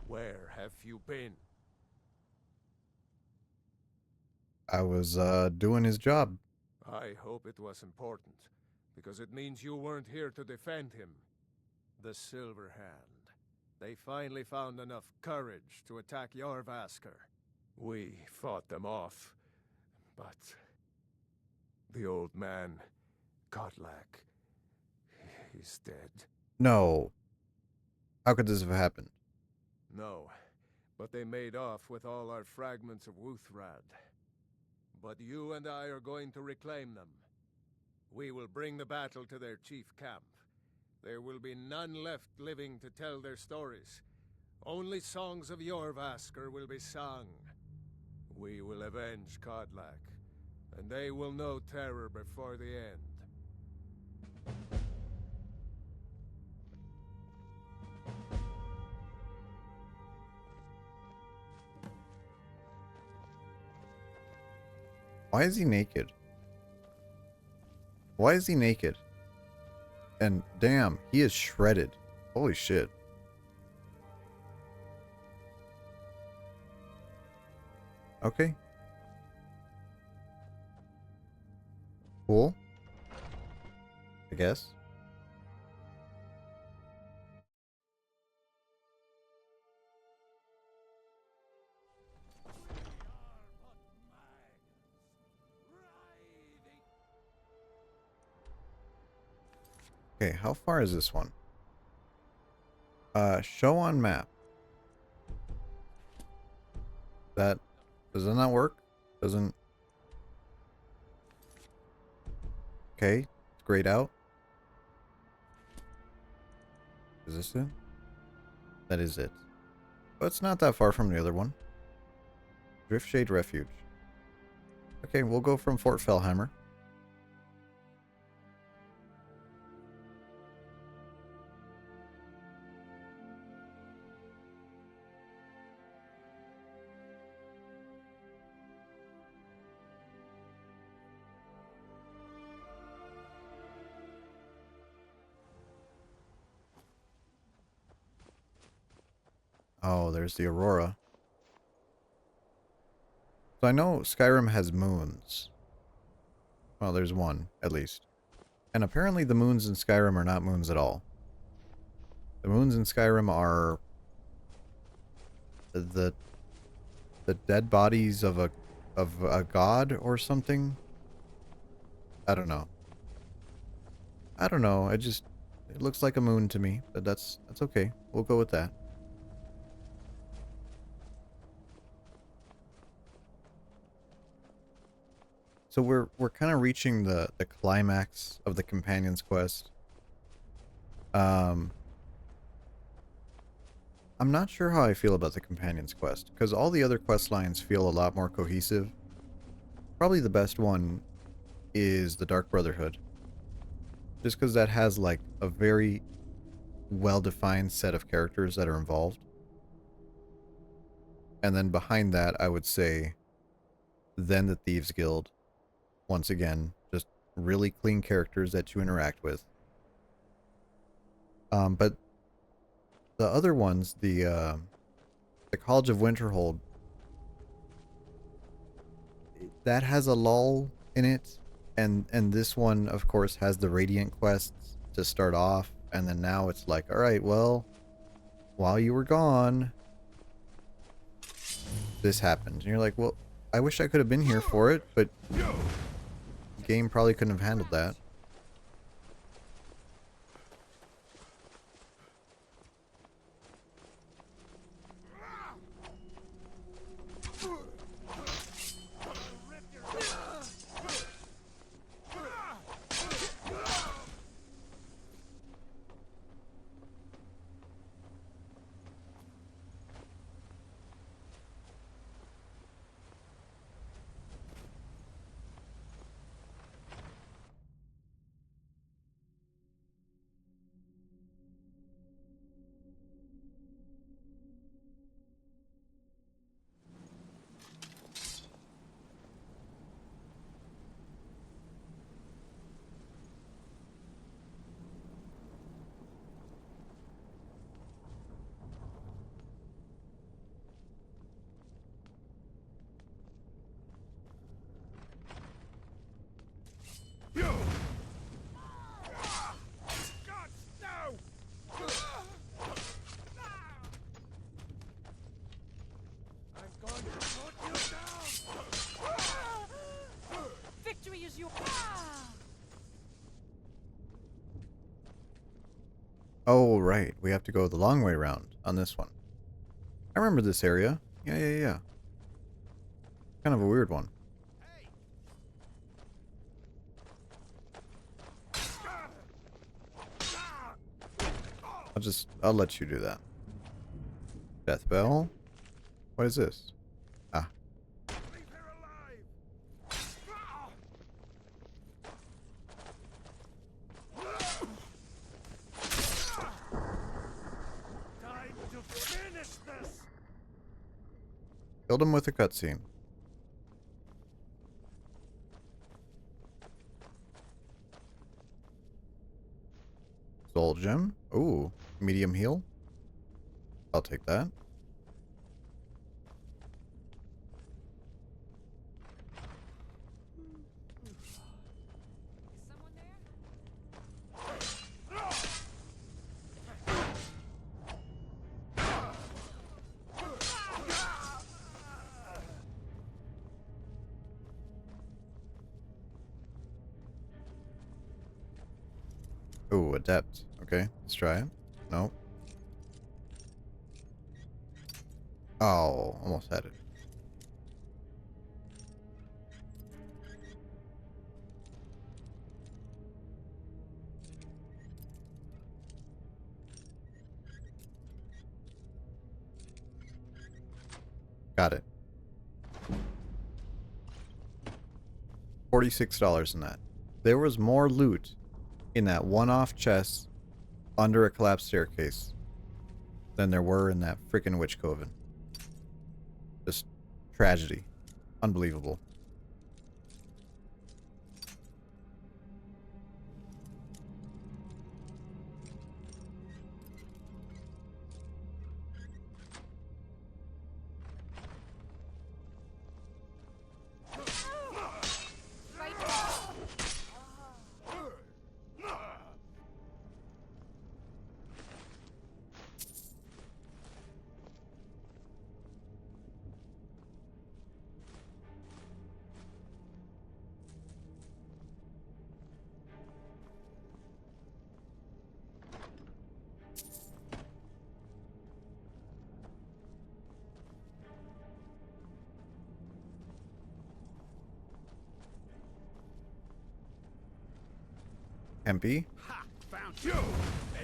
Where have you been? I was doing his job. I hope it was important, because it means you weren't here to defend him. The Silver Hand. They finally found enough courage to attack Jorvaskr. We fought them off, but the old man, Godlak, he's dead. No. How could this have happened? No, but they made off with all our fragments of Wuthrad. But you and I are going to reclaim them. We will bring the battle to their chief camp. There will be none left living to tell their stories. Only songs of Jorvaskr will be sung. We will avenge Kodlak, and they will know terror before the end. Why is he naked? Why is he naked? And damn, he is shredded. Holy shit. Okay. Cool. I guess. Okay, how far is this one? Show on map. That does that not work? Doesn't. Okay, it's grayed out. Is this it? That is it. But it's not that far from the other one. Driftshade Refuge. Okay, we'll go from Fort Fellhammer. Oh, there's the Aurora. So I know Skyrim has moons. Well, there's one, at least. And apparently the moons in Skyrim are not moons at all. The moons in Skyrim are the dead bodies of a god or something. I don't know. I don't know. It looks like a moon to me, but that's okay. We'll go with that. So we're kind of reaching the climax of the companion's quest. I'm not sure how I feel about the companion's quest, because all the other quest lines feel a lot more cohesive. Probably the best one is the Dark Brotherhood. Just because that has like a very well-defined set of characters that are involved. And then behind that, I would say, then the Thieves Guild. Once again, just really clean characters that you interact with. But the other ones, the College of Winterhold, that has a lull in it, and this one, of course, has the Radiant quests to start off, and then now it's like, all right, well, while you were gone, this happened, and you're like, well, I wish I could have been here for it, but the game probably couldn't have handled that. Victory is your. Oh, right. We have to go the long way around on this one. I remember this area. Yeah. Kind of a weird one. I'll let you do that. Death bell? What is this? Ah. Time to finish this. Killed him with a cutscene. Soul gem. Ooh, medium heal. I'll take that. Ooh, adept. Okay, let's try it. No. Oh, almost had it. Got it. $46 in that. There was more loot in that one-off chest under a collapsed staircase than there were in that freaking witch coven. Just tragedy. Unbelievable. MP?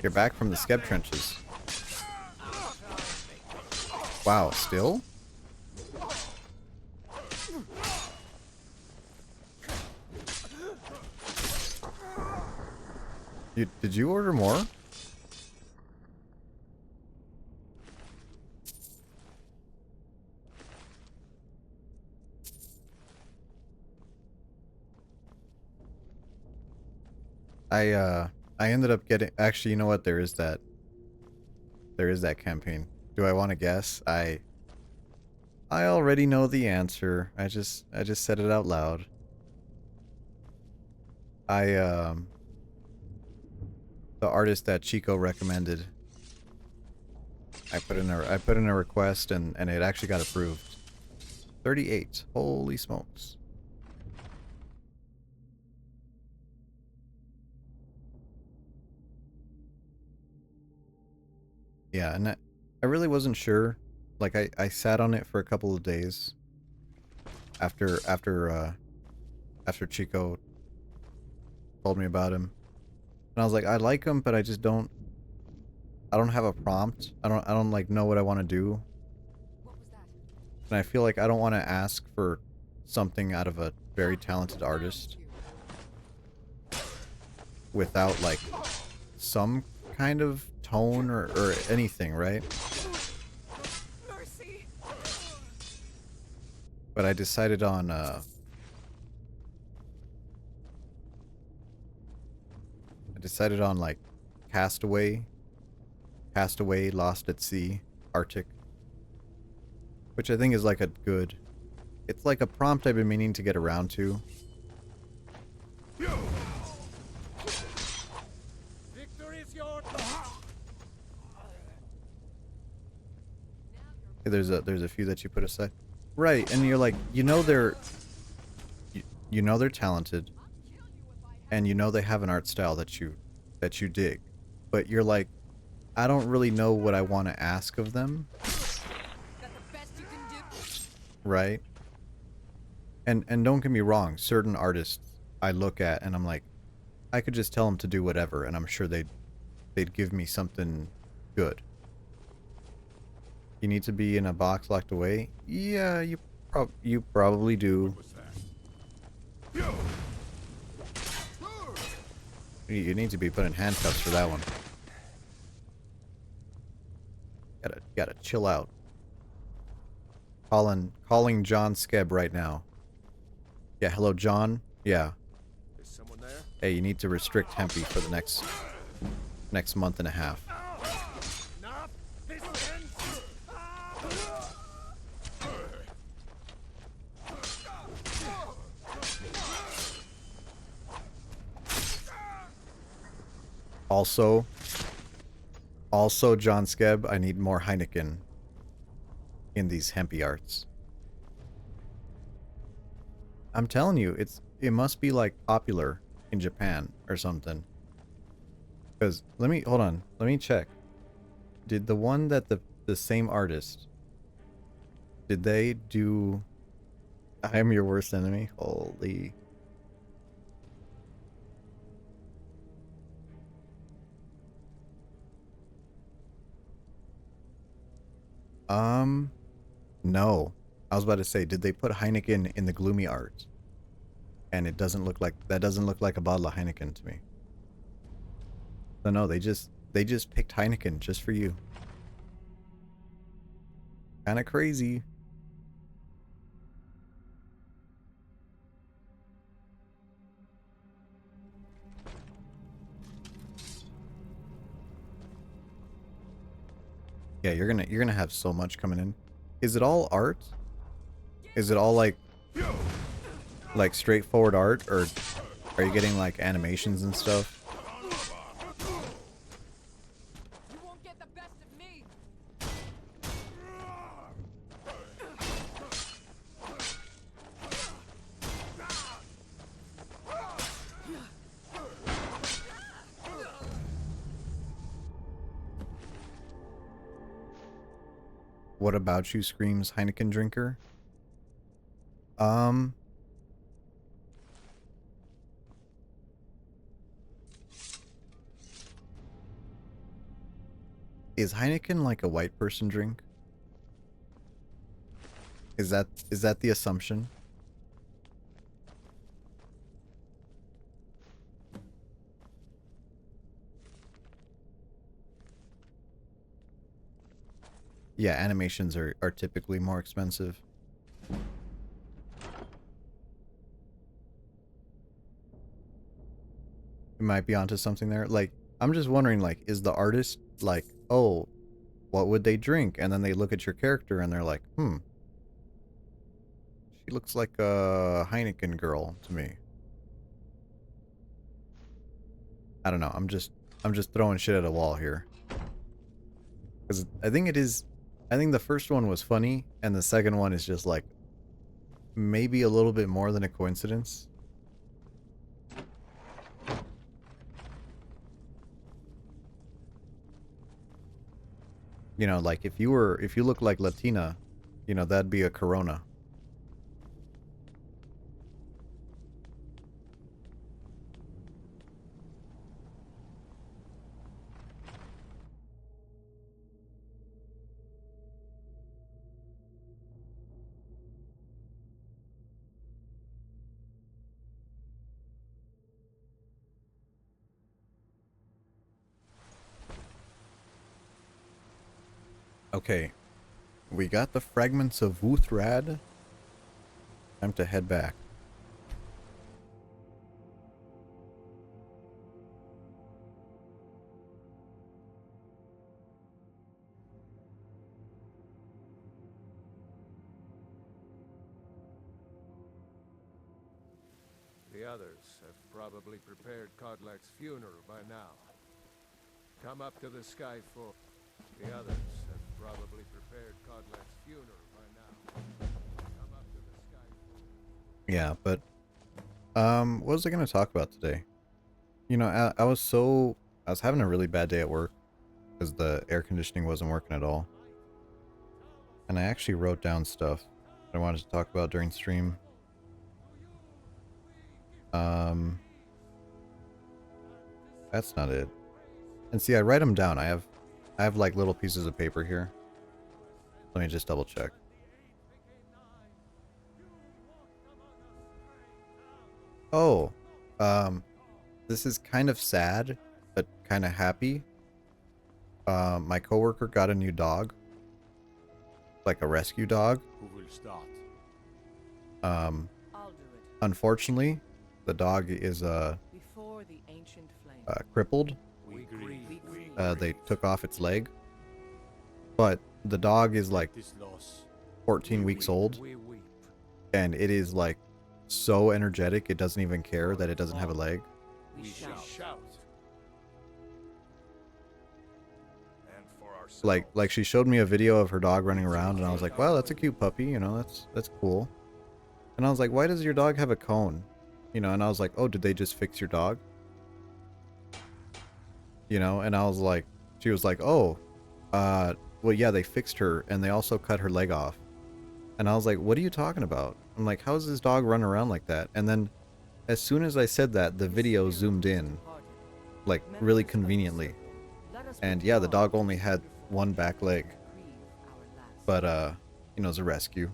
You're back from the Skeb trenches. Wow, still? Did you order more? I ended up getting, actually, you know what, there is that campaign. Do I want to guess? I already know the answer. I just said it out loud. The artist that Chico recommended, I put in a request and it actually got approved. 38. Holy smokes. Yeah, and I really wasn't sure. Like I sat on it for a couple of days after Chico told me about him. And I was like, I like him, but I don't have a prompt. I don't like know what I want to do. And I feel like I don't want to ask for something out of a very talented artist without like some kind of tone or anything, right? Mercy. But I decided on like Castaway, Lost at Sea, Arctic, which I think is like it's like a prompt I've been meaning to get around to. There's a few that you put aside. Right, and you're like, you know they're talented, and you know they have an art style that you dig, but you're like, I don't really know what I want to ask of them, right? And don't get me wrong, certain artists I look at and I'm like, I could just tell them to do whatever, and I'm sure they'd give me something good. You need to be in a box locked away? Yeah, you probably do. You need to be put in handcuffs for that one. Gotta chill out. Calling John Skeb right now. Yeah, hello John. Yeah. Is someone there? Hey, you need to restrict Hempy for the next month and a half. Also, John Skeb, I need more Heineken in these Hempy arts. I'm telling you, it must be like popular in Japan or something. Because hold on, let me check. Did the one that the same artist, did they do I am your worst enemy? Holy. No. I was about to say, did they put Heineken in the gloomy art? And it doesn't look like, that doesn't look like a bottle of Heineken to me. So no, they just picked Heineken just for you. Kinda crazy. Yeah, you're gonna have so much coming in. Is it all art? Is it all like straightforward art, or are you getting like animations and stuff? What about you screams Heineken drinker? Is Heineken like a white person drink? Is that the assumption? Yeah, animations are typically more expensive. You might be onto something there. Like, I'm just wondering, like, is the artist like, oh, what would they drink? And then they look at your character and they're like, she looks like a Heineken girl to me. I don't know. I'm just throwing shit at a wall here. Because I think the first one was funny, and the second one is just like maybe a little bit more than a coincidence. You know, like if you look like Latina, you know, that'd be a Corona. Okay. We got the fragments of Wuthrad. Time to head back. The others have probably prepared Kodlak's funeral by now. Come up to the Skyfall. The others have probably prepared Kodlak's funeral by now. Yeah, but what was I gonna talk about today? You know, I was having a really bad day at work because the air conditioning wasn't working at all. And I actually wrote down stuff that I wanted to talk about during stream. That's not it. And see, I write them down. I have like little pieces of paper here. Let me just double check. Oh, this is kind of sad, but kind of happy. My coworker got a new dog, like a rescue dog. Who will start? I'll do it. Unfortunately, the dog is Before the ancient flame. crippled. We grieve. They took off its leg, but the dog is like This loss. 14 weeks old, We weep. and it is like so energetic it doesn't even care that it doesn't have a leg. We shout. And for ourselves. Like she showed me a video of her dog running around, and I was like, wow, that's a cute puppy, you know, that's cool. And I was like, why does your dog have a cone? You know, and I was like, oh, did they just fix your dog? You know, and I was like, she was like, oh, well, yeah, they fixed her, and they also cut her leg off. And I was like, what are you talking about? I'm like, how does this dog run around like that? And then as soon as I said that, the video zoomed in, like really conveniently. And yeah, the dog only had one back leg. But, you know, it's a rescue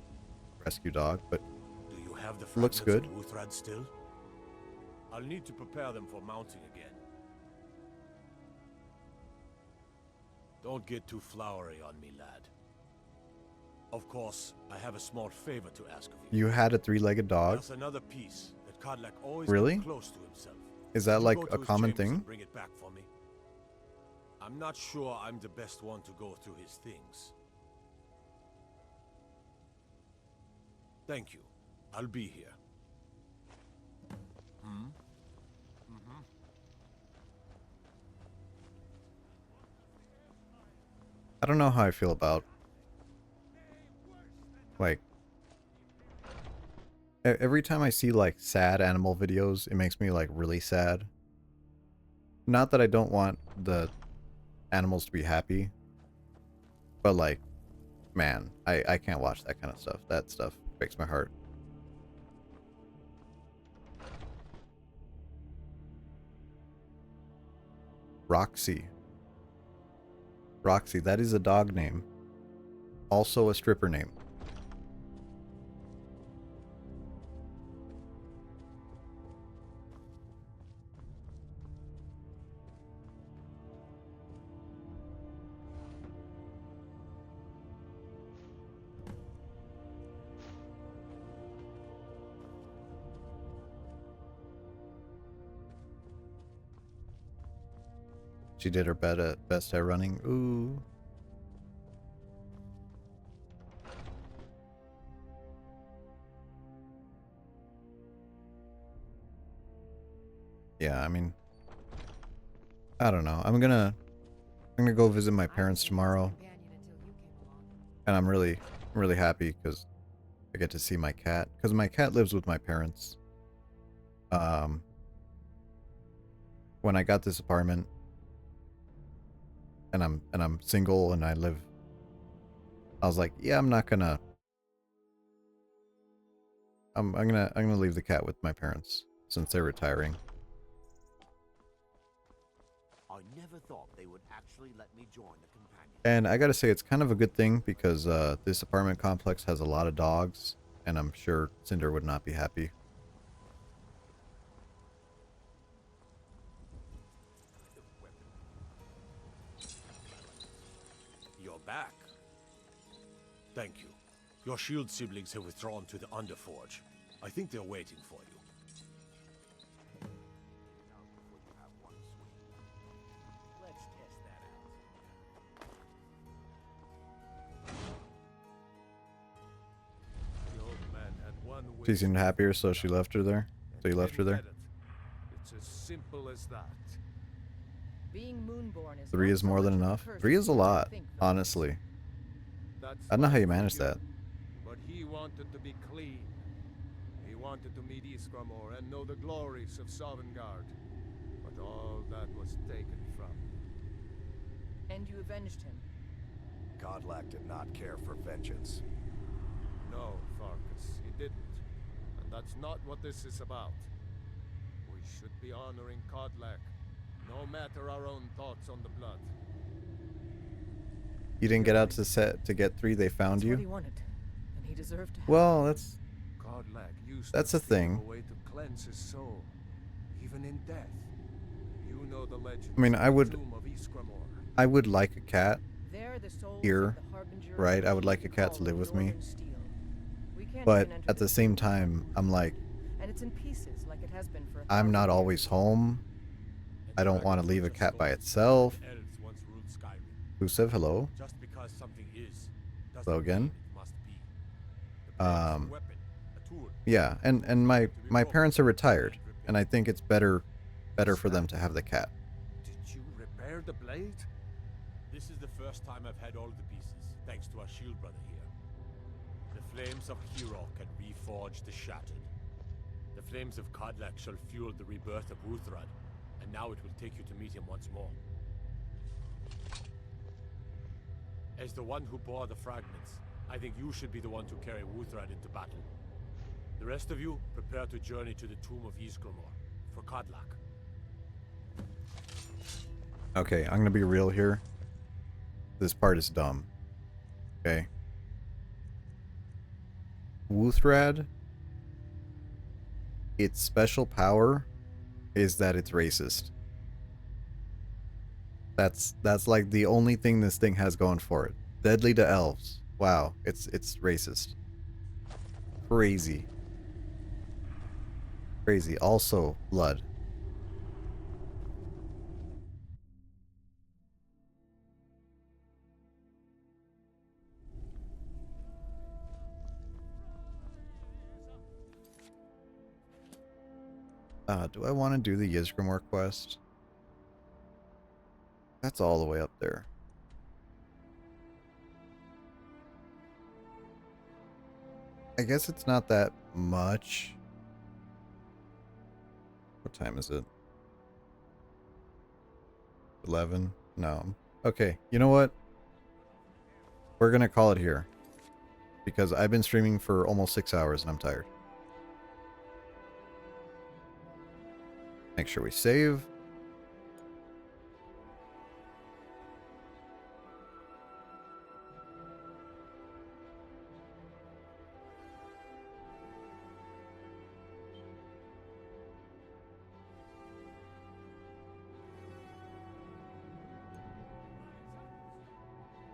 dog, but Do you have the looks good. fragments of Uthrad still? I'll need to prepare them for mounting again. Don't get too flowery on me, lad. Of course, I have a small favor to ask of you. You had a three-legged dog? There's another piece that Kodlak always Really? kept close to himself. Is that You like go a to his common chambers thing? and bring it back for me. I'm not sure I'm the best one to go through his things. Thank you. I'll be here. Hmm? Mm-hmm. I don't know how I feel about, like, every time I see like sad animal videos, it makes me like really sad. Not that I don't want the animals to be happy, but like, man, I can't watch that kind of stuff. That stuff breaks my heart. Roxy. Roxy, that is a dog name. Also a stripper name. She did her best at running. Ooh. Yeah, I mean, I don't know. I'm gonna go visit my parents tomorrow, and I'm really happy because I get to see my cat. Because my cat lives with my parents. When I got this apartment, and I'm single and I was like, yeah, I'm not gonna. I'm gonna leave the cat with my parents since they're retiring. I never thought they would actually let me join the companion. And I gotta say, it's kind of a good thing because this apartment complex has a lot of dogs, and I'm sure Cinder would not be happy. You're back. Thank you. Your shield siblings have withdrawn to the Underforge. I think they're waiting for you. Let's test that out. The old man had one She wish. seemed happier, so she left her there. So you left her there. It's as simple as that. Being moonborn is 3 not is so more than much of a enough. curse 3 is as a you lot, think, though. honestly. That's I don't know how you fine for manage that. But he wanted to be clean. He wanted to meet Iskramor and know the glories of Sovngarde. But all that was taken from him. And you avenged him. Godlack did not care for vengeance. No, Farkas, he didn't. And that's not what this is about. We should be honoring Kodlak, no matter our own thoughts on the blood. You didn't get out to set to get 3, they found That's you? what he wanted, and he deserved to have Well, it. Kodlak used that's to a thing. steal away to cleanse his soul, even in death. You know the legend. I mean, of the tomb of Iskramor. I would like a cat There the souls here, of the Harbinger right? I would keep like a cat to call live of with me. Northern Steel. We can't But even enter at the same time, I'm like, and it's in pieces like it has been for I'm not always home. I don't want to leave a cat by itself. Elves once ruled Skyrim. Husev, hello. Just because something is, Hello again. it must be. The blade is a weapon, a tool. Yeah, and my parents are retired, and I think it's better for them to have the cat. Did you repair the blade? This is the first time I've had all the pieces, thanks to our shield brother here. The flames of Hero can reforge the shattered. The flames of Kodlak shall fuel the rebirth of Uthrad, and now it will take you to meet him once more. As the one who bore the fragments, I think you should be the one to carry Uthrad into battle. The rest of you, prepare to journey to the tomb of Iskramor, for Kodlak. Okay, I'm gonna be real here. This part is dumb. Okay. Wuthrad, its special power is that it's racist. That's like the only thing this thing has going for it. Deadly to elves. Wow, it's racist. Crazy. Crazy. Also, blood. Do I want to do the Ysgramor quest? That's all the way up there. I guess it's not that much. What time is it? 11? No. Okay, you know what? We're gonna call it here. Because I've been streaming for almost 6 hours and I'm tired. Make sure we save.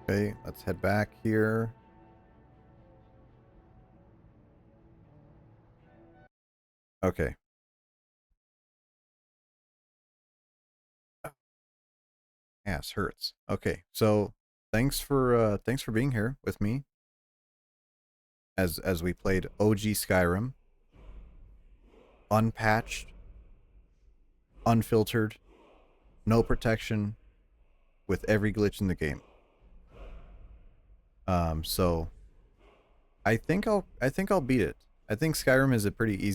Okay, let's head back here. Okay. Ass hurts. Okay, so thanks for being here with me as we played OG Skyrim, unpatched, unfiltered, no protection, with every glitch in the game. So I think I'll beat it. I think Skyrim is a pretty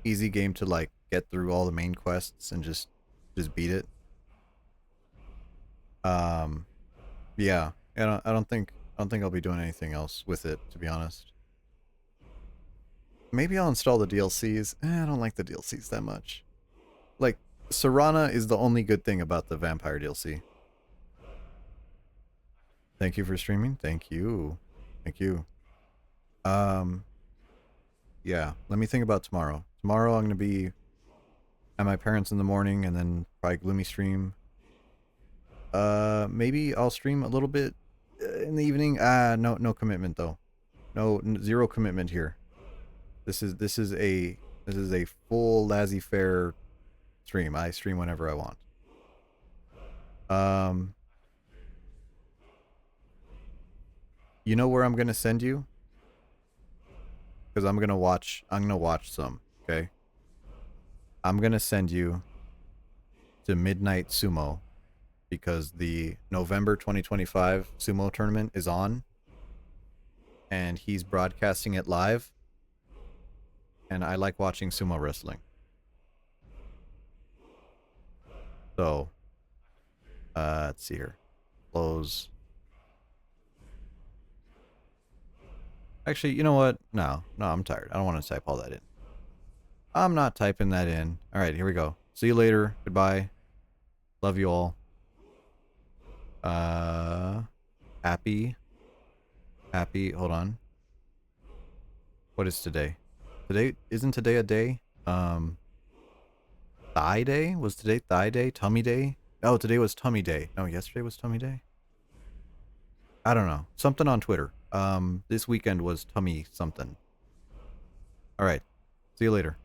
easy game to like get through all the main quests and just beat it. Yeah, I don't think I'll be doing anything else with it, to be honest. Maybe I'll install the DLCs. I don't like the DLCs that much. Like, Serana is the only good thing about the Vampire DLC. Thank you for streaming. Thank you. Thank you. Yeah, let me think about tomorrow. Tomorrow I'm going to be at my parents in the morning and then probably gloomy stream. Maybe I'll stream a little bit in the evening. No commitment though. No, zero commitment here. This is a full laissez-faire stream. I stream whenever I want. You know where I'm gonna send you? Because I'm gonna watch some, okay? I'm gonna send you to Midnight Sumo because the November 2025 sumo tournament is on and he's broadcasting it live. and I like watching sumo wrestling. So, let's see here. Close. Actually, you know what? No, I'm tired. I don't want to type all that in. I'm not typing that in. All right, here we go. See you later. Goodbye. Love you all. Happy. Hold on. What is today? Isn't today a day? Thigh day? Was today thigh day? Tummy day? Oh, today was tummy day. No, yesterday was tummy day? I don't know. Something on Twitter. This weekend was tummy something. All right. See you later.